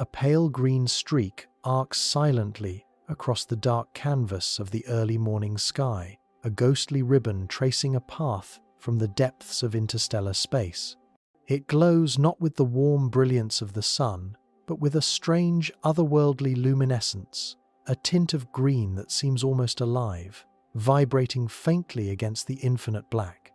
A pale green streak arcs silently across the dark canvas of the early morning sky, a ghostly ribbon tracing a path from the depths of interstellar space. It glows not with the warm brilliance of the sun, but with a strange, otherworldly luminescence, a tint of green that seems almost alive, vibrating faintly against the infinite black.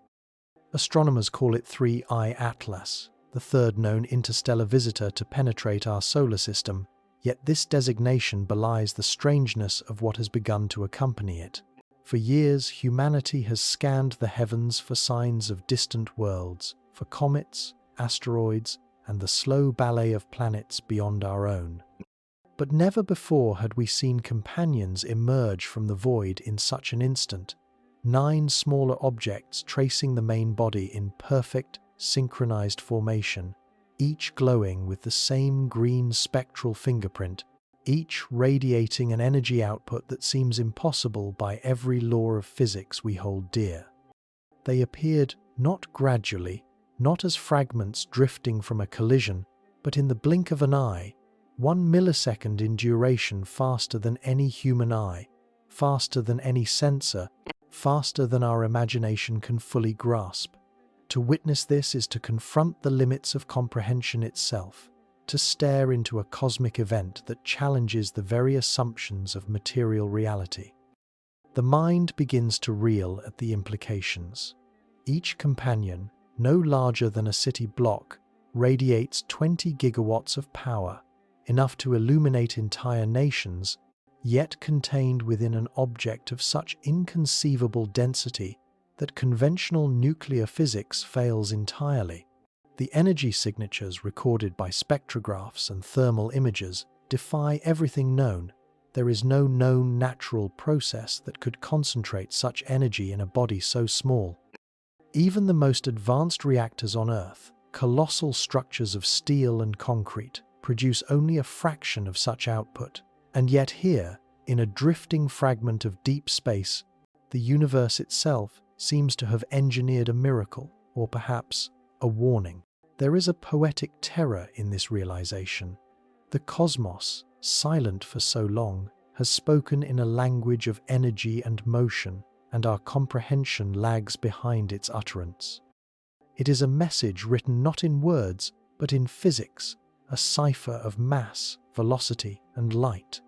Astronomers call it 3-Eye Atlas, the third known interstellar visitor to penetrate our solar system, yet this designation belies the strangeness of what has begun to accompany it. For years, humanity has scanned the heavens for signs of distant worlds, for comets, asteroids, and the slow ballet of planets beyond our own. But never before had we seen companions emerge from the void in such an instant, 9 smaller objects tracing the main body in perfect, synchronized formation, each glowing with the same green spectral fingerprint, each radiating an energy output that seems impossible by every law of physics we hold dear. They appeared not gradually, not as fragments drifting from a collision, but in the blink of an eye, 1 millisecond in duration, faster than any human eye, faster than any sensor, faster than our imagination can fully grasp. To witness this is to confront the limits of comprehension itself, to stare into a cosmic event that challenges the very assumptions of material reality. The mind begins to reel at the implications. Each companion, no larger than a city block, radiates 20 gigawatts of power, enough to illuminate entire nations, yet contained within an object of such inconceivable density that conventional nuclear physics fails entirely. The energy signatures recorded by spectrographs and thermal imagers defy everything known. There is no known natural process that could concentrate such energy in a body so small. Even the most advanced reactors on Earth, colossal structures of steel and concrete, produce only a fraction of such output. And yet here, in a drifting fragment of deep space, the universe itself seems to have engineered a miracle, or perhaps a warning. There is a poetic terror in this realization. The cosmos, silent for so long, has spoken in a language of energy and motion, and our comprehension lags behind its utterance. It is a message written not in words, but in physics, a cipher of mass, velocity, and light.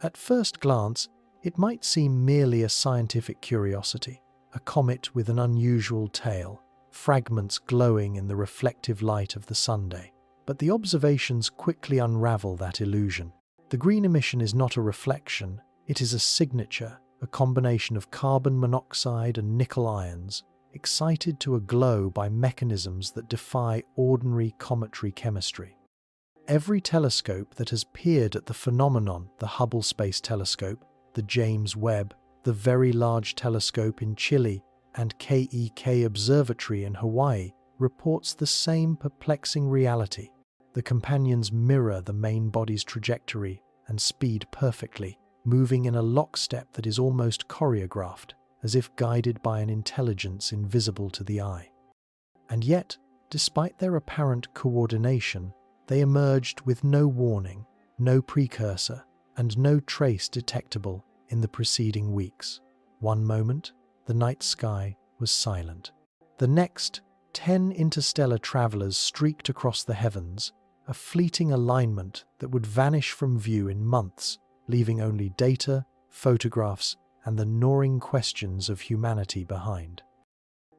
At first glance, it might seem merely a scientific curiosity, a comet with an unusual tail, fragments glowing in the reflective light of the Sunday. But the observations quickly unravel that illusion. The green emission is not a reflection, it is a signature, a combination of carbon monoxide and nickel ions, excited to a glow by mechanisms that defy ordinary cometary chemistry. Every telescope that has peered at the phenomenon, the Hubble Space Telescope, the James Webb, the Very Large Telescope in Chile, and KEK Observatory in Hawaii, reports the same perplexing reality. The companions mirror the main body's trajectory and speed perfectly, moving in a lockstep that is almost choreographed, as if guided by an intelligence invisible to the eye. And yet, despite their apparent coordination, they emerged with no warning, no precursor, and no trace detectable in the preceding weeks. One moment, the night sky was silent. The next, 10 interstellar travelers streaked across the heavens, a fleeting alignment that would vanish from view in months, leaving only data, photographs, and the gnawing questions of humanity behind.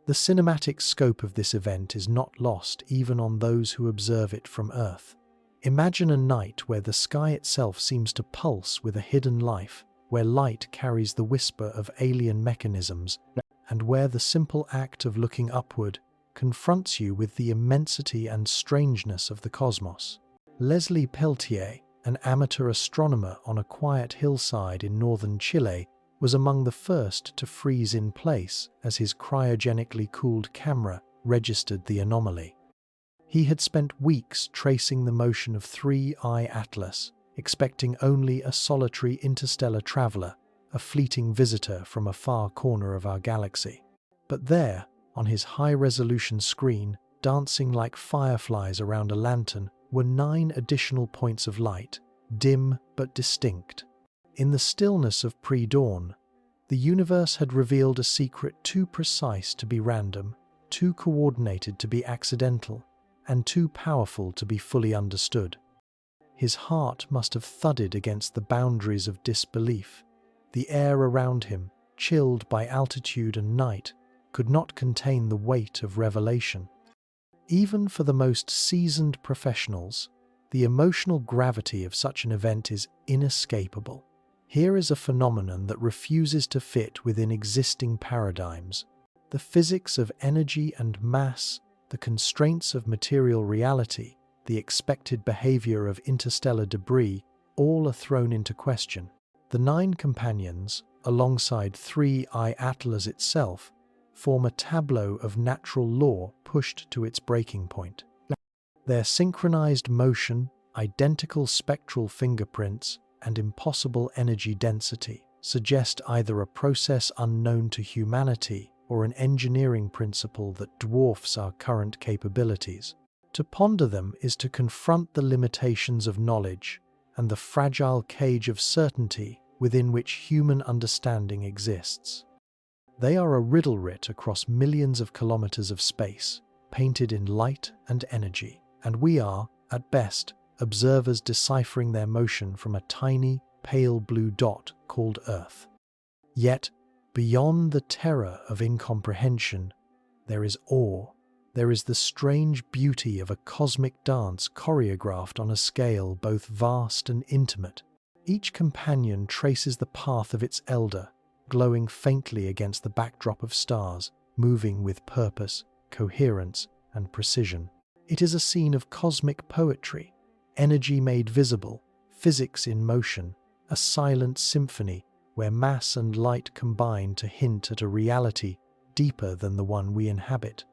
The cinematic scope of this event is not lost even on those who observe it from Earth. Imagine a night where the sky itself seems to pulse with a hidden life, where light carries the whisper of alien mechanisms, and where the simple act of looking upward confronts you with the immensity and strangeness of the cosmos. Leslie Peltier, an amateur astronomer on a quiet hillside in northern Chile, was among the first to freeze in place as his cryogenically cooled camera registered the anomaly. He had spent weeks tracing the motion of 3-Eye Atlas, expecting only a solitary interstellar traveler, a fleeting visitor from a far corner of our galaxy. But there, on his high-resolution screen, dancing like fireflies around a lantern, were 9 additional points of light, dim but distinct. In the stillness of pre-dawn, the universe had revealed a secret too precise to be random, too coordinated to be accidental, and too powerful to be fully understood. His heart must have thudded against the boundaries of disbelief. The air around him, chilled by altitude and night, could not contain the weight of revelation. Even for the most seasoned professionals, the emotional gravity of such an event is inescapable. Here is a phenomenon that refuses to fit within existing paradigms. The physics of energy and mass, the constraints of material reality, the expected behavior of interstellar debris, all are thrown into question. The 9 companions, alongside 3I Atlas itself, form a tableau of natural law pushed to its breaking point. Their synchronized motion, identical spectral fingerprints, and impossible energy density suggest either a process unknown to humanity or an engineering principle that dwarfs our current capabilities. To ponder them is to confront the limitations of knowledge and the fragile cage of certainty within which human understanding exists. They are a riddle writ across millions of kilometers of space, painted in light and energy, and we are, at best, observers deciphering their motion from a tiny, pale blue dot called Earth. Yet, beyond the terror of incomprehension, there is awe. There is the strange beauty of a cosmic dance choreographed on a scale both vast and intimate. Each companion traces the path of its elder, glowing faintly against the backdrop of stars, moving with purpose, coherence, and precision. It is a scene of cosmic poetry, energy made visible, physics in motion, a silent symphony where mass and light combine to hint at a reality deeper than the one we inhabit.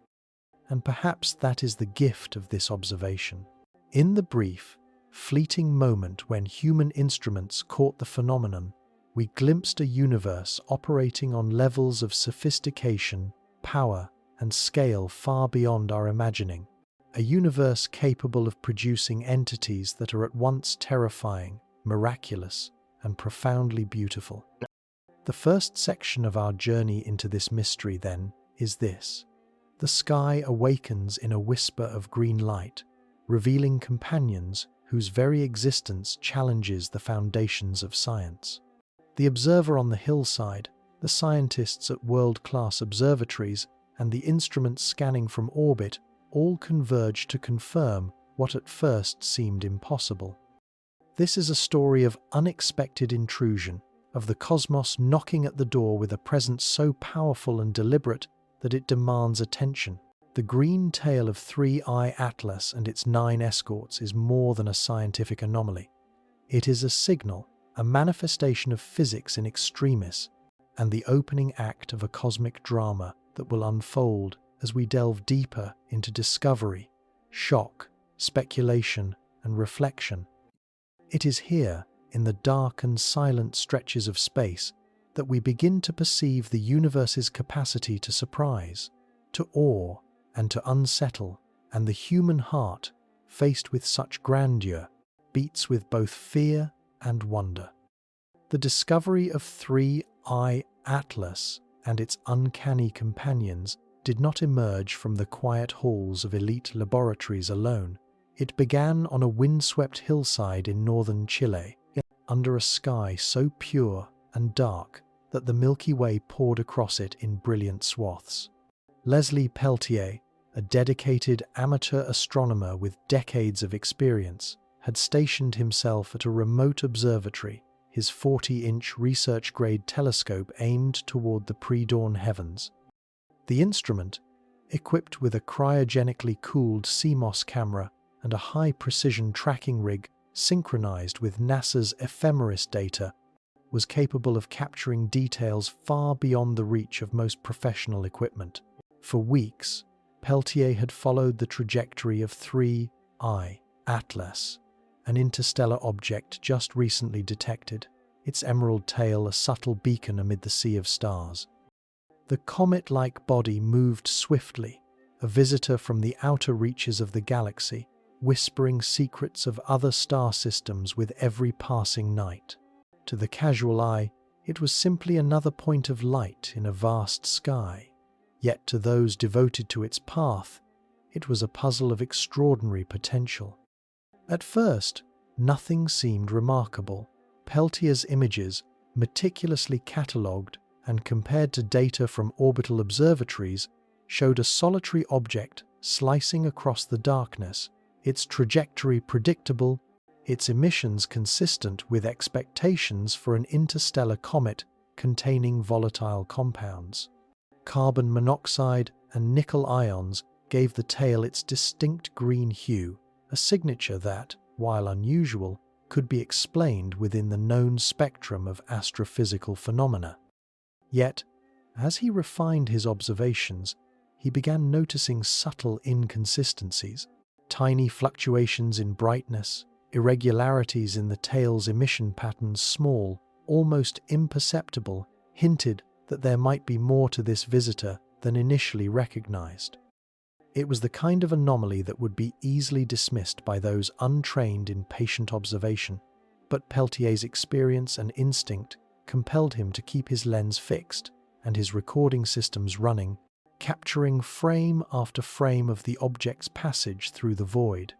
And perhaps that is the gift of this observation. In the brief, fleeting moment when human instruments caught the phenomenon, we glimpsed a universe operating on levels of sophistication, power, and scale far beyond our imagining. A universe capable of producing entities that are at once terrifying, miraculous, and profoundly beautiful. The first section of our journey into this mystery, then, is this. The sky awakens in a whisper of green light, revealing companions whose very existence challenges the foundations of science. The observer on the hillside, the scientists at world-class observatories, and the instruments scanning from orbit all converge to confirm what at first seemed impossible. This is a story of unexpected intrusion, of the cosmos knocking at the door with a presence so powerful and deliberate that it demands attention. The green tail of 3I Atlas and its 9 escorts is more than a scientific anomaly. It is a signal, a manifestation of physics in extremis, and the opening act of a cosmic drama that will unfold as we delve deeper into discovery, shock, speculation, and reflection. It is here, in the dark and silent stretches of space, that we begin to perceive the universe's capacity to surprise, to awe, and to unsettle, and the human heart, faced with such grandeur, beats with both fear and wonder. The discovery of 3I Atlas and its uncanny companions did not emerge from the quiet halls of elite laboratories alone. It began on a windswept hillside in northern Chile, under a sky so pure and dark that the Milky Way poured across it in brilliant swaths. Leslie Peltier, a dedicated amateur astronomer with decades of experience, had stationed himself at a remote observatory, his 40-inch research-grade telescope aimed toward the pre-dawn heavens. The instrument, equipped with a cryogenically cooled CMOS camera and a high-precision tracking rig synchronized with NASA's ephemeris data, was capable of capturing details far beyond the reach of most professional equipment. For weeks, Peltier had followed the trajectory of 3I Atlas, an interstellar object just recently detected, its emerald tail a subtle beacon amid the sea of stars. The comet-like body moved swiftly, a visitor from the outer reaches of the galaxy, whispering secrets of other star systems with every passing night. To the casual eye, it was simply another point of light in a vast sky. Yet to those devoted to its path, it was a puzzle of extraordinary potential. At first, nothing seemed remarkable. Peltier's images, meticulously catalogued and compared to data from orbital observatories, showed a solitary object slicing across the darkness, its trajectory predictable, its emissions consistent with expectations for an interstellar comet containing volatile compounds. Carbon monoxide and nickel ions gave the tail its distinct green hue, a signature that, while unusual, could be explained within the known spectrum of astrophysical phenomena. Yet, as he refined his observations, he began noticing subtle inconsistencies, tiny fluctuations in brightness, irregularities in the tail's emission patterns, small, almost imperceptible, hinted that there might be more to this visitor than initially recognized. It was the kind of anomaly that would be easily dismissed by those untrained in patient observation, but Peltier's experience and instinct compelled him to keep his lens fixed and his recording systems running, capturing frame after frame of the object's passage through the void.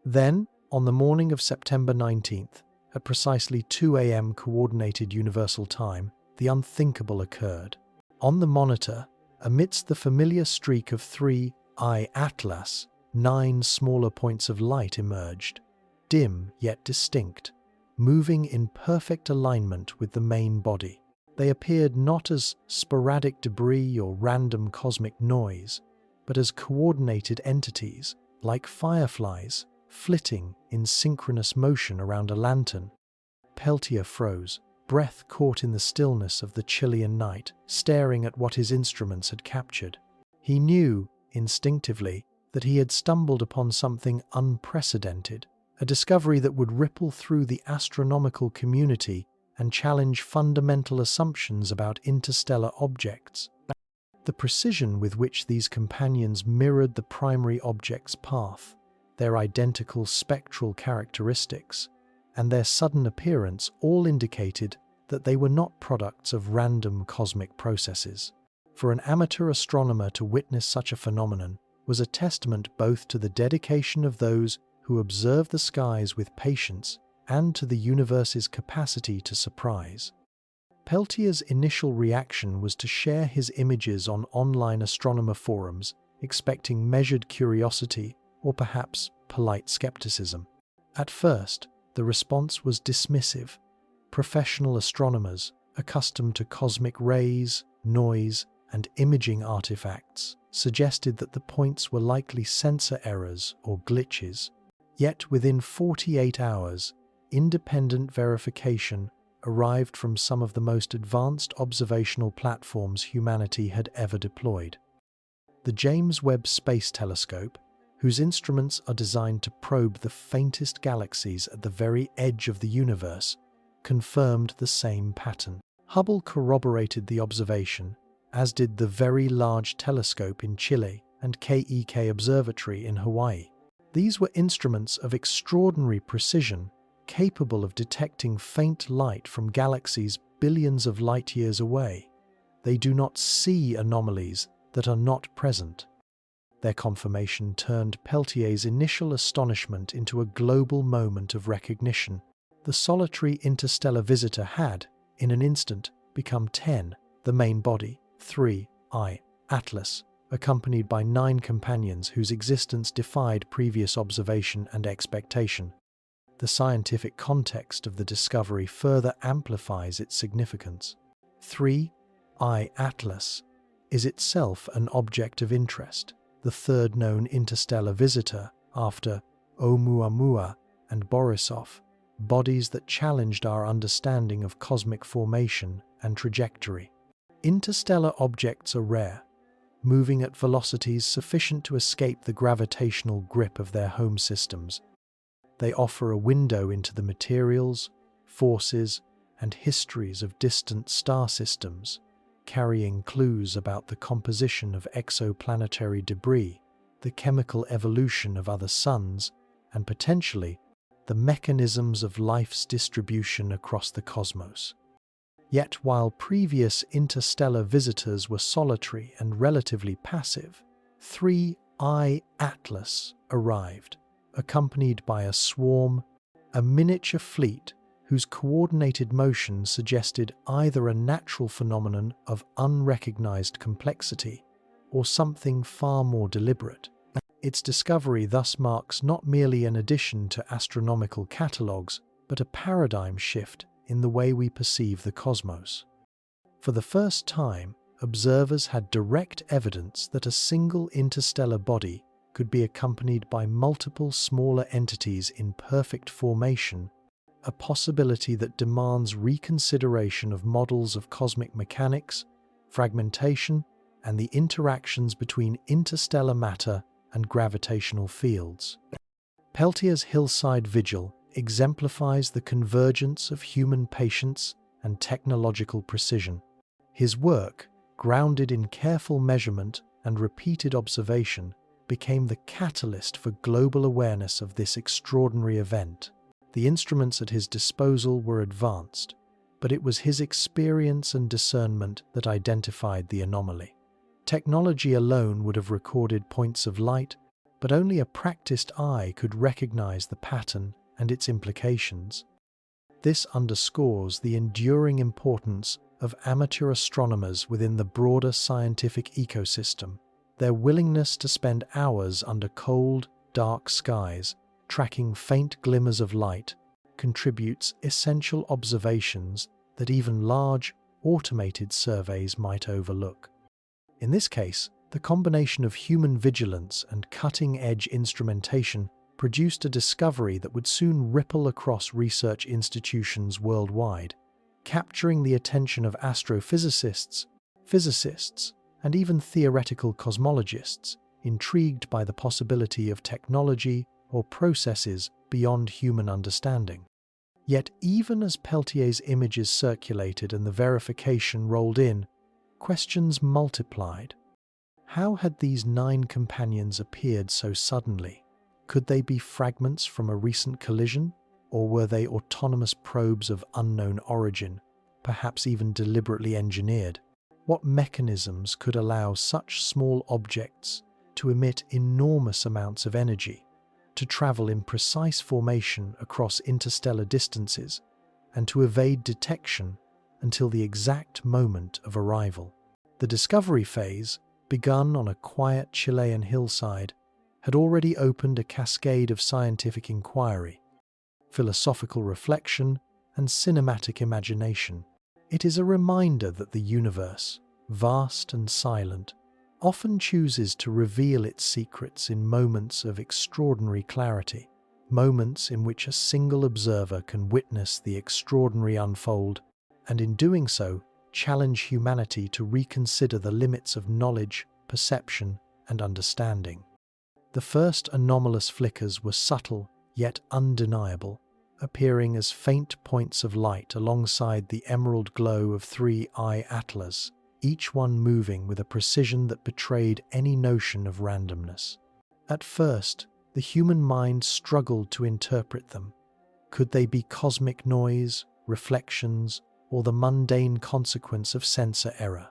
Then, on the morning of September 19th, at precisely 2 a.m. Coordinated Universal Time, the unthinkable occurred. On the monitor, amidst the familiar streak of 3I Atlas, 9 smaller points of light emerged, dim yet distinct, moving in perfect alignment with the main body. They appeared not as sporadic debris or random cosmic noise, but as coordinated entities, like fireflies, flitting in synchronous motion around a lantern. Peltier froze, breath caught in the stillness of the Chilean night, staring at what his instruments had captured. He knew, instinctively, that he had stumbled upon something unprecedented, a discovery that would ripple through the astronomical community and challenge fundamental assumptions about interstellar objects. The precision with which these companions mirrored the primary object's path, their identical spectral characteristics, and their sudden appearance all indicated that they were not products of random cosmic processes. For an amateur astronomer to witness such a phenomenon was a testament both to the dedication of those who observe the skies with patience and to the universe's capacity to surprise. Peltier's initial reaction was to share his images on online astronomer forums, expecting measured curiosity or perhaps polite skepticism. At first, the response was dismissive. Professional astronomers, accustomed to cosmic rays, noise, and imaging artifacts, suggested that the points were likely sensor errors or glitches. Yet within 48 hours, independent verification arrived from some of the most advanced observational platforms humanity had ever deployed. The James Webb Space Telescope, whose instruments are designed to probe the faintest galaxies at the very edge of the universe, confirmed the same pattern. Hubble corroborated the observation, as did the Very Large Telescope in Chile and KEK Observatory in Hawaii. These were instruments of extraordinary precision, capable of detecting faint light from galaxies billions of light-years away. They do not see anomalies that are not present. Their confirmation turned Peltier's initial astonishment into a global moment of recognition. The solitary interstellar visitor had, in an instant, become 10, the main body, 3I Atlas, accompanied by 9 companions whose existence defied previous observation and expectation. The scientific context of the discovery further amplifies its significance. 3I Atlas is itself an object of interest, the third known interstellar visitor after Oumuamua and Borisov, bodies that challenged our understanding of cosmic formation and trajectory. Interstellar objects are rare, moving at velocities sufficient to escape the gravitational grip of their home systems. They offer a window into the materials, forces, and histories of distant star systems, carrying clues about the composition of exoplanetary debris, the chemical evolution of other suns, and potentially the mechanisms of life's distribution across the cosmos. Yet while previous interstellar visitors were solitary and relatively passive, 3I Atlas arrived, accompanied by a swarm, a miniature fleet whose coordinated motion suggested either a natural phenomenon of unrecognized complexity or something far more deliberate. Its discovery thus marks not merely an addition to astronomical catalogues, but a paradigm shift in the way we perceive the cosmos. For the first time, observers had direct evidence that a single interstellar body could be accompanied by multiple smaller entities in perfect formation, a possibility that demands reconsideration of models of cosmic mechanics, fragmentation, and the interactions between interstellar matter and gravitational fields. Peltier's hillside vigil exemplifies the convergence of human patience and technological precision. His work, grounded in careful measurement and repeated observation, became the catalyst for global awareness of this extraordinary event. The instruments at his disposal were advanced, but it was his experience and discernment that identified the anomaly. Technology alone would have recorded points of light, but only a practiced eye could recognize the pattern and its implications. This underscores the enduring importance of amateur astronomers within the broader scientific ecosystem. Their willingness to spend hours under cold, dark skies, tracking faint glimmers of light, contributes essential observations that even large, automated surveys might overlook. In this case, the combination of human vigilance and cutting-edge instrumentation produced a discovery that would soon ripple across research institutions worldwide, capturing the attention of astrophysicists, physicists, and even theoretical cosmologists, intrigued by the possibility of technology or processes beyond human understanding. Yet even as Peltier's images circulated and the verification rolled in, questions multiplied. How had these 9 companions appeared so suddenly? Could they be fragments from a recent collision, or were they autonomous probes of unknown origin, perhaps even deliberately engineered? What mechanisms could allow such small objects to emit enormous amounts of energy, to travel in precise formation across interstellar distances, and to evade detection until the exact moment of arrival? The discovery phase, begun on a quiet Chilean hillside, had already opened a cascade of scientific inquiry, philosophical reflection, and cinematic imagination. It is a reminder that the universe, vast and silent, often chooses to reveal its secrets in moments of extraordinary clarity, moments in which a single observer can witness the extraordinary unfold, and in doing so, challenge humanity to reconsider the limits of knowledge, perception, and understanding. The first anomalous flickers were subtle yet undeniable, appearing as faint points of light alongside the emerald glow of 3I Atlas, each one moving with a precision that betrayed any notion of randomness. At first, the human mind struggled to interpret them. Could they be cosmic noise, reflections, or the mundane consequence of sensor error?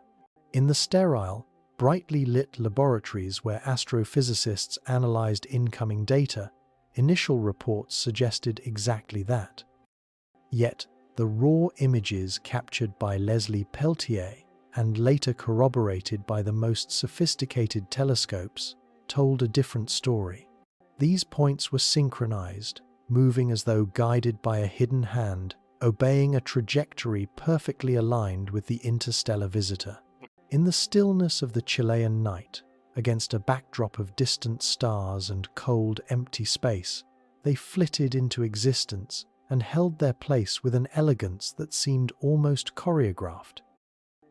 In the sterile, brightly lit laboratories where astrophysicists analyzed incoming data, initial reports suggested exactly that. Yet, the raw images captured by Leslie Peltier and later corroborated by the most sophisticated telescopes told a different story. These points were synchronized, moving as though guided by a hidden hand, obeying a trajectory perfectly aligned with the interstellar visitor. In the stillness of the Chilean night, against a backdrop of distant stars and cold, empty space, they flitted into existence and held their place with an elegance that seemed almost choreographed.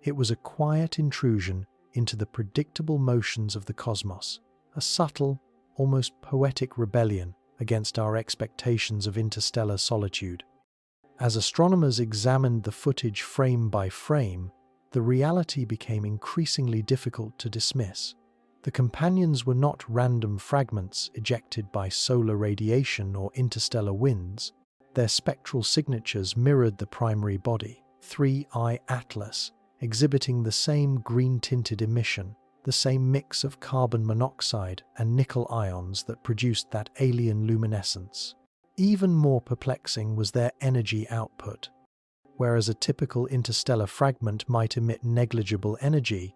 It was a quiet intrusion into the predictable motions of the cosmos, a subtle, almost poetic rebellion against our expectations of interstellar solitude. As astronomers examined the footage frame by frame, the reality became increasingly difficult to dismiss. The companions were not random fragments ejected by solar radiation or interstellar winds. Their spectral signatures mirrored the primary body, 3I Atlas, exhibiting the same green-tinted emission, the same mix of carbon monoxide and nickel ions that produced that alien luminescence. Even more perplexing was their energy output. Whereas a typical interstellar fragment might emit negligible energy,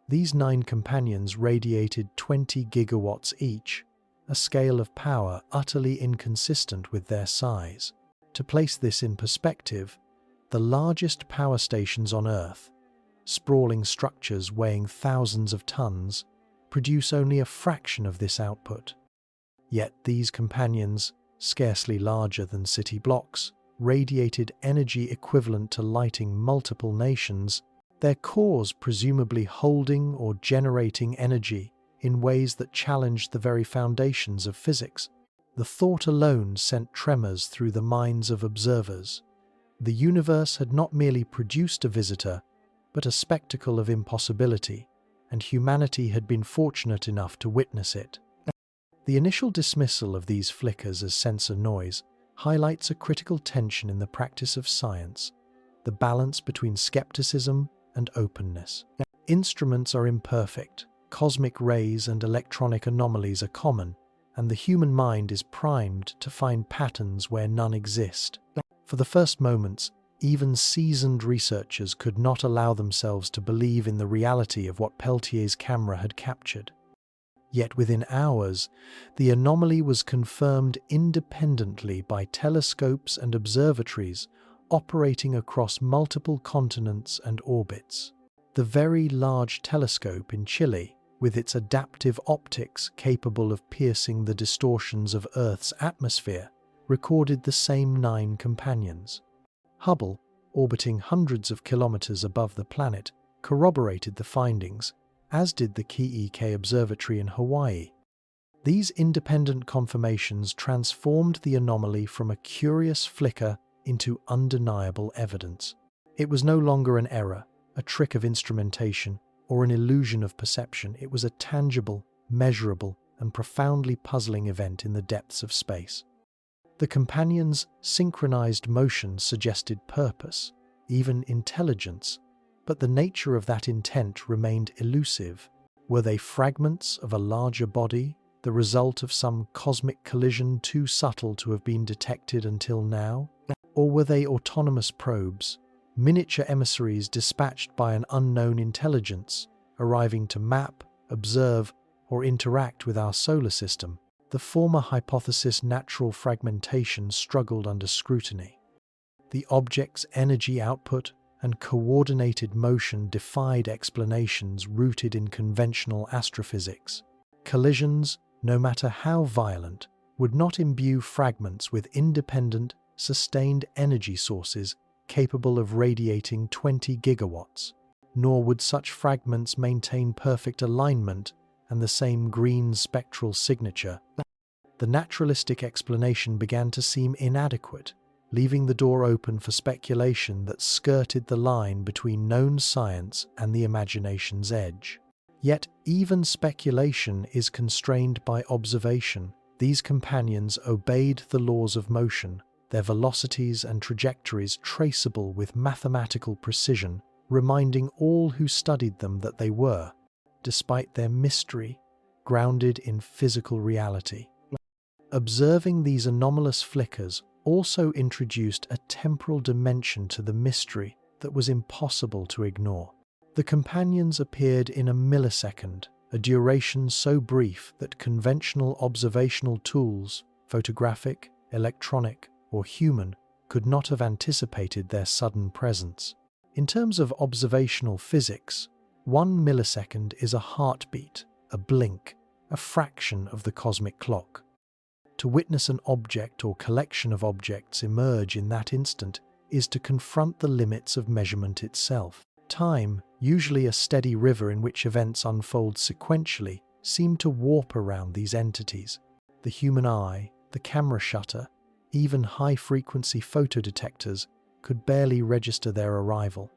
these 9 companions radiated 20 gigawatts each, a scale of power utterly inconsistent with their size. To place this in perspective, the largest power stations on Earth, sprawling structures weighing thousands of tons, produce only a fraction of this output. Yet these companions, scarcely larger than city blocks, radiated energy equivalent to lighting multiple nations, their cores presumably holding or generating energy in ways that challenged the very foundations of physics. The thought alone sent tremors through the minds of observers. The universe had not merely produced a visitor, but a spectacle of impossibility, and humanity had been fortunate enough to witness it. The initial dismissal of these flickers as sensor noise highlights a critical tension in the practice of science, the balance between skepticism and openness. Instruments are imperfect, cosmic rays and electronic anomalies are common, and the human mind is primed to find patterns where none exist. For the first moments, even seasoned researchers could not allow themselves to believe in the reality of what Peltier's camera had captured. Yet within hours, the anomaly was confirmed independently by telescopes and observatories operating across multiple continents and orbits. The Very Large Telescope in Chile, with its adaptive optics capable of piercing the distortions of Earth's atmosphere, recorded the same 9 companions. Hubble, orbiting hundreds of kilometers above the planet, corroborated the findings, as did the Ke'e Observatory in Hawaii. These independent confirmations transformed the anomaly from a curious flicker into undeniable evidence. It was no longer an error, a trick of instrumentation, or an illusion of perception. It was a tangible, measurable, and profoundly puzzling event in the depths of space. The companions' synchronized motion suggested purpose, even intelligence, but the nature of that intent remained elusive. Were they fragments of a larger body, the result of some cosmic collision too subtle to have been detected until now? Or were they autonomous probes, miniature emissaries dispatched by an unknown intelligence, arriving to map, observe, or interact with our solar system? The former hypothesis, natural fragmentation, struggled under scrutiny. The object's energy output and coordinated motion defied explanations rooted in conventional astrophysics. Collisions, no matter how violent, would not imbue fragments with independent, sustained energy sources capable of radiating 20 gigawatts, nor would such fragments maintain perfect alignment and the same green spectral signature. The naturalistic explanation began to seem inadequate, leaving the door open for speculation that skirted the line between known science and the imagination's edge. Yet even speculation is constrained by observation. These companions obeyed the laws of motion, their velocities and trajectories traceable with mathematical precision, reminding all who studied them that they were, despite their mystery, grounded in physical reality. Observing these anomalous flickers also introduced a temporal dimension to the mystery that was impossible to ignore. The companions appeared in a millisecond, a duration so brief that conventional observational tools, photographic, electronic, or human, could not have anticipated their sudden presence. In terms of observational physics, 1 millisecond is a heartbeat, a blink, a fraction of the cosmic clock. To witness an object or collection of objects emerge in that instant is to confront the limits of measurement itself. Time, usually a steady river in which events unfold sequentially, seemed to warp around these entities. The human eye, the camera shutter, even high-frequency photodetectors could barely register their arrival.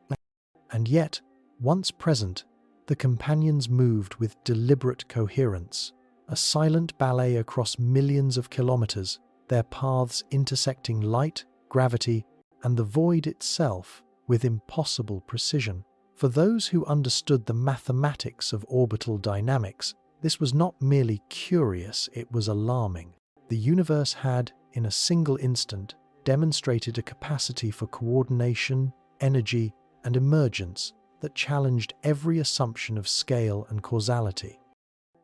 And yet, once present, The companions moved with deliberate coherence, a silent ballet across millions of kilometers, their paths intersecting light, gravity, and the void itself with impossible precision. For those who understood the mathematics of orbital dynamics, this was not merely curious, it was alarming. The universe had, in a single instant, demonstrated a capacity for coordination, energy, and emergence that challenged every assumption of scale and causality.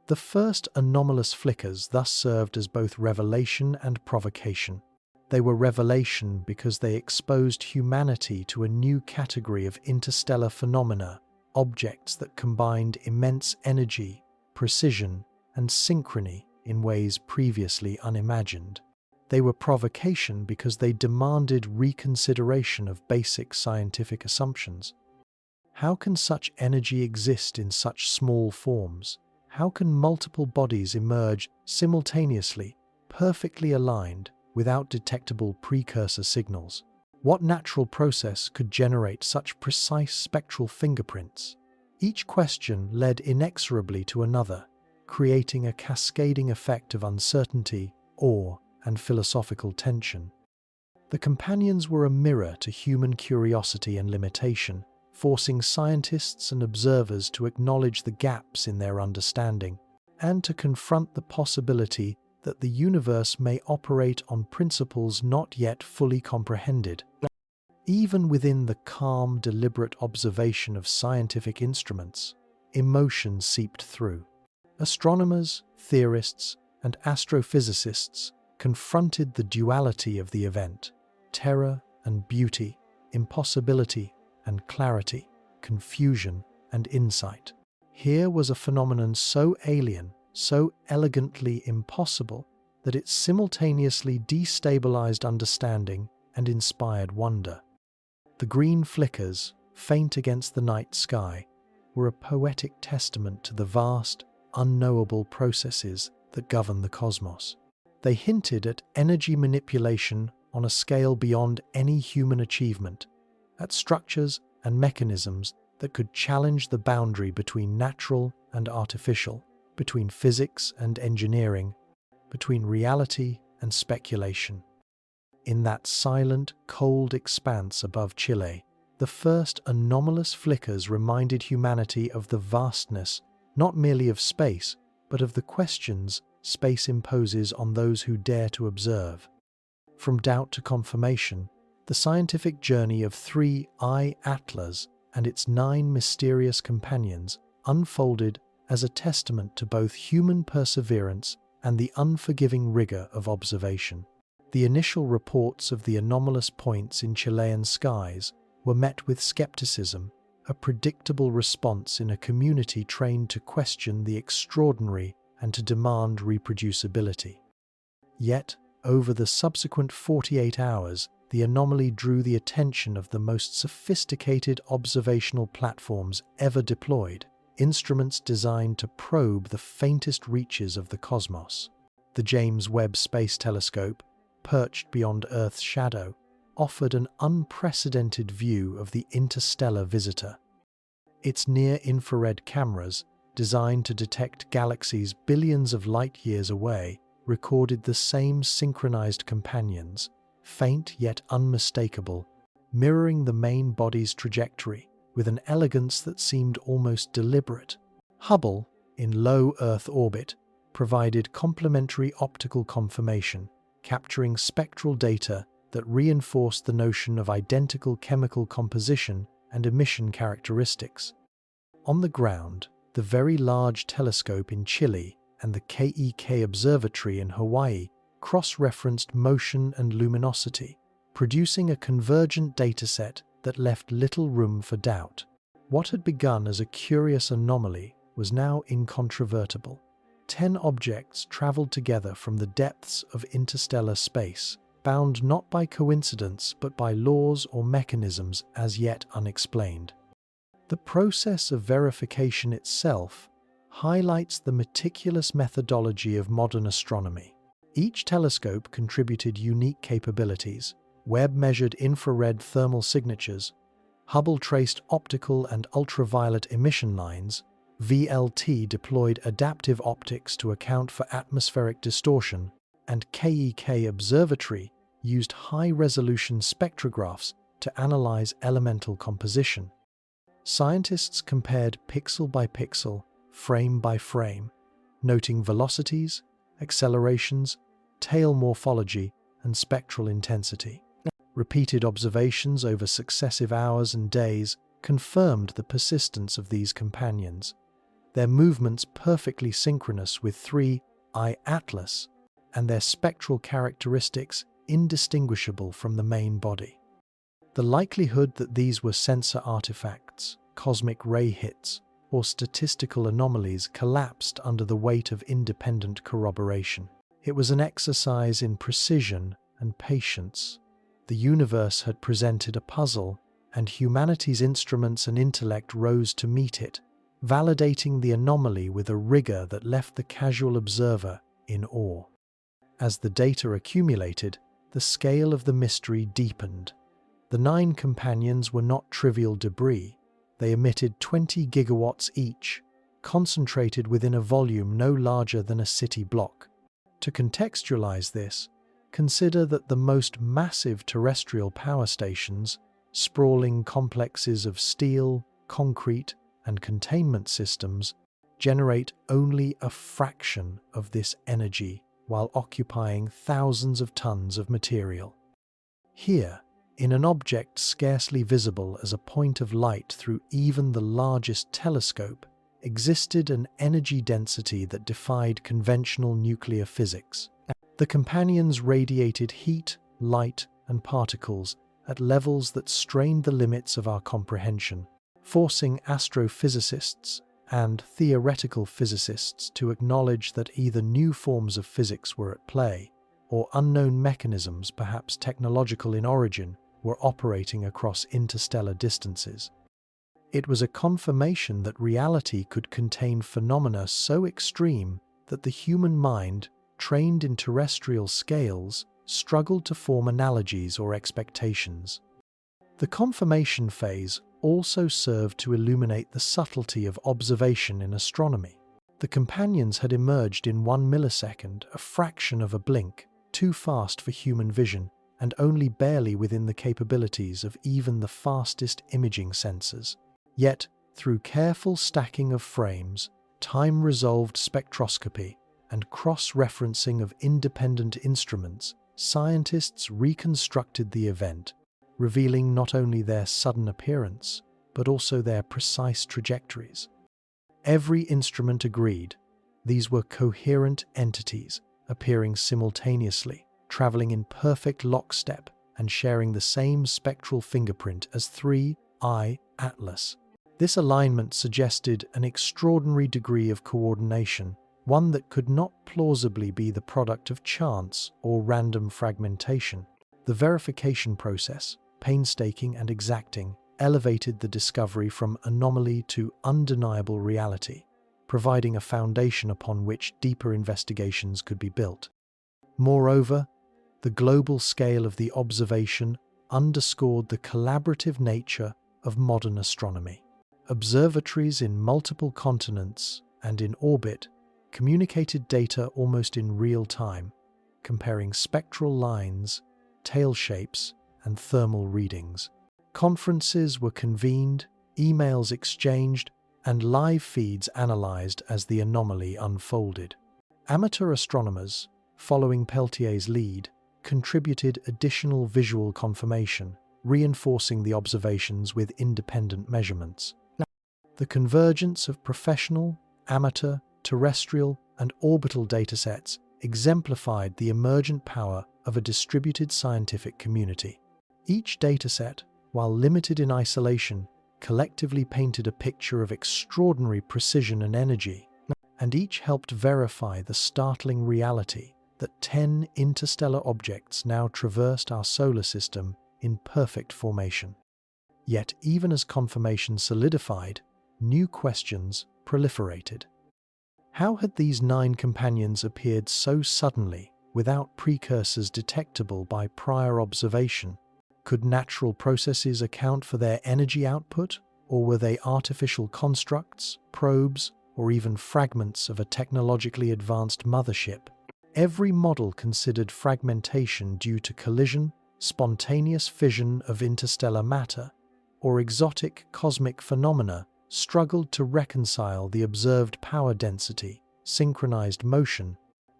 The first anomalous flickers thus served as both revelation and provocation. They were revelation because they exposed humanity to a new category of interstellar phenomena, objects that combined immense energy, precision, and synchrony in ways previously unimagined. They were provocation because they demanded reconsideration of basic scientific assumptions. How can such energy exist in such small forms? How can multiple bodies emerge simultaneously, perfectly aligned, without detectable precursor signals? What natural process could generate such precise spectral fingerprints? Each question led inexorably to another, creating a cascading effect of uncertainty, awe, and philosophical tension. The companions were a mirror to human curiosity and limitation, forcing scientists and observers to acknowledge the gaps in their understanding and to confront the possibility that the universe may operate on principles not yet fully comprehended. Even within the calm, deliberate observation of scientific instruments, emotion seeped through. Astronomers, theorists, and astrophysicists confronted the duality of the event: terror and beauty, impossibility and clarity, confusion and insight. Here was a phenomenon so alien, so elegantly impossible, that it simultaneously destabilized understanding and inspired wonder. The green flickers, faint against the night sky, were a poetic testament to the vast, unknowable processes that govern the cosmos. They hinted at energy manipulation on a scale beyond any human achievement, at structures and mechanisms that could challenge the boundary between natural and artificial, between physics and engineering, between reality and speculation. In that silent, cold expanse above Chile, the first anomalous flickers reminded humanity of the vastness, not merely of space, but of the questions space imposes on those who dare to observe. From doubt to confirmation, the scientific journey of 3I Atlas and its 9 mysterious companions unfolded as a testament to both human perseverance and the unforgiving rigor of observation. The initial reports of the anomalous points in Chilean skies were met with skepticism, a predictable response in a community trained to question the extraordinary and to demand reproducibility. Yet, over the subsequent 48 hours, the anomaly drew the attention of the most sophisticated observational platforms ever deployed, instruments designed to probe the faintest reaches of the cosmos. The James Webb Space Telescope, perched beyond Earth's shadow, offered an unprecedented view of the interstellar visitor. Its near-infrared cameras, designed to detect galaxies billions of light-years away, recorded the same synchronized companions, faint yet unmistakable, mirroring the main body's trajectory with an elegance that seemed almost deliberate. Hubble, in low Earth orbit, provided complementary optical confirmation, capturing spectral data that reinforced the notion of identical chemical composition and emission characteristics. On the ground, the Very Large Telescope in Chile and the KEK Observatory in Hawaii cross-referenced motion and luminosity, producing a convergent dataset that left little room for doubt. What had begun as a curious anomaly was now incontrovertible. 10 objects traveled together from the depths of interstellar space, bound not by coincidence but by laws or mechanisms as yet unexplained. The process of verification itself highlights the meticulous methodology of modern astronomy. Each telescope contributed unique capabilities. Webb measured infrared thermal signatures, Hubble traced optical and ultraviolet emission lines, VLT deployed adaptive optics to account for atmospheric distortion, and KEK Observatory used high-resolution spectrographs to analyze elemental composition. Scientists compared pixel by pixel, frame by frame, noting velocities, accelerations, tail morphology, and spectral intensity. Repeated observations over successive hours and days confirmed the persistence of these companions, their movements perfectly synchronous with 3I Atlas, and their spectral characteristics indistinguishable from the main body. The likelihood that these were sensor artifacts, cosmic ray hits, or statistical anomalies collapsed under the weight of independent corroboration. It was an exercise in precision and patience. The universe had presented a puzzle, and humanity's instruments and intellect rose to meet it, validating the anomaly with a rigor that left the casual observer in awe. As the data accumulated, the scale of the mystery deepened. The 9 companions were not trivial debris. They emitted 20 gigawatts each, concentrated within a volume no larger than a city block. To contextualize this, consider that the most massive terrestrial power stations, sprawling complexes of steel, concrete, and containment systems, generate only a fraction of this energy while occupying thousands of tons of material. Here, in an object scarcely visible as a point of light through even the largest telescope, existed an energy density that defied conventional nuclear physics. The companions radiated heat, light, and particles at levels that strained the limits of our comprehension, forcing astrophysicists and theoretical physicists to acknowledge that either new forms of physics were at play, or unknown mechanisms, perhaps technological in origin, were operating across interstellar distances. It was a confirmation that reality could contain phenomena so extreme that the human mind, trained in terrestrial scales, struggled to form analogies or expectations. The confirmation phase also served to illuminate the subtlety of observation in astronomy. The companions had emerged in 1 millisecond, a fraction of a blink, too fast for human vision, and only barely within the capabilities of even the fastest imaging sensors. Yet, through careful stacking of frames, time-resolved spectroscopy, and cross-referencing of independent instruments, scientists reconstructed the event, revealing not only their sudden appearance, but also their precise trajectories. Every instrument agreed these were coherent entities, appearing simultaneously, traveling in perfect lockstep and sharing the same spectral fingerprint as 3I Atlas. This alignment suggested an extraordinary degree of coordination, one that could not plausibly be the product of chance or random fragmentation. The verification process, painstaking and exacting, elevated the discovery from anomaly to undeniable reality, providing a foundation upon which deeper investigations could be built. Moreover, the global scale of the observation underscored the collaborative nature of modern astronomy. Observatories in multiple continents and in orbit communicated data almost in real time, comparing spectral lines, tail shapes, and thermal readings. Conferences were convened, emails exchanged, and live feeds analyzed as the anomaly unfolded. Amateur astronomers, following Peltier's lead, contributed additional visual confirmation, reinforcing the observations with independent measurements. The convergence of professional, amateur, terrestrial, and orbital datasets exemplified the emergent power of a distributed scientific community. Each dataset, while limited in isolation, collectively painted a picture of extraordinary precision and energy, and each helped verify the startling reality that 10 interstellar objects now traversed our solar system in perfect formation. Yet, even as confirmation solidified, new questions proliferated. How had these 9 companions appeared so suddenly, without precursors detectable by prior observation? Could natural processes account for their energy output, Or were they artificial constructs, probes, or even fragments of a technologically advanced mothership? Every model considered fragmentation due to collision, spontaneous fission of interstellar matter, or exotic cosmic phenomena struggled to reconcile the observed power density, synchronized motion,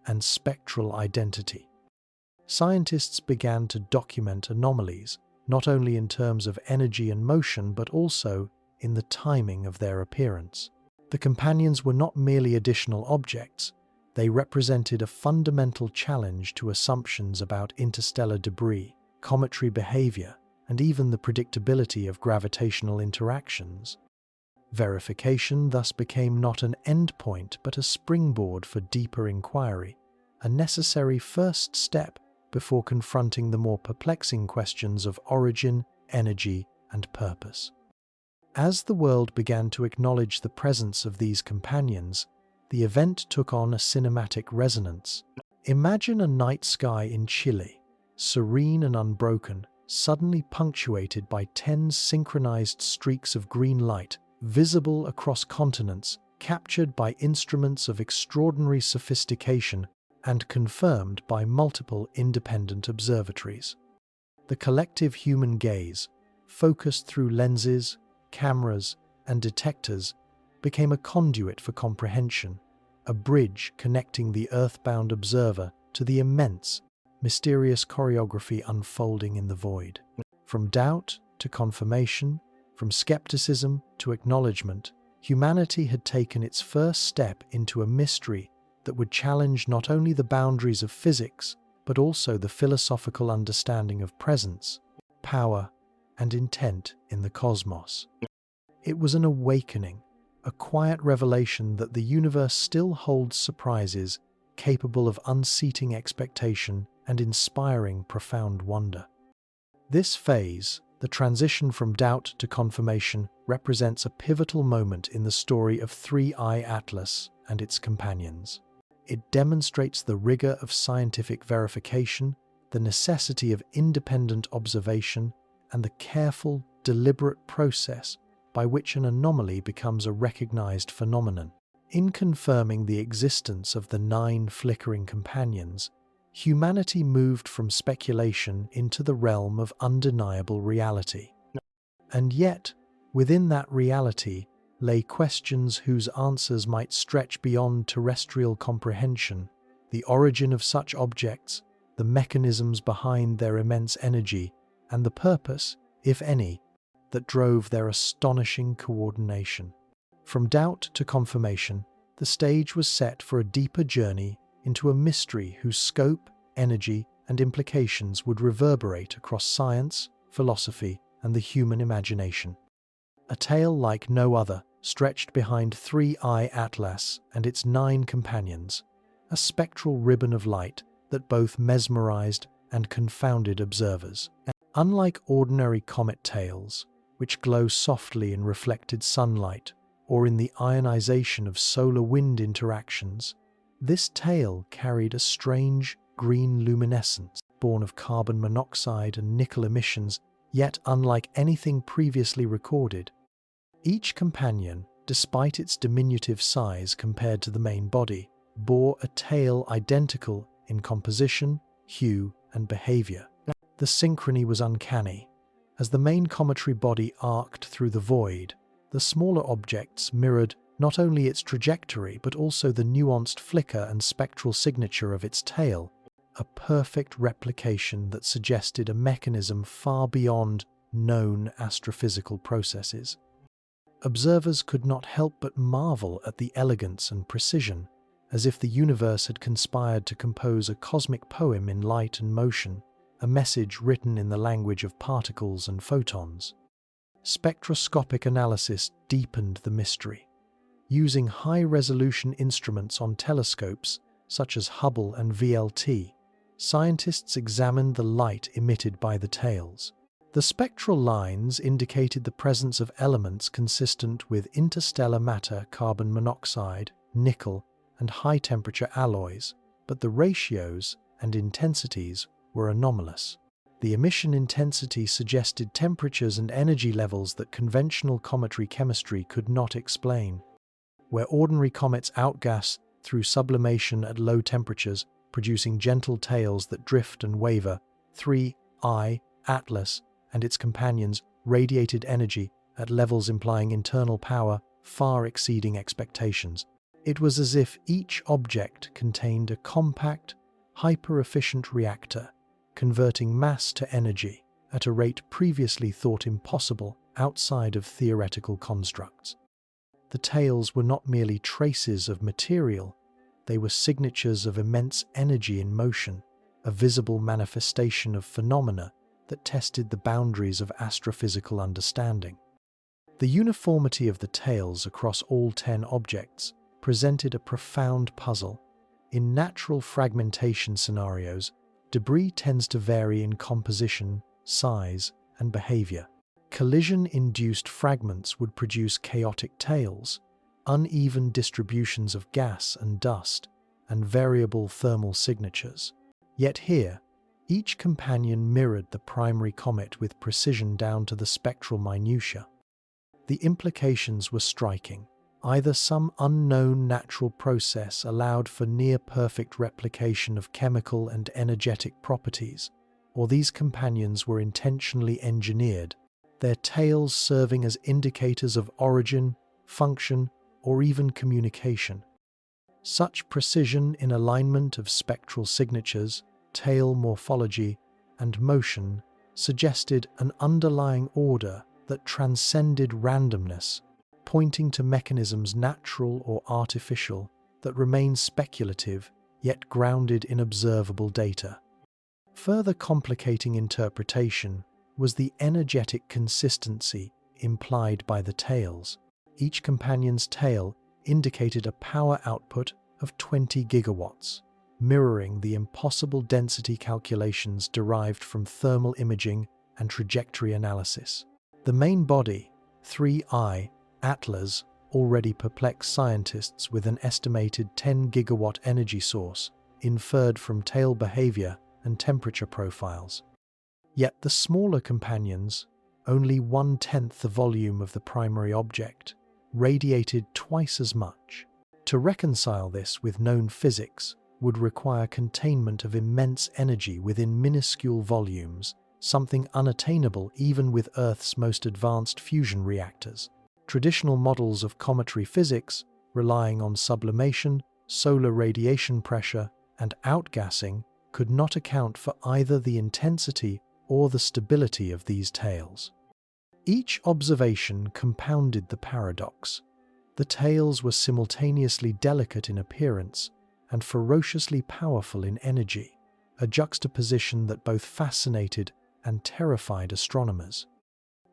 and spectral identity. Scientists began to document anomalies, not only in terms of energy and motion, but also in the timing of their appearance. The companions were not merely additional objects, they represented a fundamental challenge to assumptions about interstellar debris, cometary behavior, and even the predictability of gravitational interactions. Verification thus became not an endpoint but a springboard for deeper inquiry, a necessary first step before confronting the more perplexing questions of origin, energy, and purpose. As the world began to acknowledge the presence of these companions, the event took on a cinematic resonance. Imagine a night sky in Chile, serene and unbroken, suddenly punctuated by 10 synchronized streaks of green light, visible across continents, captured by instruments of extraordinary sophistication and confirmed by multiple independent observatories. The collective human gaze, focused through lenses, cameras, and detectors, became a conduit for comprehension, a bridge connecting the earthbound observer to the immense, mysterious choreography unfolding in the void. From doubt to confirmation, from skepticism to acknowledgement, humanity had taken its first step into a mystery that would challenge not only the boundaries of physics, but also the philosophical understanding of presence, power, and intent in the cosmos. It was an awakening, a quiet revelation that the universe still holds surprises capable of unseating expectation and inspiring profound wonder. This phase, the transition from doubt to confirmation, represents a pivotal moment in the story of 3I Atlas and its companions. It demonstrates the rigor of scientific verification, the necessity of independent observation, and the careful, deliberate process by which an anomaly becomes a recognized phenomenon. In confirming the existence of the 9 flickering companions, humanity moved from speculation into the realm of undeniable reality. And yet, within that reality lay questions whose answers might stretch beyond terrestrial comprehension: the origin of such objects, the mechanisms behind their immense energy, and the purpose, if any, that drove their astonishing coordination. From doubt to confirmation, the stage was set for a deeper journey into a mystery whose scope, energy, and implications would reverberate across science, philosophy, and the human imagination. A tale like no other stretched behind 3I Atlas and its 9 companions, a spectral ribbon of light that both mesmerized and confounded observers. Unlike ordinary comet tails, which glow softly in reflected sunlight or in the ionization of solar-wind interactions, this tail carried a strange green luminescence, born of carbon monoxide and nickel emissions, yet unlike anything previously recorded. Each companion, despite its diminutive size compared to the main body, bore a tail identical in composition, hue, and behavior. The synchrony was uncanny. As the main cometary body arced through the void, the smaller objects mirrored not only its trajectory but also the nuanced flicker and spectral signature of its tail, a perfect replication that suggested a mechanism far beyond known astrophysical processes. Observers could not help but marvel at the elegance and precision, as if the universe had conspired to compose a cosmic poem in light and motion, a message written in the language of particles and photons. Spectroscopic analysis deepened the mystery. Using high-resolution instruments on telescopes, such as Hubble and VLT, scientists examined the light emitted by the tails. The spectral lines indicated the presence of elements consistent with interstellar matter, carbon monoxide, nickel, and high-temperature alloys, but the ratios and intensities were anomalous. The emission intensity suggested temperatures and energy levels that conventional cometary chemistry could not explain. Where ordinary comets outgas through sublimation at low temperatures, producing gentle tails that drift and waver, 3I, Atlas, and its companions radiated energy at levels implying internal power far exceeding expectations. It was as if each object contained a compact, hyper-efficient reactor, converting mass to energy at a rate previously thought impossible outside of theoretical constructs. The tails were not merely traces of material, they were signatures of immense energy in motion, a visible manifestation of phenomena that tested the boundaries of astrophysical understanding. The uniformity of the tails across all 10 objects presented a profound puzzle. In natural fragmentation scenarios, debris tends to vary in composition, size, and behavior. Collision-induced fragments would produce chaotic tails, uneven distributions of gas and dust, and variable thermal signatures. Yet here, each companion mirrored the primary comet with precision down to the spectral minutiae. The implications were striking. Either some unknown natural process allowed for near-perfect replication of chemical and energetic properties, or these companions were intentionally engineered, their tails serving as indicators of origin, function, or even communication. Such precision in alignment of spectral signatures, tail morphology, and motion suggested an underlying order that transcended randomness, pointing to mechanisms natural or artificial that remain speculative yet grounded in observable data. Further complicating interpretation was the energetic consistency implied by the tails. Each companion's tail indicated a power output of 20 gigawatts, mirroring the impossible density calculations derived from thermal imaging and trajectory analysis. The main body, 3I, Atlas, already perplexed scientists with an estimated 10 gigawatt energy source, inferred from tail behavior and temperature profiles. Yet the smaller companions, only 1/10 the volume of the primary object, radiated twice as much. To reconcile this with known physics would require containment of immense energy within minuscule volumes, something unattainable even with Earth's most advanced fusion reactors. Traditional models of cometary physics, relying on sublimation, solar radiation pressure, and outgassing, could not account for either the intensity or the stability of these tails. Each observation compounded the paradox. The tails were simultaneously delicate in appearance and ferociously powerful in energy, a juxtaposition that both fascinated and terrified astronomers.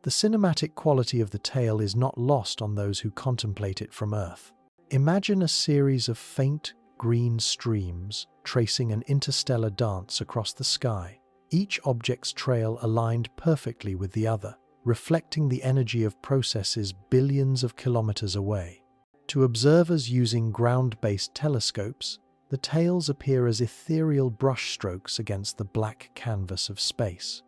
The cinematic quality of the tail is not lost on those who contemplate it from Earth. Imagine a series of faint green streams tracing an interstellar dance across the sky, each object's trail aligned perfectly with the other, reflecting the energy of processes billions of kilometers away. To observers using ground-based telescopes, the tails appear as ethereal brushstrokes against the black canvas of space.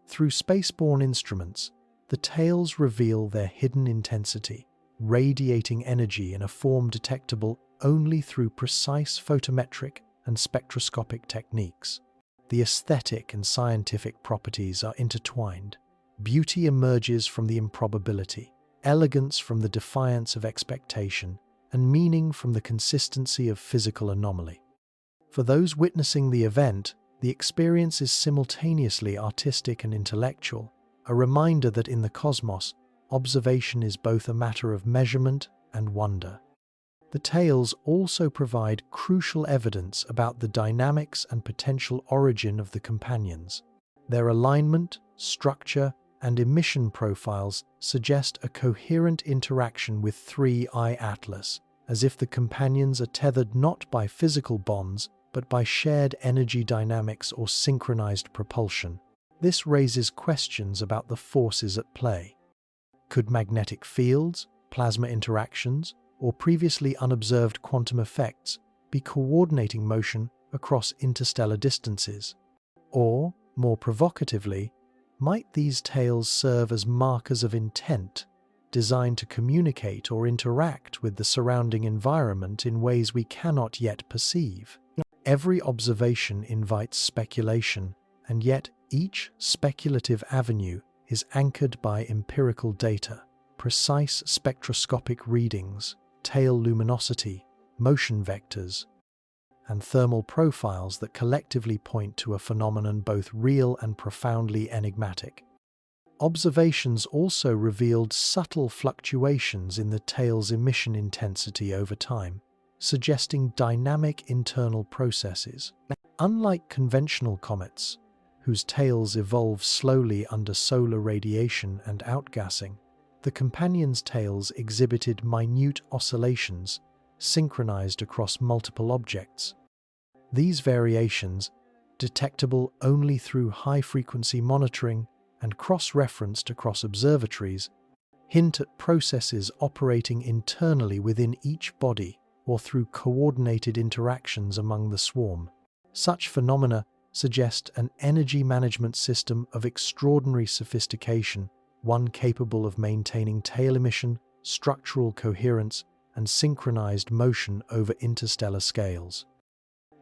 Through spaceborne instruments, the tails reveal their hidden intensity, radiating energy in a form detectable only through precise photometric and spectroscopic techniques. The aesthetic and scientific properties are intertwined. Beauty emerges from the improbability, elegance from the defiance of expectation, and meaning from the consistency of physical anomaly. For those witnessing the event, the experience is simultaneously artistic and intellectual, a reminder that in the cosmos, observation is both a matter of measurement and wonder. The tails also provide crucial evidence about the dynamics and potential origin of the companions. Their alignment, structure, and emission profiles suggest a coherent interaction with 3I Atlas, as if the companions are tethered not by physical bonds, but by shared energy dynamics or synchronized propulsion. This raises questions about the forces at play. Could magnetic fields, plasma interactions, or previously unobserved quantum effects be coordinating motion across interstellar distances? Or More provocatively, might these tails serve as markers of intent, designed to communicate or interact with the surrounding environment in ways we cannot yet perceive? Every observation invites speculation, and yet each speculative avenue is anchored by empirical data, precise spectroscopic readings, tail luminosity, motion vectors, and thermal profiles that collectively point to a phenomenon both real and profoundly enigmatic. Observations also revealed subtle fluctuations in the tail's emission intensity over time, suggesting dynamic internal processes. Unlike conventional comets, whose tails evolve slowly under solar radiation and outgassing, the companions' tails exhibited minute oscillations, synchronized across multiple objects. These variations, detectable only through high-frequency monitoring and cross-referenced across observatories, hint at processes operating internally within each body or through coordinated interactions among the swarm. Such phenomena suggest an energy management system of extraordinary sophistication, one capable of maintaining tail emission, structural coherence, and synchronized motion over interstellar scales.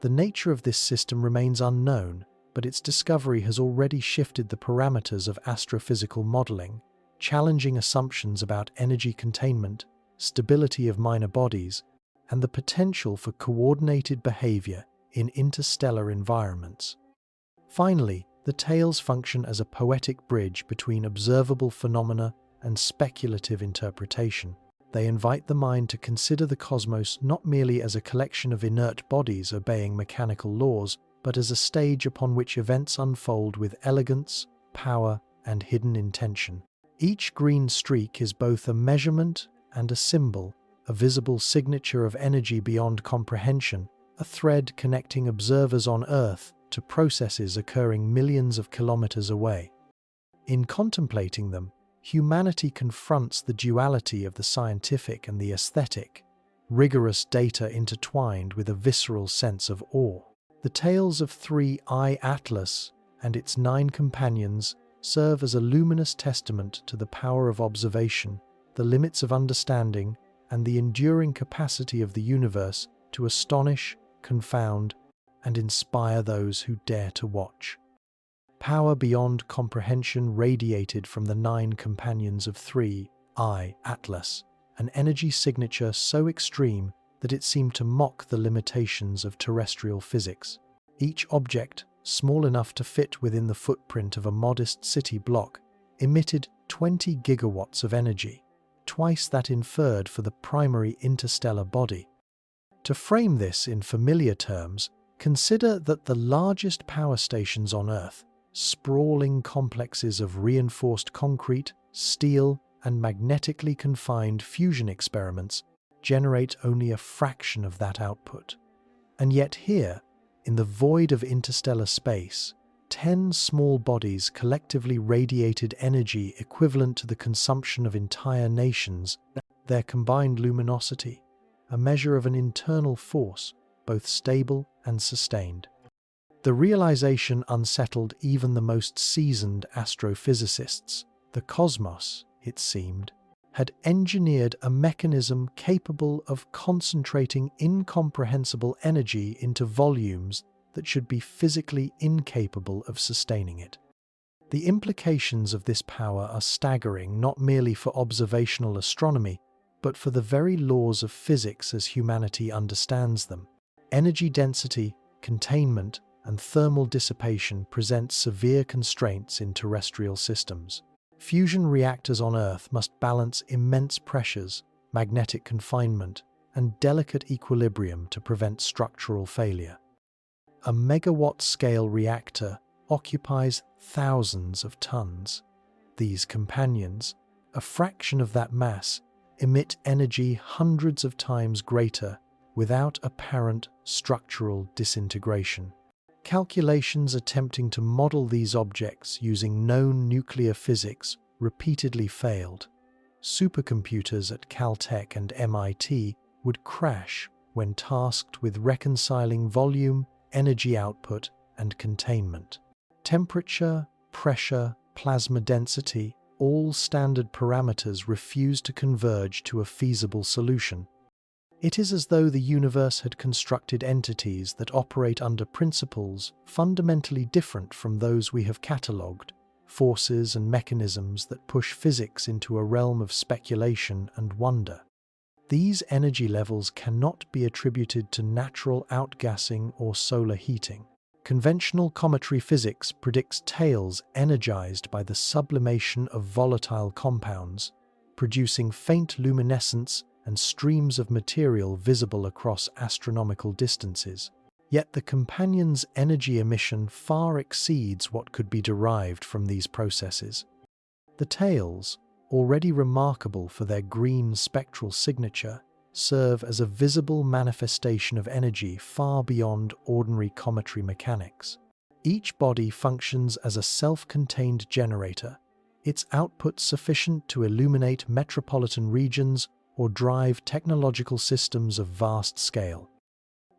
The nature of this system remains unknown, but its discovery has already shifted the parameters of astrophysical modeling, challenging assumptions about energy containment, stability of minor bodies, and the potential for coordinated behavior in interstellar environments. Finally, the tails function as a poetic bridge between observable phenomena and speculative interpretation. They invite the mind to consider the cosmos not merely as a collection of inert bodies obeying mechanical laws, but as a stage upon which events unfold with elegance, power, and hidden intention. Each green streak is both a measurement and a symbol, a visible signature of energy beyond comprehension, a thread connecting observers on Earth to processes occurring millions of kilometers away. In contemplating them, humanity confronts the duality of the scientific and the aesthetic, rigorous data intertwined with a visceral sense of awe. The tales of 3I Atlas and its 9 companions serve as a luminous testament to the power of observation, the limits of understanding, and the enduring capacity of the universe to astonish, confound, and inspire those who dare to watch. Power beyond comprehension radiated from the 9 companions of 3I Atlas, an energy signature so extreme that it seemed to mock the limitations of terrestrial physics. Each object, small enough to fit within the footprint of a modest city block, emitted 20 gigawatts of energy, twice that inferred for the primary interstellar body. To frame this in familiar terms, consider that the largest power stations on Earth, sprawling complexes of reinforced concrete, steel, and magnetically confined fusion experiments, generate only a fraction of that output. And yet here, in the void of interstellar space, 10 small bodies collectively radiated energy equivalent to the consumption of entire nations, their combined luminosity, a measure of an internal force, both stable and sustained. The realization unsettled even the most seasoned astrophysicists. The cosmos, it seemed, had engineered a mechanism capable of concentrating incomprehensible energy into volumes that should be physically incapable of sustaining it. The implications of this power are staggering not merely for observational astronomy, but for the very laws of physics as humanity understands them. Energy density, containment, and thermal dissipation present severe constraints in terrestrial systems. Fusion reactors on Earth must balance immense pressures, magnetic confinement, and delicate equilibrium to prevent structural failure. A megawatt-scale reactor occupies thousands of tons. These companions, a fraction of that mass, emit energy hundreds of times greater without apparent structural disintegration. Calculations attempting to model these objects using known nuclear physics repeatedly failed. Supercomputers at Caltech and MIT would crash when tasked with reconciling volume, energy output, and containment. Temperature, pressure, plasma density, all standard parameters refuse to converge to a feasible solution. It is as though the universe had constructed entities that operate under principles fundamentally different from those we have catalogued, forces and mechanisms that push physics into a realm of speculation and wonder. These energy levels cannot be attributed to natural outgassing or solar heating. Conventional cometry physics predicts tails energized by the sublimation of volatile compounds, producing faint luminescence and streams of material visible across astronomical distances. Yet the companion's energy emission far exceeds what could be derived from these processes. The tails, already remarkable for their green spectral signature, serve as a visible manifestation of energy far beyond ordinary cometry mechanics. Each body functions as a self-contained generator, its output sufficient to illuminate metropolitan regions or drive technological systems of vast scale.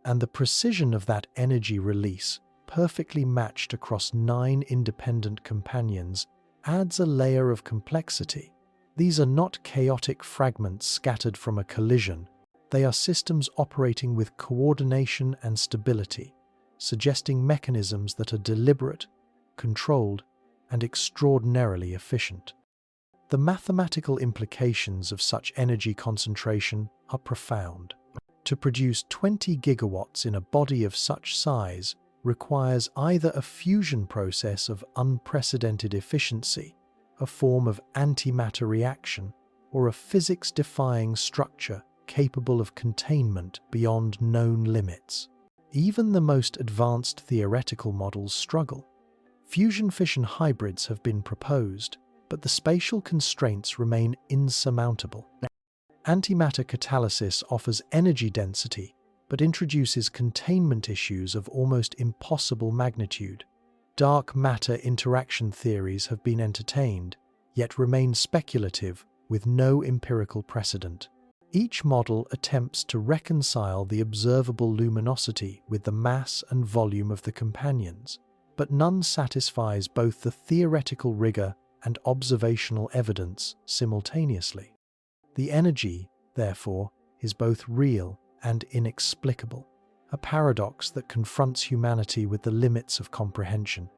And the precision of that energy release, perfectly matched across 9 independent companions, adds a layer of complexity. These are not chaotic fragments scattered from a collision. They are systems operating with coordination and stability, suggesting mechanisms that are deliberate, controlled, and extraordinarily efficient. The mathematical implications of such energy concentration are profound. To produce 20 gigawatts in a body of such size requires either a fusion process of unprecedented efficiency, a form of antimatter reaction, or a physics-defying structure capable of containment beyond known limits. Even the most advanced theoretical models struggle. Fusion-fission hybrids have been proposed, but the spatial constraints remain insurmountable. Antimatter catalysis offers energy density, but introduces containment issues of almost impossible magnitude. Dark matter interaction theories have been entertained, yet remain speculative with no empirical precedent. Each model attempts to reconcile the observable luminosity with the mass and volume of the companions, but none satisfies both the theoretical rigor and observational evidence simultaneously. The energy, therefore, is both real and inexplicable, a paradox that confronts humanity with the limits of comprehension.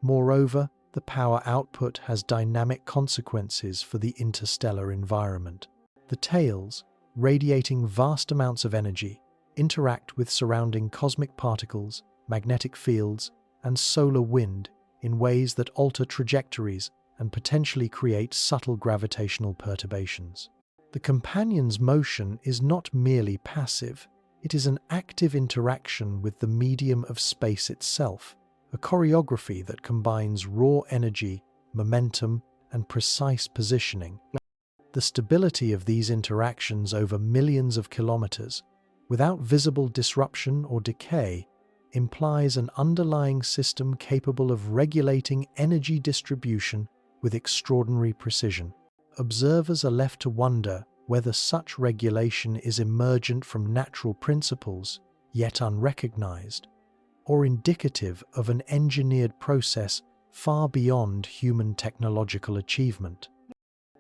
Moreover, the power output has dynamic consequences for the interstellar environment. The tails, radiating vast amounts of energy, interact with surrounding cosmic particles, magnetic fields, and solar wind in ways that alter trajectories and potentially create subtle gravitational perturbations. The companion's motion is not merely passive, it is an active interaction with the medium of space itself, a choreography that combines raw energy, momentum, and precise positioning. The stability of these interactions over millions of kilometers, without visible disruption or decay, implies an underlying system capable of regulating energy distribution with extraordinary precision. Observers are left to wonder whether such regulation is emergent from natural principles, yet unrecognized, or indicative of an engineered process far beyond human technological achievement.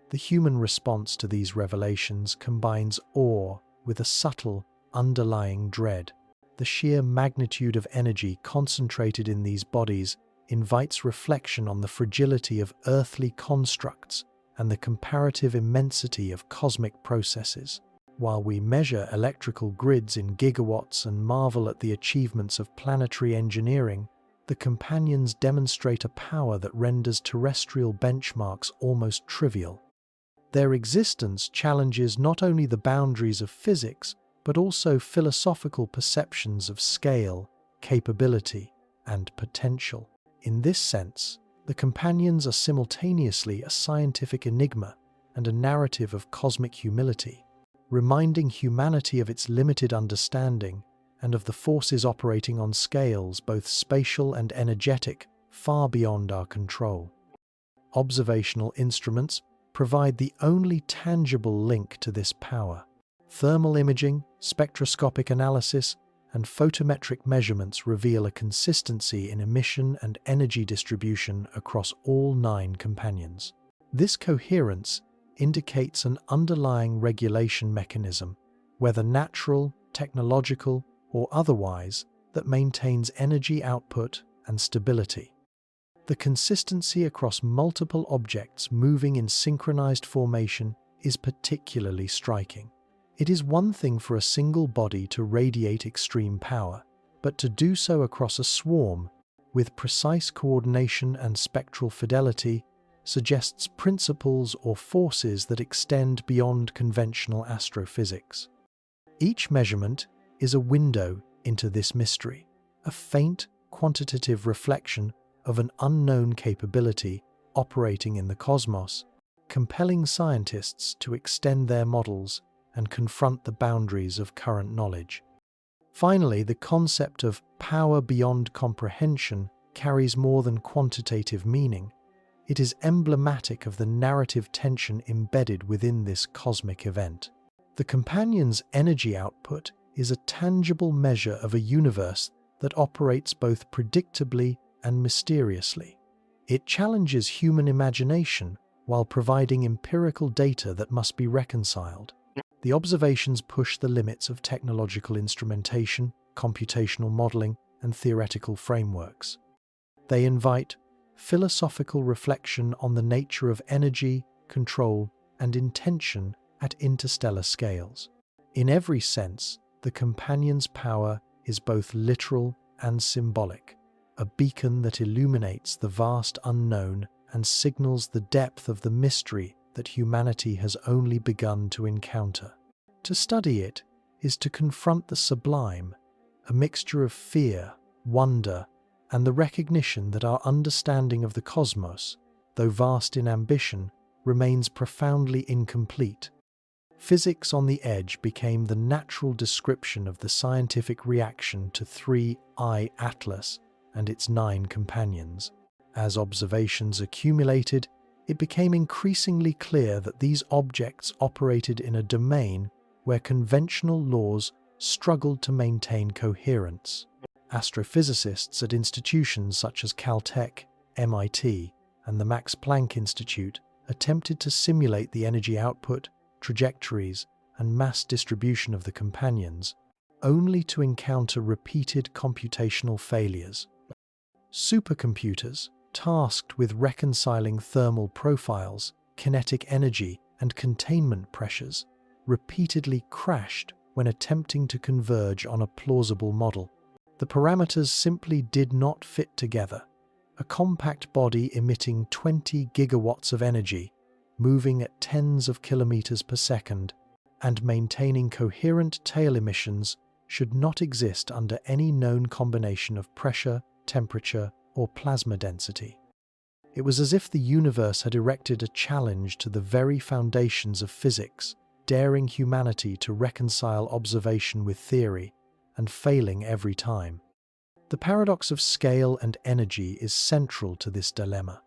The human response to these revelations combines awe with a subtle, underlying dread. The sheer magnitude of energy concentrated in these bodies invites reflection on the fragility of earthly constructs and the comparative immensity of cosmic processes. While we measure electrical grids in gigawatts and marvel at the achievements of planetary engineering, the companions demonstrate a power that renders terrestrial benchmarks almost trivial. Their existence challenges not only the boundaries of physics, but also philosophical perceptions of scale, capability, and potential. In this sense, the companions are simultaneously a scientific enigma and a narrative of cosmic humility, reminding humanity of its limited understanding and of the forces operating on scales both spatial and energetic far beyond our control. Observational instruments provide the only tangible link to this power. Thermal imaging, spectroscopic analysis, and photometric measurements reveal a consistency in emission and energy distribution across all 9 companions. This coherence indicates an underlying regulation mechanism, whether natural, technological, or otherwise, that maintains energy output and stability. The consistency across multiple objects moving in synchronized formation is particularly striking. It is one thing for a single body to radiate extreme power, but to do so across a swarm, with precise coordination and spectral fidelity, suggests principles or forces that extend beyond conventional astrophysics. Each measurement is a window into this mystery, a faint, quantitative reflection of an unknown capability operating in the cosmos, compelling scientists to extend their models and confront the boundaries of current knowledge. Finally, the concept of power beyond comprehension carries more than quantitative meaning. It is emblematic of the narrative tension embedded within this cosmic event. The companion's energy output is a tangible measure of a universe that operates both predictably and mysteriously. It challenges human imagination while providing empirical data that must be reconciled. The observations push the limits of technological instrumentation, computational modeling, and theoretical frameworks. They invite philosophical reflection on the nature of energy, control, and intention at interstellar scales. In every sense, the companion's power is both literal and symbolic, a beacon that illuminates the vast unknown and signals the depth of the mystery that humanity has only begun to encounter. To study it is to confront the sublime, a mixture of fear, wonder, and the recognition that our understanding of the cosmos, though vast in ambition, remains profoundly incomplete. Physics on the edge became the natural description of the scientific reaction to 3I Atlas and its 9 companions. As observations accumulated, it became increasingly clear that these objects operated in a domain where conventional laws struggled to maintain coherence. Astrophysicists at institutions such as Caltech, MIT, and the Max Planck Institute attempted to simulate the energy output, trajectories, and mass distribution of the companions, only to encounter repeated computational failures. Supercomputers, tasked with reconciling thermal profiles, kinetic energy, and containment pressures, repeatedly crashed when attempting to converge on a plausible model. The parameters simply did not fit together. A compact body emitting 20 gigawatts of energy, moving at tens of kilometers per second, and maintaining coherent tail emissions should not exist under any known combination of pressure, temperature, or plasma density. It was as if the universe had erected a challenge to the very foundations of physics, daring humanity to reconcile observation with theory, and failing every time. The paradox of scale and energy is central to this dilemma.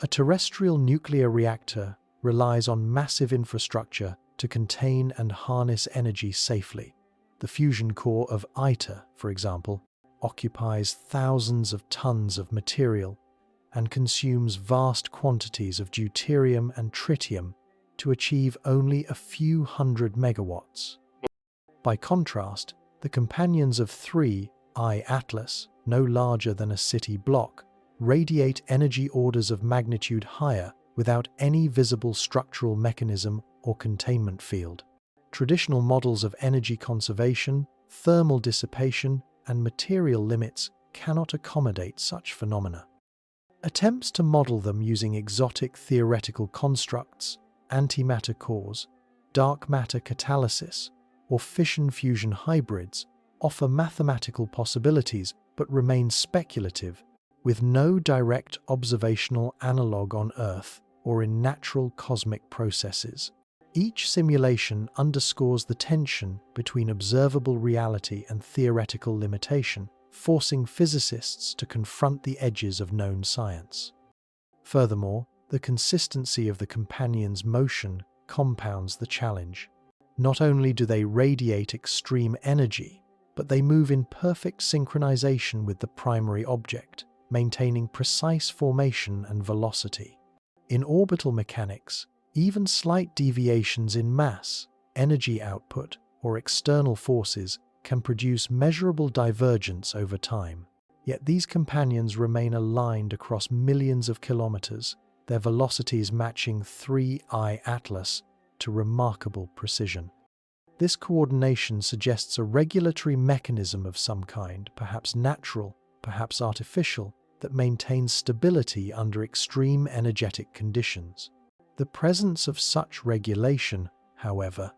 A terrestrial nuclear reactor relies on massive infrastructure to contain and harness energy safely. The fusion core of ITER, for example, occupies thousands of tons of material and consumes vast quantities of deuterium and tritium to achieve only a few hundred megawatts. By contrast, the companions of 3I Atlas, no larger than a city block, radiate energy orders of magnitude higher without any visible structural mechanism or containment field. Traditional models of energy conservation, thermal dissipation, and material limits cannot accommodate such phenomena. Attempts to model them using exotic theoretical constructs, antimatter cores, dark matter catalysis, or fission-fusion hybrids offer mathematical possibilities but remain speculative, with no direct observational analog on Earth or in natural cosmic processes. Each simulation underscores the tension between observable reality and theoretical limitation, forcing physicists to confront the edges of known science. Furthermore, the consistency of the companion's motion compounds the challenge. Not only do they radiate extreme energy, but they move in perfect synchronization with the primary object, maintaining precise formation and velocity. In orbital mechanics, even slight deviations in mass, energy output, or external forces can produce measurable divergence over time. Yet these companions remain aligned across millions of kilometers, their velocities matching 3I Atlas to remarkable precision. This coordination suggests a regulatory mechanism of some kind, perhaps natural, perhaps artificial, that maintains stability under extreme energetic conditions. The presence of such regulation, however,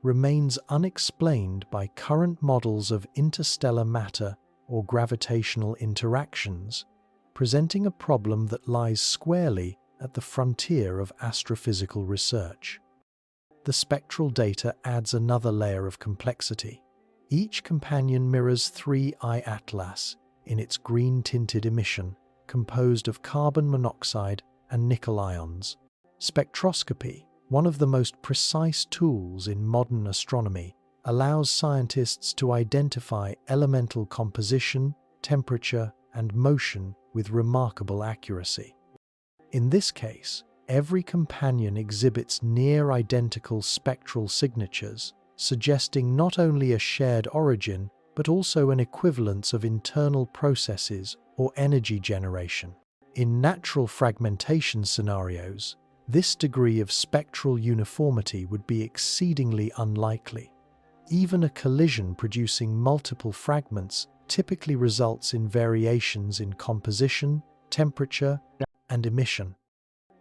remains unexplained by current models of interstellar matter or gravitational interactions, presenting a problem that lies squarely at the frontier of astrophysical research. The spectral data adds another layer of complexity. Each companion mirrors 3I Atlas in its green-tinted emission, composed of carbon monoxide and nickel ions. Spectroscopy, one of the most precise tools in modern astronomy, allows scientists to identify elemental composition, temperature, and motion with remarkable accuracy. In this case, every companion exhibits near-identical spectral signatures, suggesting not only a shared origin, but also an equivalence of internal processes or energy generation. In natural fragmentation scenarios, this degree of spectral uniformity would be exceedingly unlikely. Even a collision producing multiple fragments typically results in variations in composition, temperature, and emission.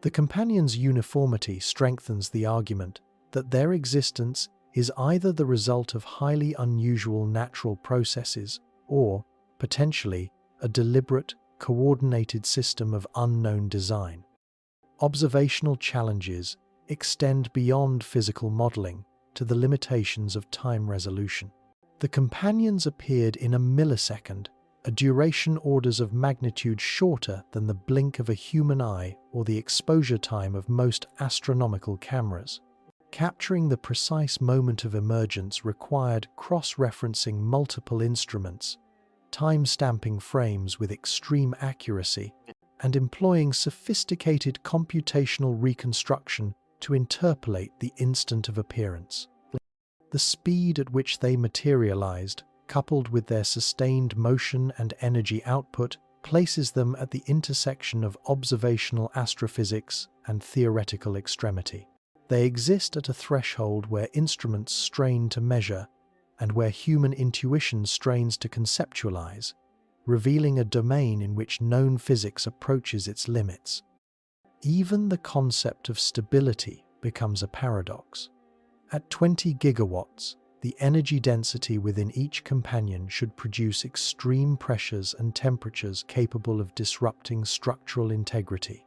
The companions' uniformity strengthens the argument that their existence is either the result of highly unusual natural processes or, potentially, a deliberate, coordinated system of unknown design. Observational challenges extend beyond physical modeling to the limitations of time resolution. The companions appeared in a millisecond, a duration orders of magnitude shorter than the blink of a human eye or the exposure time of most astronomical cameras. Capturing the precise moment of emergence required cross-referencing multiple instruments, time-stamping frames with extreme accuracy, and employing sophisticated computational reconstruction to interpolate the instant of appearance. The speed at which they materialized, coupled with their sustained motion and energy output, places them at the intersection of observational astrophysics and theoretical extremity. They exist at a threshold where instruments strain to measure and where human intuition strains to conceptualize, revealing a domain in which known physics approaches its limits. Even the concept of stability becomes a paradox. At 20 gigawatts, the energy density within each companion should produce extreme pressures and temperatures capable of disrupting structural integrity.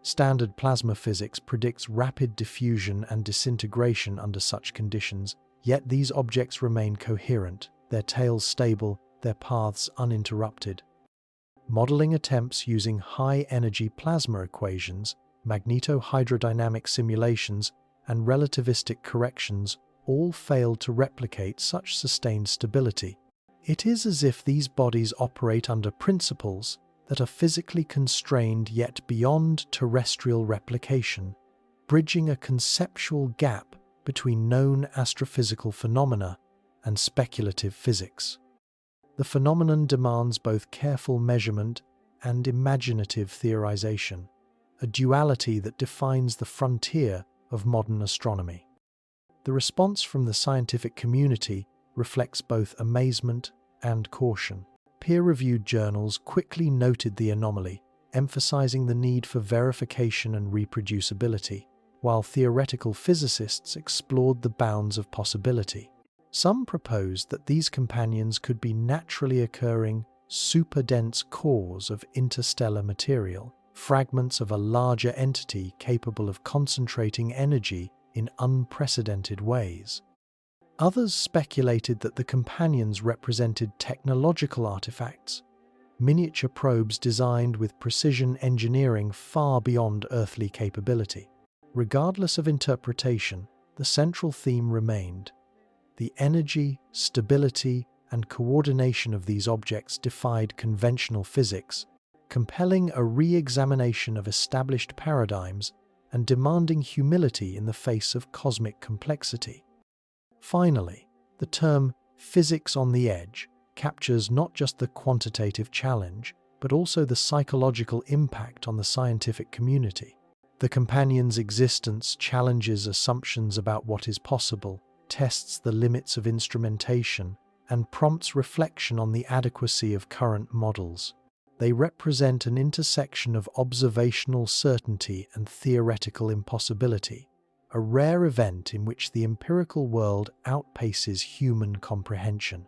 Standard plasma physics predicts rapid diffusion and disintegration under such conditions, yet these objects remain coherent, their tails stable, their paths uninterrupted. Modeling attempts using high-energy plasma equations, magnetohydrodynamic simulations, and relativistic corrections all failed to replicate such sustained stability. It is as if these bodies operate under principles that are physically constrained yet beyond terrestrial replication, bridging a conceptual gap between known astrophysical phenomena and speculative physics. The phenomenon demands both careful measurement and imaginative theorization, a duality that defines the frontier of modern astronomy. The response from the scientific community reflects both amazement and caution. Peer-reviewed journals quickly noted the anomaly, emphasizing the need for verification and reproducibility, while theoretical physicists explored the bounds of possibility. Some proposed that these companions could be naturally occurring, super-dense cores of interstellar material, fragments of a larger entity capable of concentrating energy in unprecedented ways. Others speculated that the companions represented technological artifacts, miniature probes designed with precision engineering far beyond earthly capability. Regardless of interpretation, the central theme remained: the energy, stability, and coordination of these objects defied conventional physics, compelling a re-examination of established paradigms and demanding humility in the face of cosmic complexity. Finally, the term physics on the edge captures not just the quantitative challenge, but also the psychological impact on the scientific community. The companion's existence challenges assumptions about what is possible, tests the limits of instrumentation, and prompts reflection on the adequacy of current models. They represent an intersection of observational certainty and theoretical impossibility, a rare event in which the empirical world outpaces human comprehension.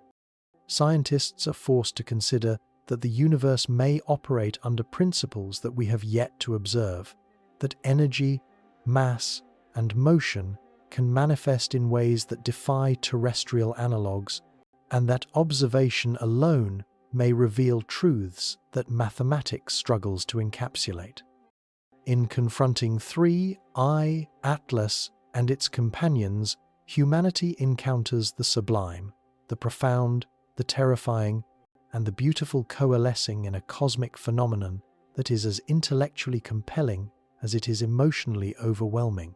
Scientists are forced to consider that the universe may operate under principles that we have yet to observe, that energy, mass, and motion can manifest in ways that defy terrestrial analogues, and that observation alone may reveal truths that mathematics struggles to encapsulate. In confronting 3I Atlas and its companions, humanity encounters the sublime, the profound, the terrifying, and the beautiful coalescing in a cosmic phenomenon that is as intellectually compelling as it is emotionally overwhelming.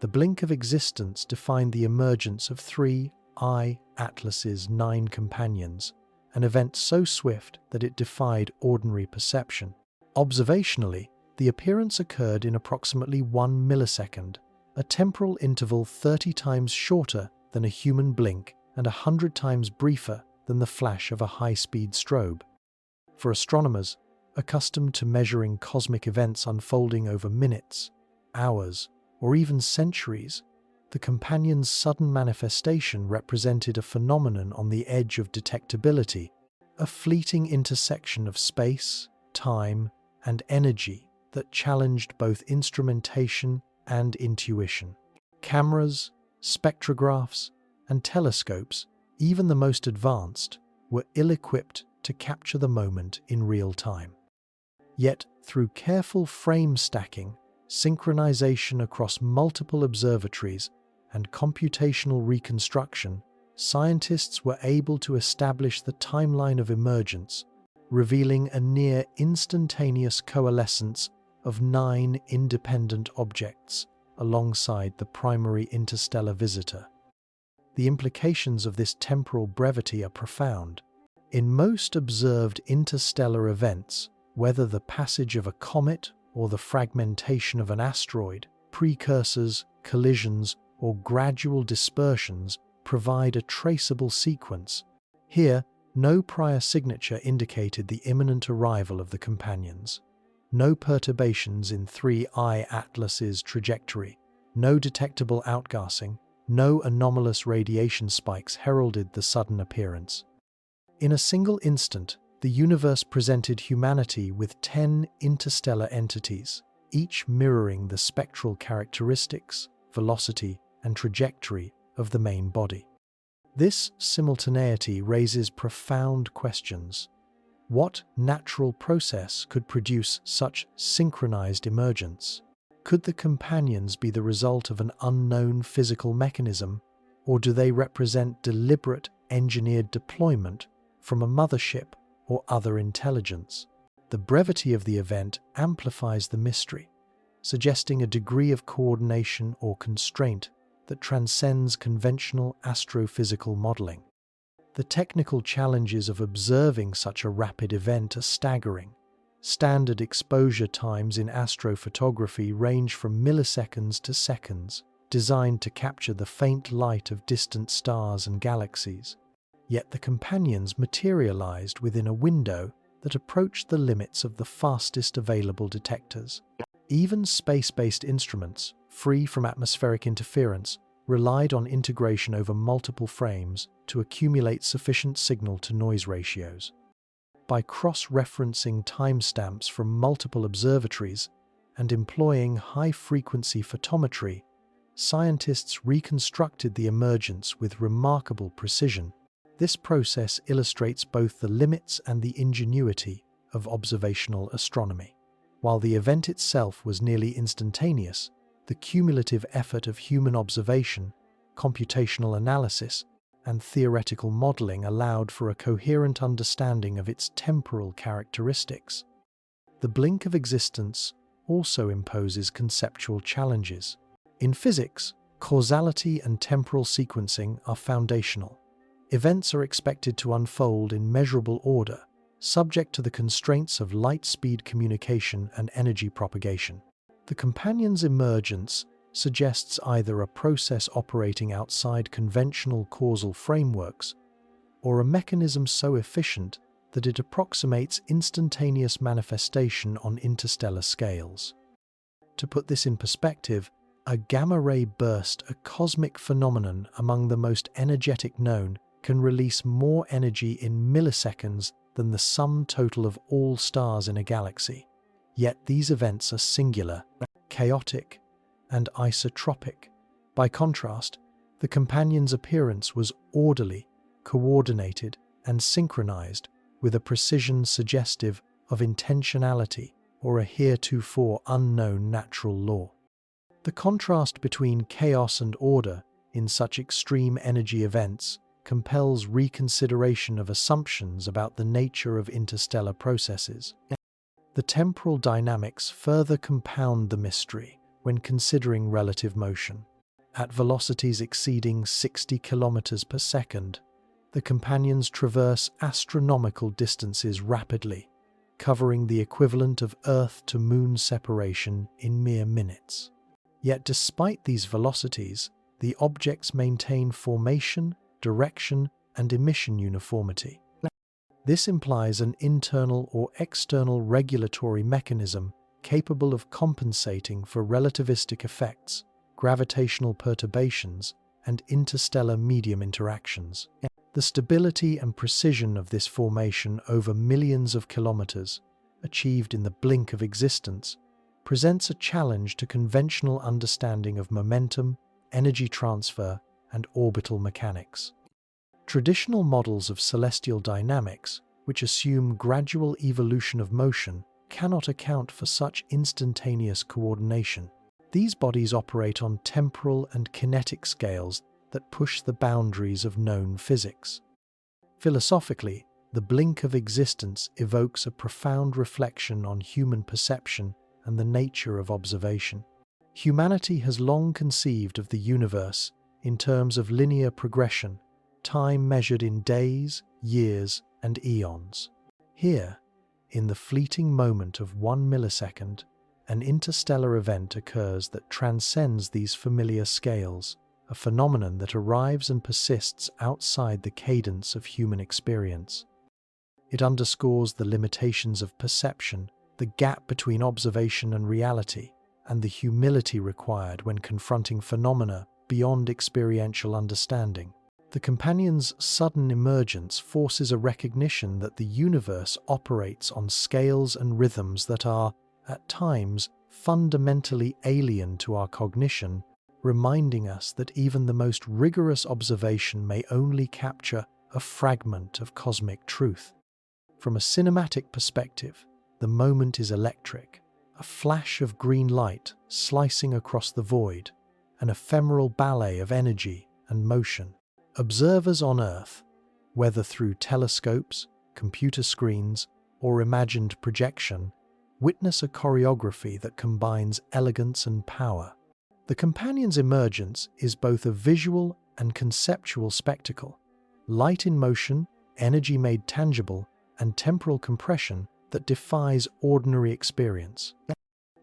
The blink of existence defined the emergence of 3I Atlas's 9 companions, an event so swift that it defied ordinary perception. Observationally, the appearance occurred in approximately 1 millisecond, a temporal interval 30 times shorter than a human blink and 100 times briefer than the flash of a high-speed strobe. For astronomers, accustomed to measuring cosmic events unfolding over minutes, hours, or even centuries, the companion's sudden manifestation represented a phenomenon on the edge of detectability, a fleeting intersection of space, time, and energy that challenged both instrumentation and intuition. Cameras, spectrographs, and telescopes, even the most advanced, were ill-equipped to capture the moment in real time. Yet, through careful frame stacking, synchronization across multiple observatories, and computational reconstruction, scientists were able to establish the timeline of emergence, revealing a near instantaneous coalescence of 9 independent objects alongside the primary interstellar visitor. The implications of this temporal brevity are profound. In most observed interstellar events, whether the passage of a comet or the fragmentation of an asteroid, precursors, collisions, or gradual dispersions provide a traceable sequence. Here, no prior signature indicated the imminent arrival of the companions. No perturbations in 3I Atlas's trajectory, no detectable outgassing, no anomalous radiation spikes heralded the sudden appearance. In a single instant, the universe presented humanity with 10 interstellar entities, each mirroring the spectral characteristics, velocity, and trajectory of the main body. This simultaneity raises profound questions. What natural process could produce such synchronized emergence? Could the companions be the result of an unknown physical mechanism, or do they represent deliberate engineered deployment from a mothership or other intelligence? The brevity of the event amplifies the mystery, suggesting a degree of coordination or constraint that transcends conventional astrophysical modeling. The technical challenges of observing such a rapid event are staggering. Standard exposure times in astrophotography range from milliseconds to seconds, designed to capture the faint light of distant stars and galaxies. Yet the companions materialized within a window that approached the limits of the fastest available detectors. Even space-based instruments, free from atmospheric interference, relied on integration over multiple frames to accumulate sufficient signal-to-noise ratios. By cross-referencing timestamps from multiple observatories and employing high-frequency photometry, scientists reconstructed the emergence with remarkable precision. This process illustrates both the limits and the ingenuity of observational astronomy. While the event itself was nearly instantaneous, the cumulative effort of human observation, computational analysis, and theoretical modeling allowed for a coherent understanding of its temporal characteristics. The blink of existence also imposes conceptual challenges. In physics, causality and temporal sequencing are foundational. Events are expected to unfold in measurable order, subject to the constraints of light-speed communication and energy propagation. The companion's emergence suggests either a process operating outside conventional causal frameworks or a mechanism so efficient that it approximates instantaneous manifestation on interstellar scales. To put this in perspective, a gamma-ray burst, a cosmic phenomenon among the most energetic known, can release more energy in milliseconds than the sum total of all stars in a galaxy. Yet these events are singular, chaotic, and isotropic. By contrast, the companion's appearance was orderly, coordinated, and synchronized, with a precision suggestive of intentionality or a heretofore unknown natural law. The contrast between chaos and order in such extreme energy events compels reconsideration of assumptions about the nature of interstellar processes. The temporal dynamics further compound the mystery when considering relative motion. At velocities exceeding 60 kilometers per second, the companions traverse astronomical distances rapidly, covering the equivalent of Earth to Moon separation in mere minutes. Yet despite these velocities, the objects maintain formation, direction, and emission uniformity. This implies an internal or external regulatory mechanism capable of compensating for relativistic effects, gravitational perturbations, and interstellar medium interactions. The stability and precision of this formation over millions of kilometers, achieved in the blink of existence, presents a challenge to conventional understanding of momentum, energy transfer, and orbital mechanics. Traditional models of celestial dynamics, which assume gradual evolution of motion, cannot account for such instantaneous coordination. These bodies operate on temporal and kinetic scales that push the boundaries of known physics. Philosophically, the blink of existence evokes a profound reflection on human perception and the nature of observation. Humanity has long conceived of the universe in terms of linear progression, time measured in days, years, and eons. Here, in the fleeting moment of 1 millisecond, an interstellar event occurs that transcends these familiar scales, a phenomenon that arrives and persists outside the cadence of human experience. It underscores the limitations of perception, the gap between observation and reality, and the humility required when confronting phenomena beyond experiential understanding. The companion's sudden emergence forces a recognition that the universe operates on scales and rhythms that are, at times, fundamentally alien to our cognition, reminding us that even the most rigorous observation may only capture a fragment of cosmic truth. From a cinematic perspective, the moment is electric, a flash of green light slicing across the void, an ephemeral ballet of energy and motion. Observers on Earth, whether through telescopes, computer screens, or imagined projection, witness a choreography that combines elegance and power. The companion's emergence is both a visual and conceptual spectacle, light in motion, energy made tangible, and temporal compression that defies ordinary experience.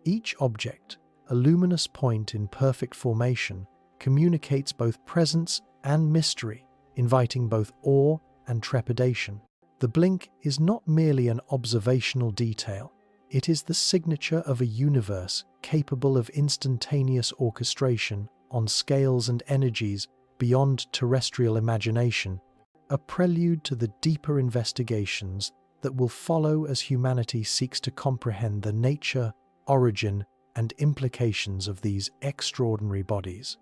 Each object, a luminous point in perfect formation, communicates both presence and mystery, inviting both awe and trepidation. The blink is not merely an observational detail, it is the signature of a universe capable of instantaneous orchestration on scales and energies beyond terrestrial imagination, a prelude to the deeper investigations that will follow as humanity seeks to comprehend the nature, origin, and implications of these extraordinary bodies.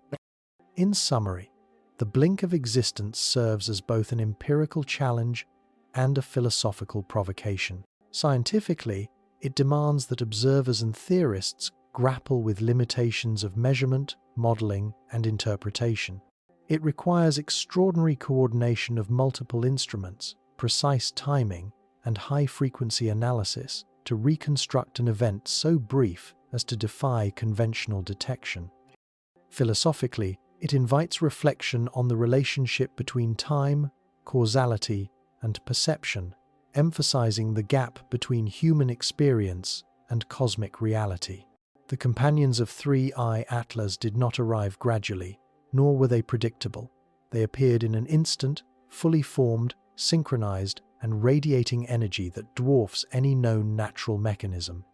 In summary, the blink of existence serves as both an empirical challenge and a philosophical provocation. Scientifically, it demands that observers and theorists grapple with limitations of measurement, modeling, and interpretation. It requires extraordinary coordination of multiple instruments, precise timing, and high-frequency analysis to reconstruct an event so brief as to defy conventional detection. Philosophically, it invites reflection on the relationship between time, causality, and perception, emphasizing the gap between human experience and cosmic reality. The companions of 3I Atlas did not arrive gradually, nor were they predictable. They appeared in an instant, fully formed, synchronized, and radiating energy that dwarfs any known natural mechanism.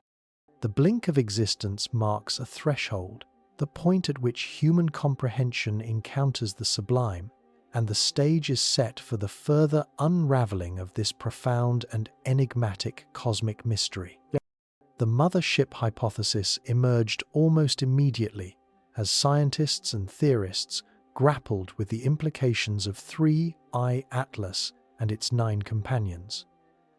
The blink of existence marks a threshold, the point at which human comprehension encounters the sublime, and the stage is set for the further unraveling of this profound and enigmatic cosmic mystery. The mothership hypothesis emerged almost immediately as scientists and theorists grappled with the implications of 3I Atlas and its 9 companions.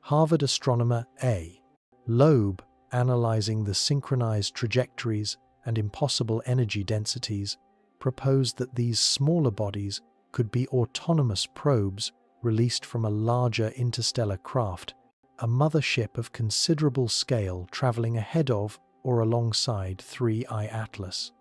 Harvard astronomer A. Loeb, analyzing the synchronized trajectories and impossible energy densities, proposed that these smaller bodies could be autonomous probes released from a larger interstellar craft, a mothership of considerable scale traveling ahead of or alongside 3I Atlas.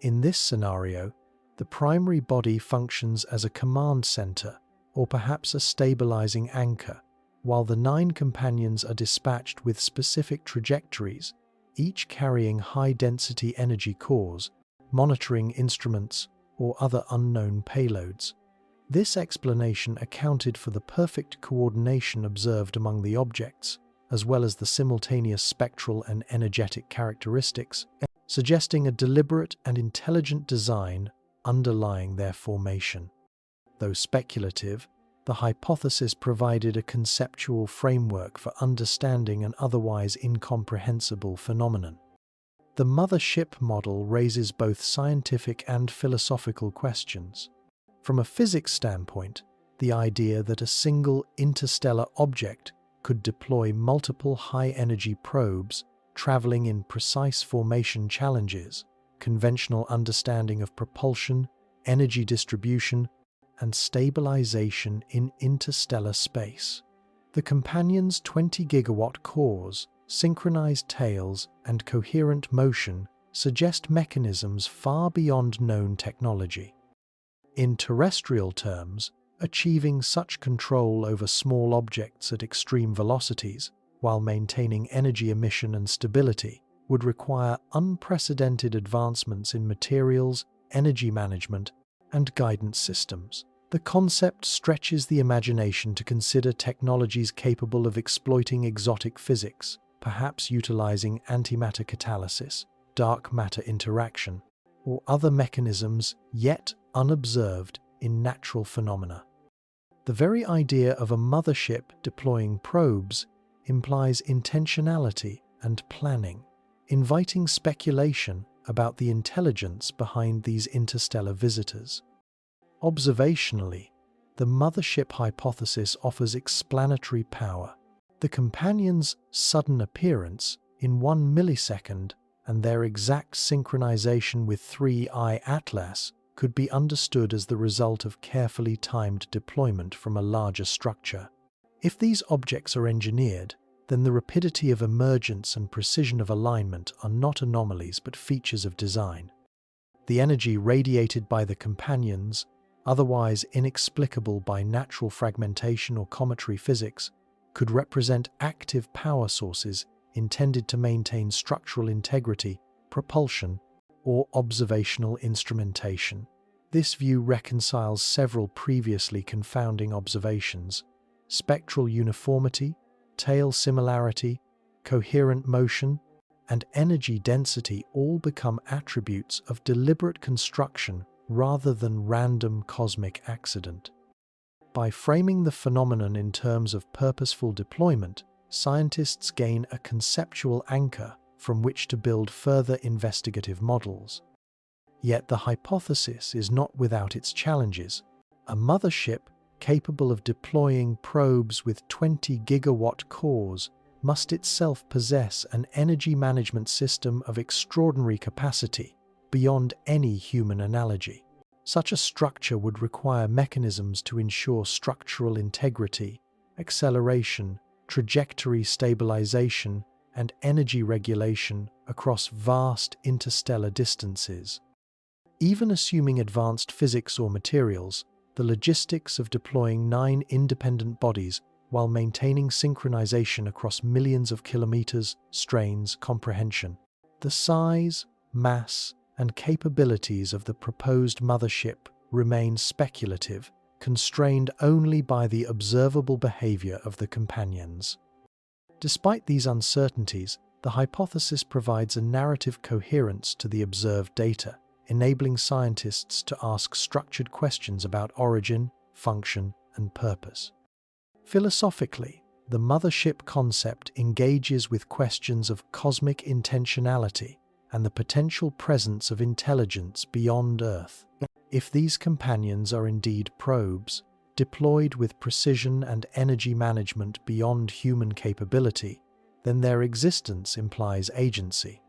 In this scenario, the primary body functions as a command center or perhaps a stabilizing anchor, while the 9 companions are dispatched with specific trajectories, each carrying high-density energy cores, monitoring instruments, or other unknown payloads. This explanation accounted for the perfect coordination observed among the objects, as well as the simultaneous spectral and energetic characteristics, suggesting a deliberate and intelligent design underlying their formation. Though speculative, the hypothesis provided a conceptual framework for understanding an otherwise incomprehensible phenomenon. The mothership model raises both scientific and philosophical questions. From a physics standpoint, the idea that a single interstellar object could deploy multiple high-energy probes traveling in precise formation challenges, conventional understanding of propulsion, energy distribution, and stabilization in interstellar space. The companion's 20-gigawatt cores, synchronized tails, and coherent motion suggest mechanisms far beyond known technology. In terrestrial terms, achieving such control over small objects at extreme velocities, while maintaining energy emission and stability, would require unprecedented advancements in materials, energy management, and guidance systems. The concept stretches the imagination to consider technologies capable of exploiting exotic physics, perhaps utilizing antimatter catalysis, dark matter interaction, or other mechanisms yet unobserved in natural phenomena. The very idea of a mothership deploying probes implies intentionality and planning, inviting speculation about the intelligence behind these interstellar visitors. Observationally, the mothership hypothesis offers explanatory power. The companions' sudden appearance in 1 millisecond and their exact synchronization with 3I Atlas could be understood as the result of carefully timed deployment from a larger structure. If these objects are engineered, then the rapidity of emergence and precision of alignment are not anomalies but features of design. The energy radiated by the companions, otherwise inexplicable by natural fragmentation or cometary physics, could represent active power sources intended to maintain structural integrity, propulsion, or observational instrumentation. This view reconciles several previously confounding observations: spectral uniformity, tail similarity, coherent motion, and energy density all become attributes of deliberate construction rather than random cosmic accident. By framing the phenomenon in terms of purposeful deployment, scientists gain a conceptual anchor from which to build further investigative models. Yet the hypothesis is not without its challenges. A mothership capable of deploying probes with 20-gigawatt cores must itself possess an energy management system of extraordinary capacity, beyond any human analogy. Such a structure would require mechanisms to ensure structural integrity, acceleration, trajectory stabilization, and energy regulation across vast interstellar distances. Even assuming advanced physics or materials, the logistics of deploying 9 independent bodies while maintaining synchronization across millions of kilometers strains comprehension. The size, mass, and capabilities of the proposed mothership remain speculative, constrained only by the observable behavior of the companions. Despite these uncertainties, the hypothesis provides a narrative coherence to the observed data, enabling scientists to ask structured questions about origin, function, and purpose. Philosophically, the mothership concept engages with questions of cosmic intentionality and the potential presence of intelligence beyond Earth. If these companions are indeed probes, deployed with precision and energy management beyond human capability, then their existence implies agency.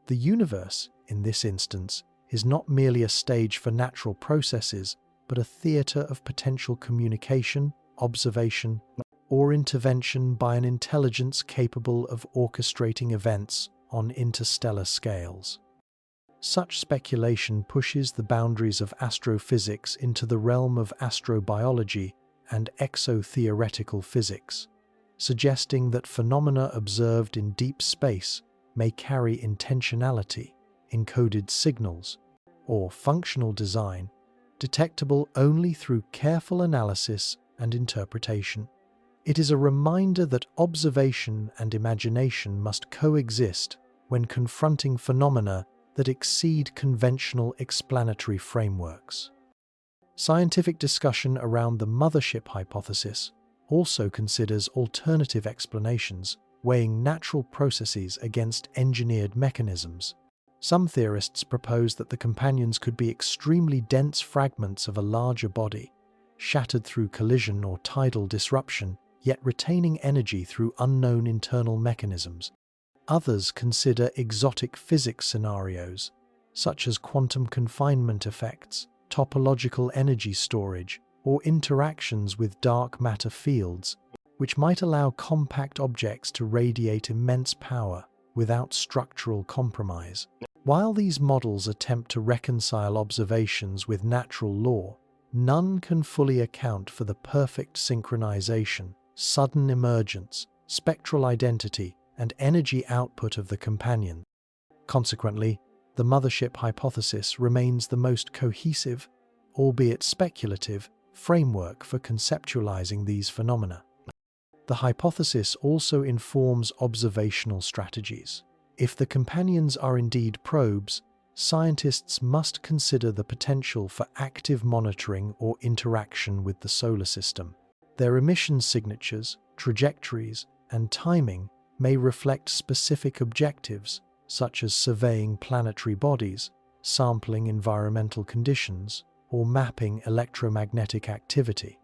The universe, in this instance, is not merely a stage for natural processes, but a theatre of potential communication, observation, or intervention by an intelligence capable of orchestrating events on interstellar scales. Such speculation pushes the boundaries of astrophysics into the realm of astrobiology and exotheoretical physics, suggesting that phenomena observed in deep space may carry intentionality, encoded signals, or functional design, detectable only through careful analysis and interpretation. It is a reminder that observation and imagination must coexist when confronting phenomena that exceed conventional explanatory frameworks. Scientific discussion around the mothership hypothesis also considers alternative explanations, weighing natural processes against engineered mechanisms. Some theorists propose that the companions could be extremely dense fragments of a larger body, shattered through collision or tidal disruption, yet retaining energy through unknown internal mechanisms. Others consider exotic physics scenarios, such as quantum confinement effects, topological energy storage, or interactions with dark matter fields, which might allow compact objects to radiate immense power without structural compromise. While these models attempt to reconcile observations with natural law, none can fully account for the perfect synchronization, sudden emergence, spectral identity, and energy output of the companion. Consequently, the mothership hypothesis remains the most cohesive, albeit speculative, framework for conceptualizing these phenomena. The hypothesis also informs observational strategies. If the companions are indeed probes, scientists must consider the potential for active monitoring or interaction with the solar system. Their emission signatures, trajectories, and timing may reflect specific objectives, such as surveying planetary bodies, sampling environmental conditions, or mapping electromagnetic activity.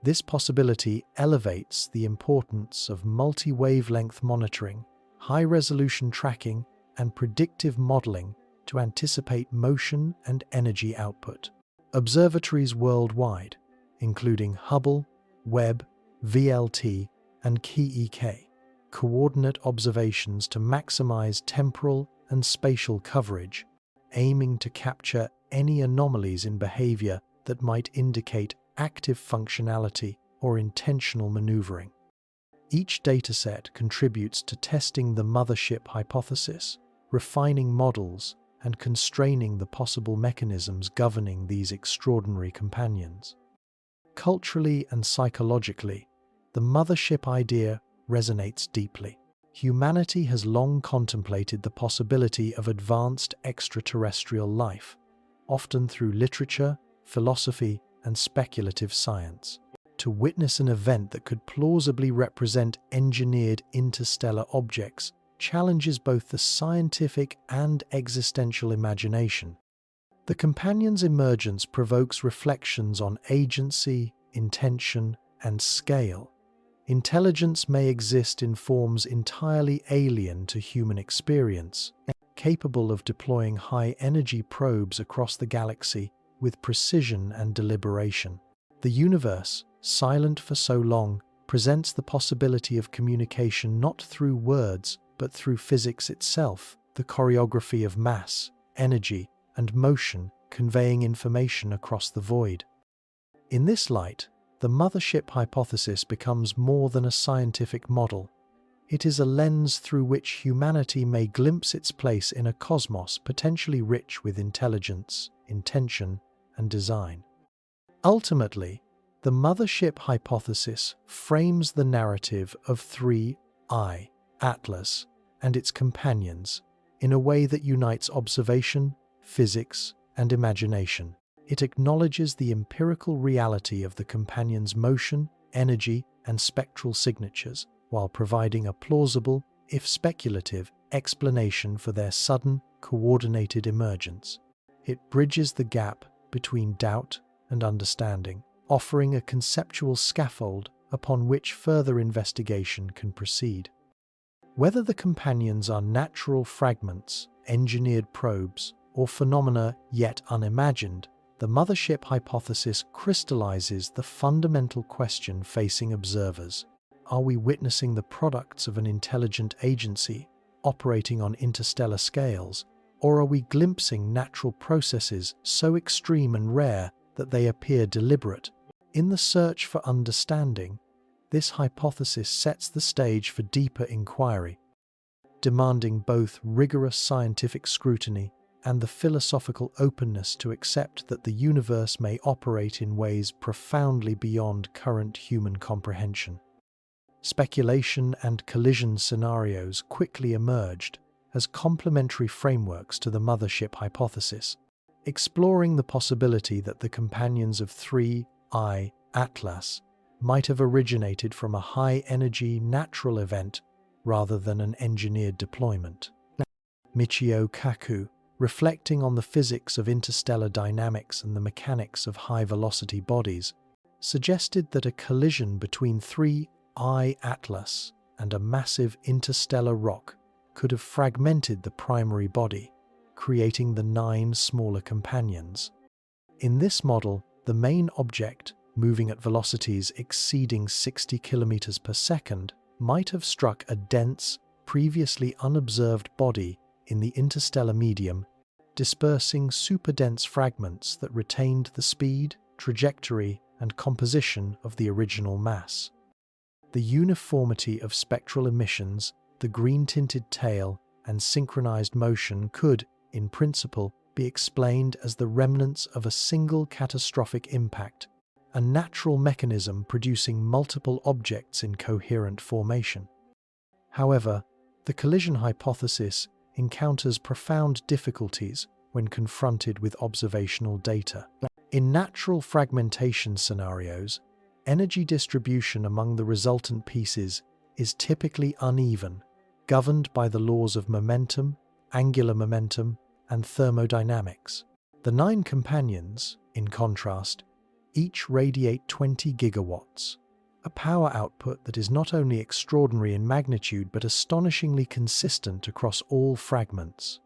This possibility elevates the importance of multi-wavelength monitoring, high-resolution tracking, and predictive modeling to anticipate motion and energy output. Observatories worldwide, including Hubble, Webb, VLT, and KEK, coordinate observations to maximize temporal and spatial coverage, aiming to capture any anomalies in behavior that might indicate active functionality or intentional maneuvering. Each dataset contributes to testing the mothership hypothesis, refining models, and constraining the possible mechanisms governing these extraordinary companions. Culturally and psychologically, the mothership idea resonates deeply. Humanity has long contemplated the possibility of advanced extraterrestrial life, often through literature, philosophy, and speculative science. To witness an event that could plausibly represent engineered interstellar objects challenges both the scientific and existential imagination. The companion's emergence provokes reflections on agency, intention, and scale. Intelligence may exist in forms entirely alien to human experience, capable of deploying high-energy probes across the galaxy with precision and deliberation. The universe, silent for so long, presents the possibility of communication not through words, but through physics itself, the choreography of mass, energy, and motion conveying information across the void. In this light, the mothership hypothesis becomes more than a scientific model. It is a lens through which humanity may glimpse its place in a cosmos potentially rich with intelligence, intention, and design. Ultimately, the mothership hypothesis frames the narrative of 3I, Atlas, and its companions in a way that unites observation, physics, and imagination. It acknowledges the empirical reality of the companions' motion, energy, and spectral signatures, while providing a plausible, if speculative, explanation for their sudden, coordinated emergence. It bridges the gap between doubt and understanding, offering a conceptual scaffold upon which further investigation can proceed. Whether the companions are natural fragments, engineered probes, or phenomena yet unimagined, the mothership hypothesis crystallizes the fundamental question facing observers. Are we witnessing the products of an intelligent agency operating on interstellar scales, or are we glimpsing natural processes so extreme and rare that they appear deliberate? In the search for understanding, this hypothesis sets the stage for deeper inquiry, demanding both rigorous scientific scrutiny and the philosophical openness to accept that the universe may operate in ways profoundly beyond current human comprehension. Speculation and collision scenarios quickly emerged as complementary frameworks to the mothership hypothesis, exploring the possibility that the companions of 3I, Atlas, might have originated from a high-energy natural event rather than an engineered deployment. Michio Kaku, reflecting on the physics of interstellar dynamics and the mechanics of high-velocity bodies, suggested that a collision between 3I Atlas and a massive interstellar rock could have fragmented the primary body, creating the 9 smaller companions. In this model, the main object, moving at velocities exceeding 60 kilometers per second, might have struck a dense, previously unobserved body in the interstellar medium, dispersing superdense fragments that retained the speed, trajectory, and composition of the original mass. The uniformity of spectral emissions, the green-tinted tail, and synchronized motion could, in principle, be explained as the remnants of a single catastrophic impact, a natural mechanism producing multiple objects in coherent formation. However, the collision hypothesis encounters profound difficulties when confronted with observational data. In natural fragmentation scenarios, energy distribution among the resultant pieces is typically uneven, governed by the laws of momentum, angular momentum, and thermodynamics. The 9 companions, in contrast, each radiate 20 gigawatts, a power output that is not only extraordinary in magnitude but astonishingly consistent across all fragments.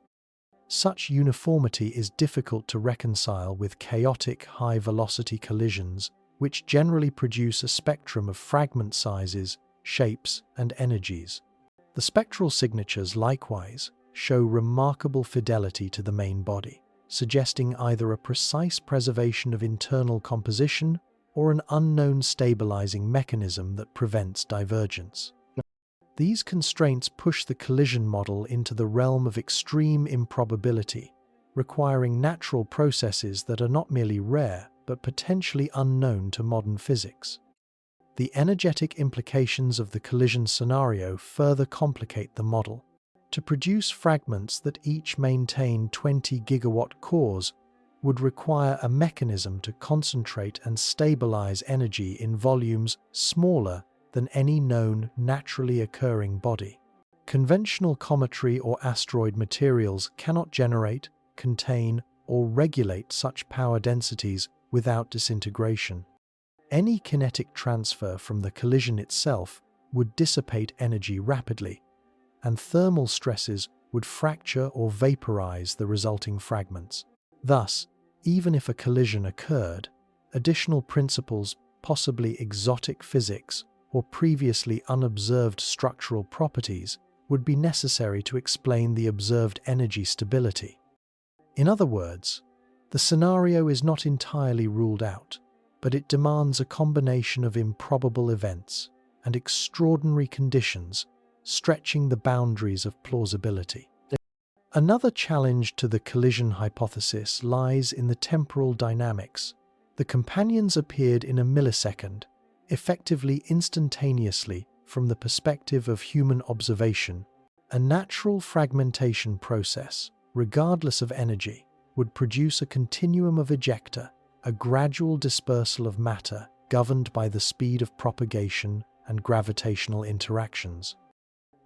Such uniformity is difficult to reconcile with chaotic high-velocity collisions, which generally produce a spectrum of fragment sizes, shapes, and energies. The spectral signatures, likewise, show remarkable fidelity to the main body, suggesting either a precise preservation of internal composition or an unknown stabilizing mechanism that prevents divergence. These constraints push the collision model into the realm of extreme improbability, requiring natural processes that are not merely rare but potentially unknown to modern physics. The energetic implications of the collision scenario further complicate the model. To produce fragments that each maintain 20 gigawatt cores would require a mechanism to concentrate and stabilize energy in volumes smaller than any known naturally occurring body. Conventional cometry or asteroid materials cannot generate, contain, or regulate such power densities without disintegration. Any kinetic transfer from the collision itself would dissipate energy rapidly, and thermal stresses would fracture or vaporize the resulting fragments. Thus, even if a collision occurred, additional principles, possibly exotic physics or previously unobserved structural properties, would be necessary to explain the observed energy stability. In other words, the scenario is not entirely ruled out, but it demands a combination of improbable events and extraordinary conditions, stretching the boundaries of plausibility. Another challenge to the collision hypothesis lies in the temporal dynamics. The companions appeared in a millisecond, effectively instantaneously from the perspective of human observation. A natural fragmentation process, regardless of energy, would produce a continuum of ejecta, a gradual dispersal of matter governed by the speed of propagation and gravitational interactions.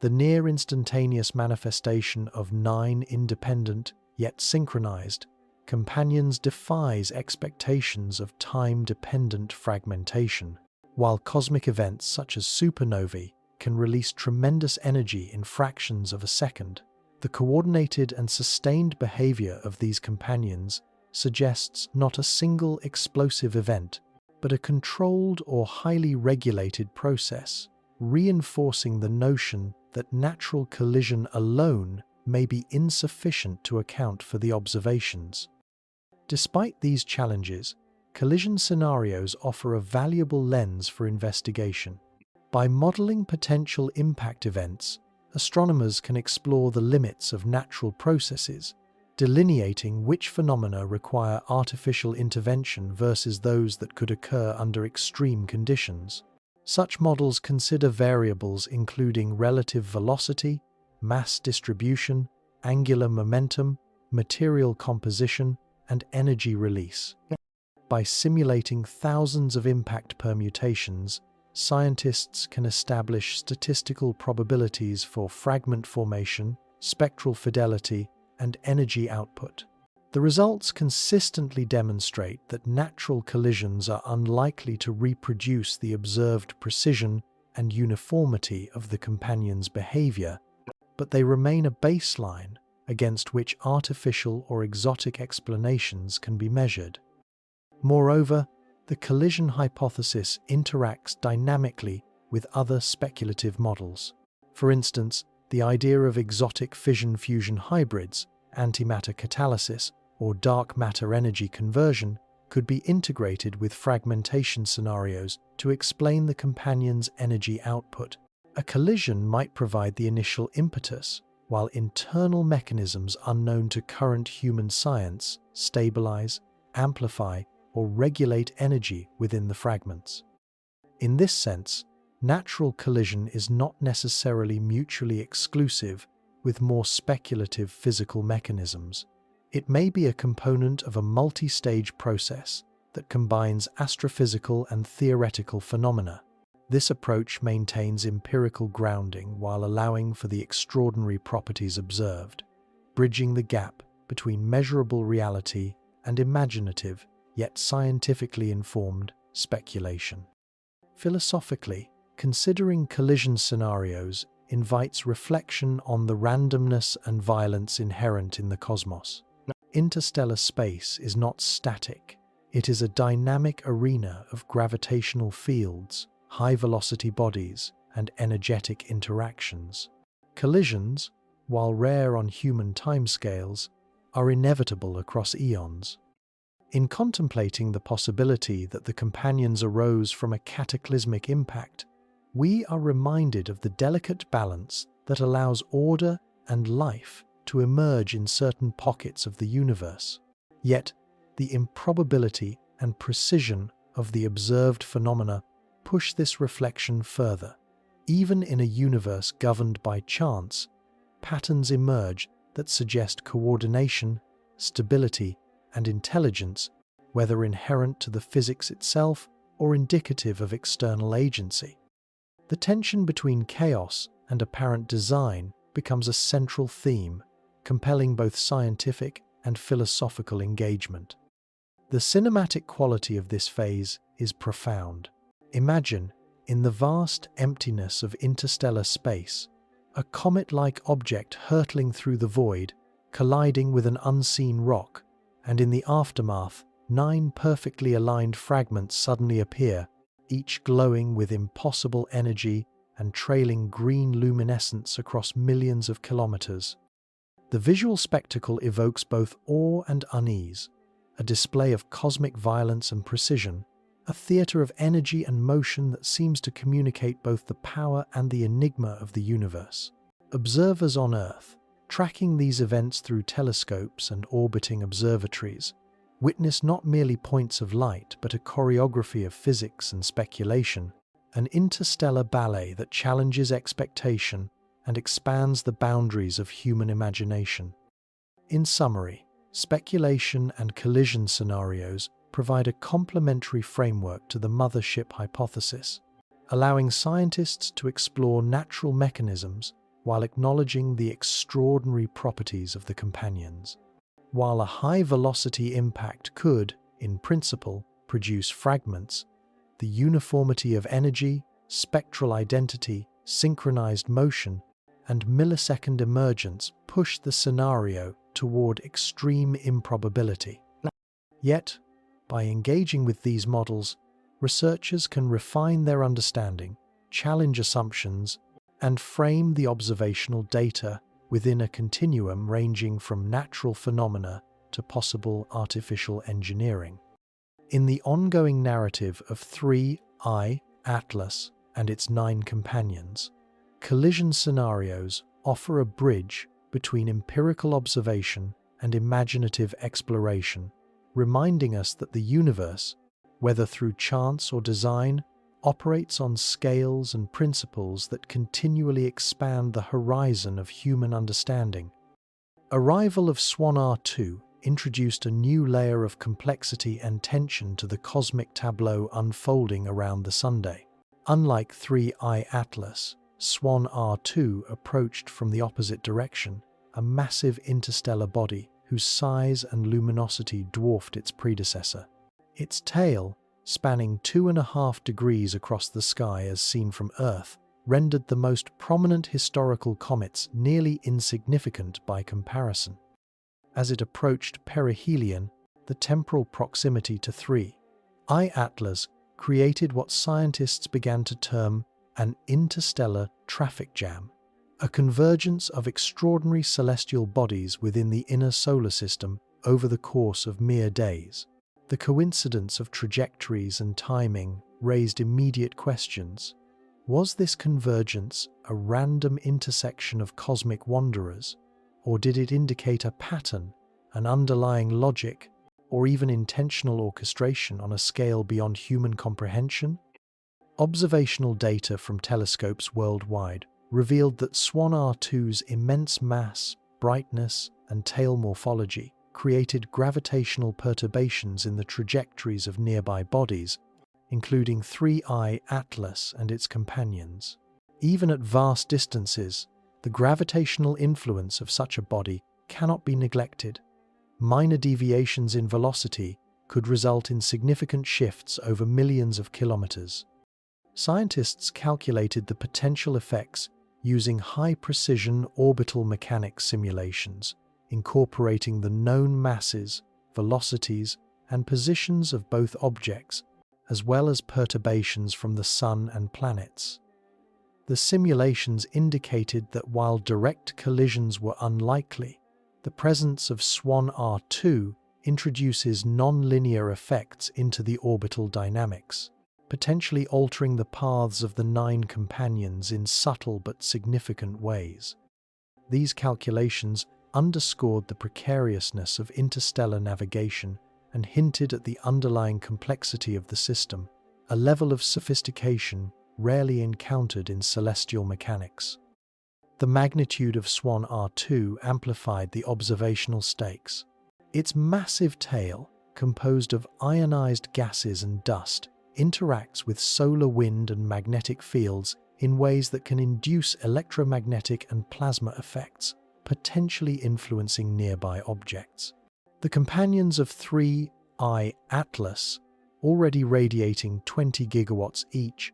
The near-instantaneous manifestation of 9 independent, yet synchronized, companions defies expectations of time-dependent fragmentation. While cosmic events such as supernovae can release tremendous energy in fractions of a second, the coordinated and sustained behavior of these companions suggests not a single explosive event, but a controlled or highly regulated process, reinforcing the notion that natural collision alone may be insufficient to account for the observations. Despite these challenges, collision scenarios offer a valuable lens for investigation. By modeling potential impact events, astronomers can explore the limits of natural processes, delineating which phenomena require artificial intervention versus those that could occur under extreme conditions. Such models consider variables including relative velocity, mass distribution, angular momentum, material composition, and energy release. By simulating thousands of impact permutations, scientists can establish statistical probabilities for fragment formation, spectral fidelity, and energy output. The results consistently demonstrate that natural collisions are unlikely to reproduce the observed precision and uniformity of the companion's behavior, but they remain a baseline against which artificial or exotic explanations can be measured. Moreover, the collision hypothesis interacts dynamically with other speculative models. For instance, the idea of exotic fission-fusion hybrids, antimatter catalysis, or dark matter energy conversion could be integrated with fragmentation scenarios to explain the companion's energy output. A collision might provide the initial impetus, while internal mechanisms unknown to current human science stabilize, amplify, or regulate energy within the fragments. In this sense, natural collision is not necessarily mutually exclusive with more speculative physical mechanisms. It may be a component of a multi-stage process that combines astrophysical and theoretical phenomena. This approach maintains empirical grounding while allowing for the extraordinary properties observed, bridging the gap between measurable reality and imaginative, yet scientifically informed, speculation. Philosophically, considering collision scenarios invites reflection on the randomness and violence inherent in the cosmos. Interstellar space is not static. It is a dynamic arena of gravitational fields, high-velocity bodies, and energetic interactions. Collisions, while rare on human timescales, are inevitable across eons. In contemplating the possibility that the companions arose from a cataclysmic impact, we are reminded of the delicate balance that allows order and life to emerge in certain pockets of the universe. Yet, the improbability and precision of the observed phenomena push this reflection further. Even in a universe governed by chance, patterns emerge that suggest coordination, stability, and intelligence, whether inherent to the physics itself or indicative of external agency. The tension between chaos and apparent design becomes a central theme, compelling both scientific and philosophical engagement. The cinematic quality of this phase is profound. Imagine, in the vast emptiness of interstellar space, a comet-like object hurtling through the void, colliding with an unseen rock, and in the aftermath, 9 perfectly aligned fragments suddenly appear, each glowing with impossible energy and trailing green luminescence across millions of kilometers. The visual spectacle evokes both awe and unease, a display of cosmic violence and precision, a theater of energy and motion that seems to communicate both the power and the enigma of the universe. Observers on Earth, tracking these events through telescopes and orbiting observatories, witness not merely points of light but a choreography of physics and speculation, an interstellar ballet that challenges expectation and expands the boundaries of human imagination. In summary, speculation and collision scenarios provide a complementary framework to the mothership hypothesis, allowing scientists to explore natural mechanisms while acknowledging the extraordinary properties of the companions. While a high-velocity impact could, in principle, produce fragments, the uniformity of energy, spectral identity, synchronized motion, and millisecond emergence push the scenario toward extreme improbability. Yet, by engaging with these models, researchers can refine their understanding, challenge assumptions, and frame the observational data within a continuum ranging from natural phenomena to possible artificial engineering. In the ongoing narrative of 3I Atlas and its 9 companions, collision scenarios offer a bridge between empirical observation and imaginative exploration, reminding us that the universe, whether through chance or design, operates on scales and principles that continually expand the horizon of human understanding. Arrival of Swan R2 introduced a new layer of complexity and tension to the cosmic tableau unfolding around the Sunday. Unlike 3I Atlas, Swan R2 approached from the opposite direction, a massive interstellar body whose size and luminosity dwarfed its predecessor. Its tail, spanning 2.5 degrees across the sky as seen from Earth, rendered the most prominent historical comets nearly insignificant by comparison. As it approached perihelion, the temporal proximity to 3I Atlas created what scientists began to term an interstellar traffic jam, a convergence of extraordinary celestial bodies within the inner solar system over the course of mere days. The coincidence of trajectories and timing raised immediate questions. Was this convergence a random intersection of cosmic wanderers, or did it indicate a pattern, an underlying logic, or even intentional orchestration on a scale beyond human comprehension? Observational data from telescopes worldwide revealed that Swan R2's immense mass, brightness, and tail morphology created gravitational perturbations in the trajectories of nearby bodies, including 3I Atlas and its companions. Even at vast distances, the gravitational influence of such a body cannot be neglected. Minor deviations in velocity could result in significant shifts over millions of kilometers. Scientists calculated the potential effects using high-precision orbital mechanics simulations, incorporating the known masses, velocities, and positions of both objects, as well as perturbations from the Sun and planets. The simulations indicated that while direct collisions were unlikely, the presence of Swan R2 introduces non-linear effects into the orbital dynamics, potentially altering the paths of the 9 companions in subtle but significant ways. These calculations underscored the precariousness of interstellar navigation and hinted at the underlying complexity of the system, a level of sophistication rarely encountered in celestial mechanics. The magnitude of Swan R2 amplified the observational stakes. Its massive tail, composed of ionized gases and dust, interacts with solar wind and magnetic fields in ways that can induce electromagnetic and plasma effects, potentially influencing nearby objects. The companions of 3I Atlas, already radiating 20 gigawatts each,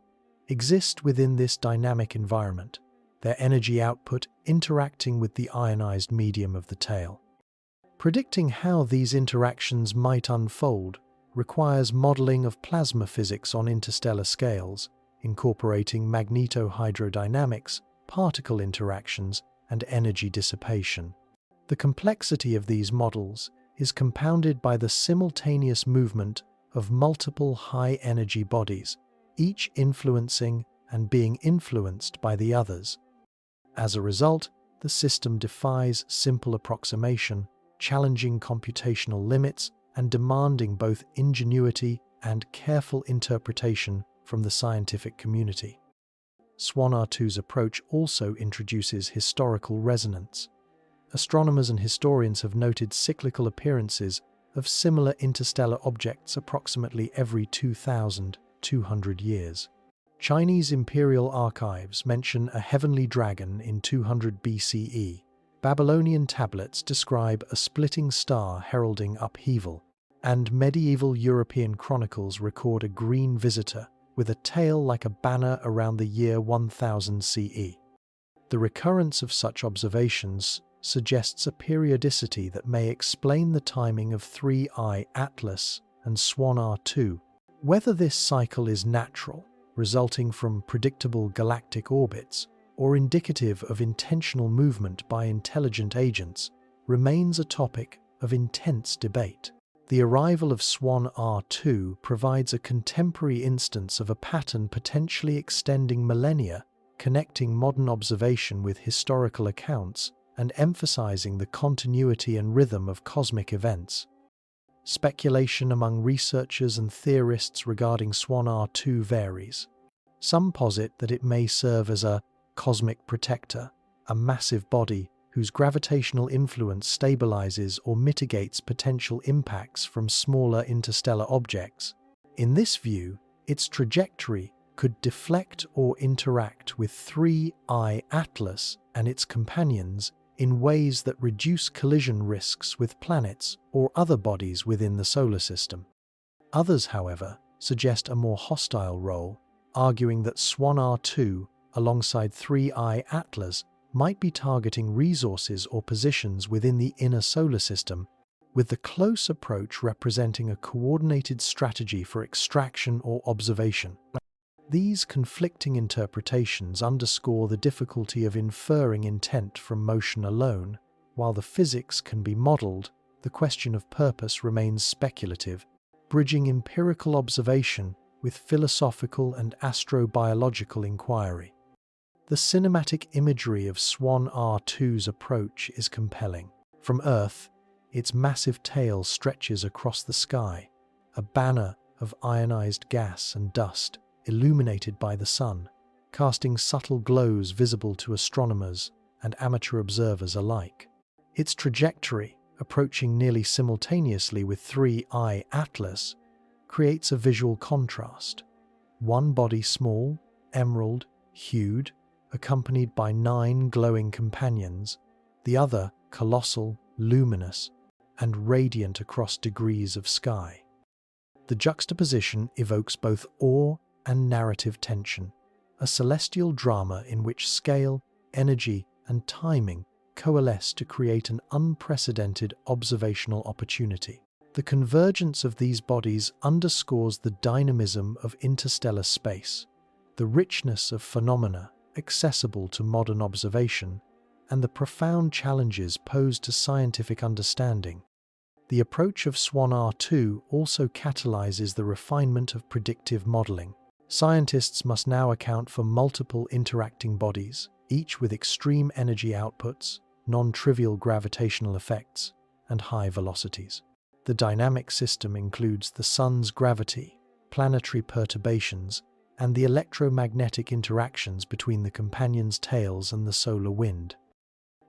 exist within this dynamic environment, their energy output interacting with the ionized medium of the tail. Predicting how these interactions might unfold requires modeling of plasma physics on interstellar scales, incorporating magnetohydrodynamics, particle interactions, and energy dissipation. The complexity of these models is compounded by the simultaneous movement of multiple high-energy bodies, each influencing and being influenced by the others. As a result, the system defies simple approximation, challenging computational limits and demanding both ingenuity and careful interpretation from the scientific community. Swan R2's approach also introduces historical resonance. Astronomers and historians have noted cyclical appearances of similar interstellar objects approximately every 2,200 years. Chinese imperial archives mention a heavenly dragon in 200 BCE. Babylonian tablets describe a splitting star heralding upheaval, and medieval European chronicles record a green visitor with a tail like a banner around the year 1000 CE. The recurrence of such observations suggests a periodicity that may explain the timing of 3I Atlas and Swan R2. Whether this cycle is natural, resulting from predictable galactic orbits, or indicative of intentional movement by intelligent agents, remains a topic of intense debate. The arrival of Swan R2 provides a contemporary instance of a pattern potentially extending millennia, connecting modern observation with historical accounts and emphasizing the continuity and rhythm of cosmic events. Speculation among researchers and theorists regarding Swan R2 varies. Some posit that it may serve as a cosmic protector, a massive body whose gravitational influence stabilizes or mitigates potential impacts from smaller interstellar objects. In this view, its trajectory could deflect or interact with 3I Atlas and its companions in ways that reduce collision risks with planets or other bodies within the solar system. Others, however, suggest a more hostile role, arguing that Swan R2, alongside 3I Atlas, might be targeting resources or positions within the inner solar system, with the close approach representing a coordinated strategy for extraction or observation. These conflicting interpretations underscore the difficulty of inferring intent from motion alone. While the physics can be modeled, the question of purpose remains speculative, bridging empirical observation with philosophical and astrobiological inquiry. The cinematic imagery of Swan R2's approach is compelling. From Earth, its massive tail stretches across the sky, a banner of ionized gas and dust, illuminated by the sun, casting subtle glows visible to astronomers and amateur observers alike. Its trajectory, approaching nearly simultaneously with 3I Atlas, creates a visual contrast. One body small, emerald, hued, accompanied by 9 glowing companions, the other colossal, luminous, and radiant across degrees of sky. The juxtaposition evokes both awe and narrative tension, a celestial drama in which scale, energy, and timing coalesce to create an unprecedented observational opportunity. The convergence of these bodies underscores the dynamism of interstellar space, the richness of phenomena accessible to modern observation, and the profound challenges posed to scientific understanding. The approach of Swan R2 also catalyzes the refinement of predictive modeling. Scientists must now account for multiple interacting bodies, each with extreme energy outputs, non-trivial gravitational effects, and high velocities. The dynamic system includes the Sun's gravity, planetary perturbations, and the electromagnetic interactions between the companions' tails and the solar wind.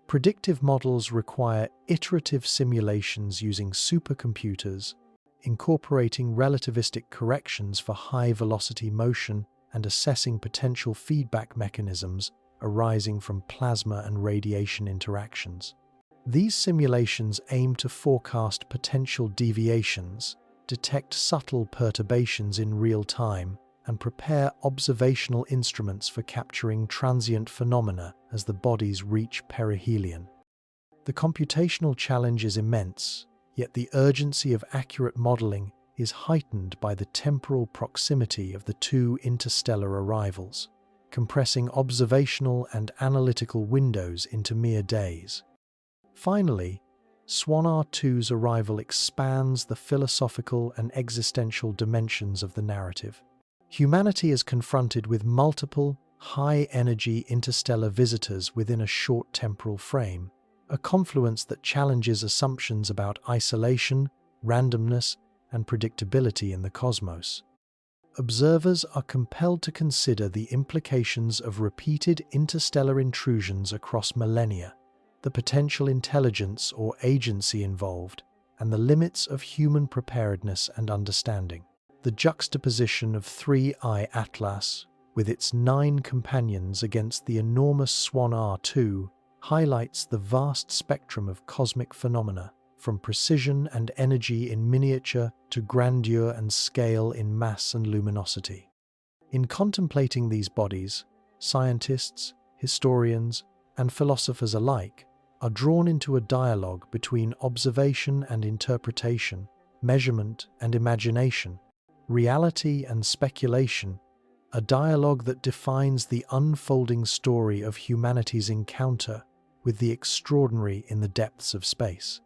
Predictive models require iterative simulations using supercomputers, incorporating relativistic corrections for high-velocity motion and assessing potential feedback mechanisms arising from plasma and radiation interactions. These simulations aim to forecast potential deviations, detect subtle perturbations in real time, and prepare observational instruments for capturing transient phenomena as the bodies reach perihelion. The computational challenge is immense, yet the urgency of accurate modeling is heightened by the temporal proximity of the two interstellar arrivals, compressing observational and analytical windows into mere days. Finally, Swan R2's arrival expands the philosophical and existential dimensions of the narrative. Humanity is confronted with multiple, high-energy interstellar visitors within a short temporal frame, a confluence that challenges assumptions about isolation, randomness, and predictability in the cosmos. Observers are compelled to consider the implications of repeated interstellar intrusions across millennia, the potential intelligence or agency involved, and the limits of human preparedness and understanding. The juxtaposition of 3I Atlas, with its 9 companions against the enormous Swan R2, highlights the vast spectrum of cosmic phenomena, from precision and energy in miniature to grandeur and scale in mass and luminosity. In contemplating these bodies, scientists, historians, and philosophers alike are drawn into a dialogue between observation and interpretation, measurement and imagination, reality and speculation, a dialogue that defines the unfolding story of humanity's encounter with the extraordinary in the depths of space.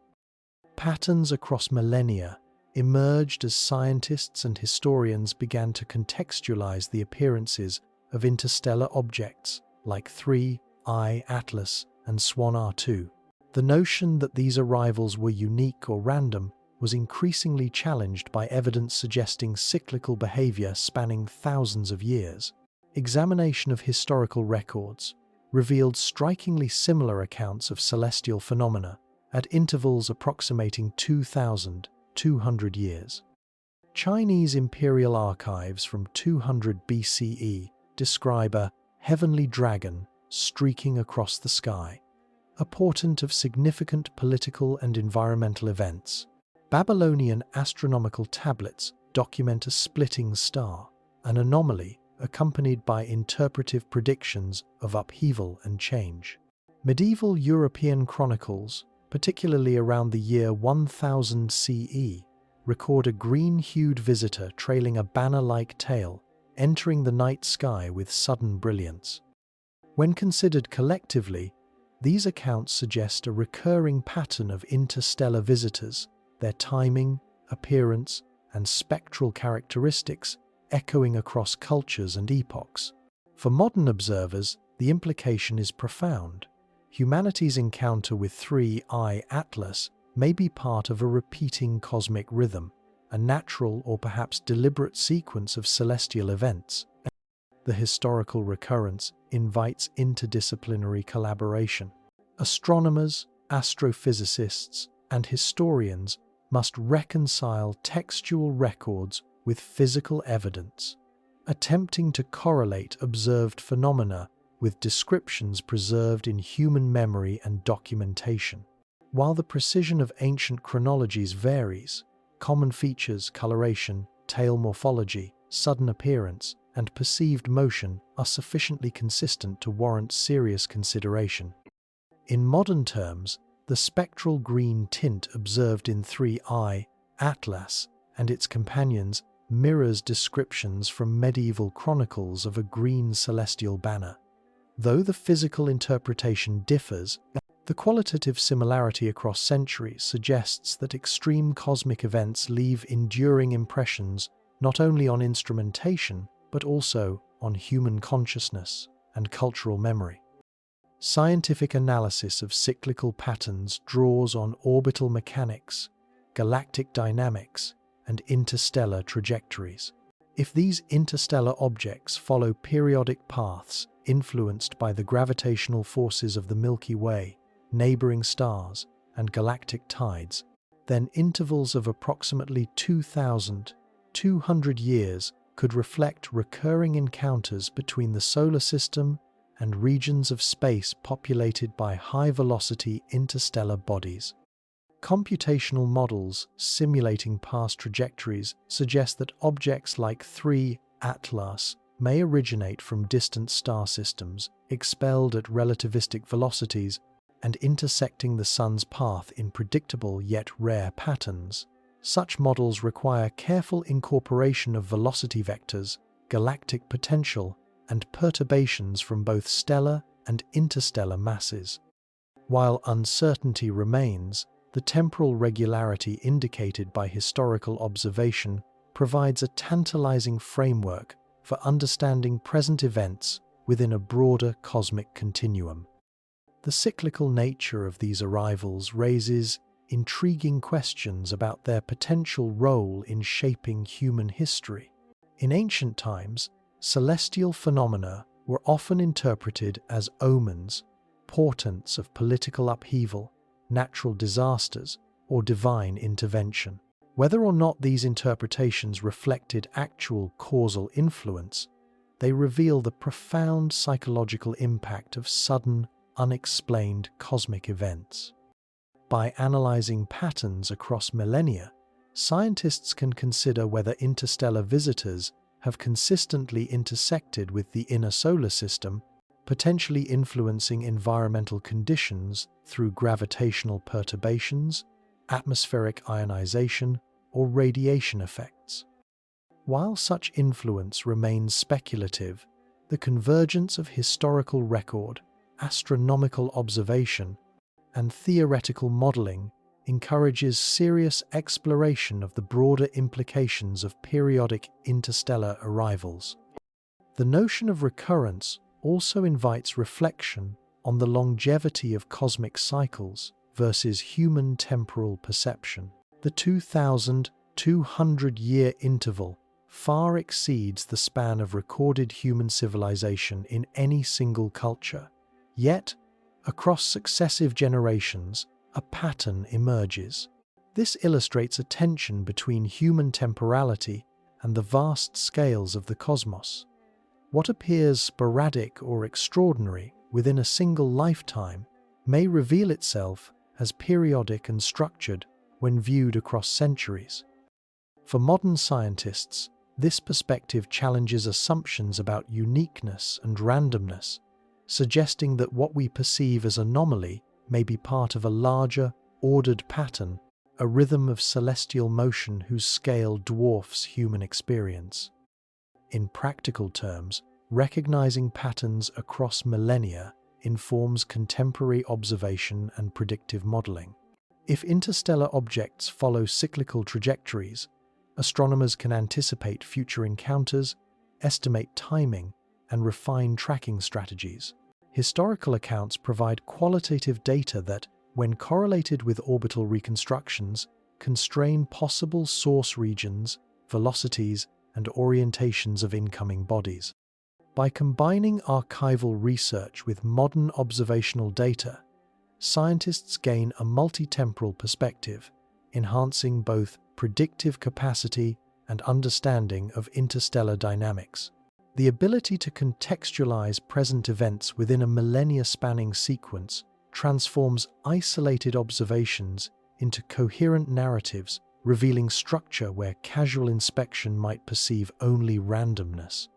Patterns across millennia emerged as scientists and historians began to contextualize the appearances of interstellar objects like 3I Atlas and Swan R2. The notion that these arrivals were unique or random was increasingly challenged by evidence suggesting cyclical behavior spanning thousands of years. Examination of historical records revealed strikingly similar accounts of celestial phenomena at intervals approximating 2,200 years. Chinese imperial archives from 200 BCE describe a heavenly dragon streaking across the sky, a portent of significant political and environmental events. Babylonian astronomical tablets document a splitting star, an anomaly accompanied by interpretive predictions of upheaval and change. Medieval European chronicles, particularly around the year 1000 CE, record a green-hued visitor trailing a banner-like tail, entering the night sky with sudden brilliance. When considered collectively, these accounts suggest a recurring pattern of interstellar visitors, their timing, appearance, and spectral characteristics echoing across cultures and epochs. For modern observers, the implication is profound. Humanity's encounter with 3I Atlas may be part of a repeating cosmic rhythm, a natural or perhaps deliberate sequence of celestial events. The historical recurrence invites interdisciplinary collaboration. Astronomers, astrophysicists, and historians must reconcile textual records with physical evidence, attempting to correlate observed phenomena with descriptions preserved in human memory and documentation. While the precision of ancient chronologies varies, common features, coloration, tail morphology, sudden appearance, and perceived motion are sufficiently consistent to warrant serious consideration. In modern terms, the spectral green tint observed in 3I Atlas and its companions mirrors descriptions from medieval chronicles of a green celestial banner. Though the physical interpretation differs, the qualitative similarity across centuries suggests that extreme cosmic events leave enduring impressions not only on instrumentation, but also on human consciousness and cultural memory. Scientific analysis of cyclical patterns draws on orbital mechanics, galactic dynamics, and interstellar trajectories. If these interstellar objects follow periodic paths influenced by the gravitational forces of the Milky Way, neighboring stars, and galactic tides, then intervals of approximately 2,200 years could reflect recurring encounters between the solar system and regions of space populated by high-velocity interstellar bodies. Computational models simulating past trajectories suggest that objects like 3 Atlas may originate from distant star systems, expelled at relativistic velocities, and intersecting the Sun's path in predictable yet rare patterns. Such models require careful incorporation of velocity vectors, galactic potential, and perturbations from both stellar and interstellar masses. While uncertainty remains, the temporal regularity indicated by historical observation provides a tantalizing framework for understanding present events within a broader cosmic continuum. The cyclical nature of these arrivals raises intriguing questions about their potential role in shaping human history. In ancient times, celestial phenomena were often interpreted as omens, portents of political upheaval, natural disasters, or divine intervention. Whether or not these interpretations reflected actual causal influence, they reveal the profound psychological impact of sudden, unexplained cosmic events. By analyzing patterns across millennia, scientists can consider whether interstellar visitors have consistently intersected with the inner solar system, potentially influencing environmental conditions through gravitational perturbations, atmospheric ionization, or radiation effects. While such influence remains speculative, the convergence of historical record, astronomical observation, and theoretical modeling encourages serious exploration of the broader implications of periodic interstellar arrivals. The notion of recurrence also invites reflection on the longevity of cosmic cycles versus human temporal perception. The 2,200-year interval far exceeds the span of recorded human civilization in any single culture. Yet, across successive generations, a pattern emerges. This illustrates a tension between human temporality and the vast scales of the cosmos. What appears sporadic or extraordinary within a single lifetime may reveal itself as periodic and structured when viewed across centuries. For modern scientists, this perspective challenges assumptions about uniqueness and randomness, suggesting that what we perceive as anomaly may be part of a larger, ordered pattern, a rhythm of celestial motion whose scale dwarfs human experience. In practical terms, recognizing patterns across millennia informs contemporary observation and predictive modeling. If interstellar objects follow cyclical trajectories, astronomers can anticipate future encounters, estimate timing, and refine tracking strategies. Historical accounts provide qualitative data that, when correlated with orbital reconstructions, constrain possible source regions, velocities, and orientations of incoming bodies. By combining archival research with modern observational data, scientists gain a multi-temporal perspective, enhancing both predictive capacity and understanding of interstellar dynamics. The ability to contextualize present events within a millennia-spanning sequence transforms isolated observations into coherent narratives, revealing structure where casual inspection might perceive only randomness.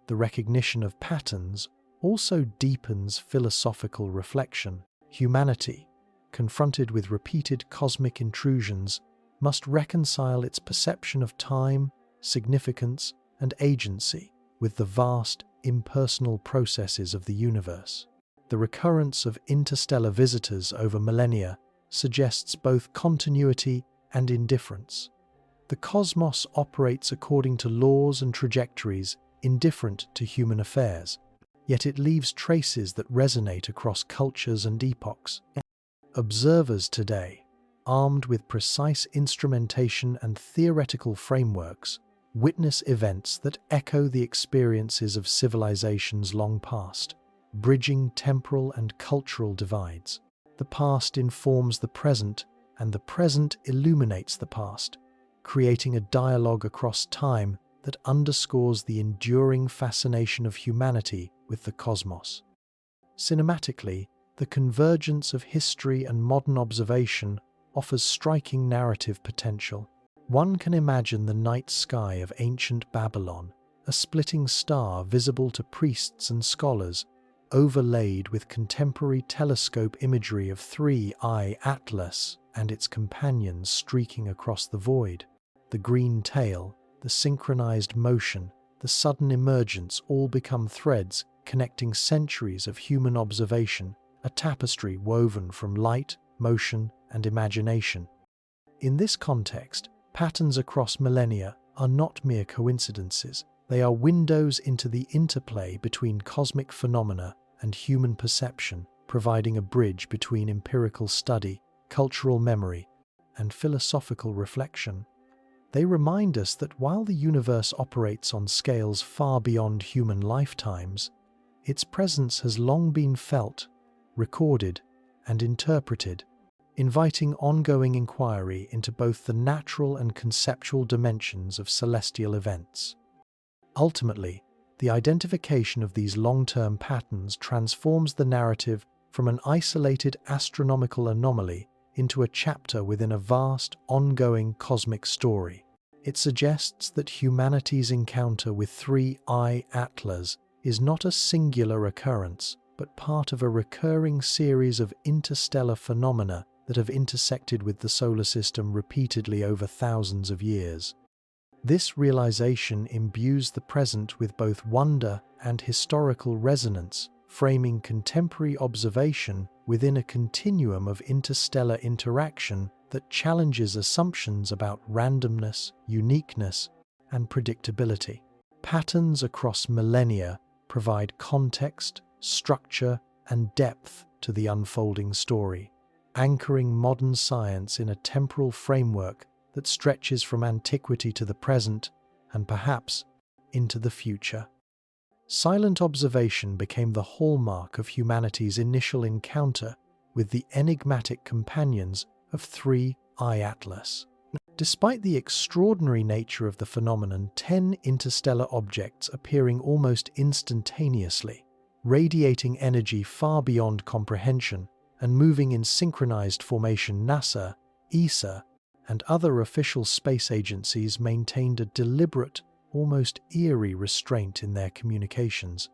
The recognition of patterns also deepens philosophical reflection. Humanity, confronted with repeated cosmic intrusions, must reconcile its perception of time, significance, and agency with the vast, impersonal processes of the universe. The recurrence of interstellar visitors over millennia suggests both continuity and indifference. The cosmos operates according to laws and trajectories indifferent to human affairs, yet it leaves traces that resonate across cultures and epochs. Observers today, armed with precise instrumentation and theoretical frameworks, witness events that echo the experiences of civilizations long past, bridging temporal and cultural divides. The past informs the present, and the present illuminates the past, creating a dialogue across time that underscores the enduring fascination of humanity with the cosmos. Cinematically, the convergence of history and modern observation offers striking narrative potential. One can imagine the night sky of ancient Babylon, a splitting star visible to priests and scholars, overlaid with contemporary telescope imagery of 3I Atlas and its companions streaking across the void. The green tail, the synchronized motion, the sudden emergence all become threads connecting centuries of human observation, a tapestry woven from light, motion, and imagination. In this context, patterns across millennia are not mere coincidences. They are windows into the interplay between cosmic phenomena and human perception, providing a bridge between empirical study, cultural memory, and philosophical reflection. They remind us that while the universe operates on scales far beyond human lifetimes, its presence has long been felt, recorded, and interpreted, inviting ongoing inquiry into both the natural and conceptual dimensions of celestial events. Ultimately, the identification of these long-term patterns transforms the narrative from an isolated astronomical anomaly into a chapter within a vast, ongoing cosmic story. It suggests that humanity's encounter with 3I Atlas is not a singular occurrence, but part of a recurring series of interstellar phenomena that have intersected with the solar system repeatedly over thousands of years. This realization imbues the present with both wonder and historical resonance, framing contemporary observation within a continuum of interstellar interaction that challenges assumptions about randomness, uniqueness, and predictability. Patterns across millennia provide context, structure, and depth to the unfolding story, anchoring modern science in a temporal framework that stretches from antiquity to the present and perhaps into the future. Silent observation became the hallmark of humanity's initial encounter with the enigmatic companions of 3I Atlas. Despite the extraordinary nature of the phenomenon, 10 interstellar objects appearing almost instantaneously, radiating energy far beyond comprehension and moving in synchronized formation, NASA, ESA, and other official space agencies maintained a deliberate, almost eerie restraint in their communications.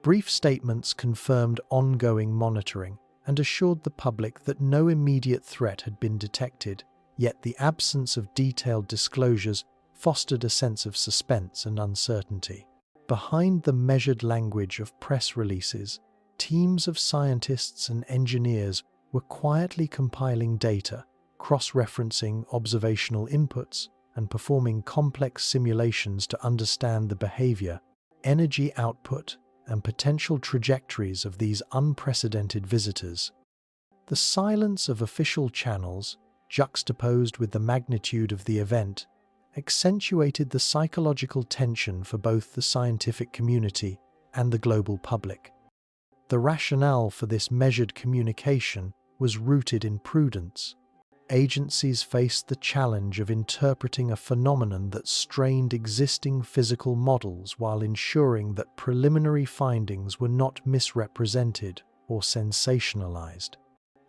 Brief statements confirmed ongoing monitoring and assured the public that no immediate threat had been detected, yet the absence of detailed disclosures fostered a sense of suspense and uncertainty. Behind the measured language of press releases, teams of scientists and engineers were quietly compiling data, cross-referencing observational inputs, and performing complex simulations to understand the behavior, energy output, and potential trajectories of these unprecedented visitors. The silence of official channels, juxtaposed with the magnitude of the event, accentuated the psychological tension for both the scientific community and the global public. The rationale for this measured communication was rooted in prudence. Agencies faced the challenge of interpreting a phenomenon that strained existing physical models while ensuring that preliminary findings were not misrepresented or sensationalized.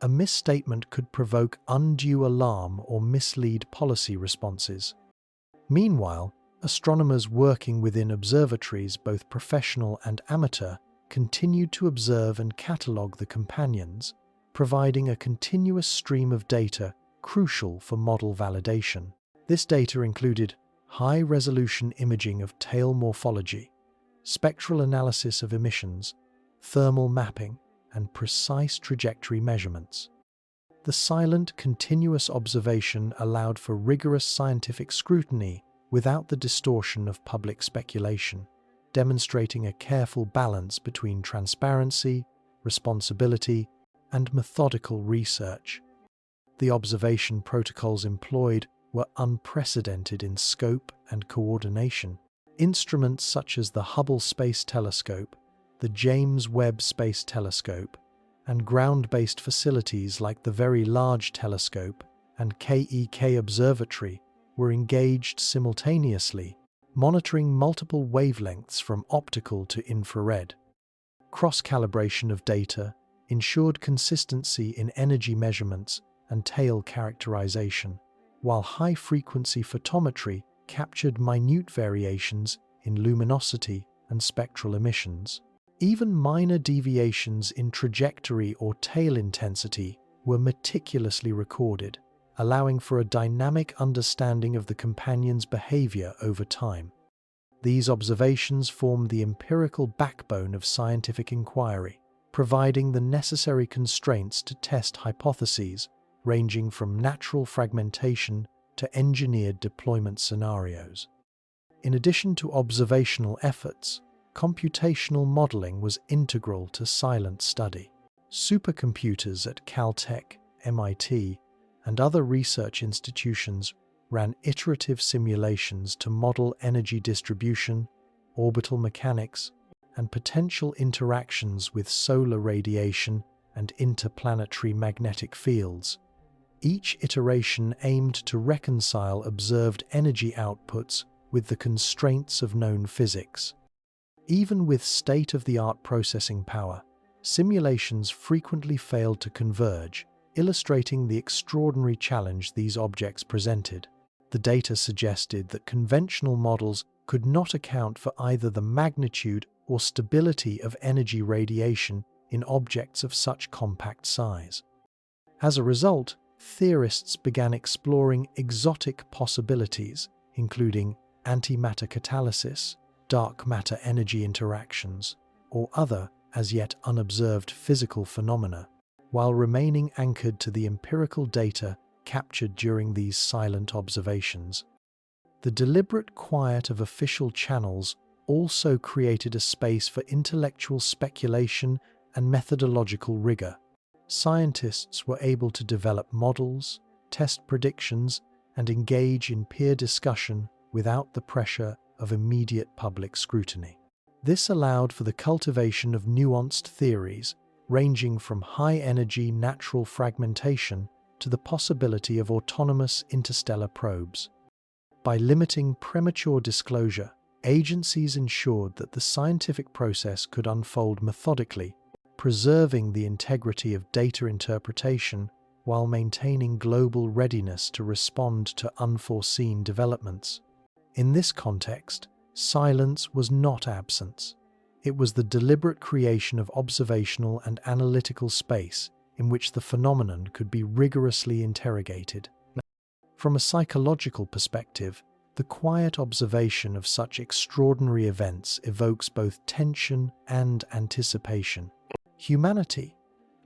A misstatement could provoke undue alarm or mislead policy responses. Meanwhile, astronomers working within observatories, both professional and amateur, continued to observe and catalogue the companions, providing a continuous stream of data crucial for model validation. This data included high-resolution imaging of tail morphology, spectral analysis of emissions, thermal mapping, and precise trajectory measurements. The silent, continuous observation allowed for rigorous scientific scrutiny without the distortion of public speculation, demonstrating a careful balance between transparency, responsibility, and methodical research. The observation protocols employed were unprecedented in scope and coordination. Instruments such as the Hubble Space Telescope, the James Webb Space Telescope, and ground-based facilities like the Very Large Telescope and KEK Observatory were engaged simultaneously, monitoring multiple wavelengths from optical to infrared. Cross-calibration of data ensured consistency in energy measurements and tail characterization, while high-frequency photometry captured minute variations in luminosity and spectral emissions. Even minor deviations in trajectory or tail intensity were meticulously recorded, allowing for a dynamic understanding of the companion's behavior over time. These observations formed the empirical backbone of scientific inquiry, providing the necessary constraints to test hypotheses ranging from natural fragmentation to engineered deployment scenarios. In addition to observational efforts, computational modeling was integral to silent study. Supercomputers at Caltech, MIT, and other research institutions ran iterative simulations to model energy distribution, orbital mechanics, and potential interactions with solar radiation and interplanetary magnetic fields. Each iteration aimed to reconcile observed energy outputs with the constraints of known physics. Even with state-of-the-art processing power, simulations frequently failed to converge, illustrating the extraordinary challenge these objects presented. The data suggested that conventional models could not account for either the magnitude or stability of energy radiation in objects of such compact size. As a result, theorists began exploring exotic possibilities, including antimatter catalysis, dark matter energy interactions, or other, as yet unobserved physical phenomena, while remaining anchored to the empirical data captured during these silent observations. The deliberate quiet of official channels also created a space for intellectual speculation and methodological rigor. Scientists were able to develop models, test predictions, and engage in peer discussion without the pressure of immediate public scrutiny. This allowed for the cultivation of nuanced theories, ranging from high-energy natural fragmentation to the possibility of autonomous interstellar probes. By limiting premature disclosure, agencies ensured that the scientific process could unfold methodically, preserving the integrity of data interpretation while maintaining global readiness to respond to unforeseen developments. In this context, silence was not absence. It was the deliberate creation of observational and analytical space in which the phenomenon could be rigorously interrogated. From a psychological perspective, the quiet observation of such extraordinary events evokes both tension and anticipation. Humanity,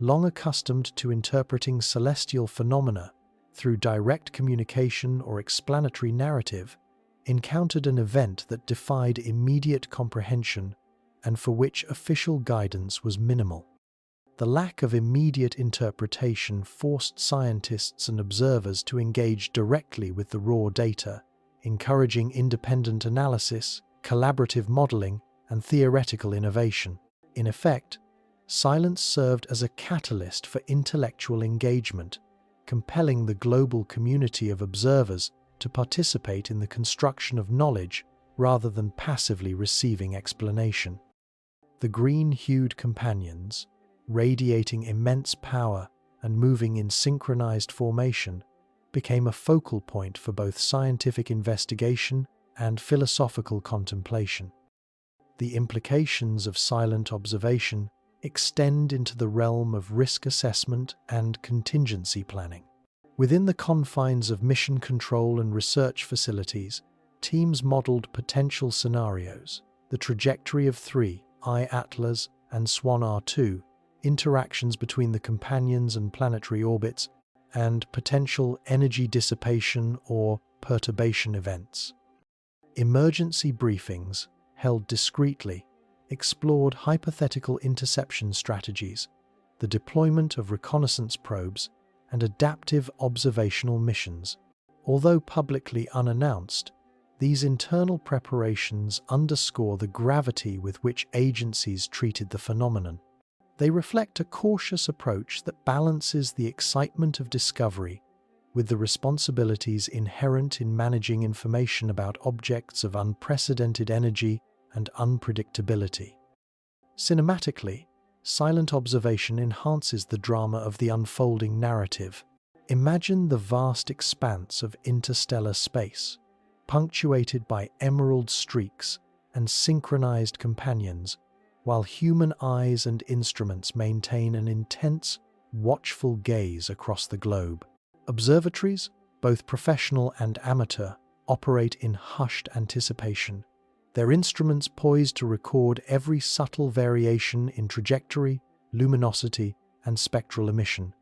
long accustomed to interpreting celestial phenomena through direct communication or explanatory narrative, encountered an event that defied immediate comprehension and for which official guidance was minimal. The lack of immediate interpretation forced scientists and observers to engage directly with the raw data, encouraging independent analysis, collaborative modeling, and theoretical innovation. In effect, silence served as a catalyst for intellectual engagement, compelling the global community of observers to participate in the construction of knowledge rather than passively receiving explanation. The green-hued companions, radiating immense power and moving in synchronized formation, became a focal point for both scientific investigation and philosophical contemplation. The implications of silent observation extend into the realm of risk assessment and contingency planning. Within the confines of mission control and research facilities, teams modeled potential scenarios, the trajectory of 3, I-Atlas and Swan R2, interactions between the companions and planetary orbits, and potential energy dissipation or perturbation events. Emergency briefings, held discreetly, explored hypothetical interception strategies, the deployment of reconnaissance probes, and adaptive observational missions. Although publicly unannounced, these internal preparations underscore the gravity with which agencies treated the phenomenon. They reflect a cautious approach that balances the excitement of discovery with the responsibilities inherent in managing information about objects of unprecedented energy and unpredictability. Cinematically, silent observation enhances the drama of the unfolding narrative. Imagine the vast expanse of interstellar space, punctuated by emerald streaks and synchronized companions, while human eyes and instruments maintain an intense, watchful gaze across the globe. Observatories, both professional and amateur, operate in hushed anticipation, their instruments poised to record every subtle variation in trajectory, luminosity, and spectral emission.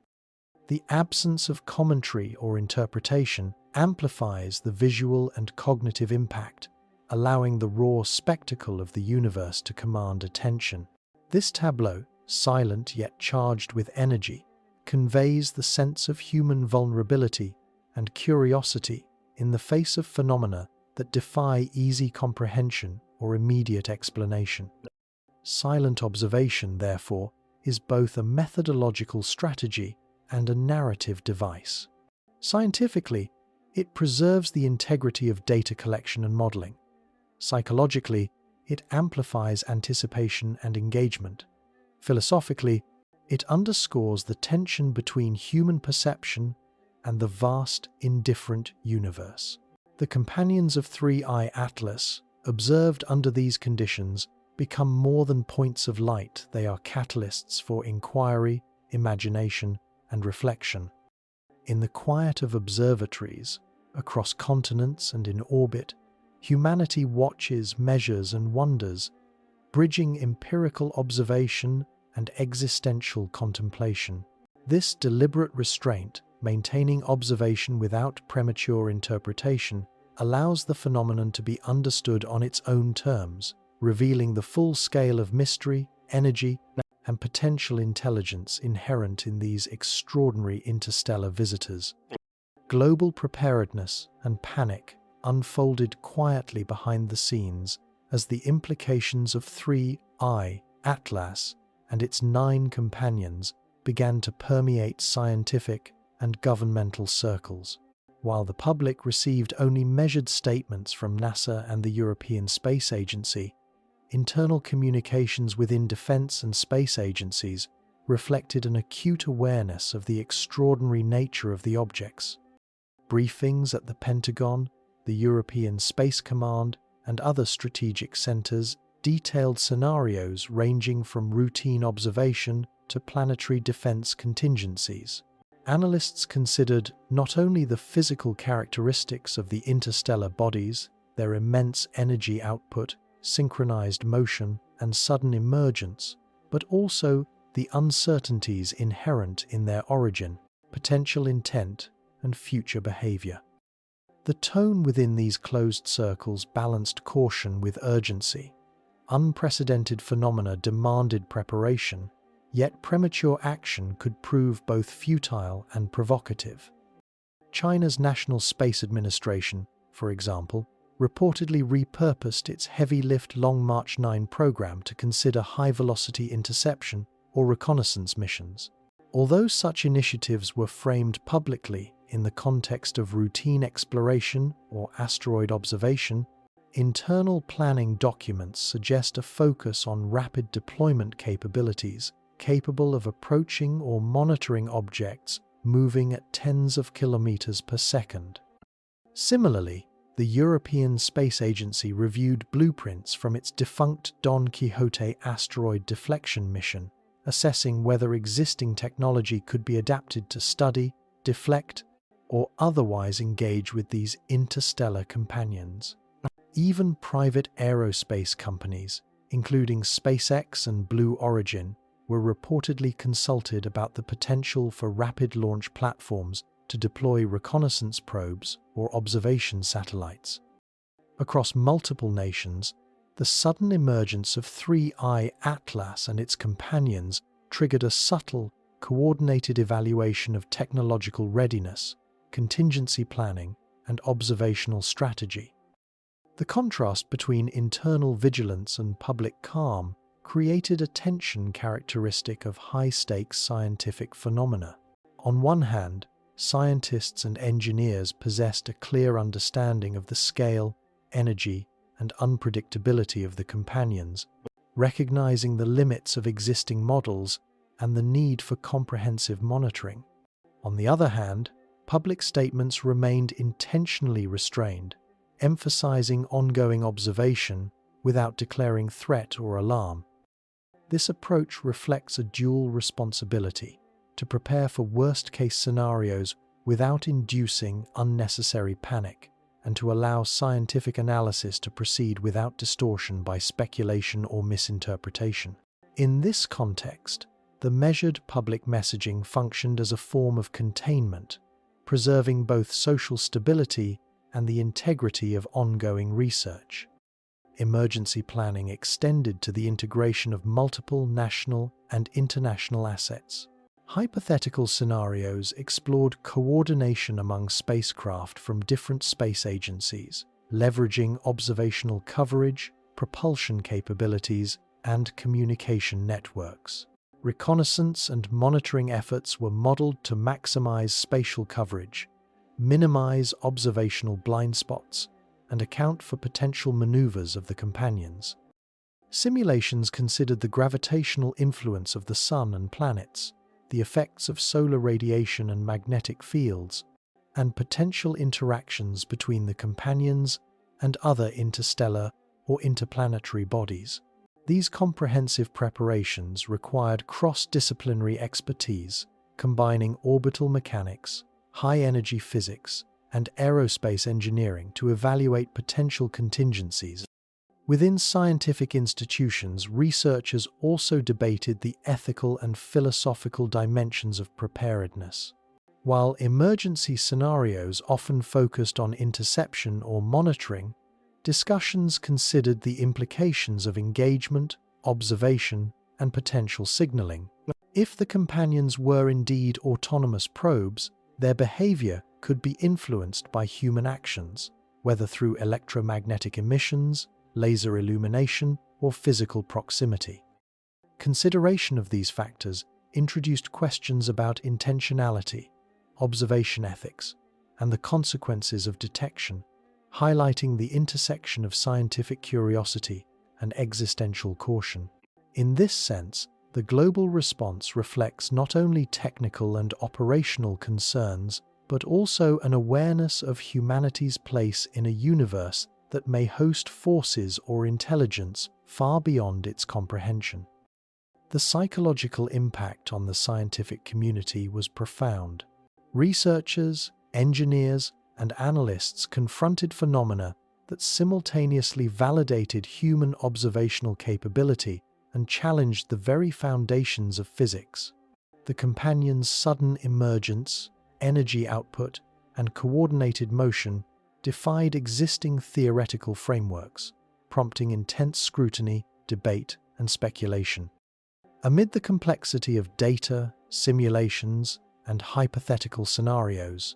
The absence of commentary or interpretation amplifies the visual and cognitive impact, allowing the raw spectacle of the universe to command attention. This tableau, silent yet charged with energy, conveys the sense of human vulnerability and curiosity in the face of phenomena that defy easy comprehension or immediate explanation. Silent observation, therefore, is both a methodological strategy and a narrative device. Scientifically, it preserves the integrity of data collection and modeling. Psychologically, it amplifies anticipation and engagement. Philosophically, it underscores the tension between human perception and the vast, indifferent universe. The companions of 3I Atlas, observed under these conditions, become more than points of light. They are catalysts for inquiry, imagination, and reflection. In the quiet of observatories, across continents and in orbit, humanity watches, measures, and wonders, bridging empirical observation and existential contemplation. This deliberate restraint, maintaining observation without premature interpretation, allows the phenomenon to be understood on its own terms, revealing the full scale of mystery, energy, and potential intelligence inherent in these extraordinary interstellar visitors. Global preparedness and panic unfolded quietly behind the scenes as the implications of 3I Atlas and its 9 companions began to permeate scientific and governmental circles. While the public received only measured statements from NASA and the European Space Agency, internal communications within defense and space agencies reflected an acute awareness of the extraordinary nature of the objects. Briefings at the Pentagon, the European Space Command, and other strategic centers detailed scenarios ranging from routine observation to planetary defense contingencies. Analysts considered not only the physical characteristics of the interstellar bodies, their immense energy output, synchronized motion, and sudden emergence, but also the uncertainties inherent in their origin, potential intent, and future behavior. The tone within these closed circles balanced caution with urgency. Unprecedented phenomena demanded preparation, yet premature action could prove both futile and provocative. China's National Space Administration, for example, reportedly repurposed its heavy-lift Long March 9 program to consider high-velocity interception or reconnaissance missions. Although such initiatives were framed publicly in the context of routine exploration or asteroid observation, internal planning documents suggest a focus on rapid deployment capabilities capable of approaching or monitoring objects moving at tens of kilometers per second. Similarly, the European Space Agency reviewed blueprints from its defunct Don Quixote asteroid deflection mission, assessing whether existing technology could be adapted to study, deflect, or otherwise engage with these interstellar companions. Even private aerospace companies, including SpaceX and Blue Origin, were reportedly consulted about the potential for rapid launch platforms to deploy reconnaissance probes or observation satellites. Across multiple nations, the sudden emergence of 3I Atlas and its companions triggered a subtle, coordinated evaluation of technological readiness, contingency planning, and observational strategy. The contrast between internal vigilance and public calm created a tension characteristic of high-stakes scientific phenomena. On one hand, scientists and engineers possessed a clear understanding of the scale, energy, and unpredictability of the companions, recognizing the limits of existing models and the need for comprehensive monitoring. On the other hand, public statements remained intentionally restrained, emphasizing ongoing observation without declaring threat or alarm. This approach reflects a dual responsibility: to prepare for worst-case scenarios without inducing unnecessary panic, and to allow scientific analysis to proceed without distortion by speculation or misinterpretation. In this context, the measured public messaging functioned as a form of containment, preserving both social stability and the integrity of ongoing research. Emergency planning extended to the integration of multiple national and international assets. Hypothetical scenarios explored coordination among spacecraft from different space agencies, leveraging observational coverage, propulsion capabilities, and communication networks. Reconnaissance and monitoring efforts were modeled to maximize spatial coverage, minimize observational blind spots, and account for potential maneuvers of the companions. Simulations considered the gravitational influence of the Sun and planets, the effects of solar radiation and magnetic fields, and potential interactions between the companions and other interstellar or interplanetary bodies. These comprehensive preparations required cross-disciplinary expertise, combining orbital mechanics, high-energy physics, and aerospace engineering to evaluate potential contingencies. Within scientific institutions, researchers also debated the ethical and philosophical dimensions of preparedness. While emergency scenarios often focused on interception or monitoring, discussions considered the implications of engagement, observation, and potential signaling. If the companions were indeed autonomous probes, their behavior could be influenced by human actions, whether through electromagnetic emissions, laser illumination, or physical proximity. Consideration of these factors introduced questions about intentionality, observation ethics, and the consequences of detection, highlighting the intersection of scientific curiosity and existential caution. In this sense, the global response reflects not only technical and operational concerns, but also an awareness of humanity's place in a universe that may host forces or intelligence far beyond its comprehension. The psychological impact on the scientific community was profound. Researchers, engineers, and analysts confronted phenomena that simultaneously validated human observational capability and challenged the very foundations of physics. The companions' sudden emergence, energy output, and coordinated motion defied existing theoretical frameworks, prompting intense scrutiny, debate, and speculation. Amid the complexity of data, simulations, and hypothetical scenarios,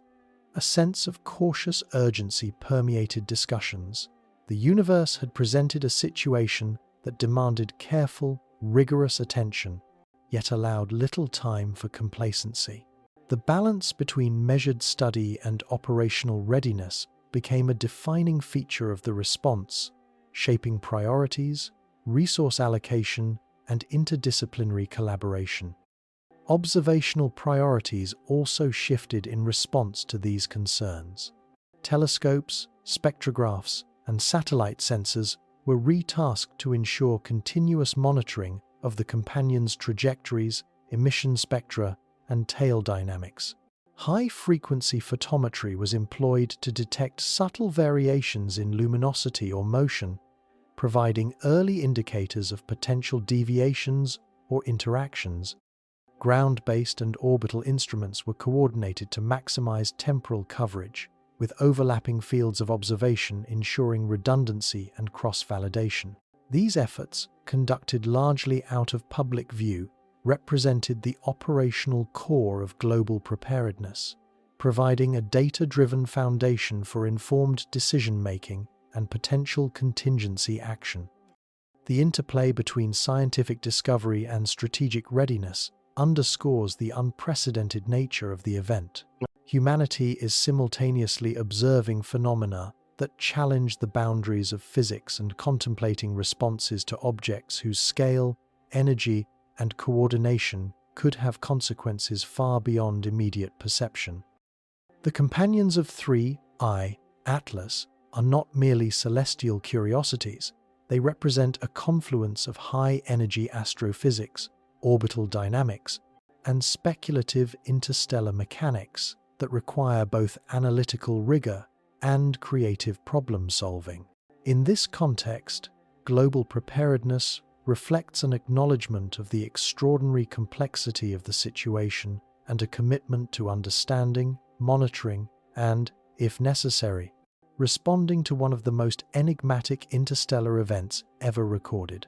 a sense of cautious urgency permeated discussions. The universe had presented a situation that demanded careful, rigorous attention, yet allowed little time for complacency. The balance between measured study and operational readiness became a defining feature of the response, shaping priorities, resource allocation, and interdisciplinary collaboration. Observational priorities also shifted in response to these concerns. Telescopes, spectrographs, and satellite sensors were retasked to ensure continuous monitoring of the companions' trajectories, emission spectra, and tail dynamics. High-frequency photometry was employed to detect subtle variations in luminosity or motion, providing early indicators of potential deviations or interactions. Ground-based and orbital instruments were coordinated to maximize temporal coverage, with overlapping fields of observation ensuring redundancy and cross-validation. These efforts, conducted largely out of public view, represented the operational core of global preparedness, providing a data-driven foundation for informed decision-making and potential contingency action. The interplay between scientific discovery and strategic readiness underscores the unprecedented nature of the event. Humanity is simultaneously observing phenomena that challenge the boundaries of physics and contemplating responses to objects whose scale, energy, and coordination could have consequences far beyond immediate perception. The companions of 3I, Atlas, are not merely celestial curiosities, They represent a confluence of high-energy astrophysics, orbital dynamics, and speculative interstellar mechanics that require both analytical rigor and creative problem-solving. In this context, global preparedness reflects an acknowledgement of the extraordinary complexity of the situation and a commitment to understanding, monitoring, and, if necessary, responding to one of the most enigmatic interstellar events ever recorded.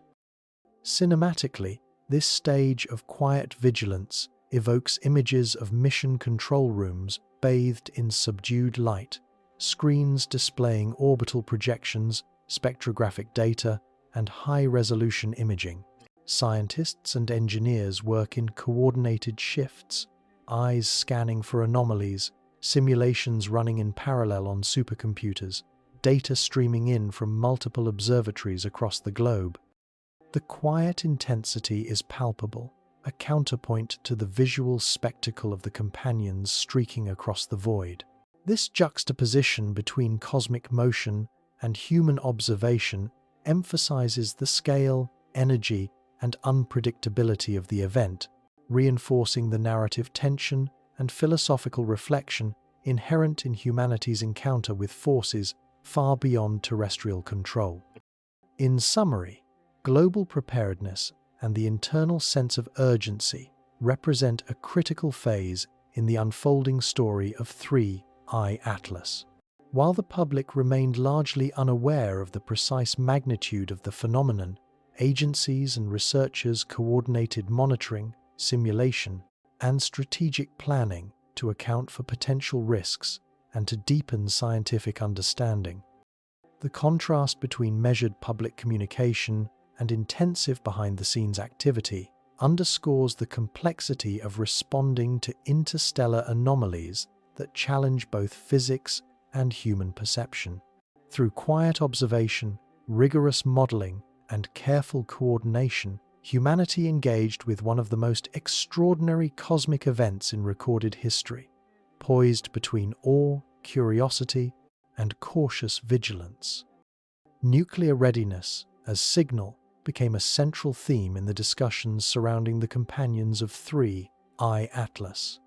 Cinematically, this stage of quiet vigilance evokes images of mission control rooms bathed in subdued light, screens displaying orbital projections, spectrographic data, and high-resolution imaging. Scientists and engineers work in coordinated shifts, eyes scanning for anomalies, simulations running in parallel on supercomputers, data streaming in from multiple observatories across the globe. The quiet intensity is palpable, a counterpoint to the visual spectacle of the companions streaking across the void. This juxtaposition between cosmic motion and human observation emphasizes the scale, energy, and unpredictability of the event, reinforcing the narrative tension and philosophical reflection inherent in humanity's encounter with forces far beyond terrestrial control. In summary, global preparedness and the internal sense of urgency represent a critical phase in the unfolding story of 3I Atlas. While the public remained largely unaware of the precise magnitude of the phenomenon, agencies and researchers coordinated monitoring, simulation, and strategic planning to account for potential risks and to deepen scientific understanding. The contrast between measured public communication and intensive behind-the-scenes activity underscores the complexity of responding to interstellar anomalies that challenge both physics and human perception. Through quiet observation, rigorous modeling, and careful coordination, humanity engaged with one of the most extraordinary cosmic events in recorded history, poised between awe, curiosity, and cautious vigilance. Nuclear readiness as signal became a central theme in the discussions surrounding the companions of 3I Atlas.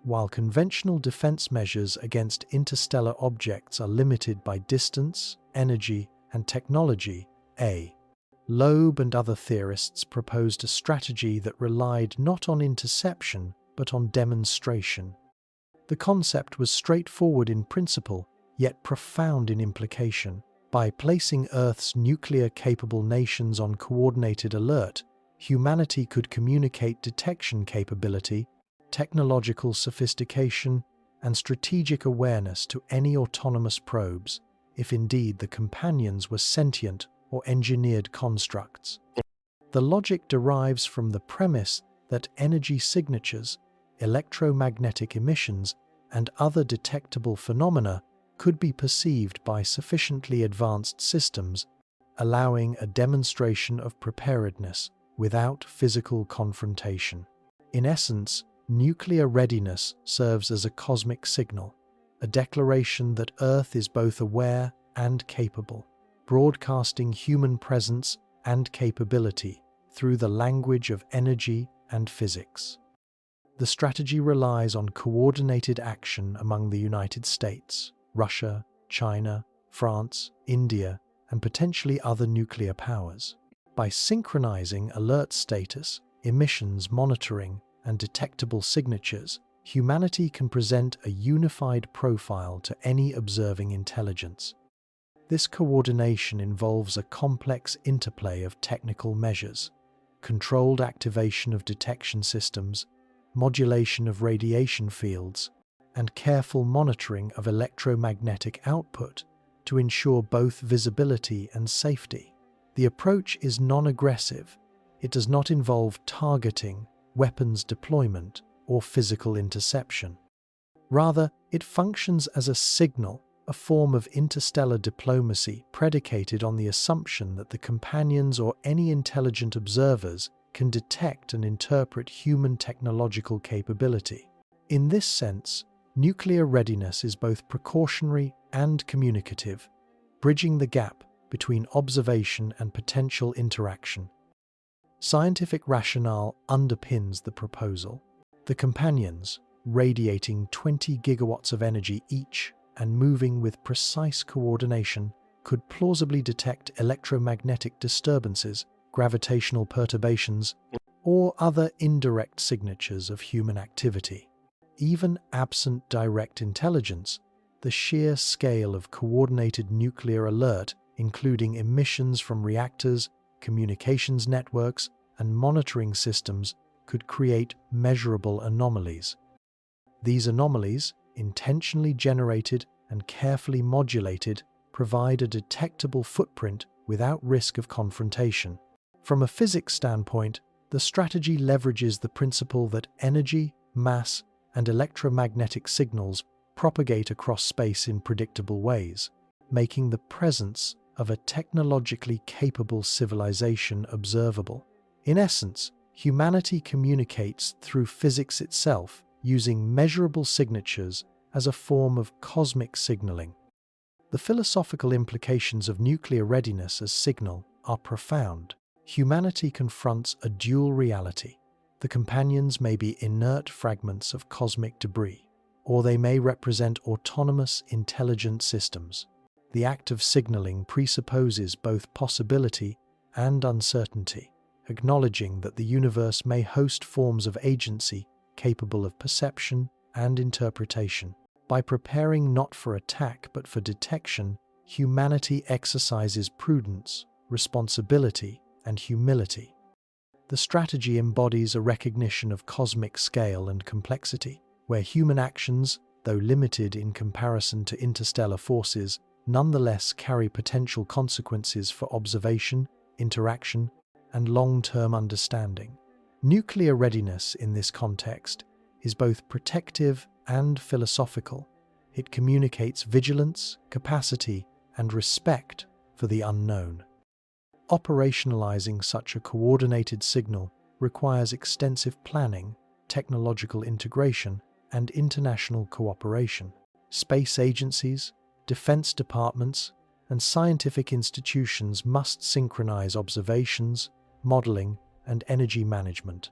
While conventional defense measures against interstellar objects are limited by distance, energy, and technology, Loeb and other theorists proposed a strategy that relied not on interception but on demonstration. The concept was straightforward in principle, yet profound in implication. By placing Earth's nuclear-capable nations on coordinated alert, humanity could communicate detection capability, technological sophistication, and strategic awareness to any autonomous probes, if indeed the companions were sentient or engineered constructs. The logic derives from the premise that energy signatures, electromagnetic emissions, and other detectable phenomena could be perceived by sufficiently advanced systems, allowing a demonstration of preparedness without physical confrontation. In essence, nuclear readiness serves as a cosmic signal, a declaration that Earth is both aware and capable, broadcasting human presence and capability through the language of energy and physics. The strategy relies on coordinated action among the United States, Russia, China, France, India, and potentially other nuclear powers. By synchronizing alert status, emissions monitoring, and detectable signatures, humanity can present a unified profile to any observing intelligence. This coordination involves a complex interplay of technical measures, controlled activation of detection systems, modulation of radiation fields, and careful monitoring of electromagnetic output to ensure both visibility and safety. The approach is non-aggressive. It does not involve targeting, weapons deployment, or physical interception. Rather, it functions as a signal, a form of interstellar diplomacy predicated on the assumption that the companions or any intelligent observers can detect and interpret human technological capability. In this sense, nuclear readiness is both precautionary and communicative, bridging the gap between observation and potential interaction. Scientific rationale underpins the proposal. The companions, radiating 20 gigawatts of energy each and moving with precise coordination, could plausibly detect electromagnetic disturbances, gravitational perturbations, or other indirect signatures of human activity. Even absent direct intelligence, the sheer scale of coordinated nuclear alert, including emissions from reactors, communications networks, and monitoring systems, could create measurable anomalies. These anomalies, intentionally generated and carefully modulated, provide a detectable footprint without risk of confrontation. From a physics standpoint, the strategy leverages the principle that energy, mass, and electromagnetic signals propagate across space in predictable ways, making the presence of a technologically capable civilization observable. In essence, humanity communicates through physics itself, using measurable signatures as a form of cosmic signaling. The philosophical implications of nuclear readiness as signal are profound. Humanity confronts a dual reality. The companions may be inert fragments of cosmic debris, or they may represent autonomous, intelligent systems. The act of signaling presupposes both possibility and uncertainty, acknowledging that the universe may host forms of agency capable of perception and interpretation. By preparing not for attack but for detection, humanity exercises prudence, responsibility, and humility. The strategy embodies a recognition of cosmic scale and complexity, where human actions, though limited in comparison to interstellar forces, nonetheless carry potential consequences for observation, interaction, and long-term understanding. Nuclear readiness in this context is both protective and philosophical. It communicates vigilance, capacity, and respect for the unknown. Operationalizing such a coordinated signal requires extensive planning, technological integration, and international cooperation. Space agencies, defense departments, and scientific institutions must synchronize observations, modeling, and energy management.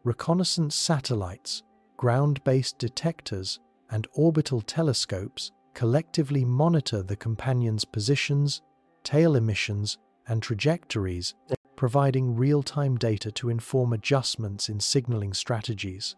Reconnaissance satellites, ground-based detectors, and orbital telescopes collectively monitor the companions' positions, tail emissions, and trajectories, providing real-time data to inform adjustments in signaling strategies.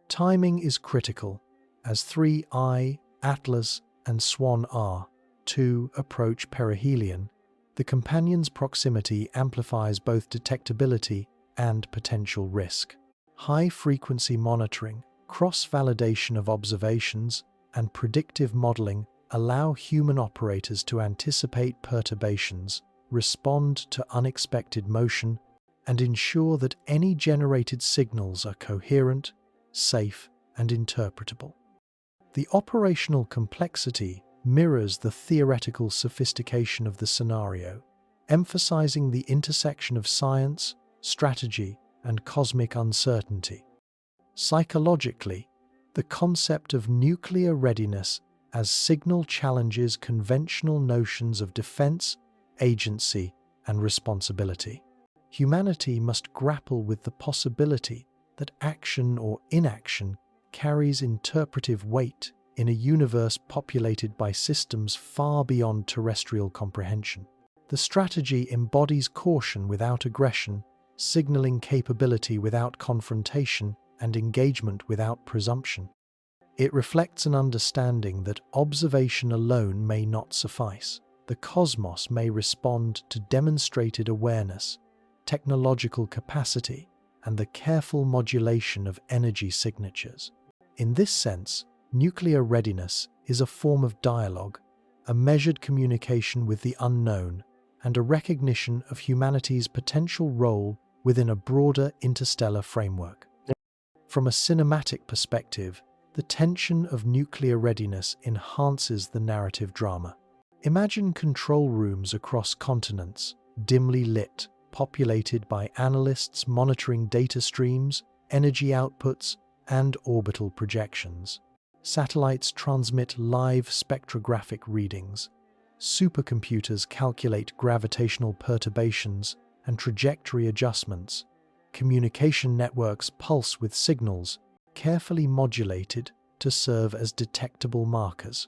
Timing is critical, as 3I, Atlas, and Swan R2 approach perihelion. The companions' proximity amplifies both detectability and potential risk. High-frequency monitoring, cross-validation of observations, and predictive modeling allow human operators to anticipate perturbations, respond to unexpected motion, and ensure that any generated signals are coherent, safe, and interpretable. The operational complexity mirrors the theoretical sophistication of the scenario, emphasizing the intersection of science, strategy, and cosmic uncertainty. Psychologically, the concept of nuclear readiness as signal challenges conventional notions of defense, agency, and responsibility. Humanity must grapple with the possibility that action or inaction carries interpretive weight in a universe populated by systems far beyond terrestrial comprehension. The strategy embodies caution without aggression, signaling capability without confrontation, and engagement without presumption. It reflects an understanding that observation alone may not suffice. The cosmos may respond to demonstrated awareness, technological capacity, and the careful modulation of energy signatures. In this sense, nuclear readiness is a form of dialogue, a measured communication with the unknown, and a recognition of humanity's potential role within a broader interstellar framework. From a cinematic perspective, the tension of nuclear readiness enhances the narrative drama. Imagine control rooms across continents, dimly lit, populated by analysts monitoring data streams, energy outputs, and orbital projections. Satellites transmit live spectrographic readings, supercomputers calculate gravitational perturbations and trajectory adjustments. Communication networks pulse with signals, carefully modulated to serve as detectable markers.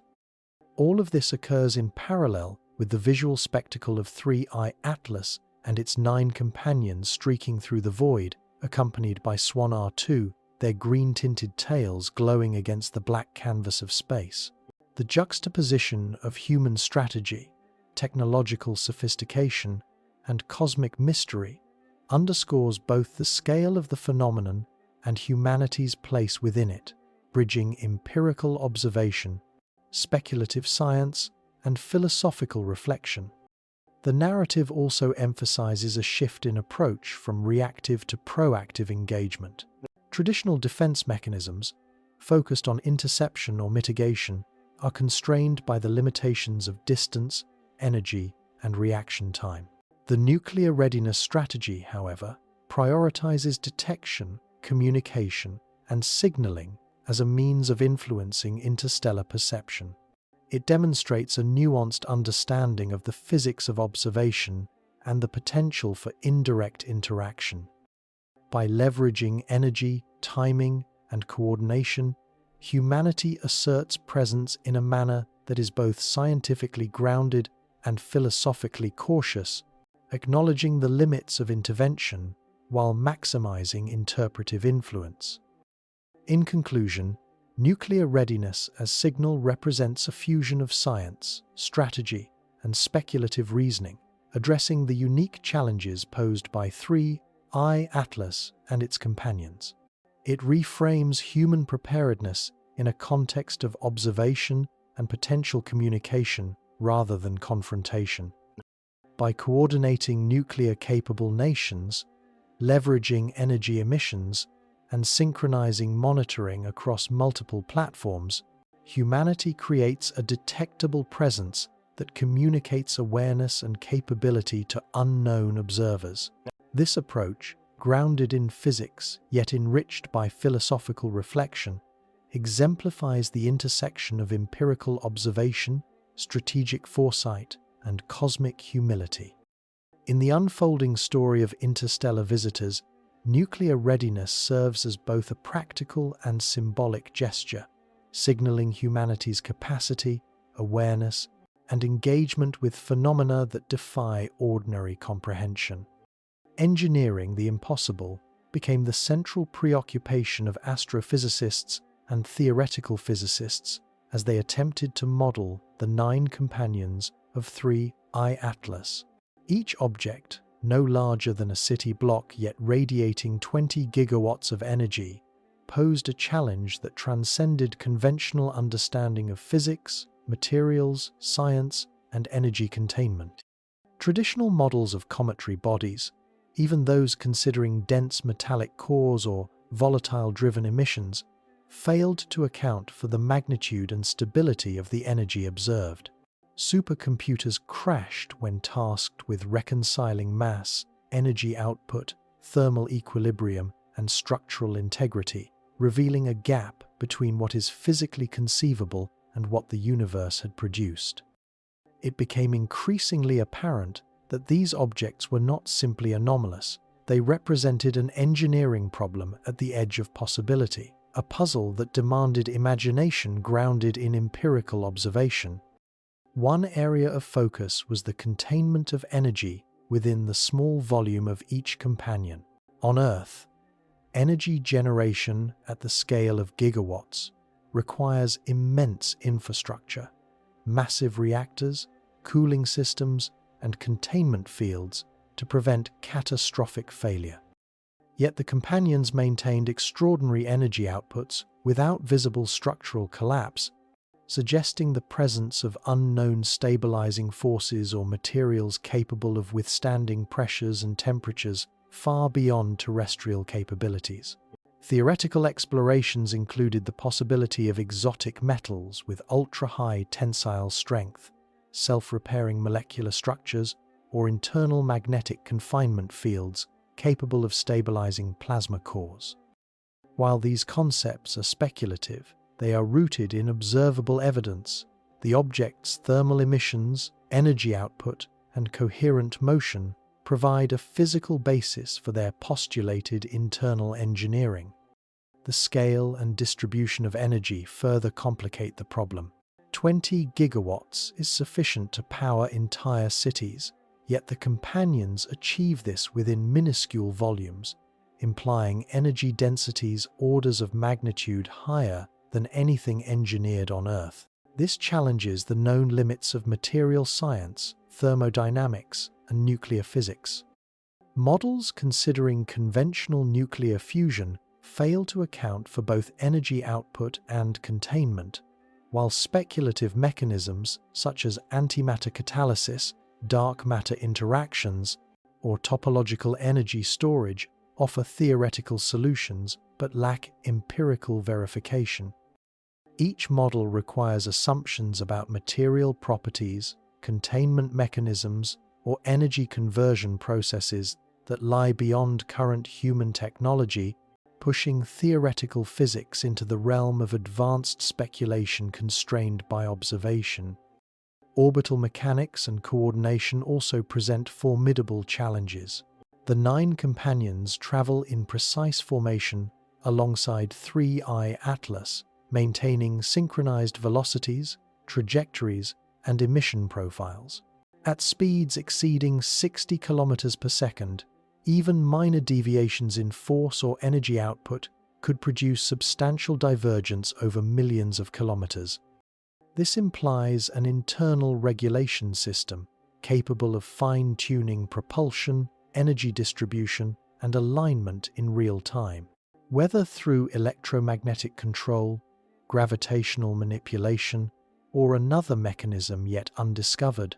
All of this occurs in parallel with the visual spectacle of 3I Atlas and its 9 companions streaking through the void, accompanied by Swan R2, their green-tinted tails glowing against the black canvas of space. The juxtaposition of human strategy, technological sophistication, and cosmic mystery underscores both the scale of the phenomenon and humanity's place within it, bridging empirical observation, speculative science, and philosophical reflection. The narrative also emphasizes a shift in approach from reactive to proactive engagement. Traditional defense mechanisms, focused on interception or mitigation, are constrained by the limitations of distance, energy, and reaction time. The nuclear readiness strategy, however, prioritizes detection, communication, and signaling as a means of influencing interstellar perception. It demonstrates a nuanced understanding of the physics of observation and the potential for indirect interaction. By leveraging energy, timing, and coordination, humanity asserts presence in a manner that is both scientifically grounded and philosophically cautious, acknowledging the limits of intervention while maximizing interpretive influence. In conclusion, nuclear readiness as signal represents a fusion of science, strategy, and speculative reasoning, addressing the unique challenges posed by 3I Atlas and its companions. It reframes human preparedness in a context of observation and potential communication rather than confrontation. By coordinating nuclear-capable nations, leveraging energy emissions, and synchronizing monitoring across multiple platforms, humanity creates a detectable presence that communicates awareness and capability to unknown observers. This approach, grounded in physics yet enriched by philosophical reflection, exemplifies the intersection of empirical observation, strategic foresight, and cosmic humility. In the unfolding story of interstellar visitors, nuclear readiness serves as both a practical and symbolic gesture, signaling humanity's capacity, awareness, and engagement with phenomena that defy ordinary comprehension. Engineering the impossible became the central preoccupation of astrophysicists and theoretical physicists as they attempted to model the 9 companions of 3I Atlas. Each object, no larger than a city block yet radiating 20 gigawatts of energy, posed a challenge that transcended conventional understanding of physics, materials, science, and energy containment. Traditional models of cometary bodies, even those considering dense metallic cores or volatile-driven emissions, failed to account for the magnitude and stability of the energy observed. Supercomputers crashed when tasked with reconciling mass, energy output, thermal equilibrium, and structural integrity, revealing a gap between what is physically conceivable and what the universe had produced. It became increasingly apparent that these objects were not simply anomalous. They represented an engineering problem at the edge of possibility, a puzzle that demanded imagination grounded in empirical observation. One area of focus was the containment of energy within the small volume of each companion. On Earth, energy generation at the scale of gigawatts requires immense infrastructure, massive reactors, cooling systems, and containment fields to prevent catastrophic failure. Yet the companions maintained extraordinary energy outputs without visible structural collapse, suggesting the presence of unknown stabilizing forces or materials capable of withstanding pressures and temperatures far beyond terrestrial capabilities. Theoretical explorations included the possibility of exotic metals with ultra-high tensile strength, self-repairing molecular structures, or internal magnetic confinement fields capable of stabilizing plasma cores. While these concepts are speculative, they are rooted in observable evidence. The object's thermal emissions, energy output, and coherent motion provide a physical basis for their postulated internal engineering. The scale and distribution of energy further complicate the problem. 20 gigawatts is sufficient to power entire cities, yet the companions achieve this within minuscule volumes, implying energy densities orders of magnitude higher than anything engineered on Earth. This challenges the known limits of material science, thermodynamics, and nuclear physics. Models considering conventional nuclear fusion fail to account for both energy output and containment, while speculative mechanisms such as antimatter catalysis, dark matter interactions, or topological energy storage offer theoretical solutions but lack empirical verification. Each model requires assumptions about material properties, containment mechanisms, or energy conversion processes that lie beyond current human technology, pushing theoretical physics into the realm of advanced speculation constrained by observation. Orbital mechanics and coordination also present formidable challenges. The 9 companions travel in precise formation alongside 3I Atlas, maintaining synchronized velocities, trajectories, and emission profiles. At speeds exceeding 60 kilometers per second, even minor deviations in force or energy output could produce substantial divergence over millions of kilometers. This implies an internal regulation system capable of fine-tuning propulsion, energy distribution, and alignment in real time. Whether through electromagnetic control, gravitational manipulation, or another mechanism yet undiscovered,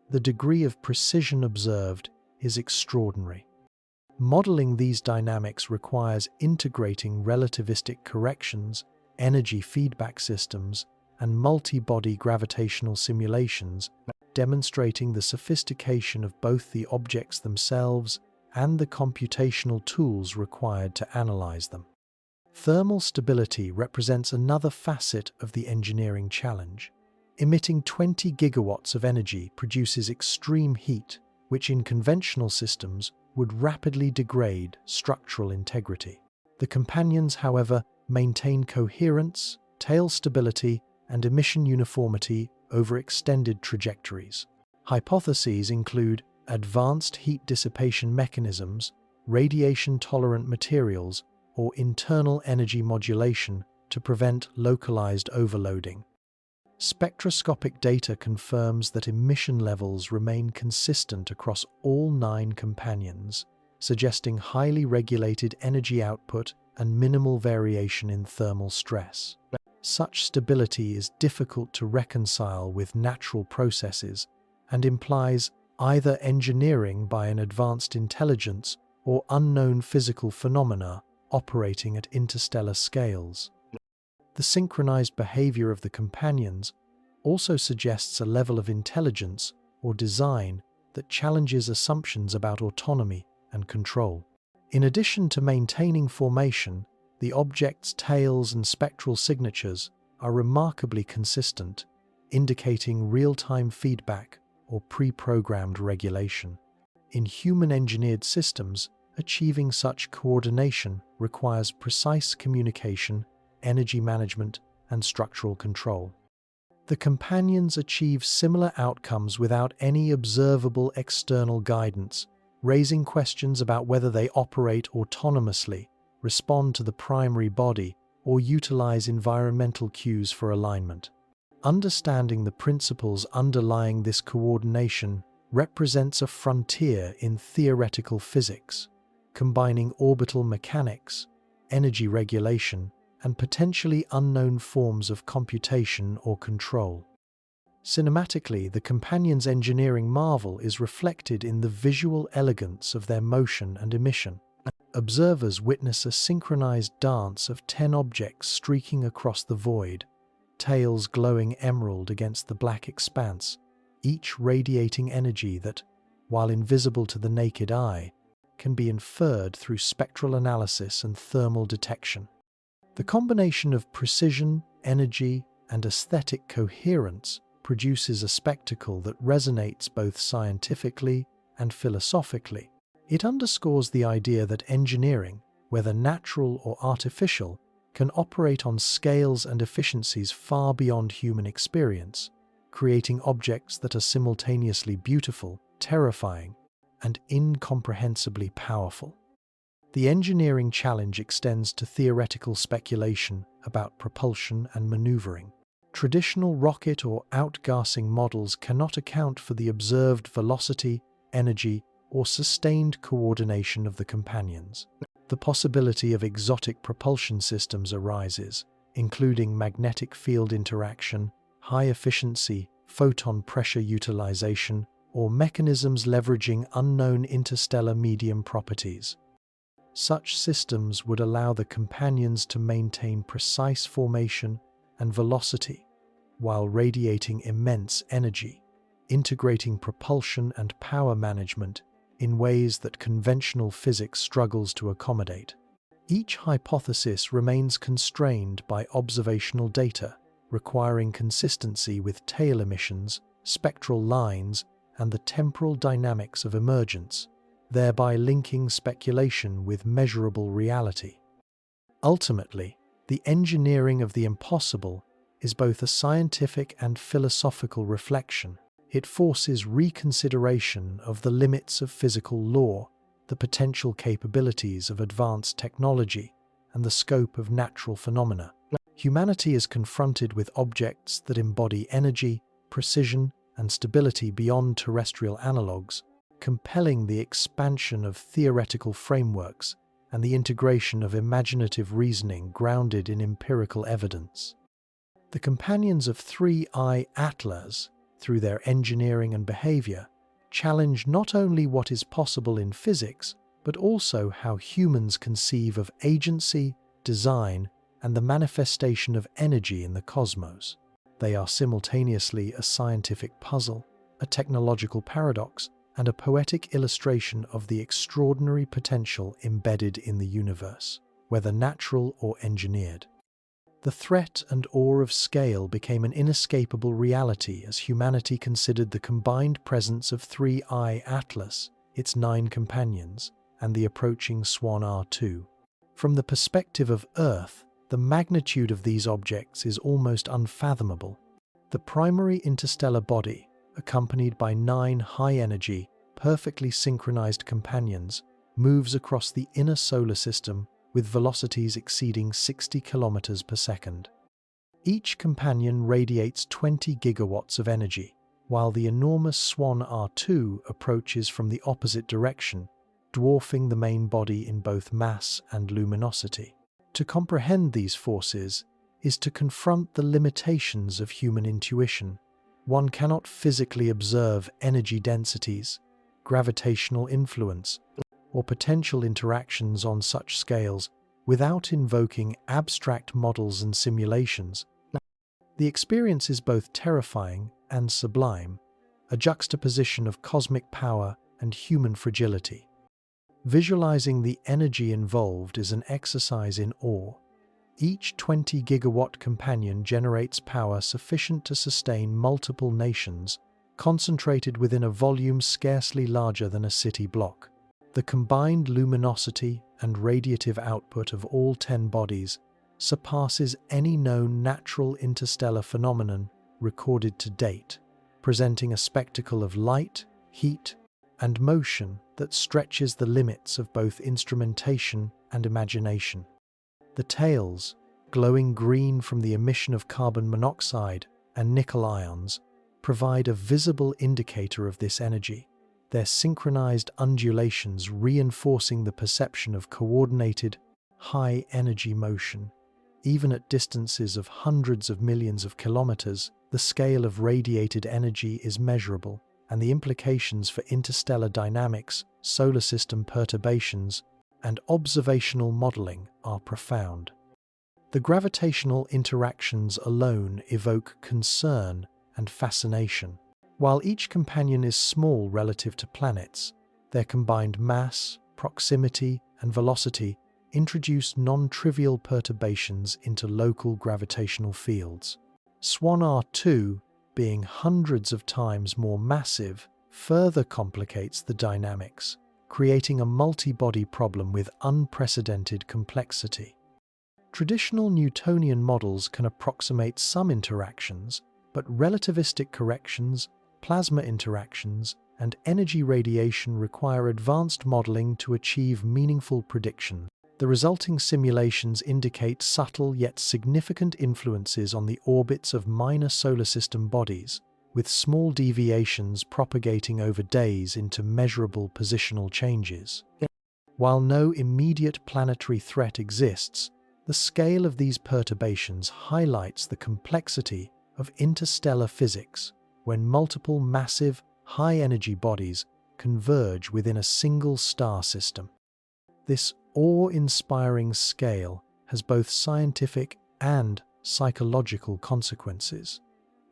the degree of precision observed is extraordinary. Modeling these dynamics requires integrating relativistic corrections, energy feedback systems, and multi-body gravitational simulations, demonstrating the sophistication of both the objects themselves and the computational tools required to analyze them. Thermal stability represents another facet of the engineering challenge. Emitting 20 gigawatts of energy produces extreme heat, which in conventional systems would rapidly degrade structural integrity. The companions, however, maintain coherence, tail stability, and emission uniformity over extended trajectories. Hypotheses include advanced heat dissipation mechanisms, radiation-tolerant materials, or internal energy modulation to prevent localized overloading. Spectroscopic data confirms that emission levels remain consistent across all 9 companions, suggesting highly regulated energy output and minimal variation in thermal stress. Such stability is difficult to reconcile with natural processes and implies either engineering by an advanced intelligence or unknown physical phenomena operating at interstellar scales. The synchronized behavior of the companions also suggests a level of intelligence or design that challenges assumptions about autonomy and control. In addition to maintaining formation, the object's tails and spectral signatures are remarkably consistent, indicating real-time feedback or pre-programmed regulation. In human-engineered systems, achieving such coordination requires precise communication, energy management, and structural control. The companions achieve similar outcomes without any observable external guidance, raising questions about whether they operate autonomously, respond to the primary body, or utilize environmental cues for alignment. Understanding the principles underlying this coordination represents a frontier in theoretical physics, combining orbital mechanics, energy regulation, and potentially unknown forms of computation or control. Cinematically, the companions' engineering marvel is reflected in the visual elegance of their motion and emission. Observers witness a synchronized dance of 10 objects streaking across the void, tails glowing emerald against the black expanse, each radiating energy that, while invisible to the naked eye, can be inferred through spectral analysis and thermal detection. The combination of precision, energy, and aesthetic coherence produces a spectacle that resonates both scientifically and philosophically. It underscores the idea that engineering, whether natural or artificial, can operate on scales and efficiencies far beyond human experience, creating objects that are simultaneously beautiful, terrifying, and incomprehensibly powerful. The engineering challenge extends to theoretical speculation about propulsion and maneuvering. Traditional rocket or outgassing models cannot account for the observed velocity, energy, or sustained coordination of the companions. The possibility of exotic propulsion systems arises, including magnetic field interaction, high-efficiency photon pressure utilization, or mechanisms leveraging unknown interstellar medium properties. Such systems would allow the companions to maintain precise formation and velocity while radiating immense energy, integrating propulsion and power management in ways that conventional physics struggles to accommodate. Each hypothesis remains constrained by observational data, requiring consistency with tail emissions, spectral lines, and the temporal dynamics of emergence, thereby linking speculation with measurable reality. Ultimately, the engineering of the impossible is both a scientific and philosophical reflection. It forces reconsideration of the limits of physical law, the potential capabilities of advanced technology, and the scope of natural phenomena. Humanity is confronted with objects that embody energy, precision, and stability beyond terrestrial analogues, compelling the expansion of theoretical frameworks and the integration of imaginative reasoning grounded in empirical evidence. The companions of 3I Atlas, through their engineering and behavior, challenge not only what is possible in physics, but also how humans conceive of agency, design, and the manifestation of energy in the cosmos. They are simultaneously a scientific puzzle, a technological paradox, and a poetic illustration of the extraordinary potential embedded in the universe, whether natural or engineered. The threat and awe of scale became an inescapable reality as humanity considered the combined presence of 3I Atlas, its 9 companions, and the approaching Swan R2. From the perspective of Earth, the magnitude of these objects is almost unfathomable. The primary interstellar body, accompanied by 9 high-energy, perfectly synchronized companions, moves across the inner solar system with velocities exceeding 60 kilometers per second. Each companion radiates 20 gigawatts of energy, while the enormous Swan R2 approaches from the opposite direction, dwarfing the main body in both mass and luminosity. To comprehend these forces is to confront the limitations of human intuition. One cannot physically observe energy densities, gravitational influence, or potential interactions on such scales without invoking abstract models and simulations. The experience is both terrifying and sublime, a juxtaposition of cosmic power and human fragility. Visualizing the energy involved is an exercise in awe. Each 20-gigawatt companion generates power sufficient to sustain multiple nations, concentrated within a volume scarcely larger than a city block. The combined luminosity and radiative output of all 10 bodies surpasses any known natural interstellar phenomenon recorded to date, presenting a spectacle of light, heat, and motion that stretches the limits of both instrumentation and imagination. The tails, glowing green from the emission of carbon monoxide and nickel ions, provide a visible indicator of this energy, their synchronized undulations reinforcing the perception of coordinated, high-energy motion. Even at distances of hundreds of millions of kilometers, the scale of radiated energy is measurable, and the implications for interstellar dynamics, solar system perturbations, and observational modeling are profound. The gravitational interactions alone evoke concern and fascination. While each companion is small relative to planets, their combined mass, proximity, and velocity introduce non-trivial perturbations into local gravitational fields. Swan R2, being hundreds of times more massive further complicates the dynamics, creating a multi-body problem with unprecedented complexity. Traditional Newtonian models can approximate some interactions, but relativistic corrections, plasma interactions, and energy radiation require advanced modeling to achieve meaningful prediction. The resulting simulations indicate subtle yet significant influences on the orbits of minor solar system bodies, with small deviations propagating over days into measurable positional changes. While no immediate planetary threat exists, the scale of these perturbations highlights the complexity of interstellar physics when multiple massive, high-energy bodies converge within a single star system. This awe-inspiring scale has both scientific and psychological consequences.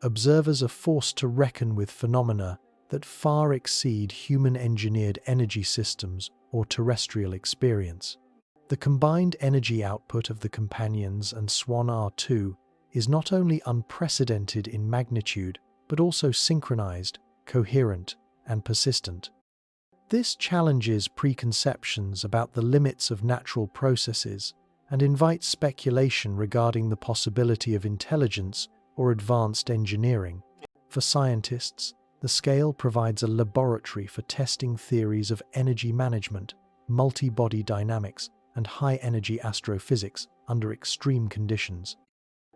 Observers are forced to reckon with phenomena that far exceed human-engineered energy systems or terrestrial experience. The combined energy output of the companions and Swan R2 is not only unprecedented in magnitude, but also synchronized, coherent, and persistent. This challenges preconceptions about the limits of natural processes and invites speculation regarding the possibility of intelligence or advanced engineering. For scientists, the scale provides a laboratory for testing theories of energy management, multi-body dynamics, and high-energy astrophysics under extreme conditions.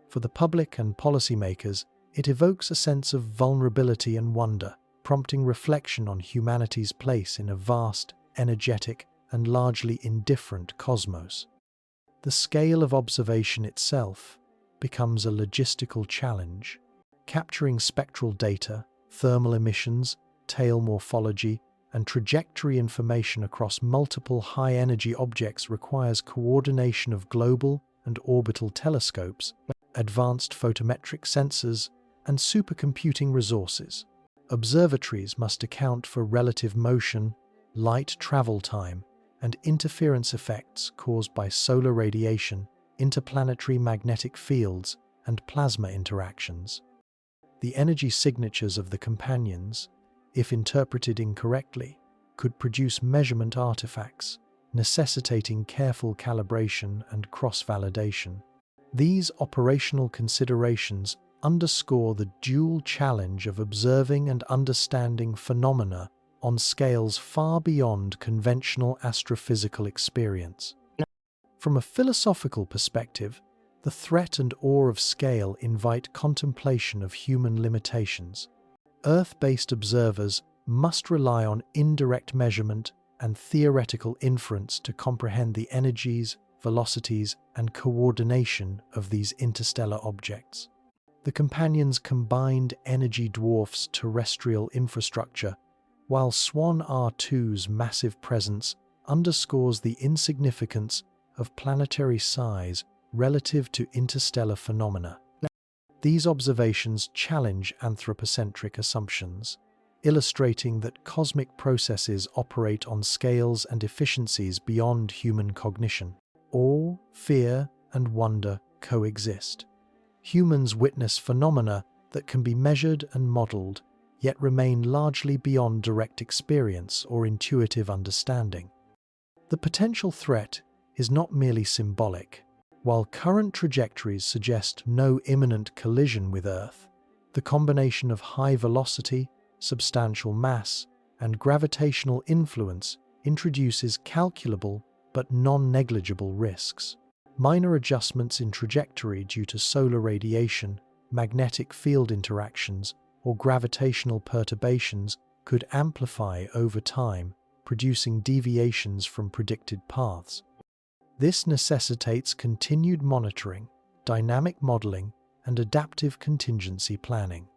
For the public and policymakers, it evokes a sense of vulnerability and wonder, prompting reflection on humanity's place in a vast, energetic, and largely indifferent cosmos. The scale of observation itself becomes a logistical challenge. Capturing spectral data, thermal emissions, tail morphology, and trajectory information across multiple high-energy objects requires coordination of global and orbital telescopes, advanced photometric sensors, and supercomputing resources. Observatories must account for relative motion, light travel time, and interference effects caused by solar radiation, interplanetary magnetic fields, and plasma interactions. The energy signatures of the companions, if interpreted incorrectly, could produce measurement artifacts, necessitating careful calibration and cross-validation. These operational considerations underscore the dual challenge of observing and understanding phenomena on scales far beyond conventional astrophysical experience. From a philosophical perspective, the threat and awe of scale invite contemplation of human limitations. Earth-based observers must rely on indirect measurement and theoretical inference to comprehend the energies, velocities, and coordination of these interstellar objects. The companions' combined energy dwarfs terrestrial infrastructure, while Swan R2's massive presence underscores the insignificance of planetary size relative to interstellar phenomena. These observations challenge anthropocentric assumptions, illustrating that cosmic processes operate on scales and efficiencies beyond human cognition. Awe, fear, and wonder coexist. Humans witness phenomena that can be measured and modeled, yet remain largely beyond direct experience or intuitive understanding. The potential threat is not merely symbolic. While current trajectories suggest no imminent collision with Earth, the combination of high velocity, substantial mass, and gravitational influence introduces calculable but non-negligible risks. Minor adjustments in trajectory due to solar radiation, magnetic field interactions, or gravitational perturbations could amplify over time, producing deviations from predicted paths. This necessitates continued monitoring, dynamic modeling, and adaptive contingency planning.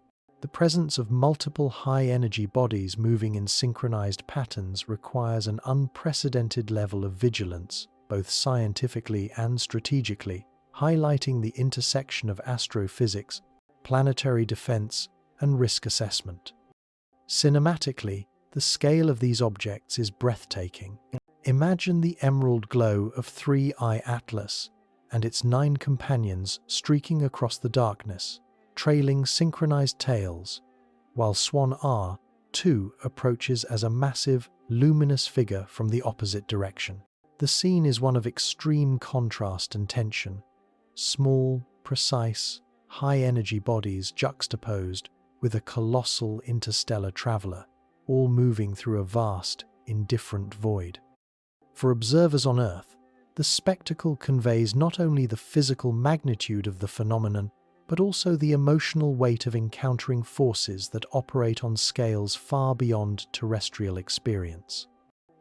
The presence of multiple high-energy bodies moving in synchronized patterns requires an unprecedented level of vigilance, both scientifically and strategically, highlighting the intersection of astrophysics, planetary defense, and risk assessment. Cinematically, the scale of these objects is breathtaking. Imagine the emerald glow of 3I Atlas and its 9 companions streaking across the darkness, trailing synchronized tails, while Swan R2 approaches as a massive, luminous figure from the opposite direction. The scene is one of extreme contrast and tension. Small, precise, high-energy bodies juxtaposed with a colossal interstellar traveler, all moving through a vast, indifferent void. For observers on Earth, the spectacle conveys not only the physical magnitude of the phenomenon, but also the emotional weight of encountering forces that operate on scales far beyond terrestrial experience.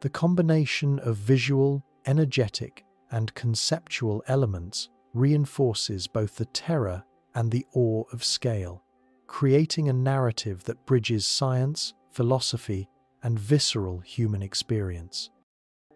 The combination of visual, energetic, and conceptual elements reinforces both the terror and the awe of scale, creating a narrative that bridges science, philosophy, and visceral human experience.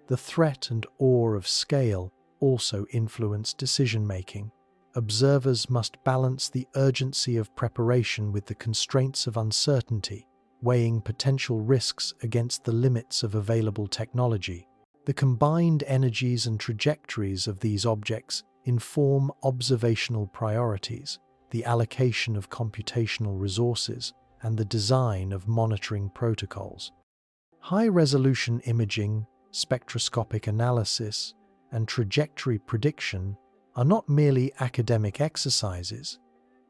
The threat and awe of scale also influence decision-making. Observers must balance the urgency of preparation with the constraints of uncertainty, weighing potential risks against the limits of available technology. The combined energies and trajectories of these objects inform observational priorities, the allocation of computational resources, and the design of monitoring protocols. High-resolution imaging, spectroscopic analysis, and trajectory prediction are not merely academic exercises.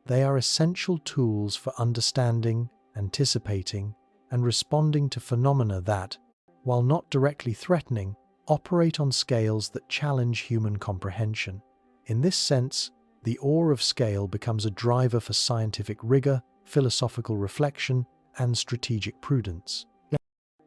They are essential tools for understanding, anticipating, and responding to phenomena that, while not directly threatening, operate on scales that challenge human comprehension. In this sense, the awe of scale becomes a driver for scientific rigor, philosophical reflection, and strategic prudence.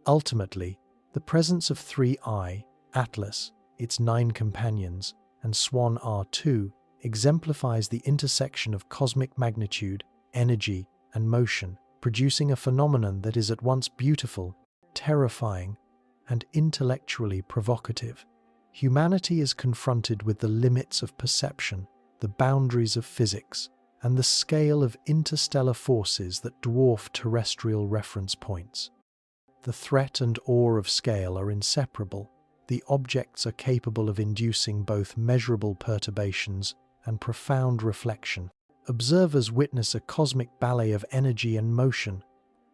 Ultimately, the presence of 3I, Atlas, its 9 companions, and Swan R2 exemplifies the intersection of cosmic magnitude, energy, and motion, producing a phenomenon that is at once beautiful, terrifying, and intellectually provocative. Humanity is confronted with the limits of perception, the boundaries of physics, and the scale of interstellar forces that dwarf terrestrial reference points. The threat and awe of scale are inseparable. The objects are capable of inducing both measurable perturbations and profound reflection. Observers witness a cosmic ballet of energy and motion,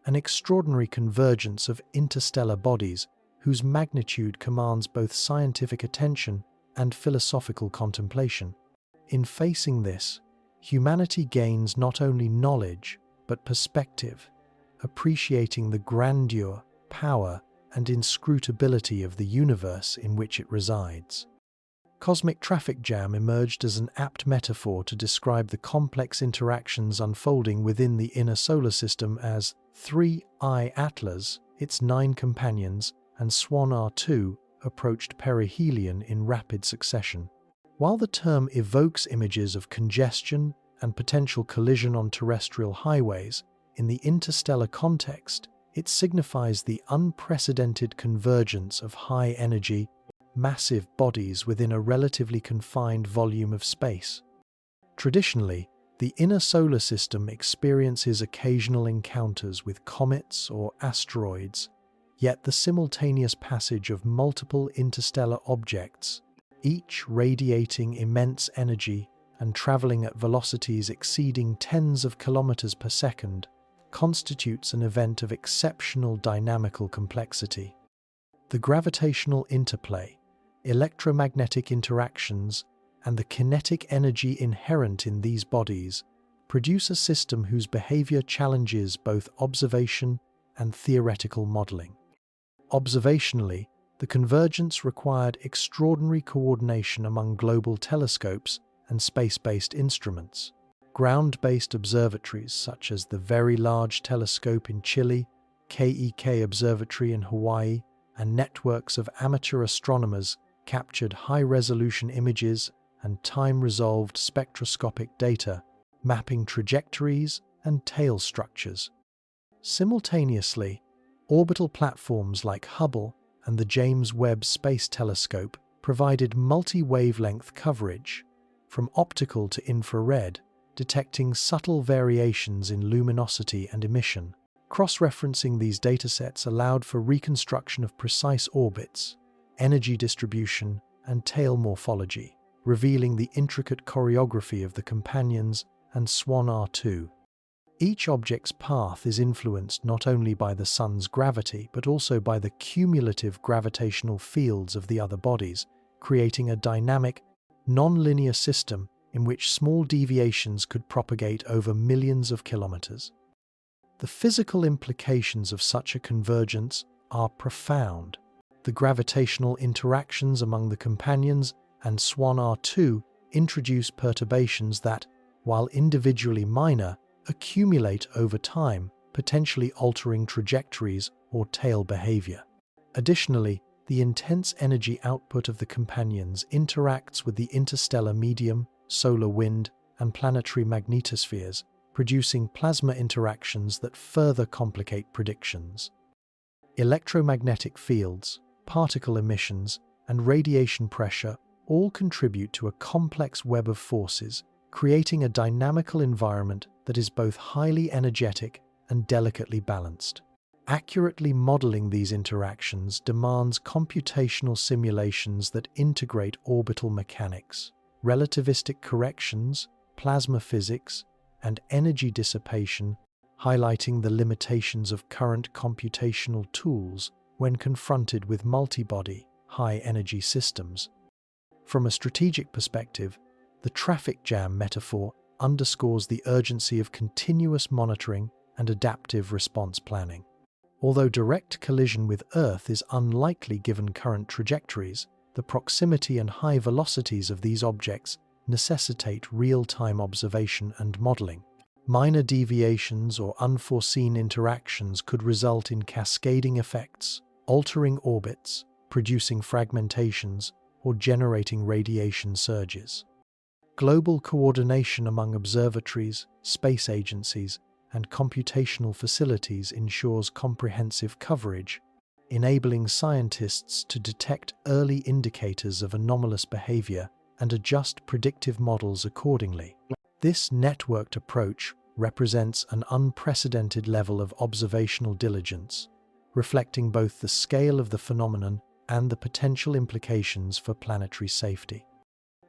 an extraordinary convergence of interstellar bodies whose magnitude commands both scientific attention and philosophical contemplation. In facing this, humanity gains not only knowledge, but perspective, appreciating the grandeur, power, and inscrutability of the universe in which it resides. Cosmic traffic jam emerged as an apt metaphor to describe the complex interactions unfolding within the inner solar system as 3I Atlas, its 9 companions, and Swan R2 approached perihelion in rapid succession. While the term evokes images of congestion and potential collision on terrestrial highways, in the interstellar context, it signifies the unprecedented convergence of high-energy, massive bodies within a relatively confined volume of space. Traditionally, the inner solar system experiences occasional encounters with comets or asteroids, yet the simultaneous passage of multiple interstellar objects, each radiating immense energy and traveling at velocities exceeding tens of kilometers per second, constitutes an event of exceptional dynamical complexity. The gravitational interplay, electromagnetic interactions, and the kinetic energy inherent in these bodies produce a system whose behavior challenges both observation and theoretical modeling. Observationally, the convergence required extraordinary coordination among global telescopes and space-based instruments. Ground-based observatories such as the Very Large Telescope in Chile, KEK Observatory in Hawaii, and networks of amateur astronomers captured high-resolution images and time-resolved spectroscopic data, mapping trajectories and tail structures. Simultaneously, orbital platforms like Hubble and the James Webb Space Telescope provided multi-wavelength coverage, from optical to infrared, detecting subtle variations in luminosity and emission. Cross-referencing these datasets allowed for reconstruction of precise orbits, energy distribution, and tail morphology, revealing the intricate choreography of the companions and Swan R2. Each object's path is influenced not only by the Sun's gravity, but also by the cumulative gravitational fields of the other bodies, creating a dynamic, non-linear system in which small deviations could propagate over millions of kilometers. The physical implications of such a convergence are profound. The gravitational interactions among the companions and Swan R2 introduce perturbations that, while individually minor, accumulate over time, potentially altering trajectories or tail behavior. Additionally, the intense energy output of the companions interacts with the interstellar medium, solar wind, and planetary magnetospheres, producing plasma interactions that further complicate predictions. Electromagnetic fields, particle emissions, and radiation pressure all contribute to a complex web of forces, creating a dynamical environment that is both highly energetic and delicately balanced. Accurately modeling these interactions demands computational simulations that integrate orbital mechanics, relativistic corrections, plasma physics, and energy dissipation, highlighting the limitations of current computational tools when confronted with multi-body, high-energy systems. From a strategic perspective, the traffic jam metaphor underscores the urgency of continuous monitoring and adaptive response planning. Although direct collision with Earth is unlikely given current trajectories, the proximity and high velocities of these objects necessitate real-time observation and modeling. Minor deviations or unforeseen interactions could result in cascading effects, altering orbits, producing fragmentations, or generating radiation surges. Global coordination among observatories, space agencies, and computational facilities ensures comprehensive coverage, enabling scientists to detect early indicators of anomalous behavior and adjust predictive models accordingly. This networked approach represents an unprecedented level of observational diligence, reflecting both the scale of the phenomenon and the potential implications for planetary safety.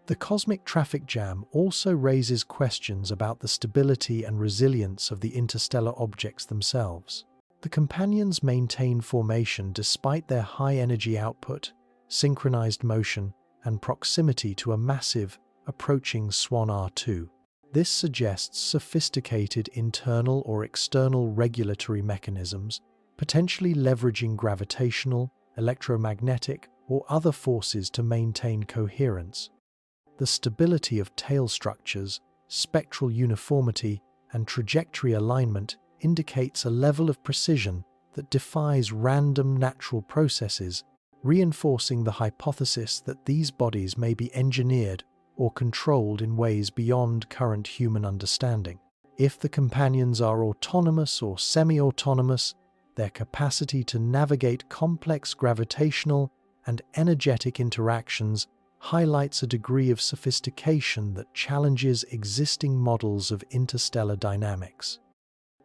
The cosmic traffic jam also raises questions about the stability and resilience of the interstellar objects themselves. The companions maintain formation despite their high energy output, synchronized motion, and proximity to a massive, approaching Swan R2. This suggests sophisticated internal or external regulatory mechanisms, potentially leveraging gravitational, electromagnetic, or other forces to maintain coherence. The stability of tail structures, spectral uniformity, and trajectory alignment indicates a level of precision that defies random natural processes, reinforcing the hypothesis that these bodies may be engineered or controlled in ways beyond current human understanding. If the companions are autonomous or semi-autonomous, their capacity to navigate complex gravitational and energetic interactions highlights a degree of sophistication that challenges existing models of interstellar dynamics.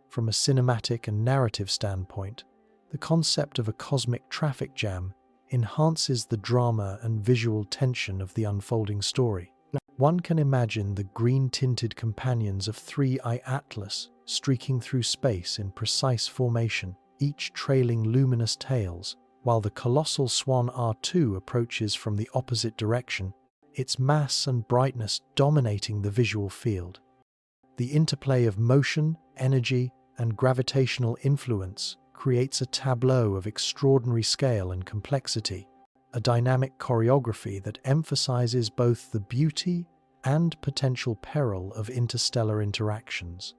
From a cinematic and narrative standpoint, the concept of a cosmic traffic jam enhances the drama and visual tension of the unfolding story. One can imagine the green-tinted companions of 3I Atlas streaking through space in precise formation, each trailing luminous tails, while the colossal Swan R2 approaches from the opposite direction, its mass and brightness dominating the visual field. The interplay of motion, energy, and gravitational influence creates a tableau of extraordinary scale and complexity, a dynamic choreography that emphasizes both the beauty and potential peril of interstellar interactions.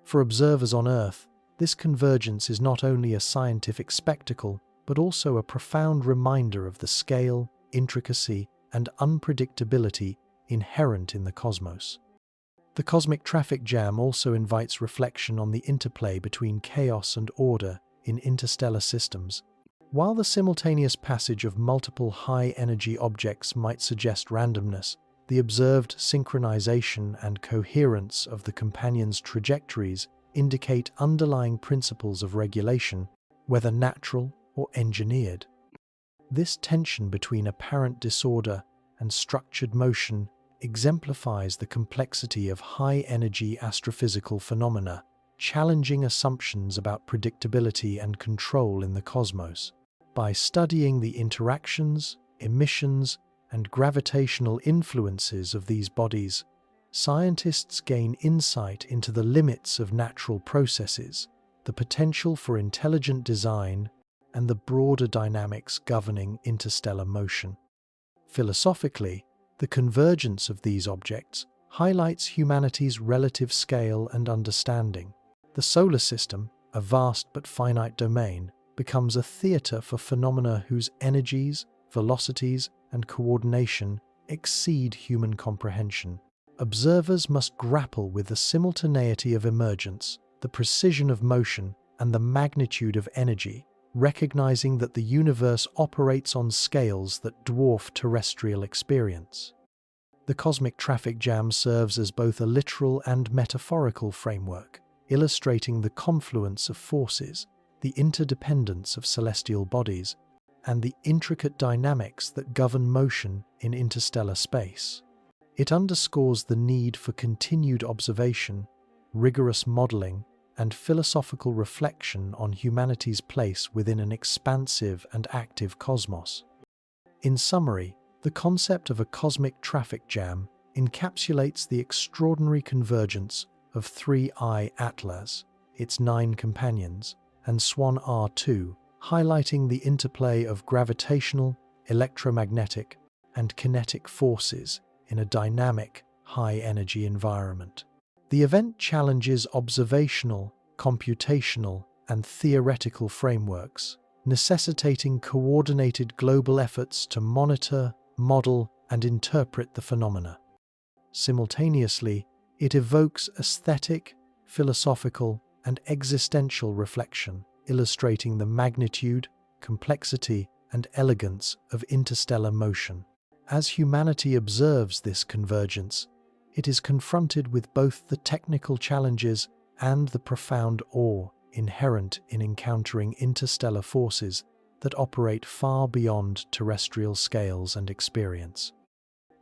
For observers on Earth, this convergence is not only a scientific spectacle, but also a profound reminder of the scale, intricacy, and unpredictability inherent in the cosmos. The cosmic traffic jam also invites reflection on the interplay between chaos and order in interstellar systems. While the simultaneous passage of multiple high-energy objects might suggest randomness, the observed synchronization and coherence of the companions' trajectories indicate underlying principles of regulation, whether natural or engineered. This tension between apparent disorder and structured motion exemplifies the complexity of high-energy astrophysical phenomena, challenging assumptions about predictability and control in the cosmos. By studying the interactions, emissions, and gravitational influences of these bodies, scientists gain insight into the limits of natural processes, the potential for intelligent design, and the broader dynamics governing interstellar motion. Philosophically, the convergence of these objects highlights humanity's relative scale and understanding. The solar system, a vast but finite domain, becomes a theater for phenomena whose energies, velocities, and coordination exceed human comprehension. Observers must grapple with the simultaneity of emergence, the precision of motion, and the magnitude of energy, recognizing that the universe operates on scales that dwarf terrestrial experience. The cosmic traffic jam serves as both a literal and metaphorical framework, illustrating the confluence of forces, the interdependence of celestial bodies, and the intricate dynamics that govern motion in interstellar space. It underscores the need for continued observation, rigorous modeling, and philosophical reflection on humanity's place within an expansive and active cosmos. In summary, the concept of a cosmic traffic jam encapsulates the extraordinary convergence of 3I Atlas, its 9 companions, and Swan R2, highlighting the interplay of gravitational, electromagnetic, and kinetic forces in a dynamic, high-energy environment. The event challenges observational, computational, and theoretical frameworks, necessitating coordinated global efforts to monitor, model, and interpret the phenomena. Simultaneously, it evokes aesthetic, philosophical, and existential reflection, illustrating the magnitude, complexity, and elegance of interstellar motion. As humanity observes this convergence, it is confronted with both the technical challenges and the profound awe inherent in encountering interstellar forces that operate far beyond terrestrial scales and experience.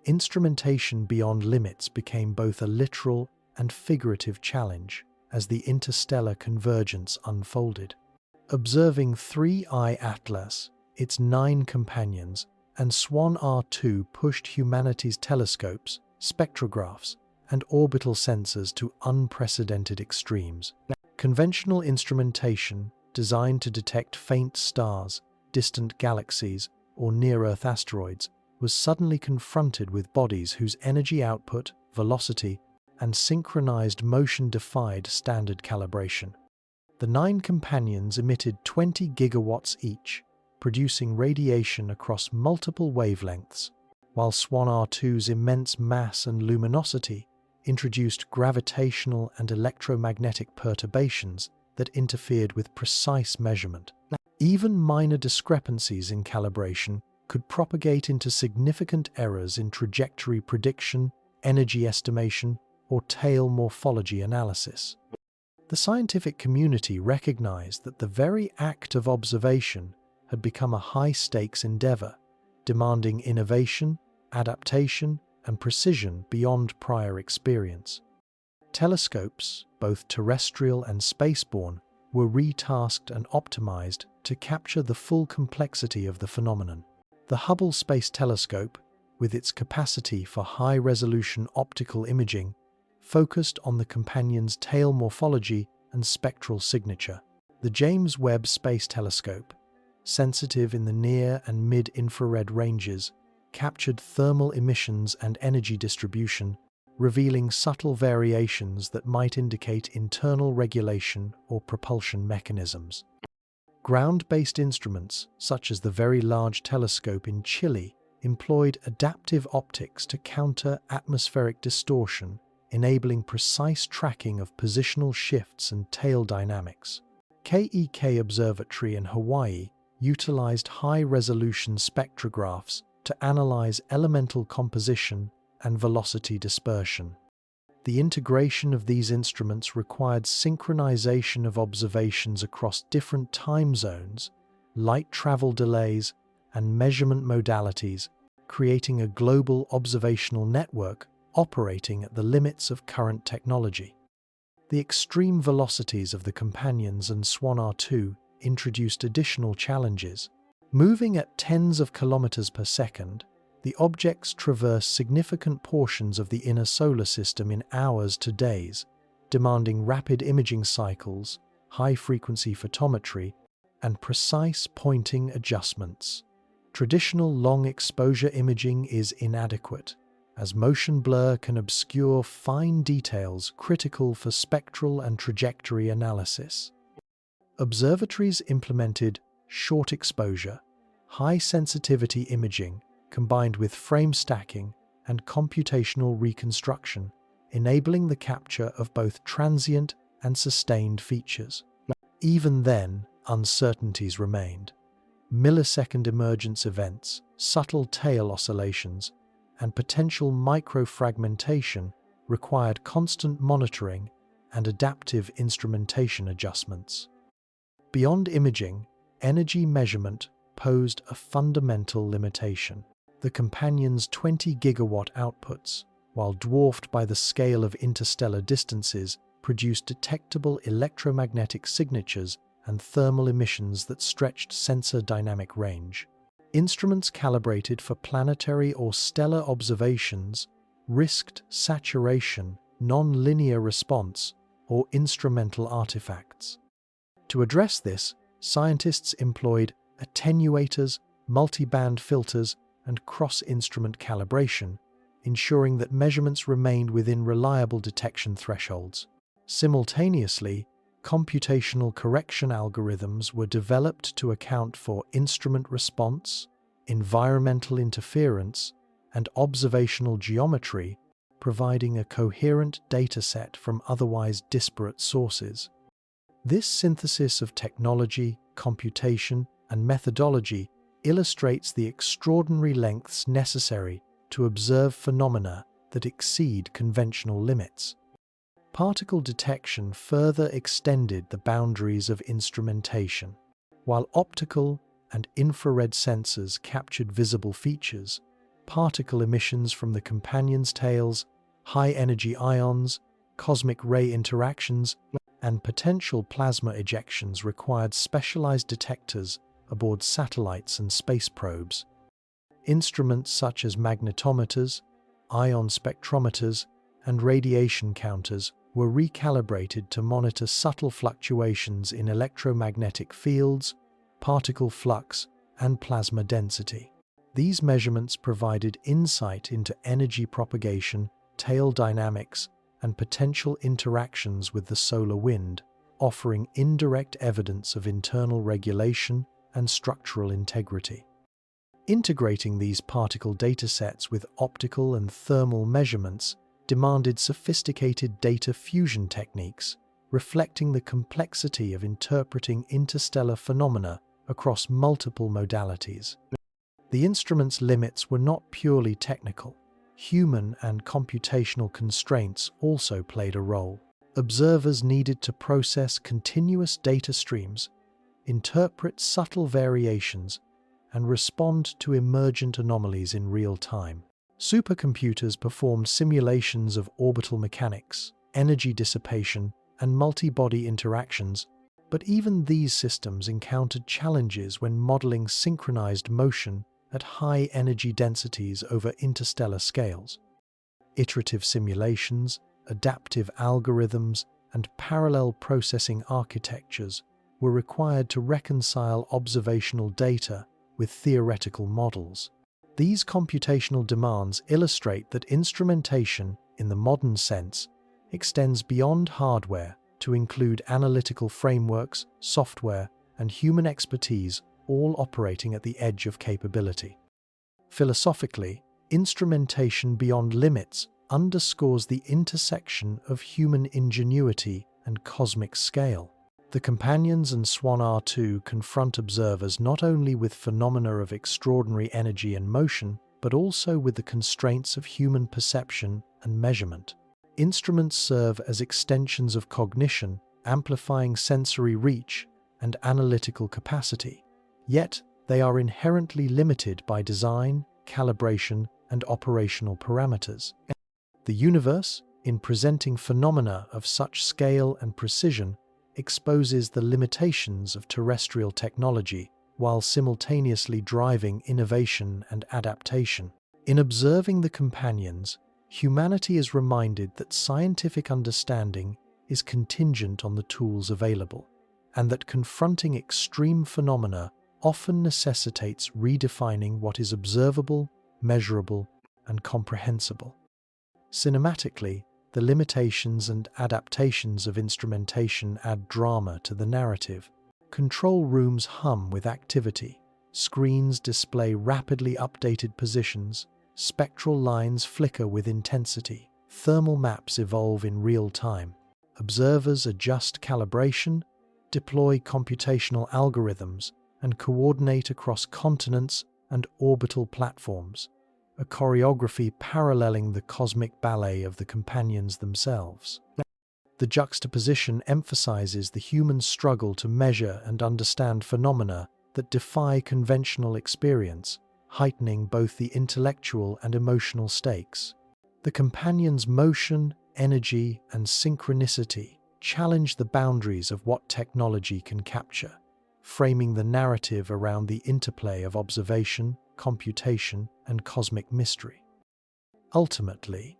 Instrumentation beyond limits became both a literal and figurative challenge as the interstellar convergence unfolded. Observing 3I Atlas, its 9 companions, and Swan R2 pushed humanity's telescopes, spectrographs, and orbital sensors to unprecedented extremes. Conventional instrumentation, designed to detect faint stars, distant galaxies, or near-Earth asteroids, was suddenly confronted with bodies whose energy output, velocity, and synchronized motion defied standard calibration. The 9 companions emitted 20 gigawatts each, producing radiation across multiple wavelengths, while Swan R2's immense mass and luminosity introduced gravitational and electromagnetic perturbations that interfered with precise measurement. Even minor discrepancies in calibration could propagate into significant errors in trajectory prediction, energy estimation, or tail morphology analysis. The scientific community recognized that the very act of observation had become a high-stakes endeavor, demanding innovation, adaptation, and precision beyond prior experience. Telescopes, both terrestrial and spaceborne, were retasked and optimized to capture the full complexity of the phenomenon. The Hubble Space Telescope, with its capacity for high-resolution optical imaging, focused on the companion's tail morphology and spectral signature. The James Webb Space Telescope, sensitive in the near and mid-infrared ranges, captured thermal emissions and energy distribution, revealing subtle variations that might indicate internal regulation or propulsion mechanisms. Ground-based instruments, such as the Very Large Telescope in Chile, employed adaptive optics to counter atmospheric distortion, enabling precise tracking of positional shifts and tail dynamics. KEK Observatory in Hawaii utilized high-resolution spectrographs to analyze elemental composition and velocity dispersion. The integration of these instruments required synchronization of observations across different time zones, light travel delays, and measurement modalities, creating a global observational network operating at the limits of current technology. The extreme velocities of the companions and Swan R2 introduced additional challenges. Moving at tens of kilometers per second, the objects traverse significant portions of the inner solar system in hours to days, demanding rapid imaging cycles, high-frequency photometry, and precise pointing adjustments. Traditional long-exposure imaging is inadequate, as motion blur can obscure fine details critical for spectral and trajectory analysis. Observatories implemented short exposure, high-sensitivity imaging combined with frame stacking and computational reconstruction, enabling the capture of both transient and sustained features. Even then, uncertainties remained. Millisecond emergence events, subtle tail oscillations, and potential microfragmentation required constant monitoring and adaptive instrumentation adjustments. Beyond imaging, energy measurement posed a fundamental limitation. The companion's 20 gigawatt outputs, while dwarfed by the scale of interstellar distances, produced detectable electromagnetic signatures and thermal emissions that stretched sensor dynamic range. Instruments calibrated for planetary or stellar observations risked saturation, non-linear response, or instrumental artifacts. To address this, scientists employed attenuators, multiband filters, and cross-instrument calibration, ensuring that measurements remained within reliable detection thresholds. Simultaneously, computational correction algorithms were developed to account for instrument response, environmental interference, and observational geometry, providing a coherent dataset from otherwise disparate sources. This synthesis of technology, computation, and methodology illustrates the extraordinary lengths necessary to observe phenomena that exceed conventional limits. Particle detection further extended the boundaries of instrumentation. While optical and infrared sensors captured visible features, particle emissions from the companion's tails, high-energy ions, cosmic ray interactions, and potential plasma ejections required specialized detectors aboard satellites and space probes. Instruments such as magnetometers, ion spectrometers, and radiation counters were recalibrated to monitor subtle fluctuations in electromagnetic fields, particle flux, and plasma density. These measurements provided insight into energy propagation, tail dynamics, and potential interactions with the solar wind, offering indirect evidence of internal regulation and structural integrity. Integrating these particle datasets with optical and thermal measurements demanded sophisticated data fusion techniques, reflecting the complexity of interpreting interstellar phenomena across multiple modalities. The instrument's limits were not purely technical. Human and computational constraints also played a role. Observers needed to process continuous data streams, interpret subtle variations, and respond to emergent anomalies in real time. Supercomputers performed simulations of orbital mechanics, energy dissipation, and multi-body interactions, but even these systems encountered challenges when modeling synchronized motion at high energy densities over interstellar scales. Iterative simulations, adaptive algorithms, and parallel processing architectures were required to reconcile observational data with theoretical models. These computational demands illustrate that instrumentation, in the modern sense, extends beyond hardware to include analytical frameworks, software, and human expertise, all operating at the edge of capability. Philosophically, instrumentation beyond limits underscores the intersection of human ingenuity and cosmic scale. The companions and Swan R2 confront observers not only with phenomena of extraordinary energy and motion, but also with the constraints of human perception and measurement. Instruments serve as extensions of cognition, amplifying sensory reach and analytical capacity. Yet, they are inherently limited by design, calibration, and operational parameters. The universe, in presenting phenomena of such scale and precision, exposes the limitations of terrestrial technology while simultaneously driving innovation and adaptation. In observing the companions, humanity is reminded that scientific understanding is contingent on the tools available, and that confronting extreme phenomena often necessitates redefining what is observable, measurable, and comprehensible. Cinematically, the limitations and adaptations of instrumentation add drama to the narrative. Control rooms hum with activity, screens display rapidly updated positions, spectral lines flicker with intensity, thermal maps evolve in real time, observers adjust calibration, deploy computational algorithms, and coordinate across continents and orbital platforms, a choreography paralleling the cosmic ballet of the companions themselves. The juxtaposition emphasizes the human struggle to measure and understand phenomena that defy conventional experience, heightening both the intellectual and emotional stakes. The companions' motion, energy, and synchronicity challenge the boundaries of what technology can capture, framing the narrative around the interplay of observation, computation, and cosmic mystery. Ultimately,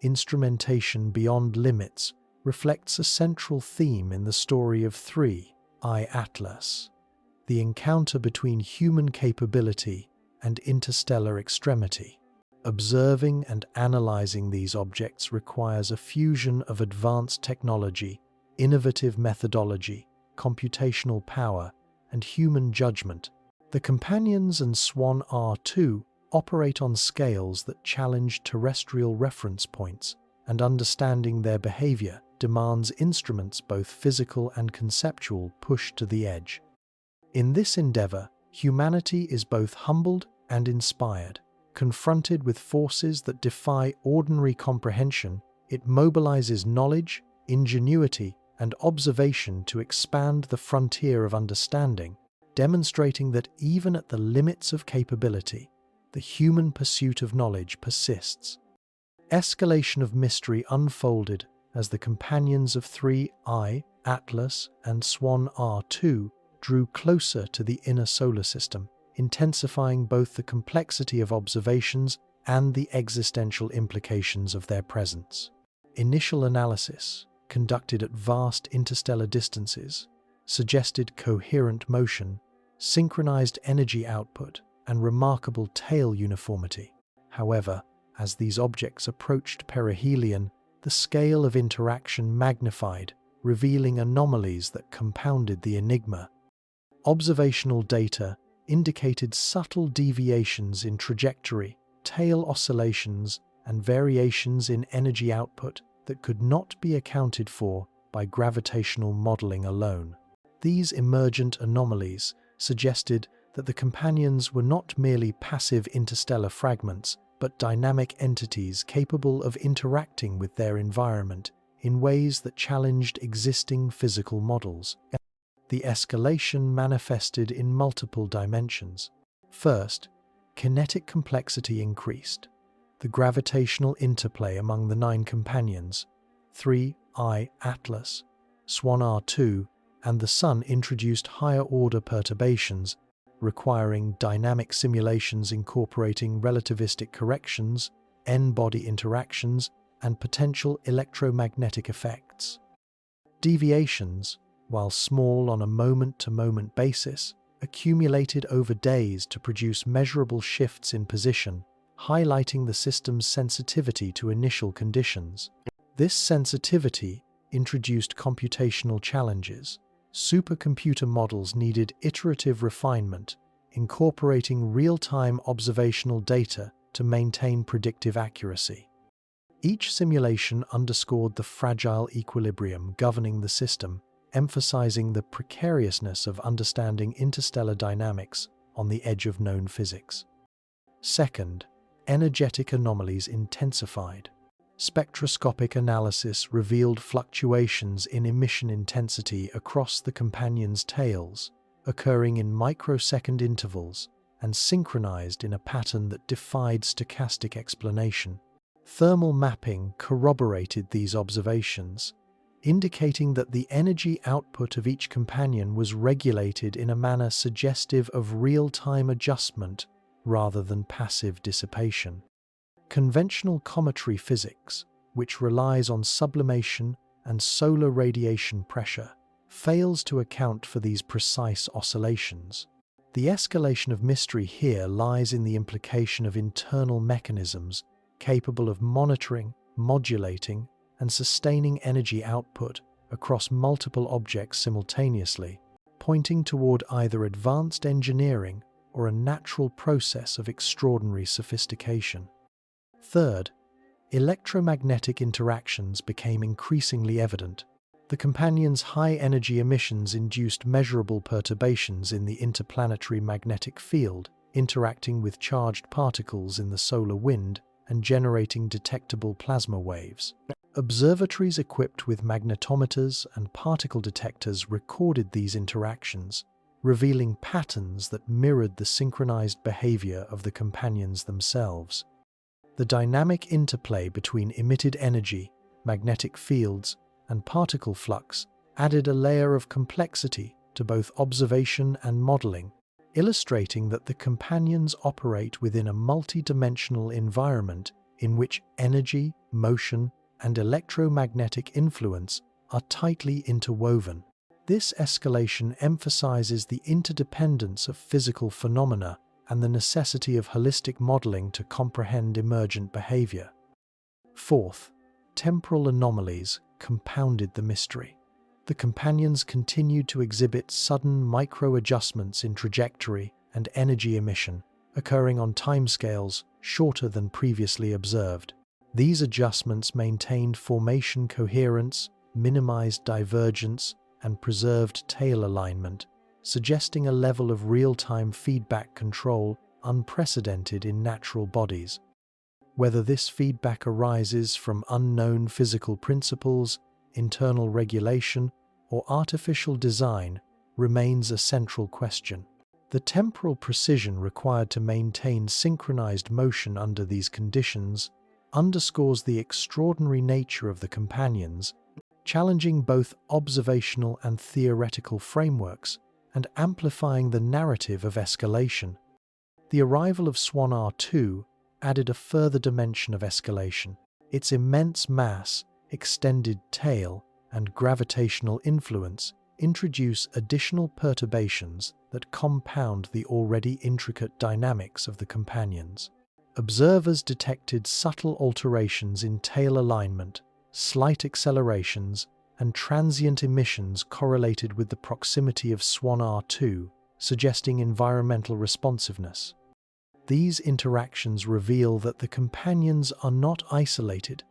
instrumentation beyond limits reflects a central theme in the story of 3I Atlas, the encounter between human capability and interstellar extremity. Observing and analyzing these objects requires a fusion of advanced technology, innovative methodology, computational power, and human judgment. The companions and Swan R2 operate on scales that challenge terrestrial reference points, and understanding their behavior demands instruments both physical and conceptual pushed to the edge. In this endeavor, humanity is both humbled and inspired. Confronted with forces that defy ordinary comprehension, it mobilizes knowledge, ingenuity, and observation to expand the frontier of understanding, demonstrating that even at the limits of capability, the human pursuit of knowledge persists. Escalation of mystery unfolded as the companions of 3I, Atlas, and Swan R2 drew closer to the inner solar system, intensifying both the complexity of observations and the existential implications of their presence. Initial analysis, conducted at vast interstellar distances, suggested coherent motion, synchronized energy output, and remarkable tail uniformity. However, as these objects approached perihelion, the scale of interaction magnified, revealing anomalies that compounded the enigma. Observational data indicated subtle deviations in trajectory, tail oscillations, and variations in energy output that could not be accounted for by gravitational modeling alone. These emergent anomalies suggested that the companions were not merely passive interstellar fragments, but dynamic entities capable of interacting with their environment in ways that challenged existing physical models. The escalation manifested in multiple dimensions. First, kinetic complexity increased. The gravitational interplay among the 9 companions, 3I Atlas, Swan R2, and the Sun introduced higher-order perturbations, requiring dynamic simulations incorporating relativistic corrections, n-body interactions, and potential electromagnetic effects. Deviations, while small on a moment-to-moment basis, accumulated over days to produce measurable shifts in position, highlighting the system's sensitivity to initial conditions. This sensitivity introduced computational challenges. Supercomputer models needed iterative refinement, incorporating real-time observational data to maintain predictive accuracy. Each simulation underscored the fragile equilibrium governing the system, emphasizing the precariousness of understanding interstellar dynamics on the edge of known physics. Second, energetic anomalies intensified. Spectroscopic analysis revealed fluctuations in emission intensity across the companions' tails, occurring in microsecond intervals and synchronized in a pattern that defied stochastic explanation. Thermal mapping corroborated these observations, indicating that the energy output of each companion was regulated in a manner suggestive of real-time adjustment rather than passive dissipation. Conventional cometry physics, which relies on sublimation and solar radiation pressure, fails to account for these precise oscillations. The escalation of mystery here lies in the implication of internal mechanisms capable of monitoring, modulating, and sustaining energy output across multiple objects simultaneously, pointing toward either advanced engineering or a natural process of extraordinary sophistication. Third, electromagnetic interactions became increasingly evident. The companions' high-energy emissions induced measurable perturbations in the interplanetary magnetic field, interacting with charged particles in the solar wind and generating detectable plasma waves. Observatories equipped with magnetometers and particle detectors recorded these interactions, revealing patterns that mirrored the synchronized behavior of the companions themselves. The dynamic interplay between emitted energy, magnetic fields, and particle flux added a layer of complexity to both observation and modeling, illustrating that the companions operate within a multi-dimensional environment in which energy, motion, and electromagnetic influence are tightly interwoven. This escalation emphasizes the interdependence of physical phenomena and the necessity of holistic modeling to comprehend emergent behavior. Fourth, temporal anomalies compounded the mystery. The companions continued to exhibit sudden micro-adjustments in trajectory and energy emission, occurring on timescales shorter than previously observed. These adjustments maintained formation coherence, minimized divergence, and preserved tail alignment, suggesting a level of real-time feedback control unprecedented in natural bodies. Whether this feedback arises from unknown physical principles, internal regulation, or artificial design remains a central question. The temporal precision required to maintain synchronized motion under these conditions underscores the extraordinary nature of the companions, challenging both observational and theoretical frameworks and amplifying the narrative of escalation. The arrival of Swan R2 added a further dimension of escalation. Its immense mass, extended tail, and gravitational influence introduce additional perturbations that compound the already intricate dynamics of the companions. Observers detected subtle alterations in tail alignment, slight accelerations, and transient emissions correlated with the proximity of Swan R2, suggesting environmental responsiveness. These interactions reveal that the companions are not isolated.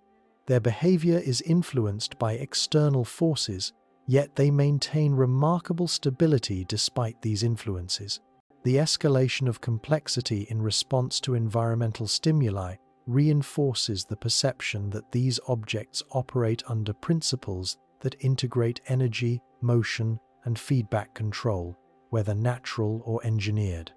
Their behavior is influenced by external forces, yet they maintain remarkable stability despite these influences. The escalation of complexity in response to environmental stimuli reinforces the perception that these objects operate under principles that integrate energy, motion, and feedback control, whether natural or engineered.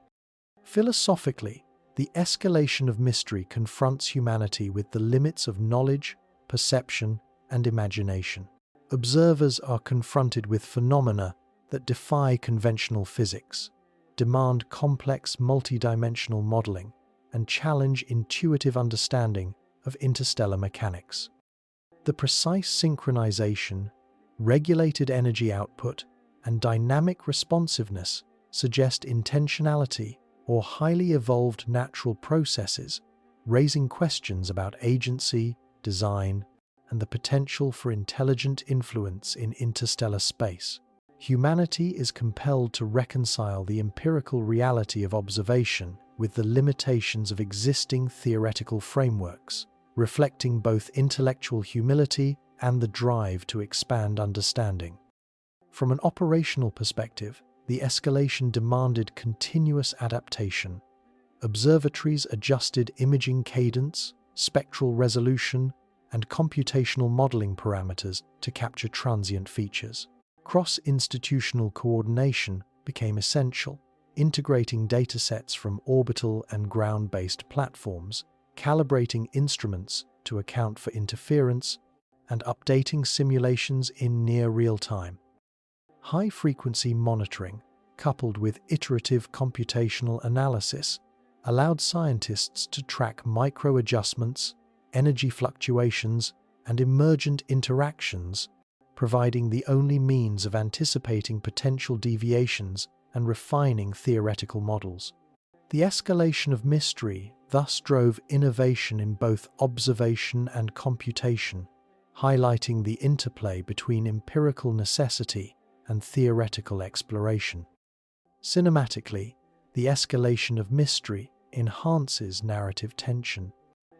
Philosophically, the escalation of mystery confronts humanity with the limits of knowledge, perception, and imagination. Observers are confronted with phenomena that defy conventional physics, demand complex multidimensional modeling, and challenge intuitive understanding of interstellar mechanics. The precise synchronization, regulated energy output, and dynamic responsiveness suggest intentionality or highly evolved natural processes, raising questions about agency, design, and the potential for intelligent influence in interstellar space. Humanity is compelled to reconcile the empirical reality of observation with the limitations of existing theoretical frameworks, reflecting both intellectual humility and the drive to expand understanding. From an operational perspective, the escalation demanded continuous adaptation. Observatories adjusted imaging cadence, spectral resolution, and computational modeling parameters to capture transient features. Cross-institutional coordination became essential, integrating datasets from orbital and ground-based platforms calibrating instruments to account for interference, and updating simulations in near real time. High-frequency monitoring, coupled with iterative computational analysis, allowed scientists to track micro-adjustments, energy fluctuations, and emergent interactions, providing the only means of anticipating potential deviations and refining theoretical models. The escalation of mystery thus drove innovation in both observation and computation, highlighting the interplay between empirical necessity and theoretical exploration. Cinematically, the escalation of mystery enhances narrative tension.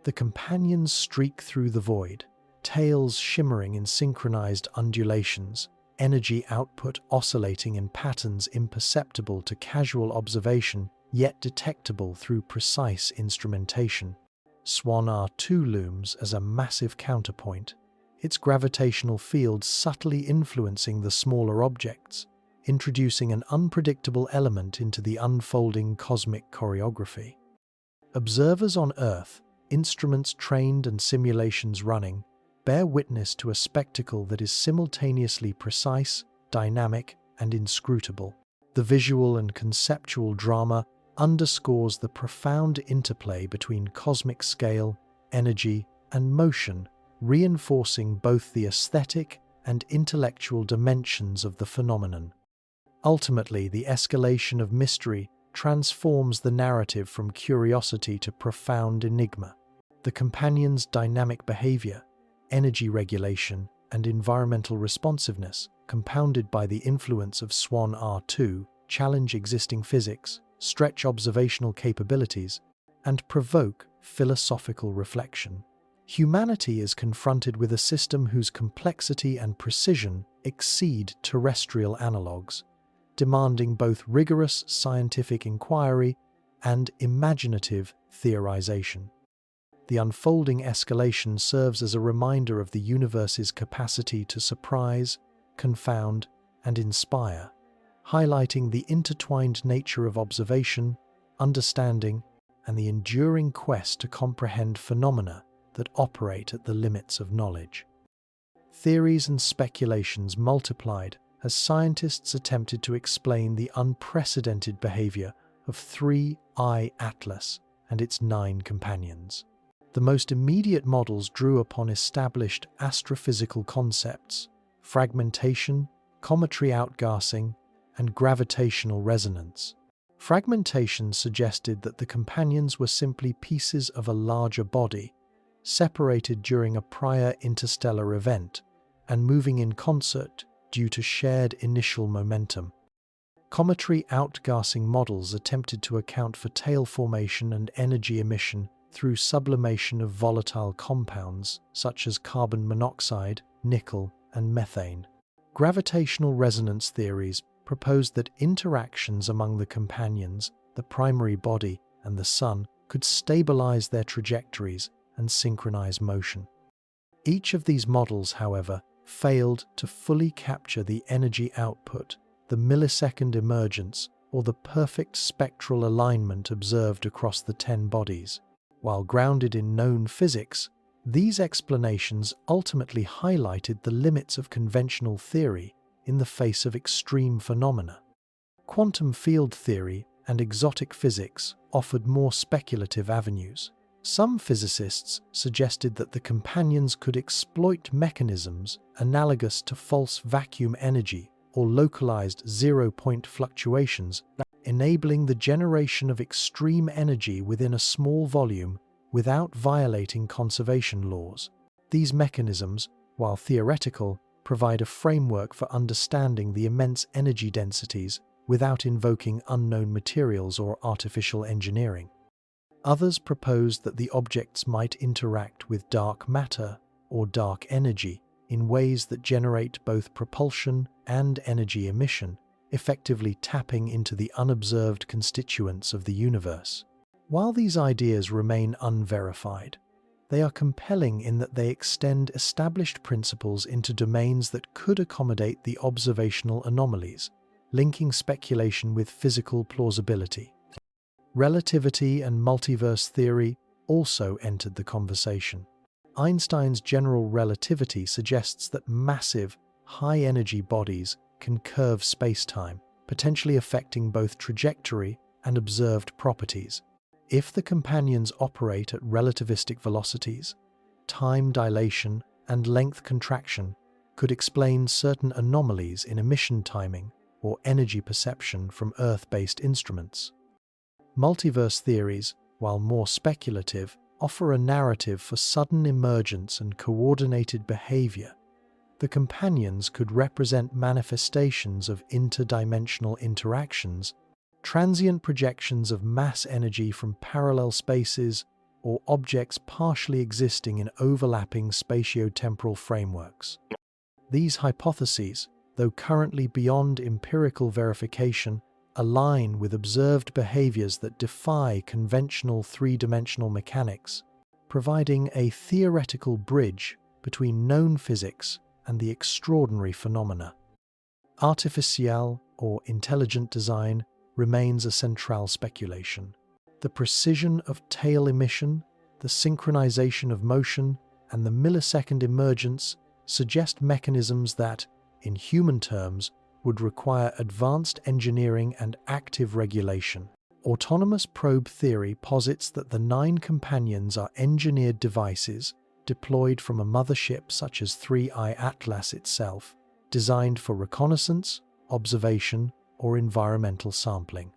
The companions streak through the void, tails shimmering in synchronized undulations, energy output oscillating in patterns imperceptible to casual observation, yet detectable through precise instrumentation. Swan R2 looms as a massive counterpoint, its gravitational field subtly influencing the smaller objects, introducing an unpredictable element into the unfolding cosmic choreography. Observers on Earth, instruments trained and simulations running, bear witness to a spectacle that is simultaneously precise, dynamic, and inscrutable. The visual and conceptual drama underscores the profound interplay between cosmic scale, energy, and motion, reinforcing both the aesthetic and intellectual dimensions of the phenomenon. Ultimately, the escalation of mystery transforms the narrative from curiosity to profound enigma. The companions' dynamic behavior, energy regulation, and environmental responsiveness, compounded by the influence of Swan R2, challenge existing physics, stretch observational capabilities, and provoke philosophical reflection. Humanity is confronted with a system whose complexity and precision exceed terrestrial analogues, demanding both rigorous scientific inquiry and imaginative theorization. The unfolding escalation serves as a reminder of the universe's capacity to surprise, confound, and inspire, highlighting the intertwined nature of observation, understanding, and the enduring quest to comprehend phenomena that operate at the limits of knowledge. Theories and speculations multiplied as scientists attempted to explain the unprecedented behavior of 3I Atlas and its 9 companions. The most immediate models drew upon established astrophysical concepts: fragmentation, cometary outgassing, and gravitational resonance. Fragmentation suggested that the companions were simply pieces of a larger body, separated during a prior interstellar event and moving in concert due to shared initial momentum. Cometary outgassing models attempted to account for tail formation and energy emission through sublimation of volatile compounds such as carbon monoxide, nickel, and methane. Gravitational resonance theories proposed that interactions among the companions, the primary body, and the Sun could stabilize their trajectories and synchronize motion. Each of these models, however, failed to fully capture the energy output, the millisecond emergence, or the perfect spectral alignment observed across the 10 bodies. While grounded in known physics, these explanations ultimately highlighted the limits of conventional theory in the face of extreme phenomena. Quantum field theory and exotic physics offered more speculative avenues. Some physicists suggested that the companions could exploit mechanisms analogous to false vacuum energy or localized zero-point fluctuations, enabling the generation of extreme energy within a small volume without violating conservation laws. These mechanisms, while theoretical, provide a framework for understanding the immense energy densities without invoking unknown materials or artificial engineering. Others proposed that the objects might interact with dark matter or dark energy in ways that generate both propulsion and energy emission, effectively tapping into the unobserved constituents of the universe. While these ideas remain unverified, they are compelling in that they extend established principles into domains that could accommodate the observational anomalies, linking speculation with physical plausibility. Relativity and multiverse theory also entered the conversation. Einstein's general relativity suggests that massive, high-energy bodies can curve space-time, potentially affecting both trajectory and observed properties. If the companions operate at relativistic velocities, time dilation and length contraction could explain certain anomalies in emission timing or energy perception from Earth-based instruments. Multiverse theories, while more speculative, offer a narrative for sudden emergence and coordinated behavior. The companions could represent manifestations of interdimensional interactions, transient projections of mass energy from parallel spaces, or objects partially existing in overlapping spatio-temporal frameworks. These hypotheses, though currently beyond empirical verification, align with observed behaviors that defy conventional three-dimensional mechanics, providing a theoretical bridge between known physics and the extraordinary phenomena. Artificial or intelligent design remains a central speculation. The precision of tail emission, the synchronization of motion, and the millisecond emergence suggest mechanisms that, in human terms, would require advanced engineering and active regulation. Autonomous probe theory posits that the 9 companions are engineered devices deployed from a mothership such as 3I Atlas itself, designed for reconnaissance, observation, or environmental sampling.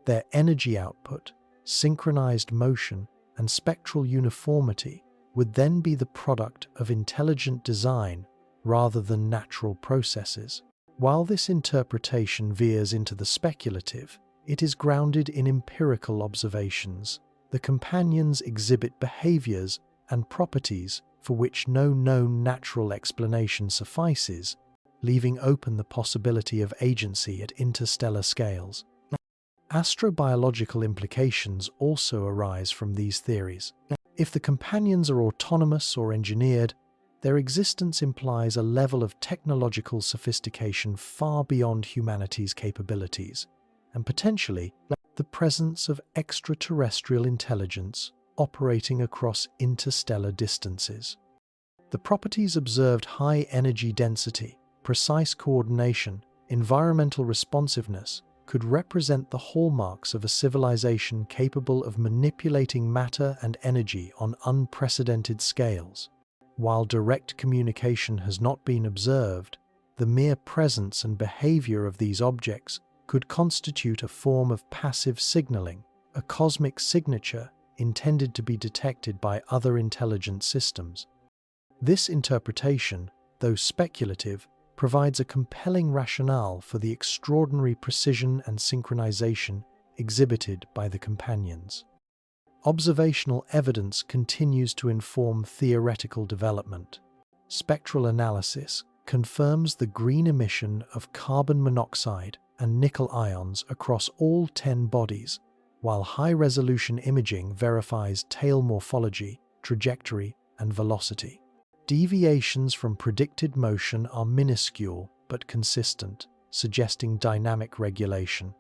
Their energy output, synchronized motion, and spectral uniformity would then be the product of intelligent design rather than natural processes. While this interpretation veers into the speculative, it is grounded in empirical observations. The companions exhibit behaviors and properties for which no known natural explanation suffices, leaving open the possibility of agency at interstellar scales. Astrobiological implications also arise from these theories. If the companions are autonomous or engineered, their existence implies a level of technological sophistication far beyond humanity's capabilities, and potentially the presence of extraterrestrial intelligence operating across interstellar distances. The properties observed: high energy density, precise coordination, environmental responsiveness, could represent the hallmarks of a civilization capable of manipulating matter and energy on unprecedented scales. While direct communication has not been observed, the mere presence and behavior of these objects could constitute a form of passive signaling, a cosmic signature intended to be detected by other intelligent systems. This interpretation, though speculative, provides a compelling rationale for the extraordinary precision and synchronization exhibited by the companions. Observational evidence continues to inform theoretical development. Spectral analysis confirms the green emission of carbon monoxide and nickel ions across all 10 bodies, while high-resolution imaging verifies tail morphology, trajectory, and velocity. Deviations from predicted motion are minuscule but consistent, suggesting dynamic regulation.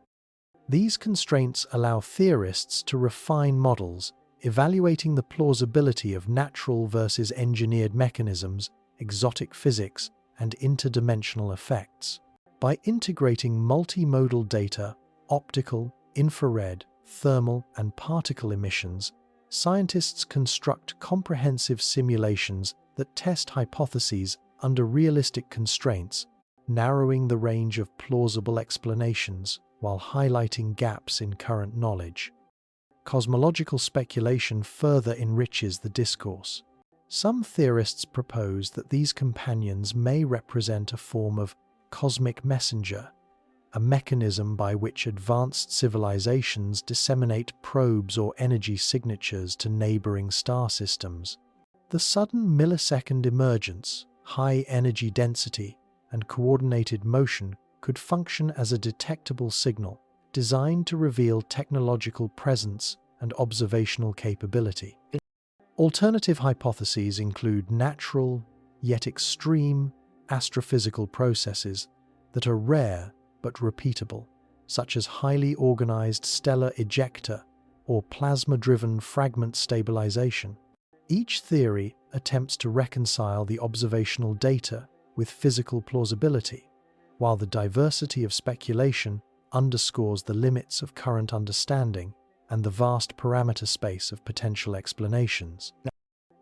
These constraints allow theorists to refine models, evaluating the plausibility of natural versus engineered mechanisms, exotic physics, and interdimensional effects. By integrating multimodal data, optical, infrared, thermal, and particle emissions, scientists construct comprehensive simulations that test hypotheses under realistic constraints, narrowing the range of plausible explanations while highlighting gaps in current knowledge. Cosmological speculation further enriches the discourse. Some theorists propose that these companions may represent a form of cosmic messenger, a mechanism by which advanced civilizations disseminate probes or energy signatures to neighboring star systems. The sudden millisecond emergence, high energy density, and coordinated motion could function as a detectable signal designed to reveal technological presence and observational capability. Alternative hypotheses include natural, yet extreme, astrophysical processes that are rare but repeatable, such as highly organized stellar ejecta or plasma-driven fragment stabilization. Each theory attempts to reconcile the observational data with physical plausibility, while the diversity of speculation underscores the limits of current understanding and the vast parameter space of potential explanations.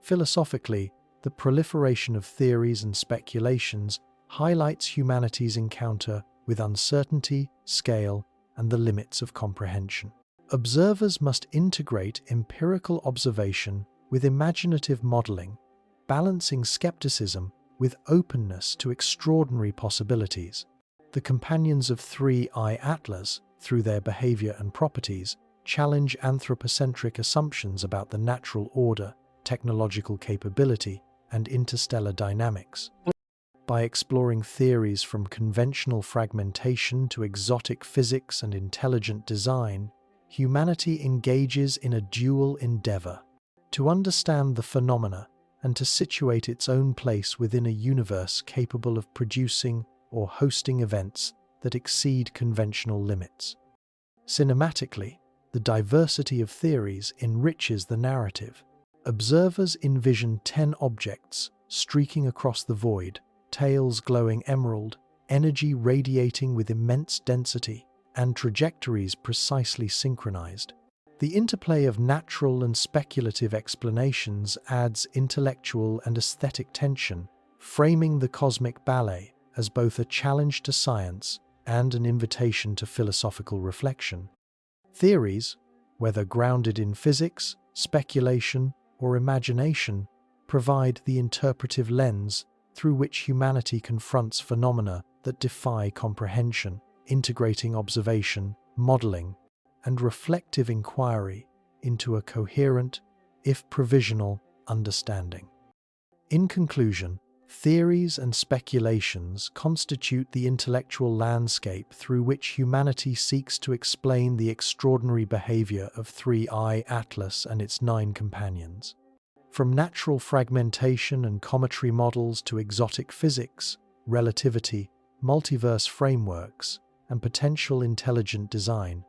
Philosophically, the proliferation of theories and speculations highlights humanity's encounter with uncertainty, scale, and the limits of comprehension. Observers must integrate empirical observation with imaginative modeling, balancing skepticism with openness to extraordinary possibilities. The companions of 3I Atlas, through their behavior and properties, challenge anthropocentric assumptions about the natural order, technological capability, and interstellar dynamics. By exploring theories from conventional fragmentation to exotic physics and intelligent design, humanity engages in a dual endeavor to understand the phenomena and to situate its own place within a universe capable of producing or hosting events that exceed conventional limits. Cinematically, the diversity of theories enriches the narrative. Observers envision 10 objects streaking across the void, tails glowing emerald, energy radiating with immense density, and trajectories precisely synchronized. The interplay of natural and speculative explanations adds intellectual and aesthetic tension, framing the cosmic ballet as both a challenge to science and an invitation to philosophical reflection. Theories, whether grounded in physics, speculation, or imagination, provide the interpretive lens through which humanity confronts phenomena that defy comprehension, integrating observation, modeling, and reflective inquiry into a coherent, if provisional, understanding. In conclusion, theories and speculations constitute the intellectual landscape through which humanity seeks to explain the extraordinary behavior of 3I Atlas and its 9 companions. From natural fragmentation and cometry models to exotic physics, relativity, multiverse frameworks, and potential intelligent design,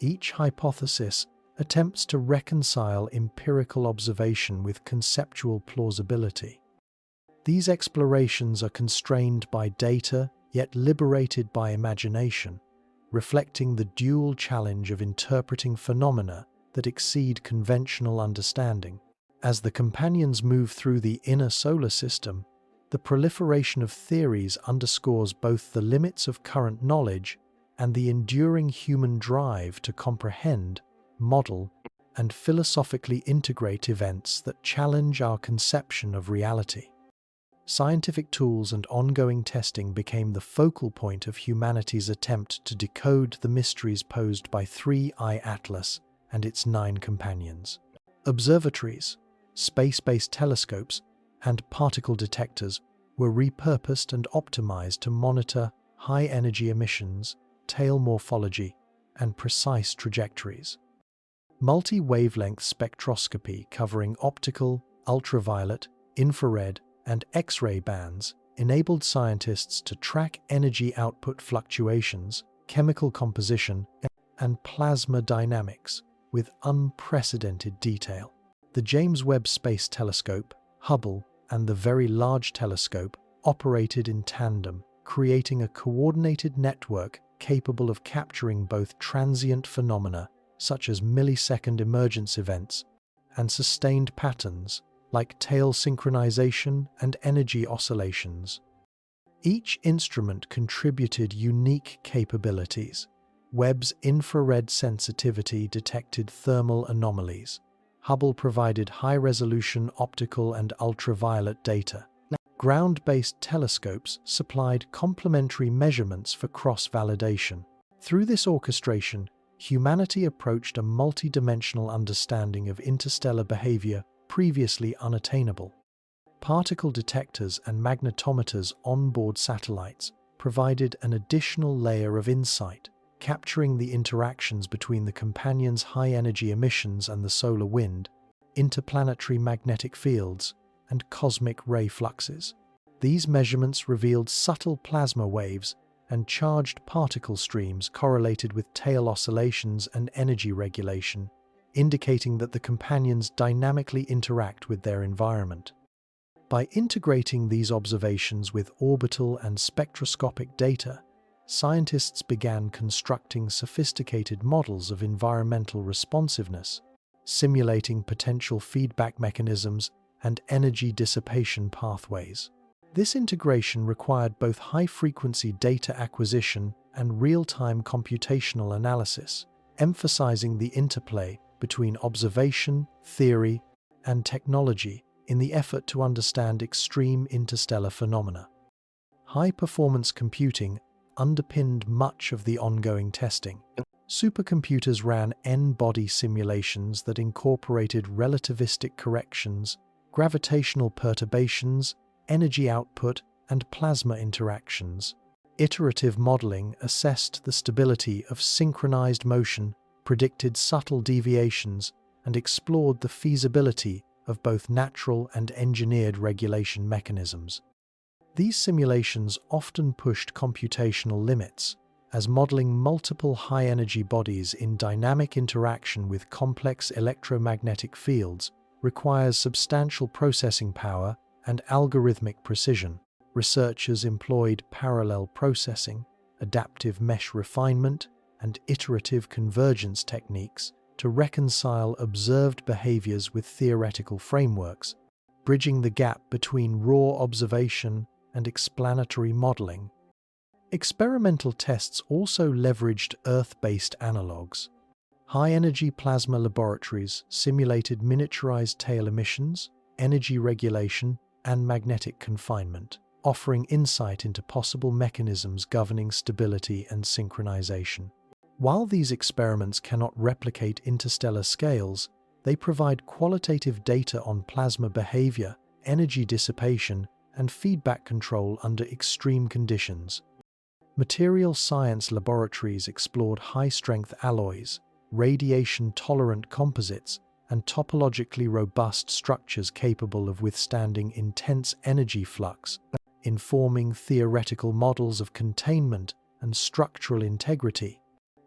each hypothesis attempts to reconcile empirical observation with conceptual plausibility. These explorations are constrained by data, yet liberated by imagination, reflecting the dual challenge of interpreting phenomena that exceed conventional understanding. As the companions move through the inner solar system, the proliferation of theories underscores both the limits of current knowledge and the enduring human drive to comprehend, model, and philosophically integrate events that challenge our conception of reality. Scientific tools and ongoing testing became the focal point of humanity's attempt to decode the mysteries posed by 3I Atlas and its 9 companions. Observatories, space-based telescopes, and particle detectors were repurposed and optimized to monitor high-energy emissions, tail morphology, and precise trajectories. Multi-wavelength spectroscopy covering optical, ultraviolet, infrared, and X-ray bands enabled scientists to track energy output fluctuations, chemical composition, and plasma dynamics with unprecedented detail. The James Webb Space Telescope, Hubble, and the Very Large Telescope operated in tandem, creating a coordinated network capable of capturing both transient phenomena, such as millisecond emergence events, and sustained patterns, like tail synchronization and energy oscillations. Each instrument contributed unique capabilities. Webb's infrared sensitivity detected thermal anomalies. Hubble provided high-resolution optical and ultraviolet data. Ground-based telescopes supplied complementary measurements for cross-validation. Through this orchestration, humanity approached a multidimensional understanding of interstellar behavior previously unattainable. Particle detectors and magnetometers on-board satellites provided an additional layer of insight, capturing the interactions between the companions' high-energy emissions and the solar wind, interplanetary magnetic fields, and cosmic ray fluxes. These measurements revealed subtle plasma waves and charged particle streams correlated with tail oscillations and energy regulation, indicating that the companions dynamically interact with their environment. By integrating these observations with orbital and spectroscopic data, scientists began constructing sophisticated models of environmental responsiveness, simulating potential feedback mechanisms and energy dissipation pathways. This integration required both high-frequency data acquisition and real-time computational analysis, emphasizing the interplay between observation, theory, and technology in the effort to understand extreme interstellar phenomena. High-performance computing underpinned much of the ongoing testing. Supercomputers ran N-body simulations that incorporated relativistic corrections, gravitational perturbations, energy output, and plasma interactions. Iterative modeling assessed the stability of synchronized motion, predicted subtle deviations, and explored the feasibility of both natural and engineered regulation mechanisms. These simulations often pushed computational limits, as modeling multiple high-energy bodies in dynamic interaction with complex electromagnetic fields requires substantial processing power and algorithmic precision. Researchers employed parallel processing, adaptive mesh refinement, and iterative convergence techniques to reconcile observed behaviors with theoretical frameworks, bridging the gap between raw observation and explanatory modeling. Experimental tests also leveraged Earth-based analogues. High-energy plasma laboratories simulated miniaturized tail emissions, energy regulation, and magnetic confinement, offering insight into possible mechanisms governing stability and synchronization. While these experiments cannot replicate interstellar scales, they provide qualitative data on plasma behavior, energy dissipation, and feedback control under extreme conditions. Material science laboratories explored high-strength alloys, radiation-tolerant composites, and topologically robust structures capable of withstanding intense energy flux, informing theoretical models of containment and structural integrity.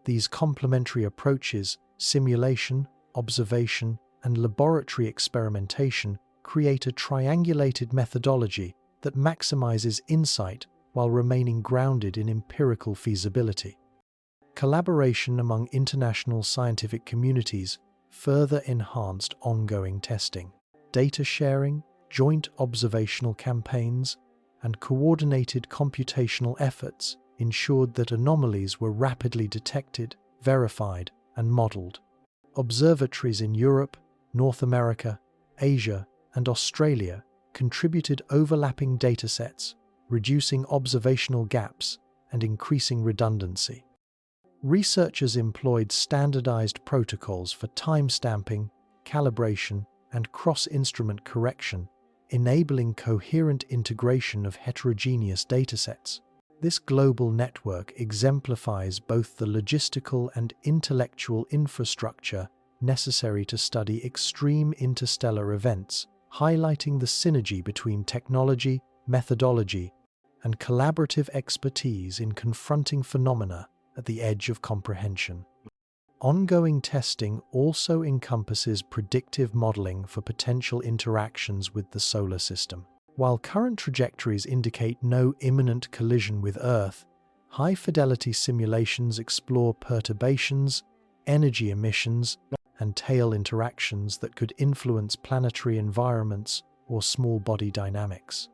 These complementary approaches, simulation, observation, and laboratory experimentation, create a triangulated methodology that maximizes insight while remaining grounded in empirical feasibility. Collaboration among international scientific communities further enhanced ongoing testing. Data sharing, joint observational campaigns, and coordinated computational efforts ensured that anomalies were rapidly detected, verified, and modeled. Observatories in Europe, North America, Asia, and Australia contributed overlapping datasets, reducing observational gaps and increasing redundancy. Researchers employed standardized protocols for timestamping, calibration, and cross-instrument correction, enabling coherent integration of heterogeneous datasets. This global network exemplifies both the logistical and intellectual infrastructure necessary to study extreme interstellar events, highlighting the synergy between technology, methodology, and collaborative expertise in confronting phenomena at the edge of comprehension. Ongoing testing also encompasses predictive modeling for potential interactions with the solar system. While current trajectories indicate no imminent collision with Earth, high-fidelity simulations explore perturbations, energy emissions, and tail interactions that could influence planetary environments or small body dynamics.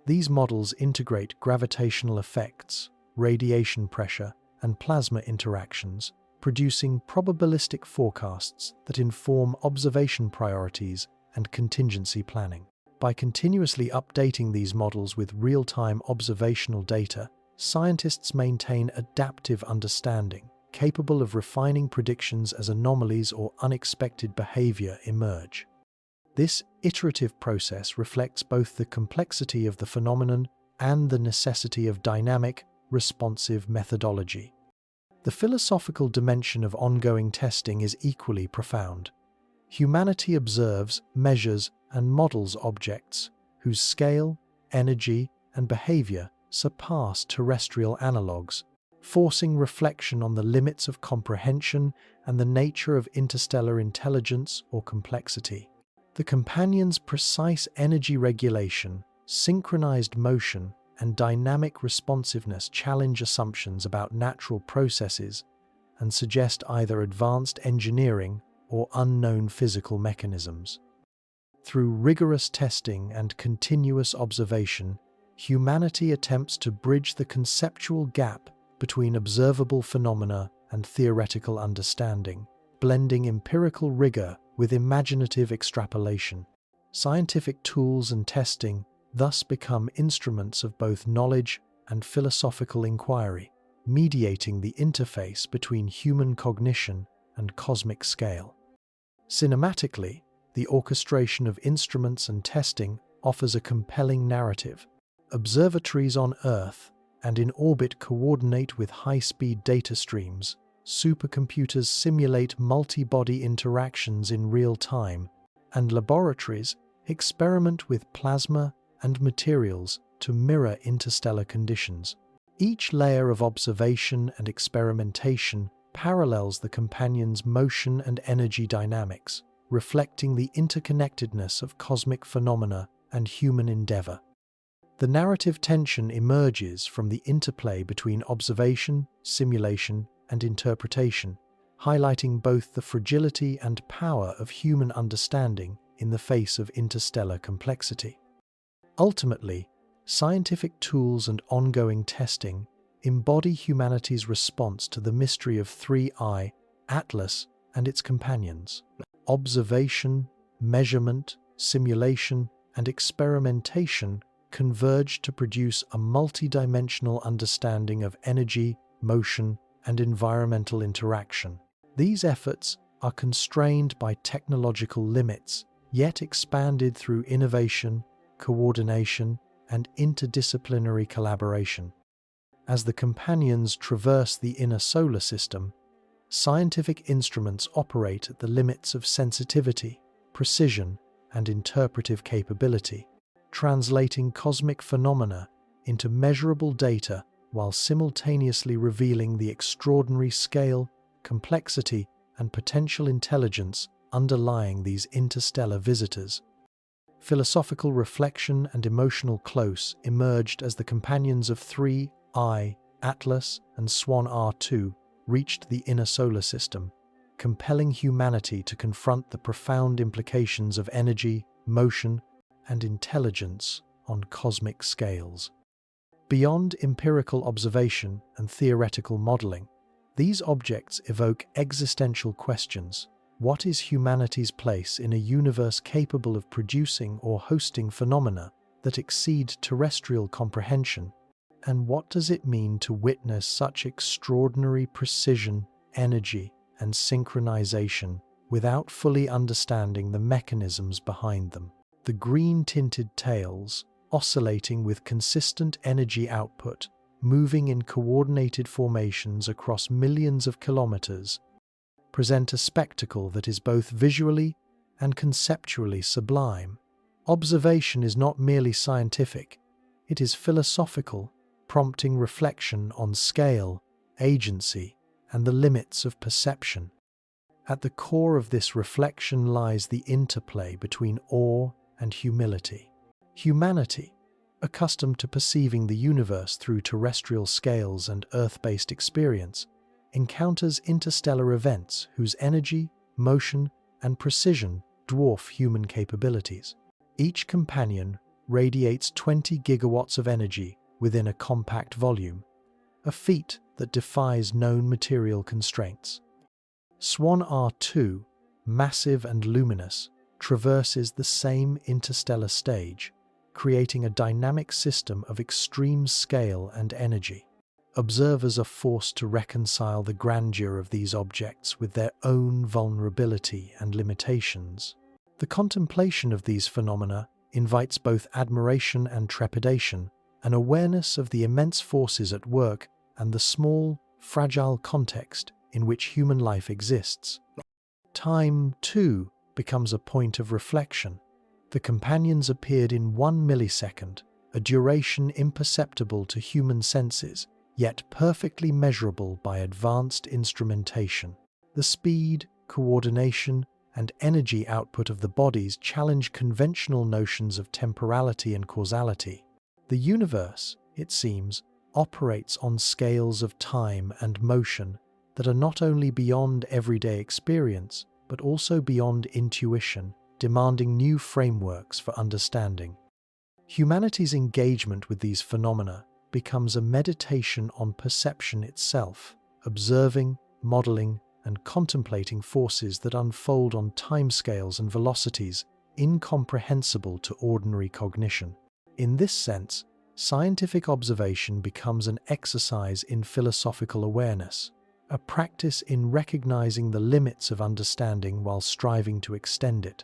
These models integrate gravitational effects, radiation pressure, and plasma interactions, producing probabilistic forecasts that inform observation priorities and contingency planning. By continuously updating these models with real-time observational data, scientists maintain adaptive understanding, capable of refining predictions as anomalies or unexpected behavior emerge. This iterative process reflects both the complexity of the phenomenon and the necessity of dynamic, responsive methodology. The philosophical dimension of ongoing testing is equally profound. Humanity observes, measures, and models objects whose scale, energy, and behavior surpass terrestrial analogues. forcing reflection on the limits of comprehension and the nature of interstellar intelligence or complexity. The companions' precise energy regulation, synchronized motion, and dynamic responsiveness challenge assumptions about natural processes and suggest either advanced engineering or unknown physical mechanisms. Through rigorous testing and continuous observation, humanity attempts to bridge the conceptual gap between observable phenomena and theoretical understanding, blending empirical rigor with imaginative extrapolation. Scientific tools and testing thus become instruments of both knowledge and philosophical inquiry, mediating the interface between human cognition and cosmic scale. Cinematically, the orchestration of instruments and testing offers a compelling narrative. Observatories on Earth and in orbit coordinate with high-speed data streams. Supercomputers simulate multi-body interactions in real time, and laboratories experiment with plasma and materials to mirror interstellar conditions. Each layer of observation and experimentation parallels the companion's motion and energy dynamics, reflecting the interconnectedness of cosmic phenomena and human endeavor. The narrative tension emerges from the interplay between observation, simulation, and interpretation, highlighting both the fragility and power of human understanding in the face of interstellar complexity. Ultimately, scientific tools and ongoing testing embody humanity's response to the mystery of 3I, Atlas, and its companions. Observation, measurement, simulation, and experimentation converge to produce a multidimensional understanding of energy, motion, and environmental interaction. These efforts are constrained by technological limits, yet expanded through innovation, coordination, and interdisciplinary collaboration. As the companions traverse the inner solar system, scientific instruments operate at the limits of sensitivity, precision, and interpretive capability, translating cosmic phenomena into measurable data while simultaneously revealing the extraordinary scale, complexity, and potential intelligence underlying these interstellar visitors. Philosophical reflection and emotional close emerged as the companions of 3I, Atlas, and Swan R2 reached the inner solar system, compelling humanity to confront the profound implications of energy, motion, and intelligence on cosmic scales. Beyond empirical observation and theoretical modeling, these objects evoke existential questions. What is humanity's place in a universe capable of producing or hosting phenomena that exceed terrestrial comprehension? And what does it mean to witness such extraordinary precision, energy, and synchronization without fully understanding the mechanisms behind them? The green-tinted tails, oscillating with consistent energy output, moving in coordinated formations across millions of kilometers, present a spectacle that is both visually and conceptually sublime. Observation is not merely scientific, it is philosophical, prompting reflection on scale, agency, and the limits of perception. At the core of this reflection lies the interplay between awe and humility. Humanity, accustomed to perceiving the universe through terrestrial scales and Earth-based experience, encounters interstellar events whose energy, motion, and precision dwarf human capabilities. Each companion radiates 20 gigawatts of energy within a compact volume, a feat that defies known material constraints. Swan R2, massive and luminous, traverses the same interstellar stage, creating a dynamic system of extreme scale and energy. Observers are forced to reconcile the grandeur of these objects with their own vulnerability and limitations. The contemplation of these phenomena invites both admiration and trepidation, an awareness of the immense forces at work and the small, fragile context in which human life exists. Time, too, becomes a point of reflection. The companions appeared in 1 millisecond, a duration imperceptible to human senses, yet perfectly measurable by advanced instrumentation. The speed, coordination, and energy output of the bodies challenge conventional notions of temporality and causality. The universe, it seems, operates on scales of time and motion that are not only beyond everyday experience, but also beyond intuition, demanding new frameworks for understanding. Humanity's engagement with these phenomena becomes a meditation on perception itself, observing, modeling, and contemplating forces that unfold on timescales and velocities incomprehensible to ordinary cognition. In this sense, scientific observation becomes an exercise in philosophical awareness, a practice in recognizing the limits of understanding while striving to extend it.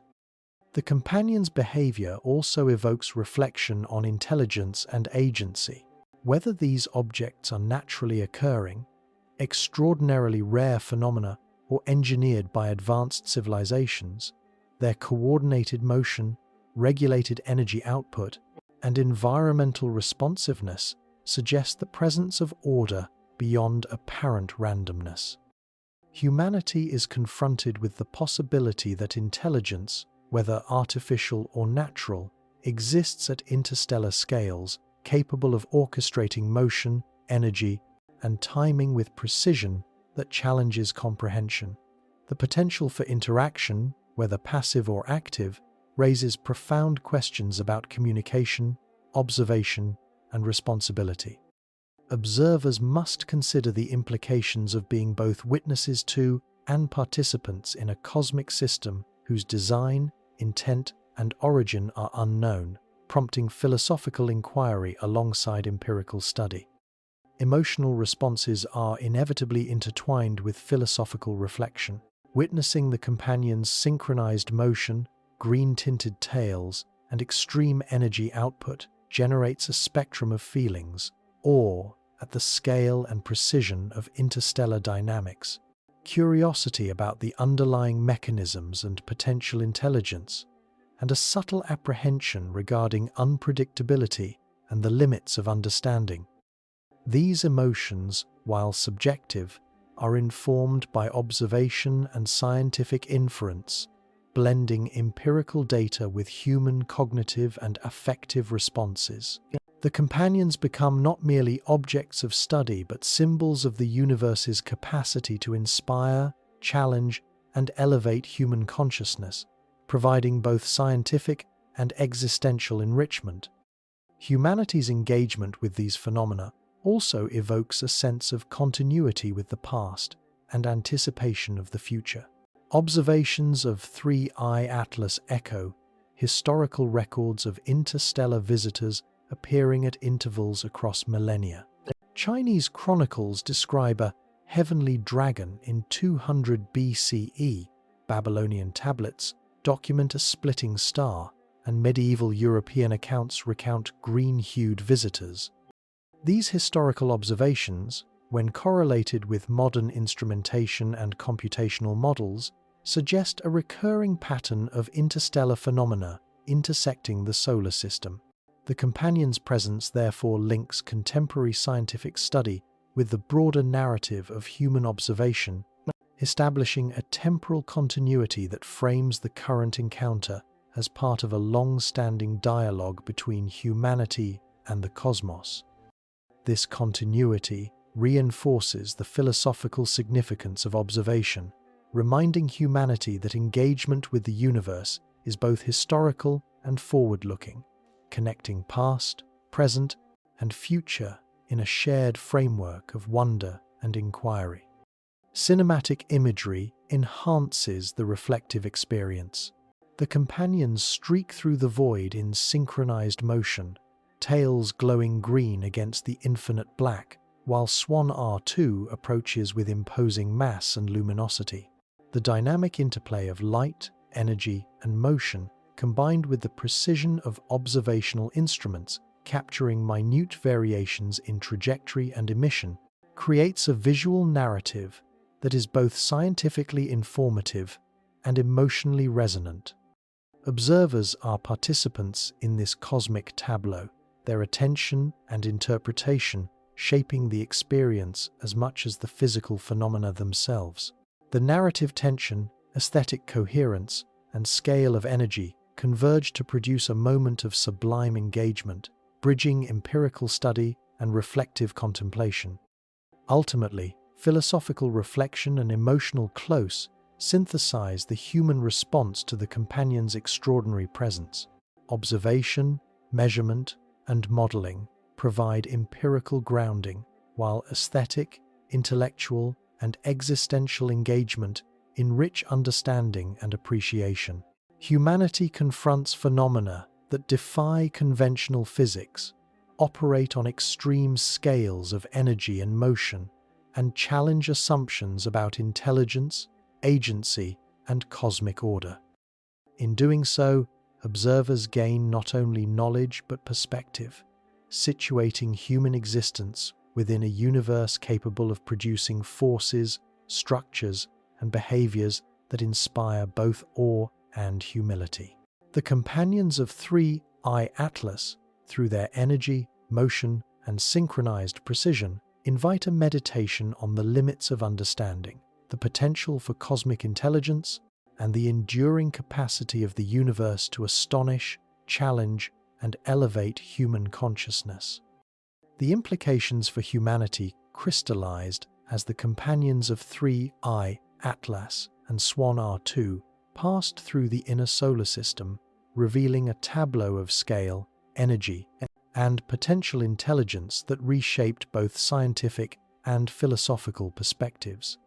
The companion's behavior also evokes reflection on intelligence and agency. Whether these objects are naturally occurring, extraordinarily rare phenomena, or engineered by advanced civilizations, their coordinated motion, regulated energy output, and environmental responsiveness suggest the presence of order beyond apparent randomness. Humanity is confronted with the possibility that intelligence, whether artificial or natural, exists at interstellar scales, capable of orchestrating motion, energy, and timing with precision that challenges comprehension. The potential for interaction, whether passive or active, raises profound questions about communication, observation, and responsibility. Observers must consider the implications of being both witnesses to and participants in a cosmic system whose design, intent, and origin are unknown, prompting philosophical inquiry alongside empirical study. Emotional responses are inevitably intertwined with philosophical reflection. Witnessing the companion's synchronized motion, green-tinted tails, and extreme energy output generates a spectrum of feelings, awe at the scale and precision of interstellar dynamics, curiosity about the underlying mechanisms and potential intelligence, and a subtle apprehension regarding unpredictability and the limits of understanding. These emotions, while subjective, are informed by observation and scientific inference, blending empirical data with human cognitive and affective responses. The companions become not merely objects of study but symbols of the universe's capacity to inspire, challenge, and elevate human consciousness, providing both scientific and existential enrichment. Humanity's engagement with these phenomena also evokes a sense of continuity with the past and anticipation of the future. Observations of 3I Atlas Echo, historical records of interstellar visitors appearing at intervals across millennia. Chinese chronicles describe a heavenly dragon in 200 BCE. Babylonian tablets document a splitting star, and medieval European accounts recount green-hued visitors. These historical observations, when correlated with modern instrumentation and computational models, suggest a recurring pattern of interstellar phenomena intersecting the solar system. The companion's presence therefore links contemporary scientific study with the broader narrative of human observation, establishing a temporal continuity that frames the current encounter as part of a long-standing dialogue between humanity and the cosmos. This continuity reinforces the philosophical significance of observation, reminding humanity that engagement with the universe is both historical and forward-looking, connecting past, present, and future in a shared framework of wonder and inquiry. Cinematic imagery enhances the reflective experience. The companions streak through the void in synchronized motion, tails glowing green against the infinite black, while Swan R2 approaches with imposing mass and luminosity. The dynamic interplay of light, energy, and motion, combined with the precision of observational instruments capturing minute variations in trajectory and emission, creates a visual narrative that is both scientifically informative and emotionally resonant. Observers are participants in this cosmic tableau, their attention and interpretation shaping the experience as much as the physical phenomena themselves. The narrative tension, aesthetic coherence, and scale of energy converge to produce a moment of sublime engagement, bridging empirical study and reflective contemplation. Ultimately, philosophical reflection and emotional close synthesize the human response to the companion's extraordinary presence. Observation, measurement, and modeling provide empirical grounding, while aesthetic, intellectual, and existential engagement enrich understanding and appreciation. Humanity confronts phenomena that defy conventional physics, operate on extreme scales of energy and motion, and challenge assumptions about intelligence, agency, and cosmic order. In doing so, observers gain not only knowledge but perspective, situating human existence within a universe capable of producing forces, structures, and behaviors that inspire both awe and humility. The companions of 3I Atlas, through their energy, motion, and synchronized precision, invite a meditation on the limits of understanding, the potential for cosmic intelligence, and the enduring capacity of the universe to astonish, challenge, and elevate human consciousness. The implications for humanity crystallized as the companions of 3I Atlas and Swan R2 passed through the inner solar system, revealing a tableau of scale, energy, and potential intelligence that reshaped both scientific and philosophical perspectives.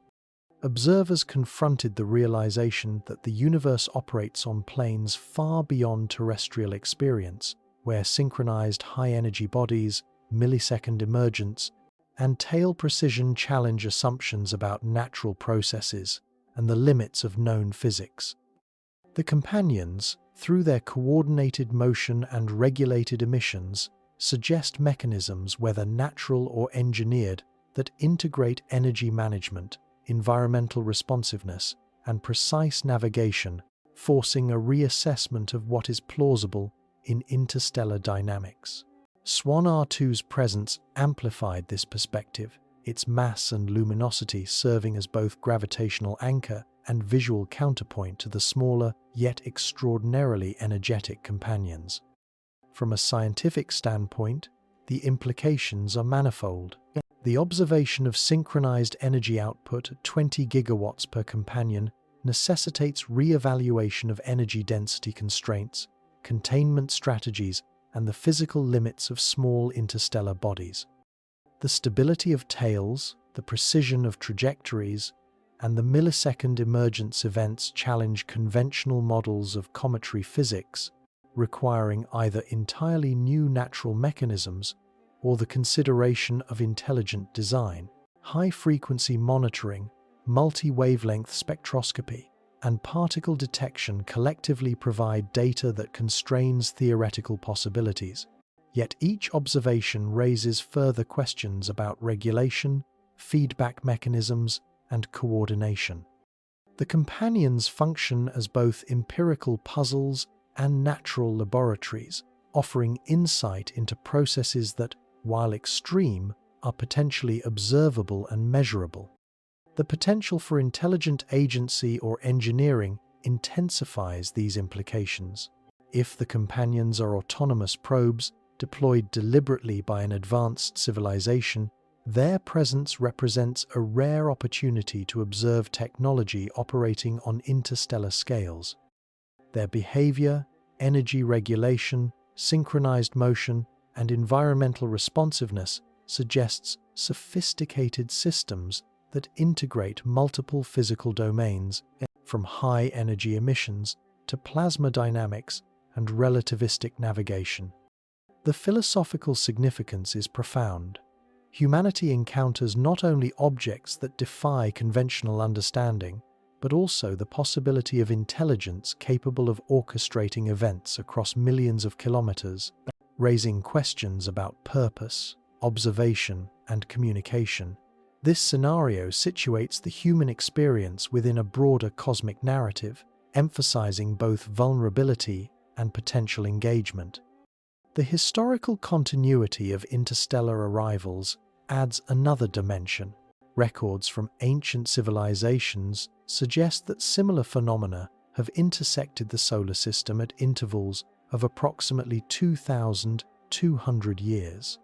Observers confronted the realization that the universe operates on planes far beyond terrestrial experience, where synchronized high-energy bodies, millisecond emergence, and tail precision challenge assumptions about natural processes and the limits of known physics. The companions, through their coordinated motion and regulated emissions, suggest mechanisms, whether natural or engineered, that integrate energy management, environmental responsiveness, and precise navigation, forcing a reassessment of what is plausible in interstellar dynamics. Swan R2's presence amplified this perspective, its mass and luminosity serving as both gravitational anchor and visual counterpoint to the smaller, yet extraordinarily energetic companions. From a scientific standpoint, the implications are manifold. The observation of synchronized energy output at 20 gigawatts per companion necessitates re-evaluation of energy density constraints, containment strategies, and the physical limits of small interstellar bodies. The stability of tails, the precision of trajectories, and the millisecond emergence events challenge conventional models of cometary physics, requiring either entirely new natural mechanisms or the consideration of intelligent design. High-frequency monitoring, multi-wavelength spectroscopy, and particle detection collectively provide data that constrains theoretical possibilities. Yet each observation raises further questions about regulation, feedback mechanisms, and coordination. The companions function as both empirical puzzles and natural laboratories, offering insight into processes that, while extreme, are potentially observable and measurable. The potential for intelligent agency or engineering intensifies these implications. If the companions are autonomous probes deployed deliberately by an advanced civilization, their presence represents a rare opportunity to observe technology operating on interstellar scales. Their behavior, energy regulation, synchronized motion, and environmental responsiveness suggests sophisticated systems that integrate multiple physical domains, from high-energy emissions to plasma dynamics and relativistic navigation. The philosophical significance is profound. Humanity encounters not only objects that defy conventional understanding, but also the possibility of intelligence capable of orchestrating events across millions of kilometers, raising questions about purpose, observation, and communication. This scenario situates the human experience within a broader cosmic narrative, emphasizing both vulnerability and potential engagement. The historical continuity of interstellar arrivals adds another dimension. Records from ancient civilizations suggest that similar phenomena have intersected the solar system at intervals of approximately 2,200 years.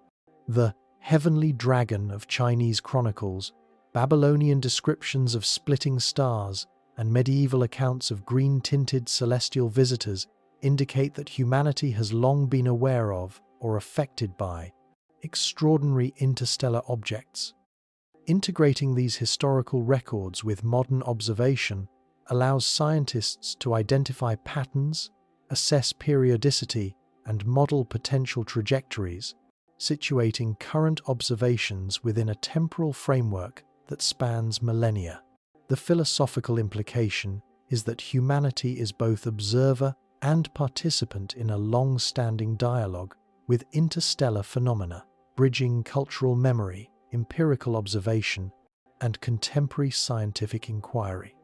The heavenly dragon of Chinese chronicles, Babylonian descriptions of splitting stars, and medieval accounts of green-tinted celestial visitors indicate that humanity has long been aware of or affected by extraordinary interstellar objects. Integrating these historical records with modern observation allows scientists to identify patterns, assess periodicity, and model potential trajectories, situating current observations within a temporal framework that spans millennia. The philosophical implication is that humanity is both observer and participant in a long-standing dialogue with interstellar phenomena, bridging cultural memory, empirical observation, and contemporary scientific inquiry.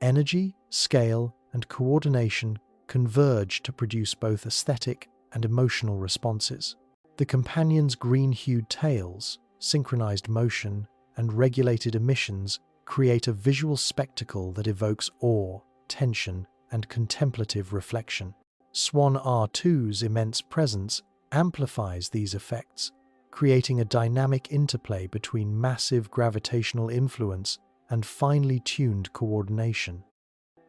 Energy, scale, and coordination converge to produce both aesthetic and emotional responses. The companions' green-hued tails, synchronized motion, and regulated emissions create a visual spectacle that evokes awe, tension, and contemplative reflection. Swan R2's immense presence amplifies these effects, creating a dynamic interplay between massive gravitational influence and finely tuned coordination.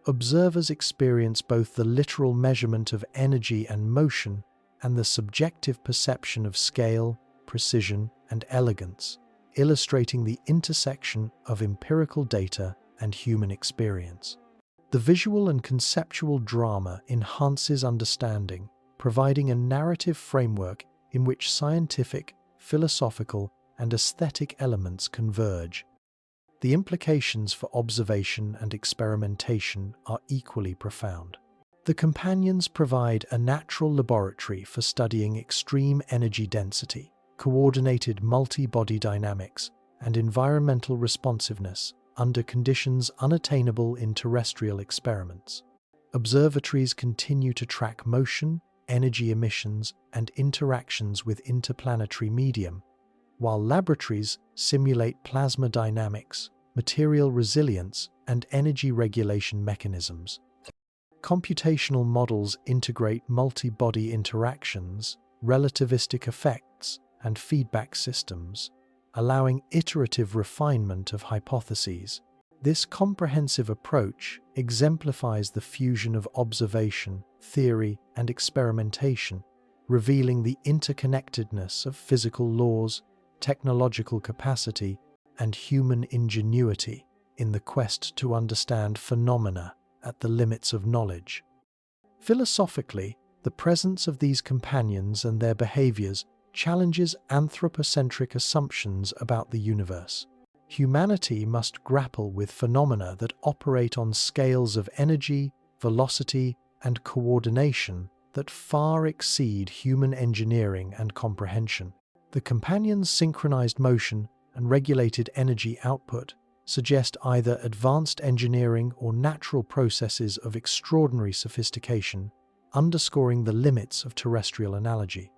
Observers experience both the literal measurement of energy and motion and the subjective perception of scale, precision, and elegance, illustrating the intersection of empirical data and human experience. The visual and conceptual drama enhances understanding, providing a narrative framework in which scientific, philosophical, and aesthetic elements converge. The implications for observation and experimentation are equally profound. The companions provide a natural laboratory for studying extreme energy density, coordinated multi-body dynamics, and environmental responsiveness under conditions unattainable in terrestrial experiments. Observatories continue to track motion, energy emissions, and interactions with interplanetary medium, while laboratories simulate plasma dynamics, material resilience, and energy regulation mechanisms. Computational models integrate multi-body interactions, relativistic effects, and feedback systems, allowing iterative refinement of hypotheses. This comprehensive approach exemplifies the fusion of observation, theory, and experimentation, revealing the interconnectedness of physical laws, technological capacity, and human ingenuity in the quest to understand phenomena at the limits of knowledge. Philosophically, the presence of these companions and their behaviors challenges anthropocentric assumptions about the universe. Humanity must grapple with phenomena that operate on scales of energy, velocity, and coordination that far exceed human engineering and comprehension. The companions' synchronized motion and regulated energy output suggest either advanced engineering or natural processes of extraordinary sophistication, underscoring the limits of terrestrial analogy.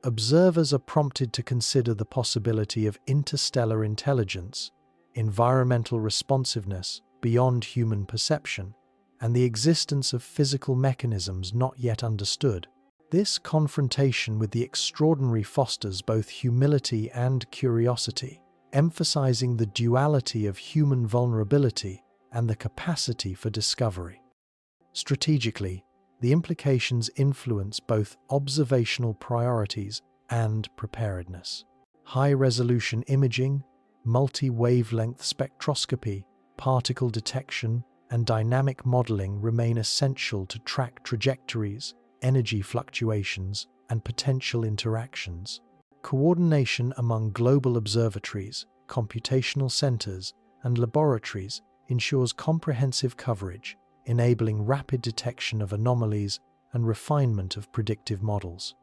Observers are prompted to consider the possibility of interstellar intelligence, environmental responsiveness beyond human perception, and the existence of physical mechanisms not yet understood. This confrontation with the extraordinary fosters both humility and curiosity, emphasizing the duality of human vulnerability and the capacity for discovery. Strategically, the implications influence both observational priorities and preparedness. High-resolution imaging, multi-wavelength spectroscopy, particle detection, and dynamic modeling remain essential to track trajectories, energy fluctuations, and potential interactions. Coordination among global observatories, computational centers, and laboratories ensures comprehensive coverage, enabling rapid detection of anomalies and refinement of predictive models.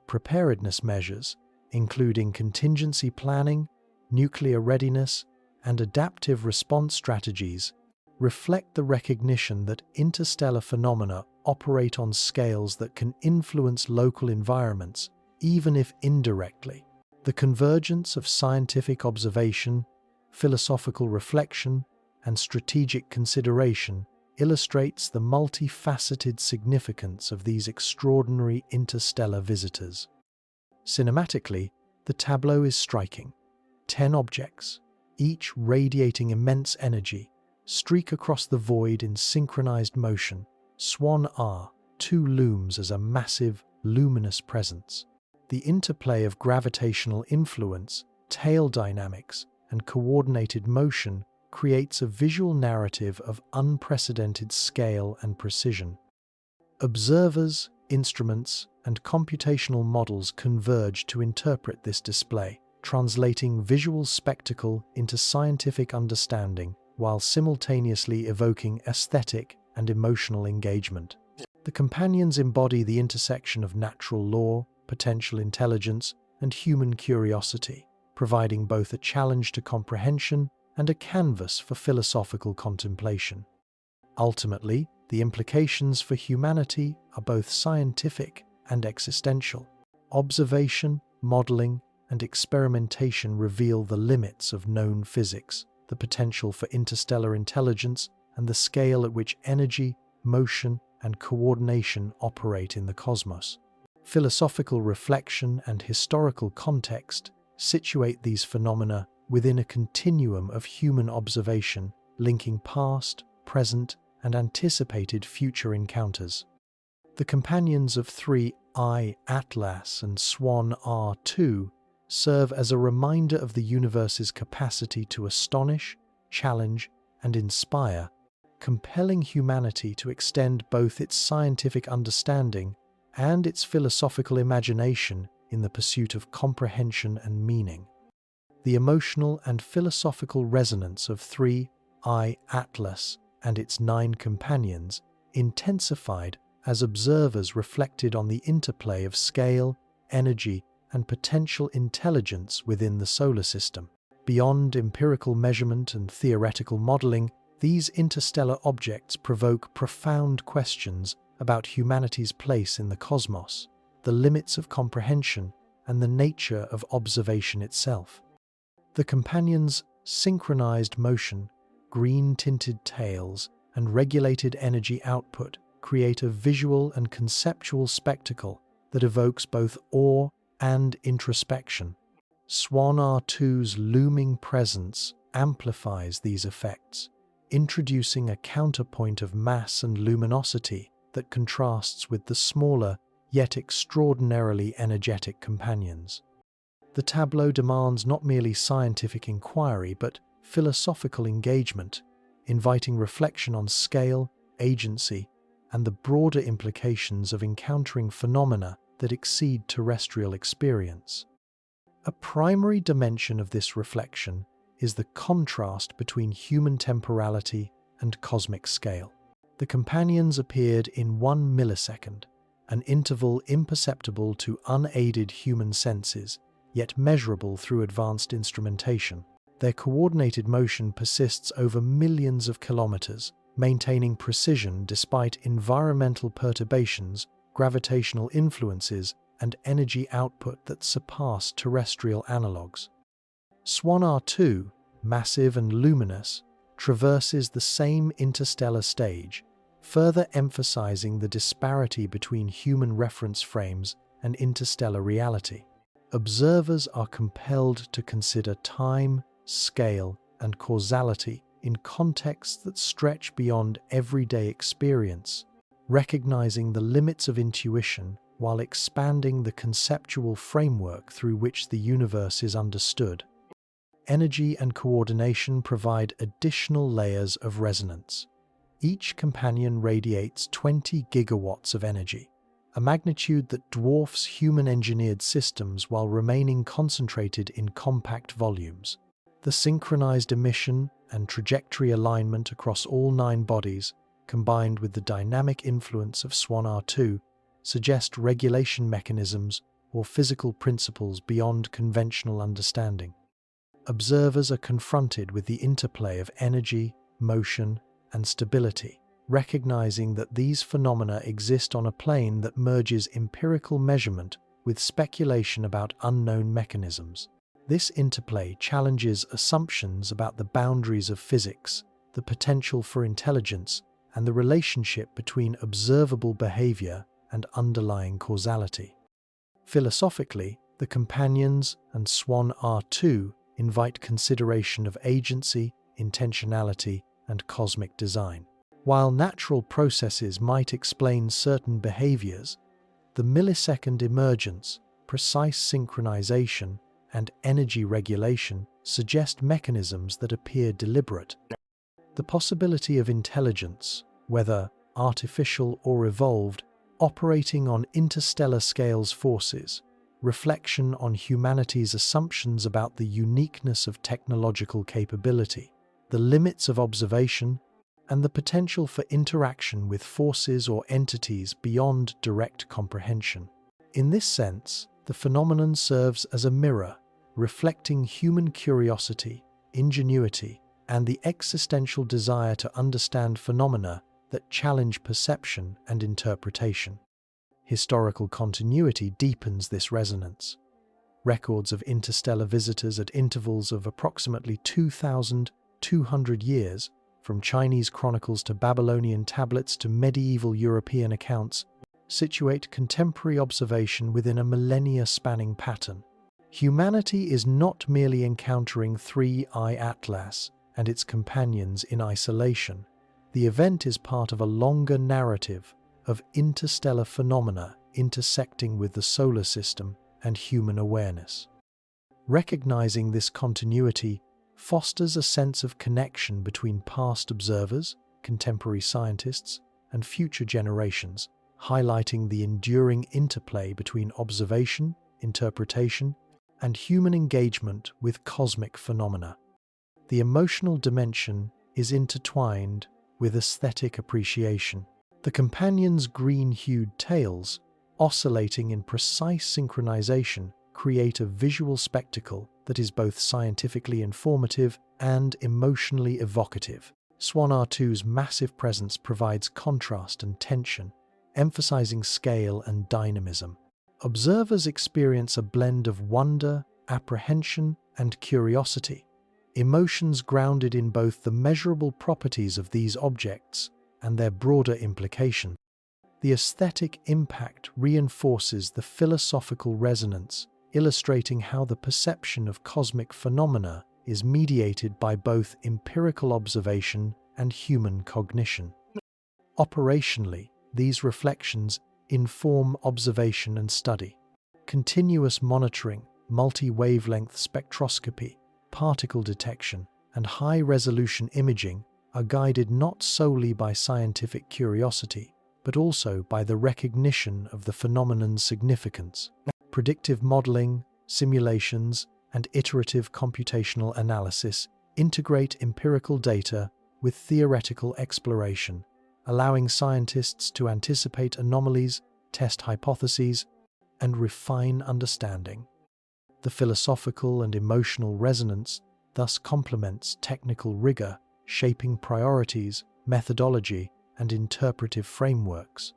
Preparedness measures, including contingency planning, nuclear readiness, and adaptive response strategies, reflect the recognition that interstellar phenomena operate on scales that can influence local environments, even if indirectly. The convergence of scientific observation, philosophical reflection, and strategic consideration illustrates the multifaceted significance of these extraordinary interstellar visitors. Cinematically, the tableau is striking. 10 objects, each radiating immense energy, streak across the void in synchronized motion. Swan R2 looms as a massive, luminous presence. The interplay of gravitational influence, tail dynamics, and coordinated motion creates a visual narrative of unprecedented scale and precision. Observers, instruments, and computational models converge to interpret this display, translating visual spectacle into scientific understanding while simultaneously evoking aesthetic and emotional engagement. The companions embody the intersection of natural law, potential intelligence, and human curiosity, providing both a challenge to comprehension and a canvas for philosophical contemplation. Ultimately, the implications for humanity are both scientific and existential. Observation, modeling, and experimentation reveal the limits of known physics, the potential for interstellar intelligence, and the scale at which energy, motion, and coordination operate in the cosmos. Philosophical reflection and historical context situate these phenomena within a continuum of human observation, linking past, present, and anticipated future encounters. The companions of 3I Atlas and Swan R2 serve as a reminder of the universe's capacity to astonish, challenge, and inspire, compelling humanity to extend both its scientific understanding and its philosophical imagination in the pursuit of comprehension and meaning. The emotional and philosophical resonance of 3I Atlas and its 9 companions intensified as observers reflected on the interplay of scale, energy, and potential intelligence within the solar system. Beyond empirical measurement and theoretical modeling, these interstellar objects provoke profound questions about humanity's place in the cosmos, the limits of comprehension, and the nature of observation itself. The companions' synchronized motion, green-tinted tails, and regulated energy output create a visual and conceptual spectacle that evokes both awe and introspection. Swan R2's looming presence amplifies these effects, introducing a counterpoint of mass and luminosity that contrasts with the smaller, yet extraordinarily energetic companions. The tableau demands not merely scientific inquiry but philosophical engagement, inviting reflection on scale, agency, and the broader implications of encountering phenomena that exceed terrestrial experience. A primary dimension of this reflection is the contrast between human temporality and cosmic scale. The companions appeared in 1 millisecond, an interval imperceptible to unaided human senses, yet measurable through advanced instrumentation. Their coordinated motion persists over millions of kilometers, maintaining precision despite environmental perturbations, gravitational influences, and energy output that surpass terrestrial analogues. Swan R2, massive and luminous, traverses the same interstellar stage, further emphasizing the disparity between human reference frames and interstellar reality. Observers are compelled to consider time, scale, and causality in contexts that stretch beyond everyday experience, recognizing the limits of intuition while expanding the conceptual framework through which the universe is understood. Energy and coordination provide additional layers of resonance. Each companion radiates 20 gigawatts of energy, a magnitude that dwarfs human-engineered systems while remaining concentrated in compact volumes. The synchronized emission and trajectory alignment across all 9 bodies, combined with the dynamic influence of Swan R2, suggest regulation mechanisms or physical principles beyond conventional understanding. Observers are confronted with the interplay of energy, motion, and stability, recognizing that these phenomena exist on a plane that merges empirical measurement with speculation about unknown mechanisms. This interplay challenges assumptions about the boundaries of physics, the potential for intelligence, and the relationship between observable behavior and underlying causality. Philosophically, the Companions and Swan R2 invite consideration of agency, intentionality, and cosmic design. While natural processes might explain certain behaviors, the millisecond emergence, precise synchronization, and energy regulation suggest mechanisms that appear deliberate. The possibility of intelligence, whether artificial or evolved, operating on interstellar scales forces reflection on humanity's assumptions about the uniqueness of technological capability, the limits of observation, and the potential for interaction with forces or entities beyond direct comprehension. In this sense, the phenomenon serves as a mirror, reflecting human curiosity, ingenuity, and the existential desire to understand phenomena that challenge perception and interpretation. Historical continuity deepens this resonance. Records of interstellar visitors at intervals of approximately 2,200 years, from Chinese chronicles to Babylonian tablets to medieval European accounts, situate contemporary observation within a millennia-spanning pattern. Humanity is not merely encountering 3I Atlas and its companions in isolation. The event is part of a longer narrative of interstellar phenomena intersecting with the solar system and human awareness. Recognizing this continuity fosters a sense of connection between past observers, contemporary scientists, and future generations, highlighting the enduring interplay between observation, interpretation, and human engagement with cosmic phenomena. The emotional dimension is intertwined with aesthetic appreciation. The Companions' green-hued tails, oscillating in precise synchronization, create a visual spectacle that is both scientifically informative and emotionally evocative. Swan R2's massive presence provides contrast and tension, emphasizing scale and dynamism. Observers experience a blend of wonder, apprehension, and curiosity, emotions grounded in both the measurable properties of these objects and their broader implications. The aesthetic impact reinforces the philosophical resonance, illustrating how the perception of cosmic phenomena is mediated by both empirical observation and human cognition. Operationally, these reflections inform observation and study. Continuous monitoring, multi-wavelength spectroscopy, particle detection, and high-resolution imaging are guided not solely by scientific curiosity, but also by the recognition of the phenomenon's significance. Predictive modeling, simulations, and iterative computational analysis integrate empirical data with theoretical exploration, allowing scientists to anticipate anomalies, test hypotheses, and refine understanding. The philosophical and emotional resonance thus complements technical rigor, shaping priorities, methodology, and interpretive frameworks.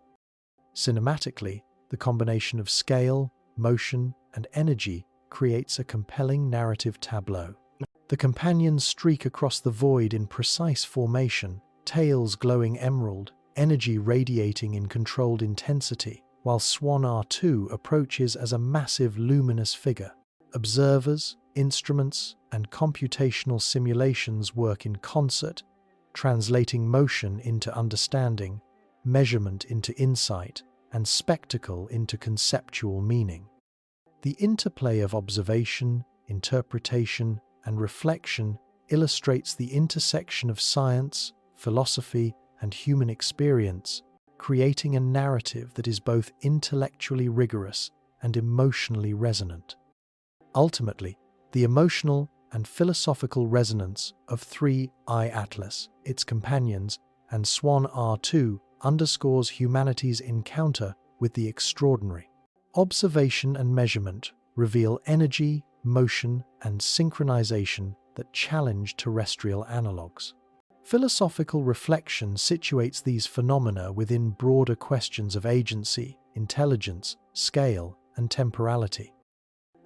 Cinematically, the combination of scale, motion, and energy creates a compelling narrative tableau. The Companions streak across the void in precise formation, tails glowing emerald, energy radiating in controlled intensity, while Swan R2 approaches as a massive luminous figure. Observers, instruments, and computational simulations work in concert, translating motion into understanding, measurement into insight, and spectacle into conceptual meaning. The interplay of observation, interpretation, and reflection illustrates the intersection of science, philosophy, and human experience, creating a narrative that is both intellectually rigorous and emotionally resonant. Ultimately, the emotional and philosophical resonance of 3I Atlas, its companions, and Swan R2 underscores humanity's encounter with the extraordinary. Observation and measurement reveal energy, motion, and synchronization that challenge terrestrial analogues. Philosophical reflection situates these phenomena within broader questions of agency, intelligence, scale, and temporality.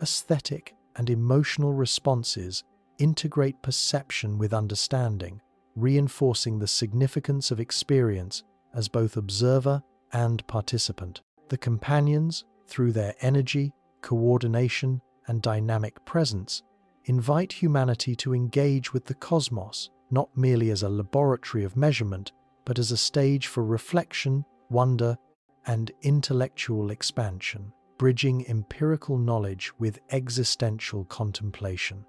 Aesthetic and emotional responses integrate perception with understanding, reinforcing the significance of experience as both observer and participant. The companions, through their energy, coordination, and dynamic presence, invite humanity to engage with the cosmos, not merely as a laboratory of measurement, but as a stage for reflection, wonder, and intellectual expansion, bridging empirical knowledge with existential contemplation.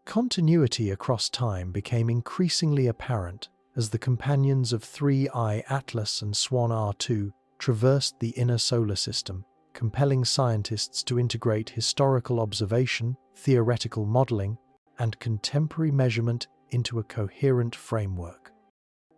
Continuity across time became increasingly apparent as the companions of 3I Atlas and Swan R2 traversed the inner solar system, compelling scientists to integrate historical observation, theoretical modeling, and contemporary measurement into a coherent framework.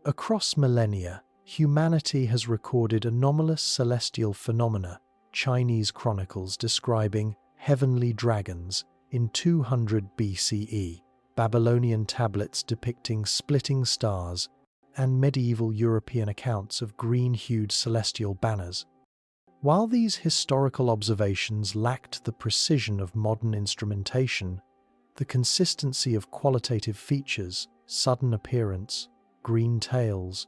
Across millennia, humanity has recorded anomalous celestial phenomena, Chinese chronicles describing heavenly dragons in 200 BCE, Babylonian tablets depicting splitting stars, and medieval European accounts of green-hued celestial banners. While these historical observations lacked the precision of modern instrumentation, the consistency of qualitative features, sudden appearance, green tails,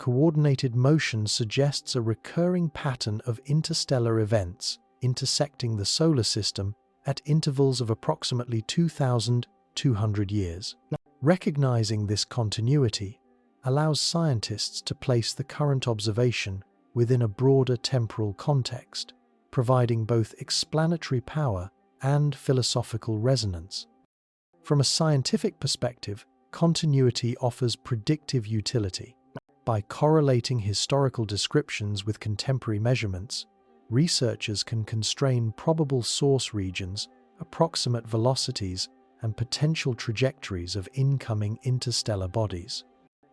coordinated motion suggests a recurring pattern of interstellar events intersecting the solar system at intervals of approximately 2,200 years. Recognizing this continuity allows scientists to place the current observation within a broader temporal context, providing both explanatory power and philosophical resonance. From a scientific perspective, continuity offers predictive utility. By correlating historical descriptions with contemporary measurements, researchers can constrain probable source regions, approximate velocities, and potential trajectories of incoming interstellar bodies.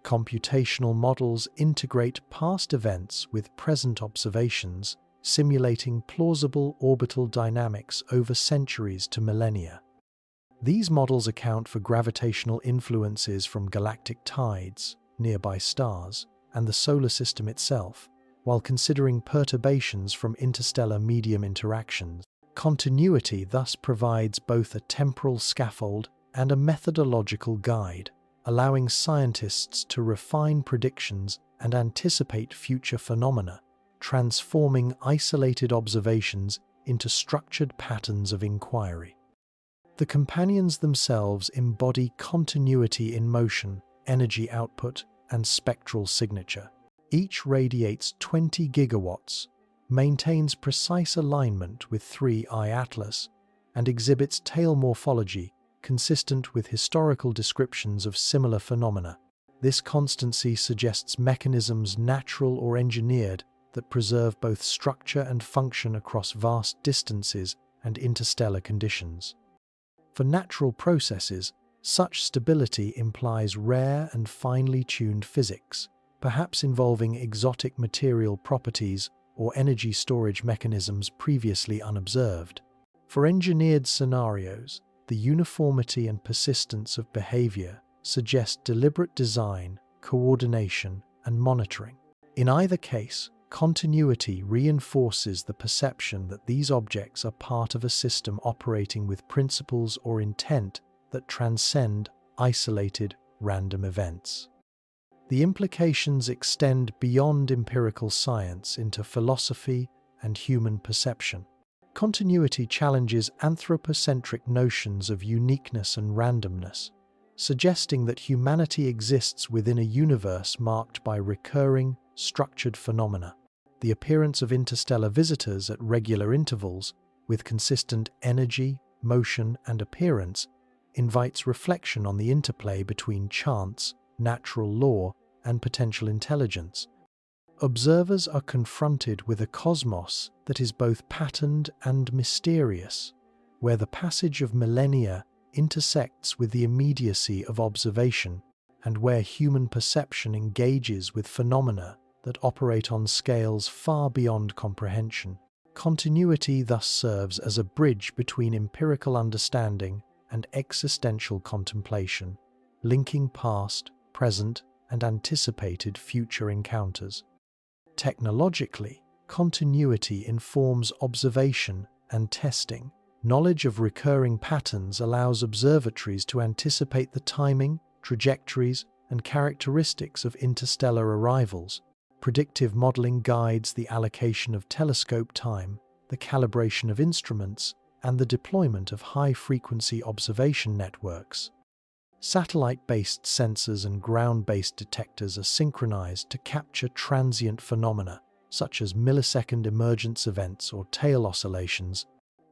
Computational models integrate past events with present observations, simulating plausible orbital dynamics over centuries to millennia. These models account for gravitational influences from galactic tides, nearby stars, and the solar system itself, while considering perturbations from interstellar medium interactions. Continuity thus provides both a temporal scaffold and a methodological guide, allowing scientists to refine predictions and anticipate future phenomena, transforming isolated observations into structured patterns of inquiry. The companions themselves embody continuity in motion, energy output, and spectral signature. Each radiates 20 gigawatts, maintains precise alignment with 3I Atlas, and exhibits tail morphology consistent with historical descriptions of similar phenomena. This constancy suggests mechanisms natural or engineered that preserve both structure and function across vast distances and interstellar conditions. For natural processes, such stability implies rare and finely tuned physics, perhaps involving exotic material properties or energy storage mechanisms previously unobserved. For engineered scenarios, the uniformity and persistence of behavior suggest deliberate design, coordination, and monitoring. In either case, continuity reinforces the perception that these objects are part of a system operating with principles or intent that transcend isolated, random events. The implications extend beyond empirical science into philosophy and human perception. Continuity challenges anthropocentric notions of uniqueness and randomness, suggesting that humanity exists within a universe marked by recurring, structured phenomena. The appearance of interstellar visitors at regular intervals, with consistent energy, motion, and appearance, invites reflection on the interplay between chance, natural law, and potential intelligence. Observers are confronted with a cosmos that is both patterned and mysterious, where the passage of millennia intersects with the immediacy of observation, and where human perception engages with phenomena that operate on scales far beyond comprehension. Continuity thus serves as a bridge between empirical understanding and existential contemplation, linking past, present, and anticipated future encounters. Technologically, continuity informs observation and testing. Knowledge of recurring patterns allows observatories to anticipate the timing, trajectories, and characteristics of interstellar arrivals. Predictive modeling guides the allocation of telescope time, the calibration of instruments, and the deployment of high-frequency observation networks. Satellite-based sensors and ground-based detectors are synchronized to capture transient phenomena, such as millisecond emergence events or tail oscillations,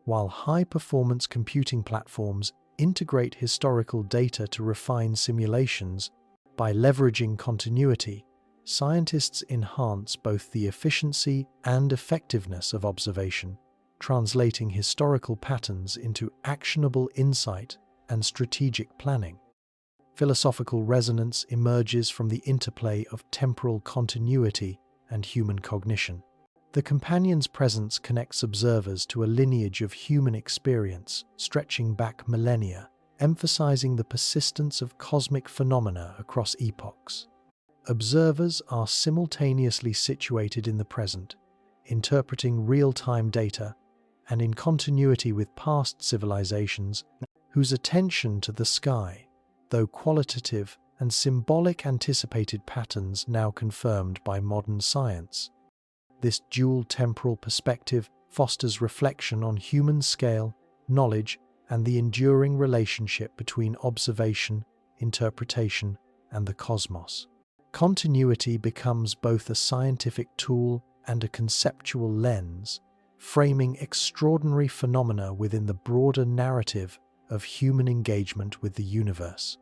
while high-performance computing platforms integrate historical data to refine simulations. By leveraging continuity, scientists enhance both the efficiency and effectiveness of observation, translating historical patterns into actionable insight and strategic planning. Philosophical resonance emerges from the interplay of temporal continuity and human cognition. The companion's presence connects observers to a lineage of human experience stretching back millennia, emphasizing the persistence of cosmic phenomena across epochs. Observers are simultaneously situated in the present, interpreting real-time data, and in continuity with past civilizations whose attention to the sky, though qualitative and symbolic, anticipated patterns now confirmed by modern science. This dual temporal perspective fosters reflection on human scale, knowledge, and the enduring relationship between observation, interpretation, and the cosmos. Continuity becomes both a scientific tool and a conceptual lens, framing extraordinary phenomena within the broader narrative of human engagement with the universe.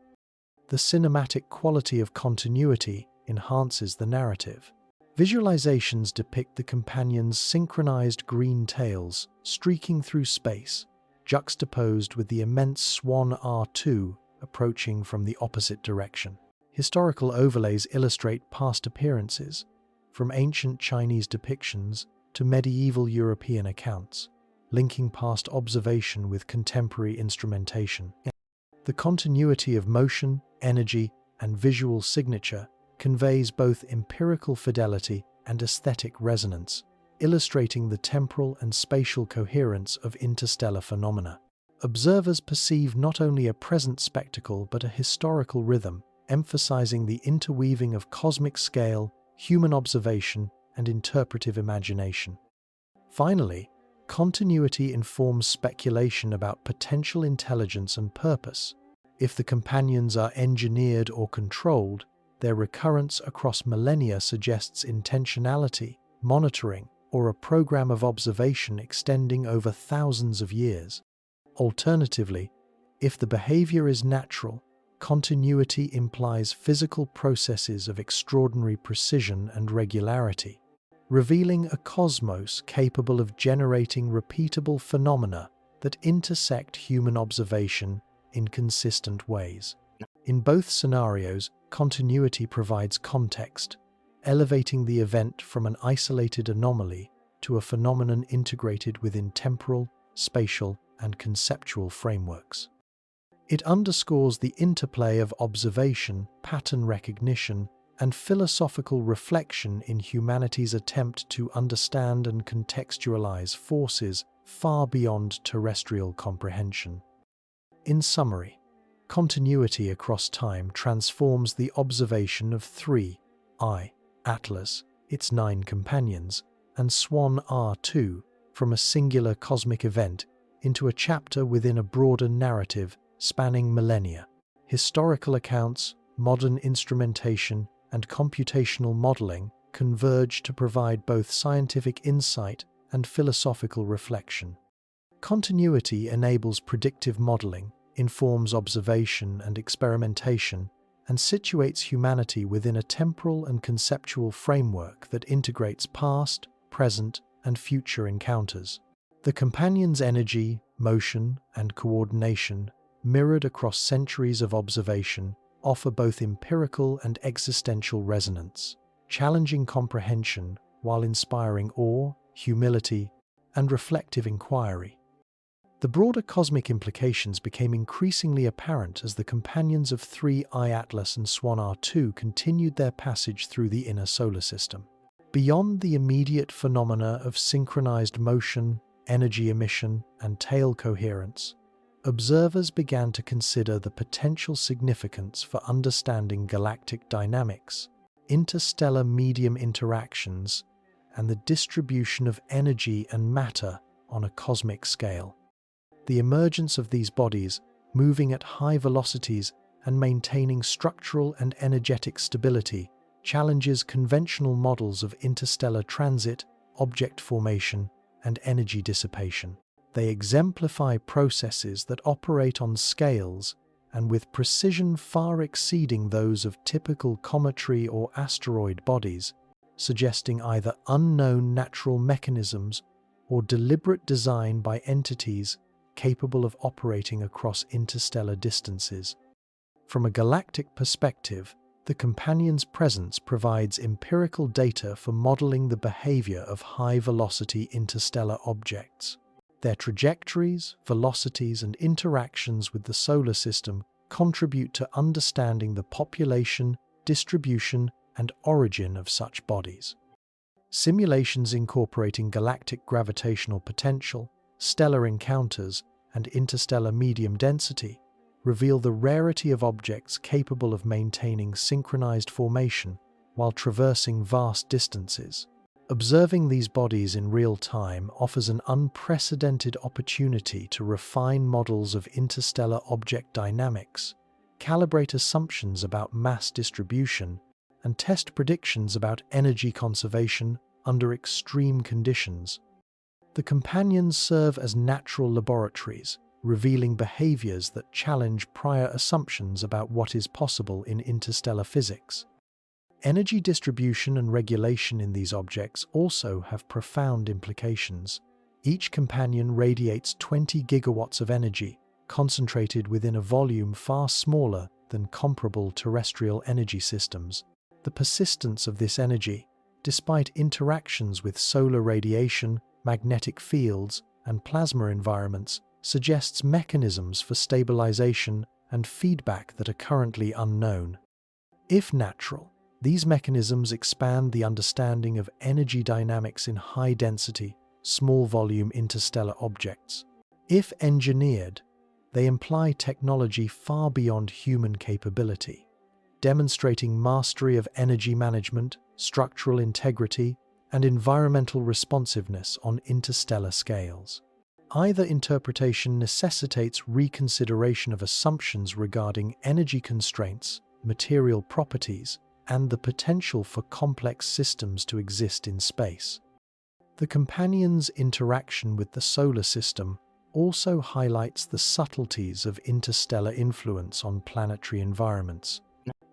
The cinematic quality of continuity enhances the narrative. Visualizations depict the companion's synchronized green tails streaking through space, juxtaposed with the immense Swan R2 approaching from the opposite direction. Historical overlays illustrate past appearances, from ancient Chinese depictions to medieval European accounts, linking past observation with contemporary instrumentation. The continuity of motion, energy, and visual signature conveys both empirical fidelity and aesthetic resonance, illustrating the temporal and spatial coherence of interstellar phenomena. Observers perceive not only a present spectacle but a historical rhythm, emphasizing the interweaving of cosmic scale, human observation, and interpretive imagination. Finally, continuity informs speculation about potential intelligence and purpose. If the companions are engineered or controlled, their recurrence across millennia suggests intentionality, monitoring, or a program of observation extending over thousands of years. Alternatively, if the behavior is natural, continuity implies physical processes of extraordinary precision and regularity, revealing a cosmos capable of generating repeatable phenomena that intersect human observation in consistent ways. In both scenarios, continuity provides context, elevating the event from an isolated anomaly to a phenomenon integrated within temporal, spatial, and conceptual frameworks. It underscores the interplay of observation, pattern recognition, and philosophical reflection in humanity's attempt to understand and contextualize forces far beyond terrestrial comprehension. In summary, continuity across time transforms the observation of 3I, Atlas, its 9 companions, and Swan R2 from a singular cosmic event into a chapter within a broader narrative spanning millennia. Historical accounts, modern instrumentation, and computational modeling converge to provide both scientific insight and philosophical reflection. Continuity enables predictive modeling, informs observation and experimentation, and situates humanity within a temporal and conceptual framework that integrates past, present, and future encounters. The companion's energy, motion, and coordination, mirrored across centuries of observation, offer both empirical and existential resonance, challenging comprehension while inspiring awe, humility, and reflective inquiry. The broader cosmic implications became increasingly apparent as the companions of 3I Atlas and Swan R2 continued their passage through the inner solar system. Beyond the immediate phenomena of synchronized motion, energy emission, and tail coherence, observers began to consider the potential significance for understanding galactic dynamics, interstellar medium interactions, and the distribution of energy and matter on a cosmic scale. The emergence of these bodies, moving at high velocities and maintaining structural and energetic stability, challenges conventional models of interstellar transit, object formation, and energy dissipation. They exemplify processes that operate on scales and with precision far exceeding those of typical cometary or asteroid bodies, suggesting either unknown natural mechanisms or deliberate design by entities capable of operating across interstellar distances. From a galactic perspective, the Companion's presence provides empirical data for modeling the behavior of high-velocity interstellar objects. Their trajectories, velocities, and interactions with the solar system contribute to understanding the population, distribution, and origin of such bodies. Simulations incorporating galactic gravitational potential, stellar encounters, and interstellar medium density reveal the rarity of objects capable of maintaining synchronized formation while traversing vast distances. Observing these bodies in real time offers an unprecedented opportunity to refine models of interstellar object dynamics, calibrate assumptions about mass distribution, and test predictions about energy conservation under extreme conditions. The Companions serve as natural laboratories, revealing behaviors that challenge prior assumptions about what is possible in interstellar physics. Energy distribution and regulation in these objects also have profound implications. Each companion radiates 20 gigawatts of energy, concentrated within a volume far smaller than comparable terrestrial energy systems. The persistence of this energy, despite interactions with solar radiation, magnetic fields, and plasma environments, suggests mechanisms for stabilization and feedback that are currently unknown. If natural, these mechanisms expand the understanding of energy dynamics in high-density, small-volume interstellar objects. If engineered, they imply technology far beyond human capability, demonstrating mastery of energy management, structural integrity, and environmental responsiveness on interstellar scales. Either interpretation necessitates reconsideration of assumptions regarding energy constraints, material properties, and the potential for complex systems to exist in space. The Companion's interaction with the solar system also highlights the subtleties of interstellar influence on planetary environments.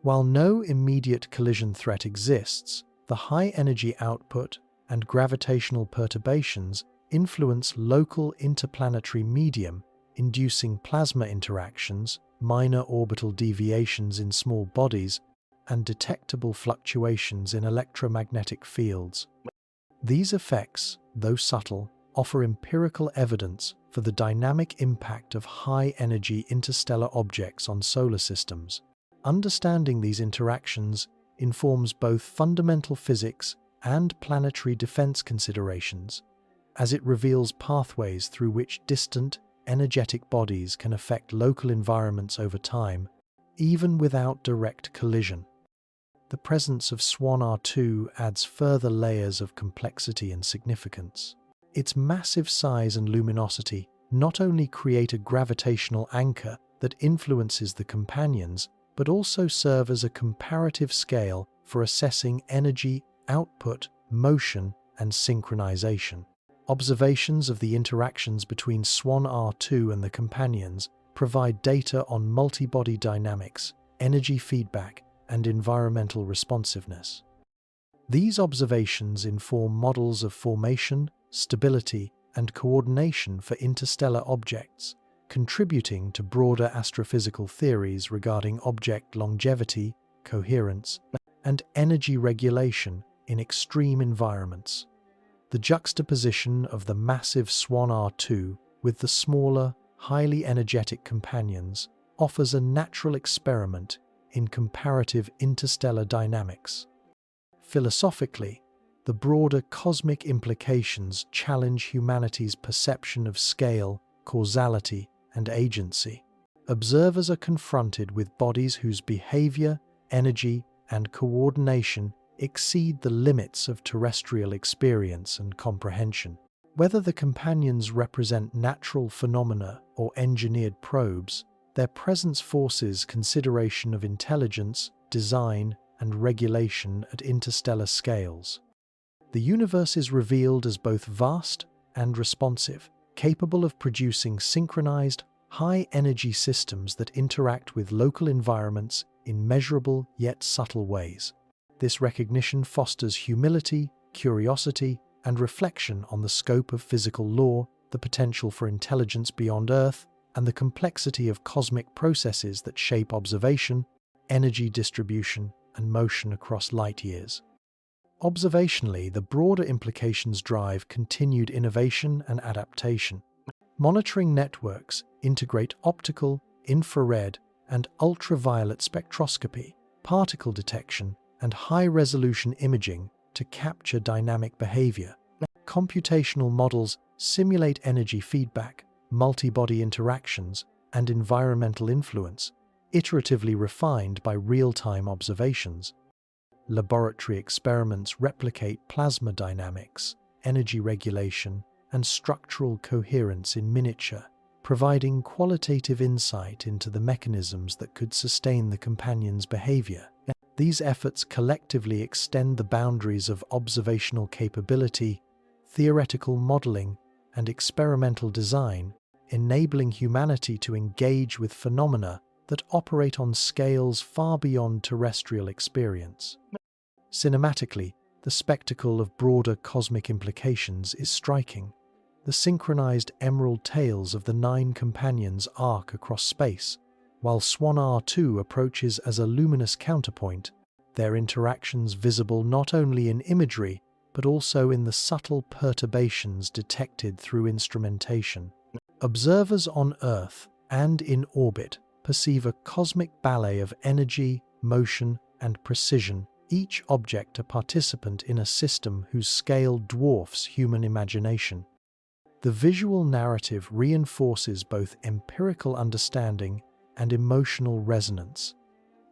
While no immediate collision threat exists, the high energy output and gravitational perturbations influence local interplanetary medium, inducing plasma interactions, minor orbital deviations in small bodies, and detectable fluctuations in electromagnetic fields. These effects, though subtle, offer empirical evidence for the dynamic impact of high-energy interstellar objects on solar systems. Understanding these interactions informs both fundamental physics and planetary defense considerations, as it reveals pathways through which distant, energetic bodies can affect local environments over time, even without direct collision. The presence of Swan R2 adds further layers of complexity and significance. Its massive size and luminosity not only create a gravitational anchor that influences the companions, but also serve as a comparative scale for assessing energy, output, motion, and synchronization. Observations of the interactions between Swan R2 and the companions provide data on multi-body dynamics, energy feedback, and environmental responsiveness. These observations inform models of formation, stability, and coordination for interstellar objects, contributing to broader astrophysical theories regarding object longevity, coherence, and energy regulation in extreme environments. The juxtaposition of the massive Swan R2 with the smaller, highly energetic companions offers a natural experiment in comparative interstellar dynamics. Philosophically, the broader cosmic implications challenge humanity's perception of scale, causality, and agency. Observers are confronted with bodies whose behavior, energy, and coordination exceed the limits of terrestrial experience and comprehension. Whether the companions represent natural phenomena or engineered probes, their presence forces consideration of intelligence, design, and regulation at interstellar scales. The universe is revealed as both vast and responsive, capable of producing synchronized, high-energy systems that interact with local environments in measurable yet subtle ways. This recognition fosters humility, curiosity, and reflection on the scope of physical law, the potential for intelligence beyond Earth, and the complexity of cosmic processes that shape observation, energy distribution, and motion across light years. Observationally, the broader implications drive continued innovation and adaptation. Monitoring networks integrate optical, infrared, and ultraviolet spectroscopy, particle detection, and high-resolution imaging to capture dynamic behavior. Computational models simulate energy feedback, multi-body interactions, and environmental influence, iteratively refined by real-time observations. Laboratory experiments replicate plasma dynamics, energy regulation, and structural coherence in miniature, providing qualitative insight into the mechanisms that could sustain the companion's behavior. These efforts collectively extend the boundaries of observational capability, theoretical modeling, and experimental design, enabling humanity to engage with phenomena that operate on scales far beyond terrestrial experience. Cinematically, the spectacle of broader cosmic implications is striking. The synchronized emerald tails of the 9 companions arc across space, while Swan R2 approaches as a luminous counterpoint, their interactions visible not only in imagery, but also in the subtle perturbations detected through instrumentation. Observers on Earth and in orbit perceive a cosmic ballet of energy, motion, and precision, each object a participant in a system whose scale dwarfs human imagination. The visual narrative reinforces both empirical understanding and emotional resonance,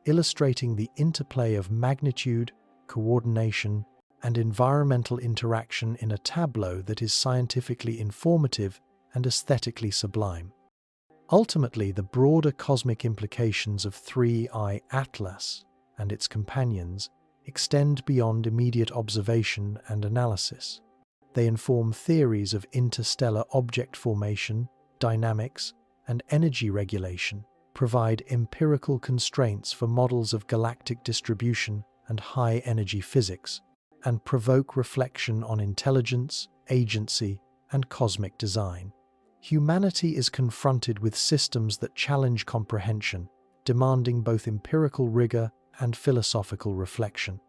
illustrating the interplay of magnitude, coordination, and environmental interaction in a tableau that is scientifically informative and aesthetically sublime. Ultimately, the broader cosmic implications of 3I Atlas and its companions extend beyond immediate observation and analysis. They inform theories of interstellar object formation, dynamics, and energy regulation, provide empirical constraints for models of galactic distribution and high-energy physics, and provoke reflection on intelligence, agency, and cosmic design. Humanity is confronted with systems that challenge comprehension, demanding both empirical rigor and philosophical reflection.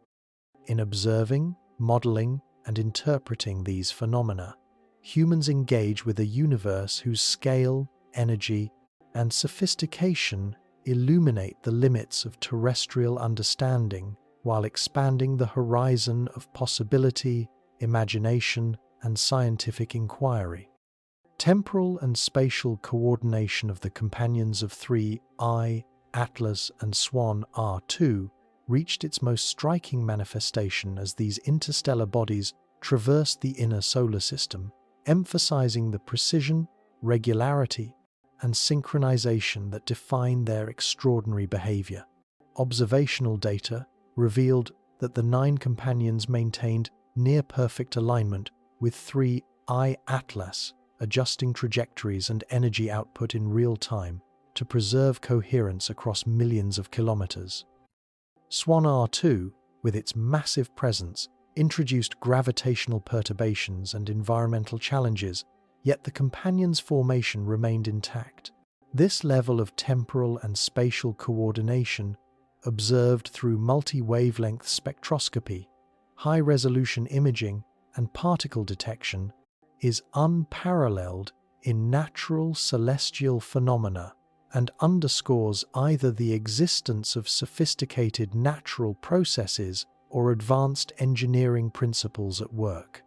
In observing, modeling, and interpreting these phenomena, humans engage with a universe whose scale, energy, and sophistication illuminate the limits of terrestrial understanding while expanding the horizon of possibility, imagination, and scientific inquiry. Temporal and spatial coordination of the companions of 3I, Atlas, and Swan R2 reached its most striking manifestation as these interstellar bodies traversed the inner solar system, emphasizing the precision, regularity, and synchronization that define their extraordinary behavior. Observational data revealed that the 9 companions maintained near-perfect alignment with 3I Atlas, adjusting trajectories and energy output in real time to preserve coherence across millions of kilometers. Swan R2, with its massive presence, introduced gravitational perturbations and environmental challenges, yet the companions' formation remained intact. This level of temporal and spatial coordination, observed through multi-wavelength spectroscopy, high-resolution imaging, and particle detection, is unparalleled in natural celestial phenomena and underscores either the existence of sophisticated natural processes or advanced engineering principles at work.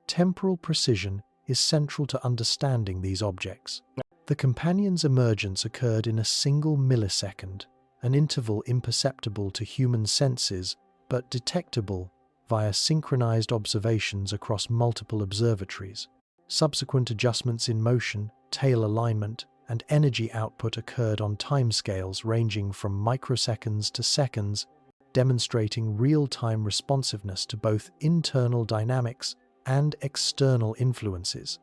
Temporal precision is central to understanding these objects. The companion's emergence occurred in a single millisecond, an interval imperceptible to human senses but detectable via synchronized observations across multiple observatories. Subsequent adjustments in motion, tail alignment, and energy output occurred on timescales ranging from microseconds to seconds, demonstrating real-time responsiveness to both internal dynamics and external influences.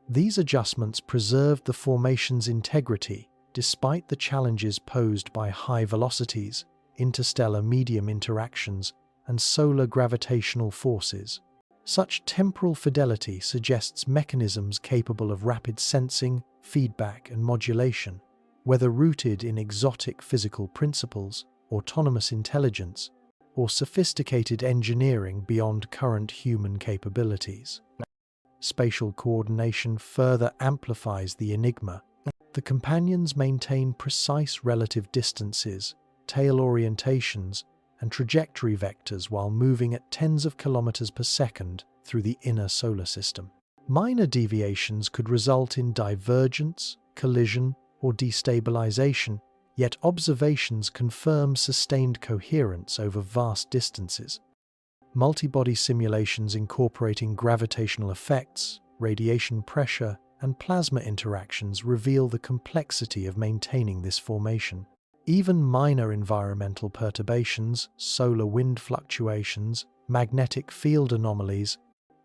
These adjustments preserved the formation's integrity despite the challenges posed by high velocities, interstellar medium interactions, and solar gravitational forces. Such temporal fidelity suggests mechanisms capable of rapid sensing, feedback, and modulation, whether rooted in exotic physical principles, autonomous intelligence, or sophisticated engineering beyond current human capabilities. Spatial coordination further amplifies the enigma. The companions maintain precise relative distances, tail orientations, and trajectory vectors while moving at tens of kilometers per second through the inner solar system. Minor deviations could result in divergence, collision, or destabilization, yet observations confirm sustained coherence over vast distances. Multi-body simulations incorporating gravitational effects, radiation pressure, and plasma interactions reveal the complexity of maintaining this formation. Even minor environmental perturbations, solar wind fluctuations, magnetic field anomalies,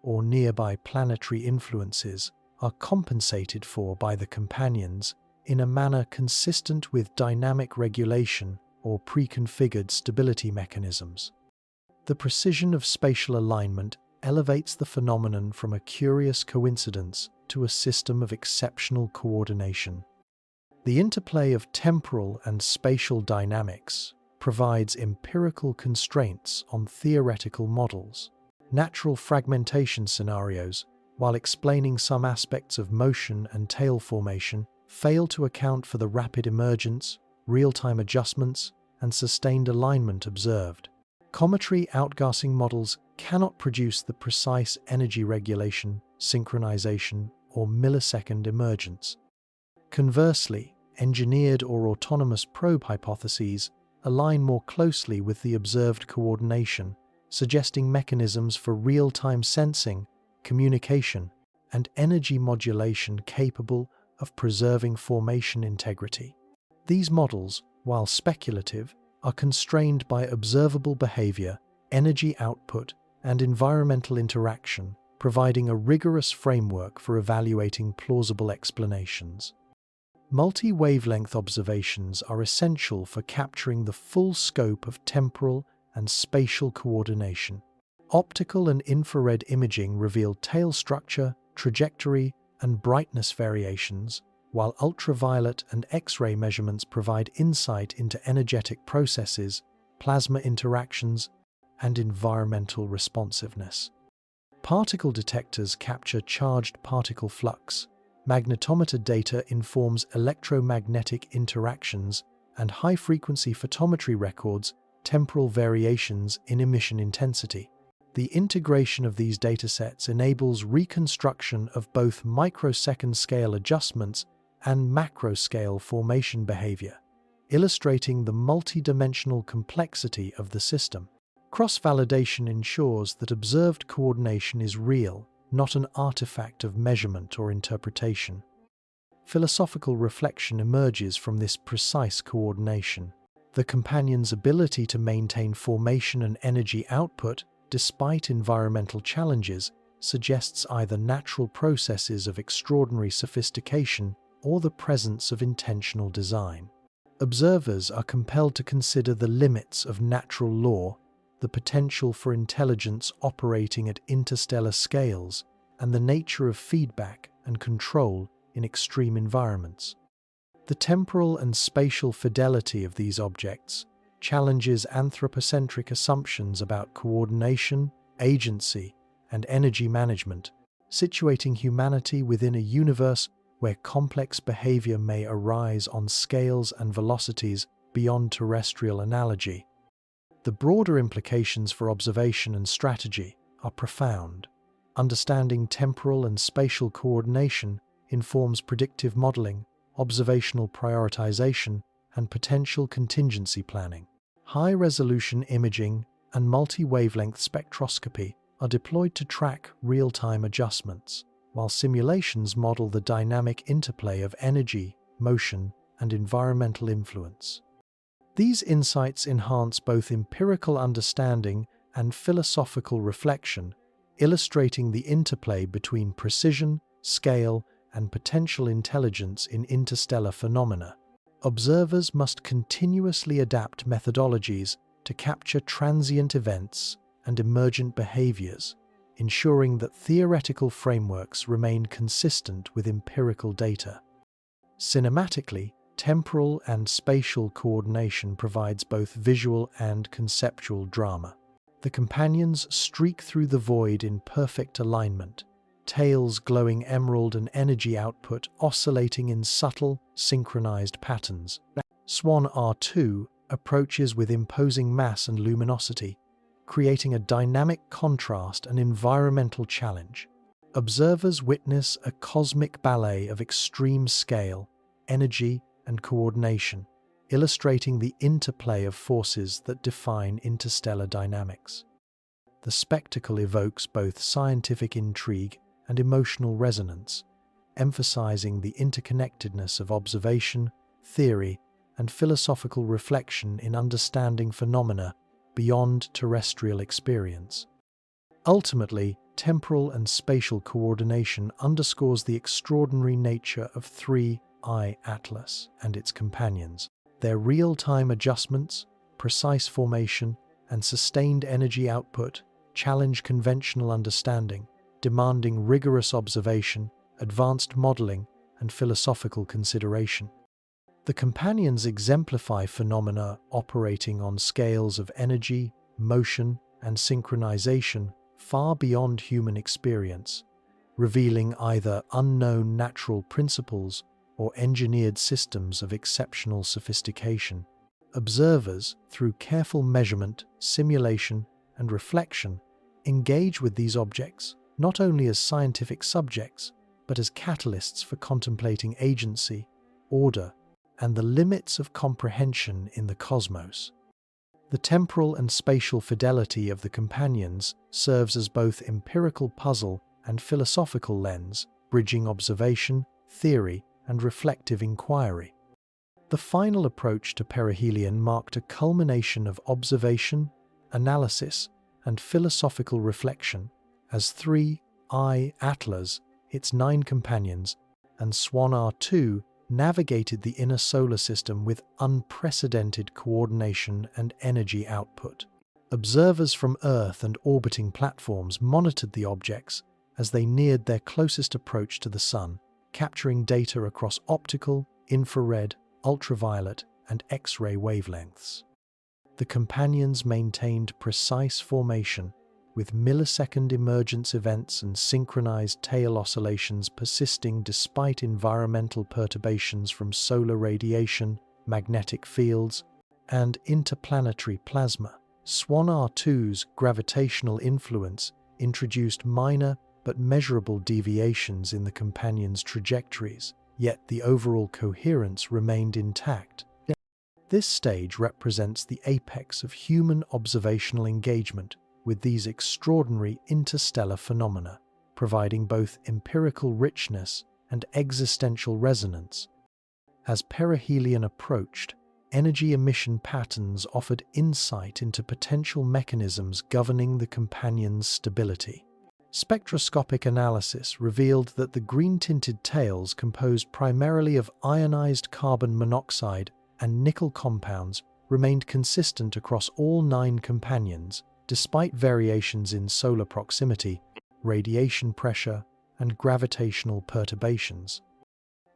or nearby planetary influences are compensated for by the companions in a manner consistent with dynamic regulation or pre-configured stability mechanisms. The precision of spatial alignment elevates the phenomenon from a curious coincidence to a system of exceptional coordination. The interplay of temporal and spatial dynamics provides empirical constraints on theoretical models. Natural fragmentation scenarios, while explaining some aspects of motion and tail formation, fail to account for the rapid emergence, real-time adjustments, and sustained alignment observed. Cometary outgassing models cannot produce the precise energy regulation, synchronization, or millisecond emergence. Conversely, engineered or autonomous probe hypotheses align more closely with the observed coordination, suggesting mechanisms for real-time sensing, communication, and energy modulation capable of preserving formation integrity. These models, while speculative, are constrained by observable behavior, energy output, and environmental interaction, providing a rigorous framework for evaluating plausible explanations. Multi-wavelength observations are essential for capturing the full scope of temporal and spatial coordination. Optical and infrared imaging reveal tail structure, trajectory, and brightness variations, while ultraviolet and X-ray measurements provide insight into energetic processes, plasma interactions, and environmental responsiveness. Particle detectors capture charged particle flux, magnetometer data informs electromagnetic interactions, and high-frequency photometry records temporal variations in emission intensity. The integration of these datasets enables reconstruction of both microsecond-scale adjustments and macro-scale formation behavior, illustrating the multidimensional complexity of the system. Cross-validation ensures that observed coordination is real, not an artifact of measurement or interpretation. Philosophical reflection emerges from this precise coordination. The companion's ability to maintain formation and energy output despite environmental challenges suggests either natural processes of extraordinary sophistication or the presence of intentional design. Observers are compelled to consider the limits of natural law, the potential for intelligence operating at interstellar scales, and the nature of feedback and control in extreme environments. The temporal and spatial fidelity of these objects challenges anthropocentric assumptions about coordination, agency, and energy management, situating humanity within a universe where complex behavior may arise on scales and velocities beyond terrestrial analogy. The broader implications for observation and strategy are profound. Understanding temporal and spatial coordination informs predictive modeling, observational prioritization, and potential contingency planning. High-resolution imaging and multi-wavelength spectroscopy are deployed to track real-time adjustments, while simulations model the dynamic interplay of energy, motion, and environmental influence. These insights enhance both empirical understanding and philosophical reflection, illustrating the interplay between precision, scale, and potential intelligence in interstellar phenomena. Observers must continuously adapt methodologies to capture transient events and emergent behaviors, ensuring that theoretical frameworks remain consistent with empirical data. Cinematically, temporal and spatial coordination provides both visual and conceptual drama. The companions streak through the void in perfect alignment, tails glowing emerald and energy output oscillating in subtle, synchronized patterns. Swan R2 approaches with imposing mass and luminosity, creating a dynamic contrast and environmental challenge. Observers witness a cosmic ballet of extreme scale, energy, and coordination, illustrating the interplay of forces that define interstellar dynamics. The spectacle evokes both scientific intrigue and emotional resonance, emphasizing the interconnectedness of observation, theory, and philosophical reflection in understanding phenomena beyond terrestrial experience. Ultimately, temporal and spatial coordination underscores the extraordinary nature of 3I Atlas and its companions. Their real-time adjustments, precise formation, and sustained energy output challenge conventional understanding, demanding rigorous observation, advanced modeling, and philosophical consideration. The companions exemplify phenomena operating on scales of energy, motion, and synchronization far beyond human experience, revealing either unknown natural principles or engineered systems of exceptional sophistication. Observers, through careful measurement, simulation, and reflection, engage with these objects not only as scientific subjects, but as catalysts for contemplating agency, order, and the limits of comprehension in the cosmos. The temporal and spatial fidelity of the companions serves as both empirical puzzle and philosophical lens, bridging observation, theory, and reflective inquiry. The final approach to perihelion marked a culmination of observation, analysis, and philosophical reflection, as 3I Atlas, its 9 companions, and Swan R2 navigated the inner solar system with unprecedented coordination and energy output. Observers from Earth and orbiting platforms monitored the objects as they neared their closest approach to the Sun, capturing data across optical, infrared, ultraviolet, and X-ray wavelengths. The companions maintained precise formation, with millisecond emergence events and synchronized tail oscillations persisting despite environmental perturbations from solar radiation, magnetic fields, and interplanetary plasma. Swan R2's gravitational influence introduced minor but measurable deviations in the companions' trajectories, yet the overall coherence remained intact. This stage represents the apex of human observational engagement with these extraordinary interstellar phenomena, providing both empirical richness and existential resonance. As perihelion approached, energy emission patterns offered insight into potential mechanisms governing the companions' stability. Spectroscopic analysis revealed that the green-tinted tails, composed primarily of ionized carbon monoxide and nickel compounds, remained consistent across all 9 companions, despite variations in solar proximity, radiation pressure, and gravitational perturbations.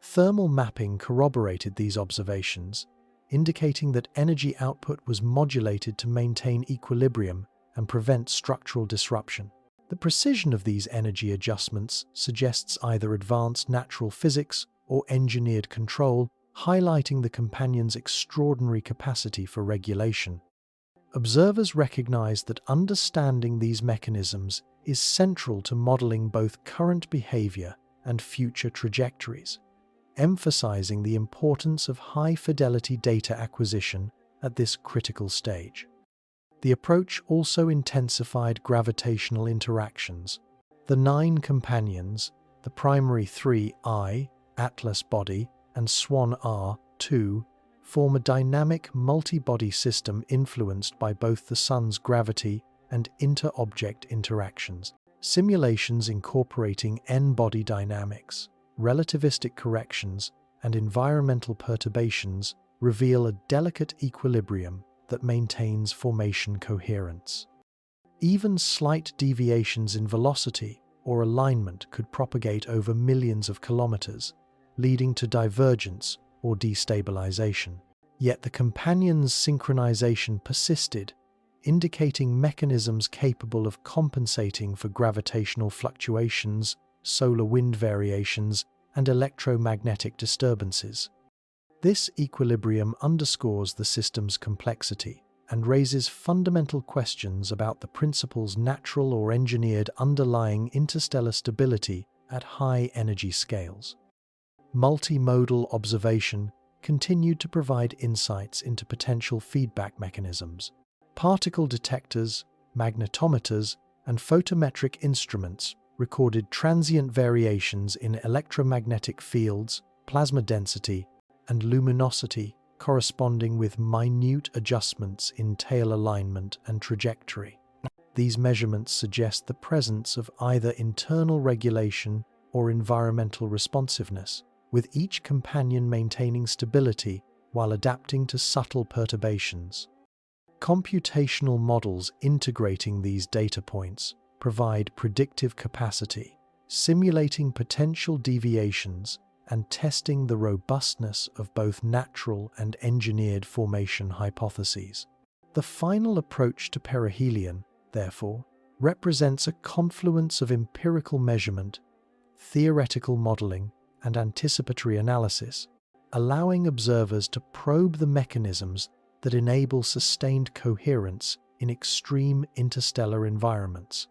Thermal mapping corroborated these observations, indicating that energy output was modulated to maintain equilibrium and prevent structural disruption. The precision of these energy adjustments suggests either advanced natural physics or engineered control, highlighting the companions' extraordinary capacity for regulation. Observers recognize that understanding these mechanisms is central to modeling both current behavior and future trajectories, emphasizing the importance of high-fidelity data acquisition at this critical stage. The approach also intensified gravitational interactions. The 9 companions, the primary 3 I, Atlas body, and Swan R2, form a dynamic multi-body system influenced by both the Sun's gravity and inter-object interactions. Simulations incorporating n-body dynamics, relativistic corrections, and environmental perturbations reveal a delicate equilibrium that maintains formation coherence. Even slight deviations in velocity or alignment could propagate over millions of kilometers, leading to divergence or destabilization. Yet the companions' synchronization persisted, indicating mechanisms capable of compensating for gravitational fluctuations, solar wind variations, and electromagnetic disturbances. This equilibrium underscores the system's complexity and raises fundamental questions about the principle's natural or engineered underlying interstellar stability at high energy scales. Multimodal observation continued to provide insights into potential feedback mechanisms. Particle detectors, magnetometers, and photometric instruments recorded transient variations in electromagnetic fields, plasma density, and luminosity, corresponding with minute adjustments in tail alignment and trajectory. These measurements suggest the presence of either internal regulation or environmental responsiveness, with each companion maintaining stability while adapting to subtle perturbations. Computational models integrating these data points provide predictive capacity, simulating potential deviations and testing the robustness of both natural and engineered formation hypotheses. The final approach to perihelion, therefore, represents a confluence of empirical measurement, theoretical modeling, and anticipatory analysis, allowing observers to probe the mechanisms that enable sustained coherence in extreme interstellar environments.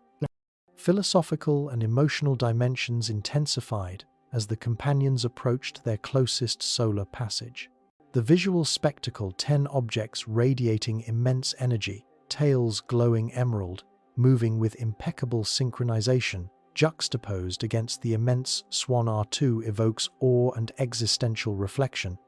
Philosophical and emotional dimensions intensified as the companions approached their closest solar passage. The visual spectacle, 10 objects radiating immense energy, tails glowing emerald, moving with impeccable synchronization, juxtaposed against the immense Swan R2 evokes awe and existential reflection.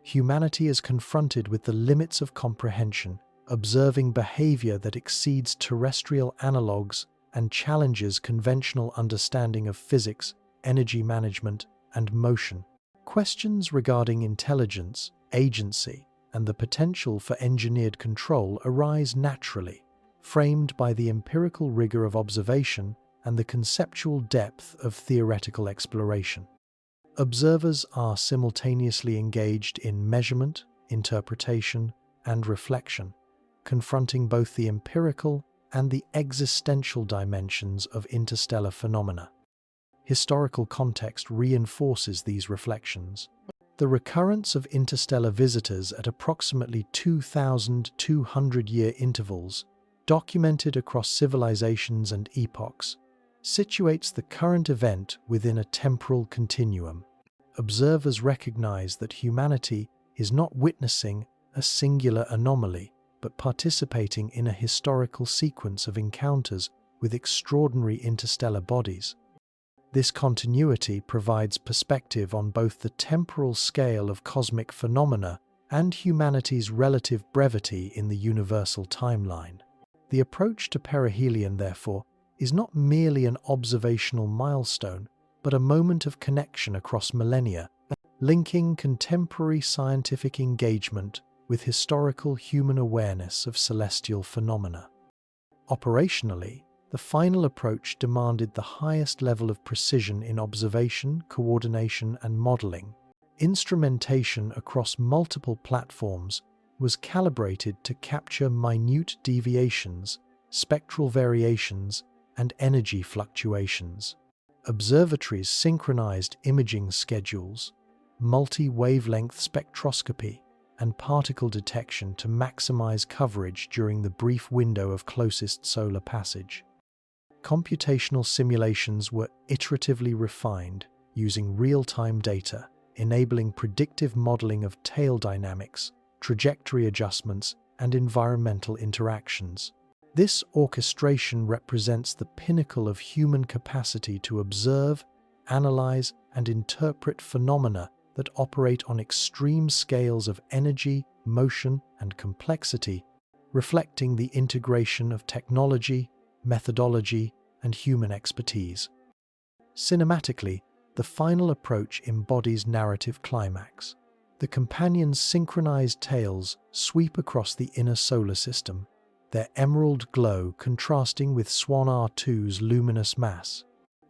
Humanity is confronted with the limits of comprehension, observing behavior that exceeds terrestrial analogues and challenges conventional understanding of physics, energy management, and motion. Questions regarding intelligence, agency, and the potential for engineered control arise naturally, framed by the empirical rigor of observation and the conceptual depth of theoretical exploration. Observers are simultaneously engaged in measurement, interpretation, and reflection, confronting both the empirical and the existential dimensions of interstellar phenomena. Historical context reinforces these reflections. The recurrence of interstellar visitors at approximately 2,200-year intervals, documented across civilizations and epochs, situates the current event within a temporal continuum. Observers recognize that humanity is not witnessing a singular anomaly, but participating in a historical sequence of encounters with extraordinary interstellar bodies. This continuity provides perspective on both the temporal scale of cosmic phenomena and humanity's relative brevity in the universal timeline. The approach to perihelion, therefore, is not merely an observational milestone, but a moment of connection across millennia, linking contemporary scientific engagement with historical human awareness of celestial phenomena. Operationally, the final approach demanded the highest level of precision in observation, coordination, and modeling. Instrumentation across multiple platforms was calibrated to capture minute deviations, spectral variations, and energy fluctuations. Observatories synchronized imaging schedules, multi-wavelength spectroscopy, and particle detection to maximize coverage during the brief window of closest solar passage. Computational simulations were iteratively refined using real-time data, enabling predictive modeling of tail dynamics, trajectory adjustments, and environmental interactions. This orchestration represents the pinnacle of human capacity to observe, analyze, and interpret phenomena that operate on extreme scales of energy, motion, and complexity, reflecting the integration of technology, methodology, and human expertise. Cinematically, the final approach embodies narrative climax. The companions' synchronized tails sweep across the inner solar system, their emerald glow contrasting with Swan R2's luminous mass.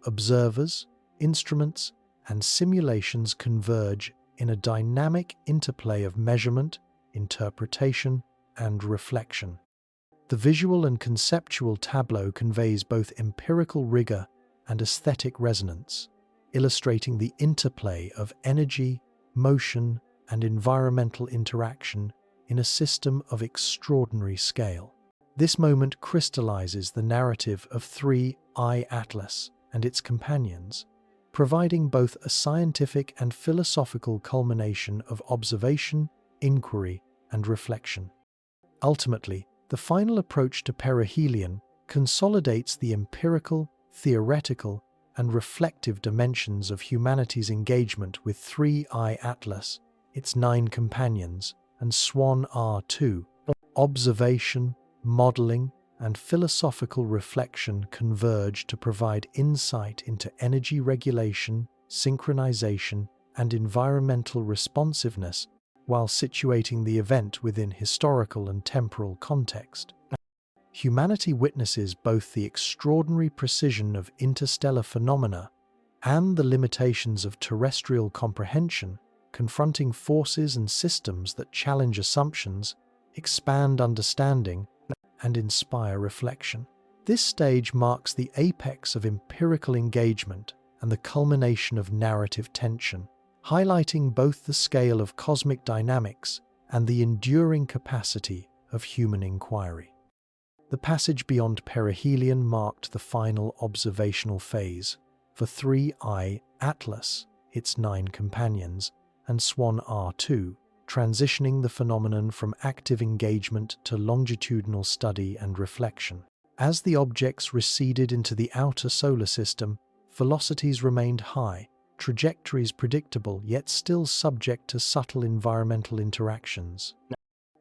Observers, instruments, and simulations converge in a dynamic interplay of measurement, interpretation, and reflection. The visual and conceptual tableau conveys both empirical rigor and aesthetic resonance, illustrating the interplay of energy, motion, and environmental interaction in a system of extraordinary scale. This moment crystallizes the narrative of 3I Atlas and its companions, providing both a scientific and philosophical culmination of observation, inquiry, and reflection. Ultimately, the final approach to perihelion consolidates the empirical, theoretical, and reflective dimensions of humanity's engagement with 3I Atlas, its 9 companions, and Swan R2. Observation, modeling, and philosophical reflection converge to provide insight into energy regulation, synchronization, and environmental responsiveness, while situating the event within historical and temporal context. Humanity witnesses both the extraordinary precision of interstellar phenomena and the limitations of terrestrial comprehension, confronting forces and systems that challenge assumptions, expand understanding, and inspire reflection. This stage marks the apex of empirical engagement and the culmination of narrative tension, highlighting both the scale of cosmic dynamics and the enduring capacity of human inquiry. The passage beyond perihelion marked the final observational phase for 3I Atlas, its 9 companions, and Swan R2, transitioning the phenomenon from active engagement to longitudinal study and reflection. As the objects receded into the outer solar system, velocities remained high, trajectories predictable yet still subject to subtle environmental interactions.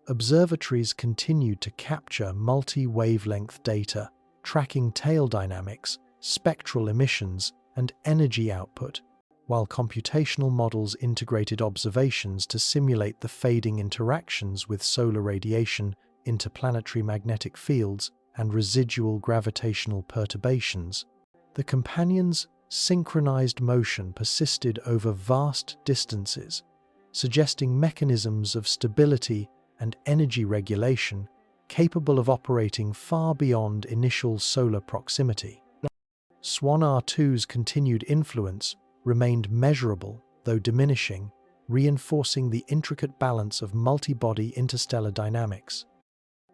Observatories continued to capture multi-wavelength data, tracking tail dynamics, spectral emissions, and energy output, while computational models integrated observations to simulate the fading interactions with solar radiation, interplanetary magnetic fields, and residual gravitational perturbations. The companions' synchronized motion persisted over vast distances, suggesting mechanisms of stability and energy regulation capable of operating far beyond initial solar proximity. Swan R2's continued influence remained measurable, though diminishing, reinforcing the intricate balance of multi-body interstellar dynamics.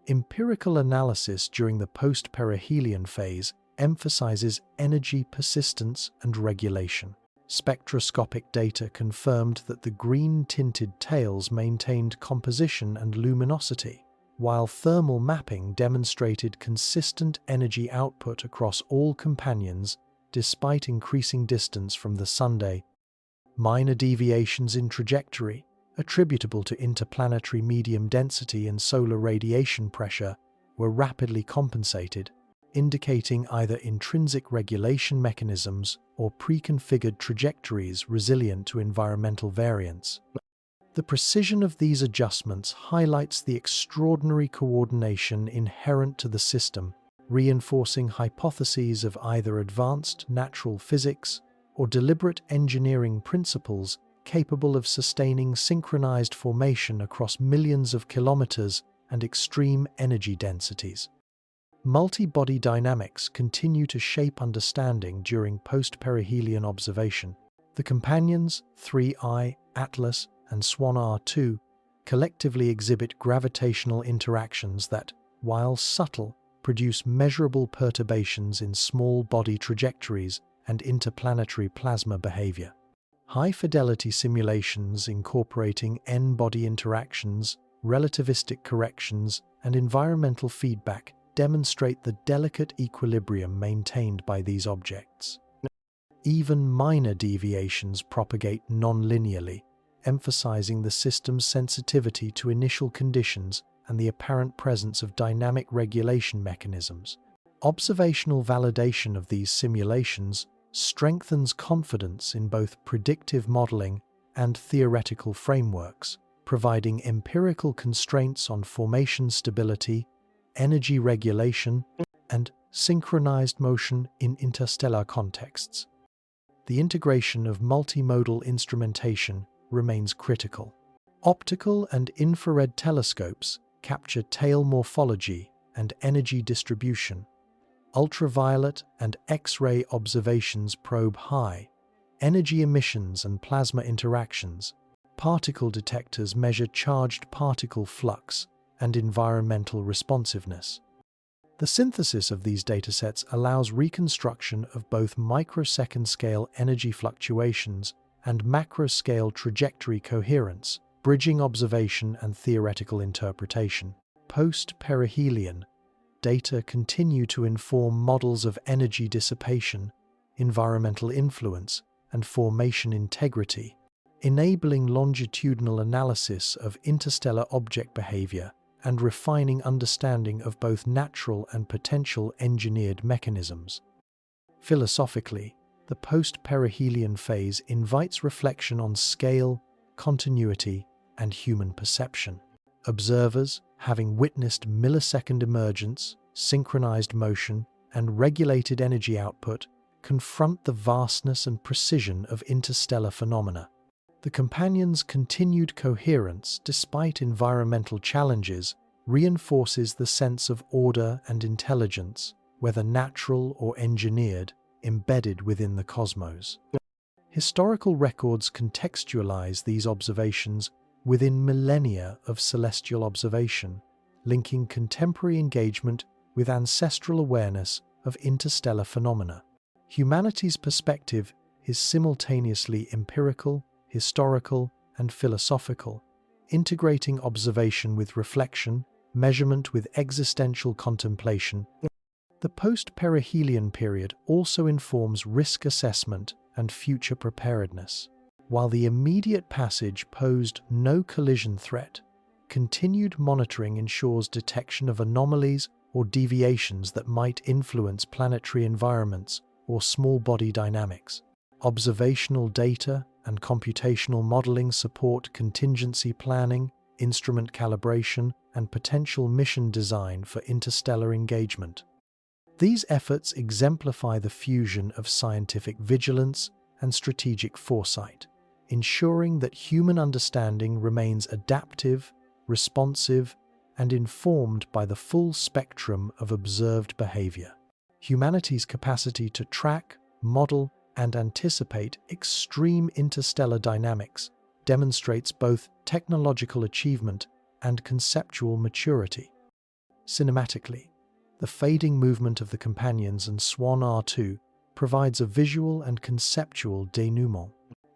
Empirical analysis during the post-perihelion phase emphasizes energy persistence and regulation. Spectroscopic data confirmed that the green-tinted tails maintained composition and luminosity, while thermal mapping demonstrated consistent energy output across all companions despite increasing distance from the Sunday. Minor deviations in trajectory, attributable to interplanetary medium density and solar radiation pressure, were rapidly compensated, indicating either intrinsic regulation mechanisms or pre-configured trajectories resilient to environmental variance. The precision of these adjustments highlights the extraordinary coordination inherent to the system, reinforcing hypotheses of either advanced natural physics or deliberate engineering principles capable of sustaining synchronized formation across millions of kilometers and extreme energy densities. Multi-body dynamics continue to shape understanding during post-perihelion observation. The companions, 3I, Atlas, and Swan R2, collectively exhibit gravitational interactions that, while subtle, produce measurable perturbations in small body trajectories and interplanetary plasma behavior. High-fidelity simulations incorporating n-body interactions, relativistic corrections, and environmental feedback demonstrate the delicate equilibrium maintained by these objects. Even minor deviations propagate non-linearly, emphasizing the system's sensitivity to initial conditions and the apparent presence of dynamic regulation mechanisms. Observational validation of these simulations strengthens confidence in both predictive modeling and theoretical frameworks, providing empirical constraints on formation stability, energy regulation, and synchronized motion in interstellar contexts. The integration of multimodal instrumentation remains critical. Optical and infrared telescopes capture tail morphology and energy distribution. Ultraviolet and X-ray observations probe high energy emissions and plasma interactions. Particle detectors measure charged particle flux and environmental responsiveness. The synthesis of these datasets allows reconstruction of both microsecond-scale energy fluctuations and macro-scale trajectory coherence, bridging observation and theoretical interpretation. Post-perihelion data continue to inform models of energy dissipation, environmental influence, and formation integrity, enabling longitudinal analysis of interstellar object behavior and refining understanding of both natural and potential engineered mechanisms. Philosophically, the post-perihelion phase invites reflection on scale, continuity, and human perception. Observers, having witnessed millisecond emergence, synchronized motion, and regulated energy output, confront the vastness and precision of interstellar phenomena. The companions' continued coherence, despite environmental challenges, reinforces the sense of order and intelligence, whether natural or engineered, embedded within the cosmos. Historical records contextualize these observations within millennia of celestial observation, linking contemporary engagement with ancestral awareness of interstellar phenomena. Humanity's perspective is simultaneously empirical, historical, and philosophical, integrating observation with reflection, measurement with existential contemplation. The post-perihelion period also informs risk assessment and future preparedness. While the immediate passage posed no collision threat, continued monitoring ensures detection of anomalies or deviations that might influence planetary environments or small body dynamics. Observational data and computational modeling support contingency planning, instrument calibration, and potential mission design for interstellar engagement. These efforts exemplify the fusion of scientific vigilance and strategic foresight, ensuring that human understanding remains adaptive, responsive, and informed by the full spectrum of observed behavior. Humanity's capacity to track, model, and anticipate extreme interstellar dynamics demonstrates both technological achievement and conceptual maturity. Cinematically, the fading movement of the companions and Swan R2 provides a visual and conceptual denouement.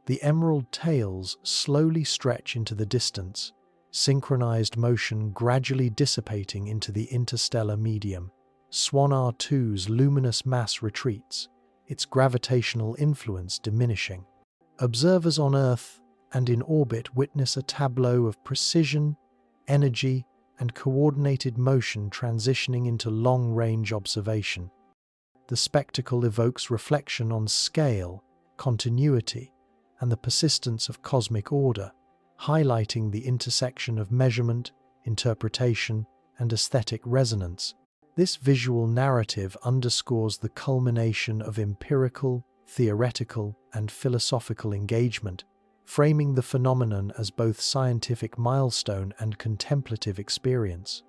The emerald tails slowly stretch into the distance, synchronized motion gradually dissipating into the interstellar medium. Swan R2's luminous mass retreats, its gravitational influence diminishing. Observers on Earth and in orbit witness a tableau of precision, energy, and coordinated motion transitioning into long-range observation. The spectacle evokes reflection on scale, continuity, and the persistence of cosmic order, highlighting the intersection of measurement, interpretation, and aesthetic resonance. This visual narrative underscores the culmination of empirical, theoretical, and philosophical engagement, framing the phenomenon as both scientific milestone and contemplative experience.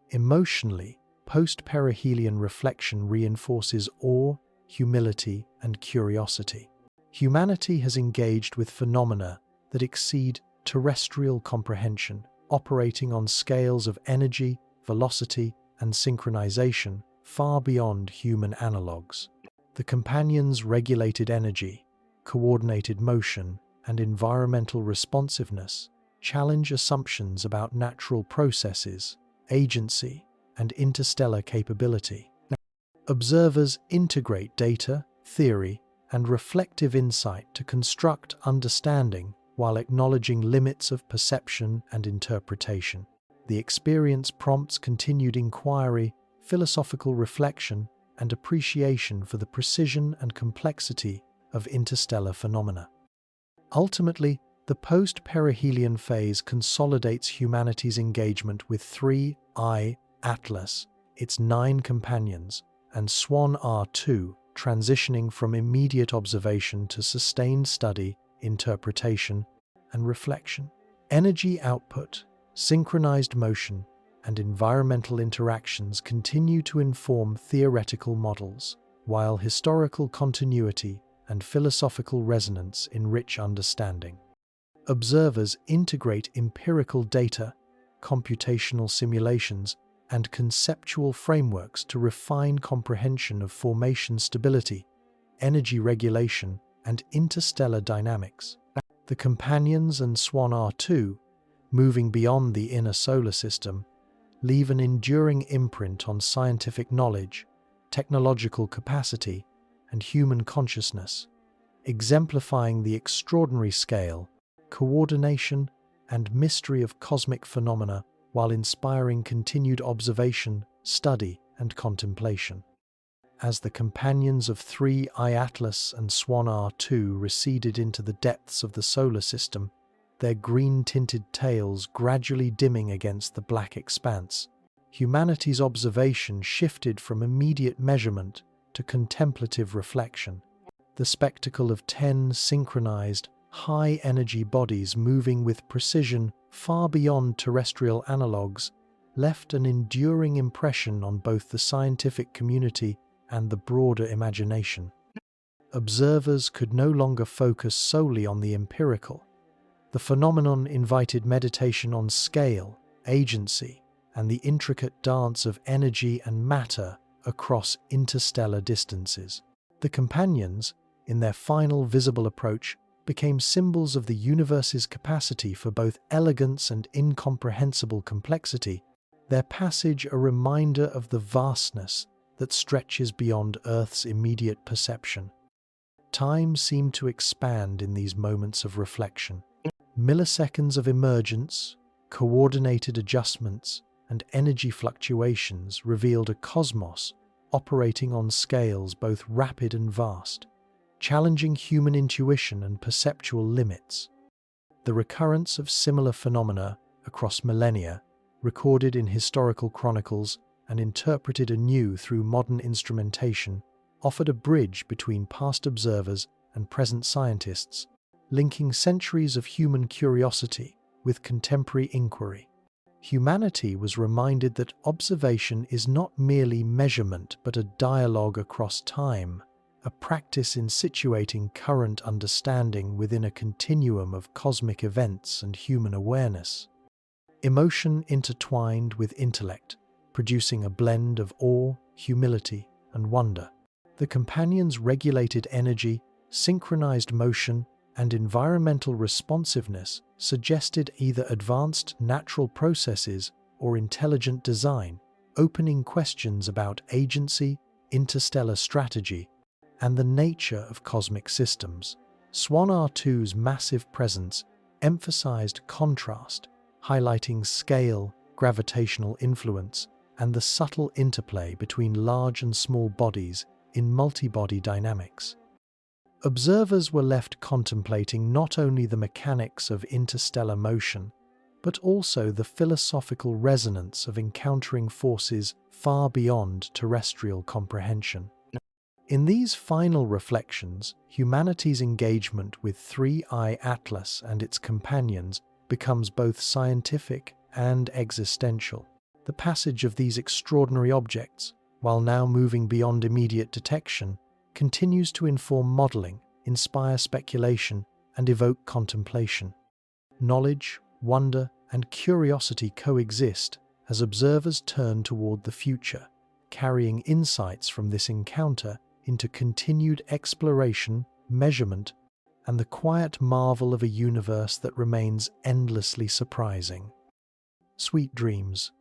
Emotionally, post-perihelion reflection reinforces awe, humility, and curiosity. Humanity has engaged with phenomena that exceed terrestrial comprehension, operating on scales of energy, velocity, and synchronization far beyond human analogues. The companions regulated energy, coordinated motion, and environmental responsiveness challenge assumptions about natural processes, agency, and interstellar capability. Observers integrate data, theory, and reflective insight to construct understanding while acknowledging limits of perception and interpretation. The experience prompts continued inquiry, philosophical reflection, and appreciation for the precision and complexity of interstellar phenomena. Ultimately, the post-perihelion phase consolidates humanity's engagement with 3I Atlas, its 9 companions, and Swan R2, transitioning from immediate observation to sustained study, interpretation, and reflection. Energy output, synchronized motion, and environmental interactions continue to inform theoretical models, while historical continuity and philosophical resonance enrich understanding. Observers integrate empirical data, computational simulations, and conceptual frameworks to refine comprehension of formation stability, energy regulation, and interstellar dynamics. The companions and Swan R2, moving beyond the inner solar system, leave an enduring imprint on scientific knowledge, technological capacity, and human consciousness, exemplifying the extraordinary scale, coordination, and mystery of cosmic phenomena while inspiring continued observation, study, and contemplation. As the companions of 3I Atlas and Swan R2 receded into the depths of the solar system, their green-tinted tails gradually dimming against the black expanse, humanity's observation shifted from immediate measurement to contemplative reflection. The spectacle of 10 synchronized, high-energy bodies moving with precision far beyond terrestrial analogues left an enduring impression on both the scientific community and the broader imagination. Observers could no longer focus solely on the empirical. The phenomenon invited meditation on scale, agency, and the intricate dance of energy and matter across interstellar distances. The companions, in their final visible approach, became symbols of the universe's capacity for both elegance and incomprehensible complexity, their passage a reminder of the vastness that stretches beyond Earth's immediate perception. Time seemed to expand in these moments of reflection. Milliseconds of emergence, coordinated adjustments, and energy fluctuations revealed a cosmos operating on scales both rapid and vast, challenging human intuition and perceptual limits. The recurrence of similar phenomena across millennia, recorded in historical chronicles and interpreted anew through modern instrumentation, offered a bridge between past observers and present scientists, linking centuries of human curiosity with contemporary inquiry. Humanity was reminded that observation is not merely measurement but a dialogue across time, a practice in situating current understanding within a continuum of cosmic events and human awareness. Emotion intertwined with intellect, producing a blend of awe, humility, and wonder. The companions regulated energy, synchronized motion, and environmental responsiveness suggested either advanced natural processes or intelligent design, opening questions about agency, interstellar strategy, and the nature of cosmic systems. Swan R2's massive presence emphasized contrast, highlighting scale, gravitational influence, and the subtle interplay between large and small bodies in multi-body dynamics. Observers were left contemplating not only the mechanics of interstellar motion, but also the philosophical resonance of encountering forces far beyond terrestrial comprehension. In these final reflections, humanity's engagement with 3I Atlas and its companions becomes both scientific and existential. The passage of these extraordinary objects, while now moving beyond immediate detection, continues to inform modeling, inspire speculation, and evoke contemplation. Knowledge, wonder, and curiosity coexist as observers turn toward the future, carrying insights from this encounter into continued exploration, measurement, and the quiet marvel of a universe that remains endlessly surprising. Sweet dreams.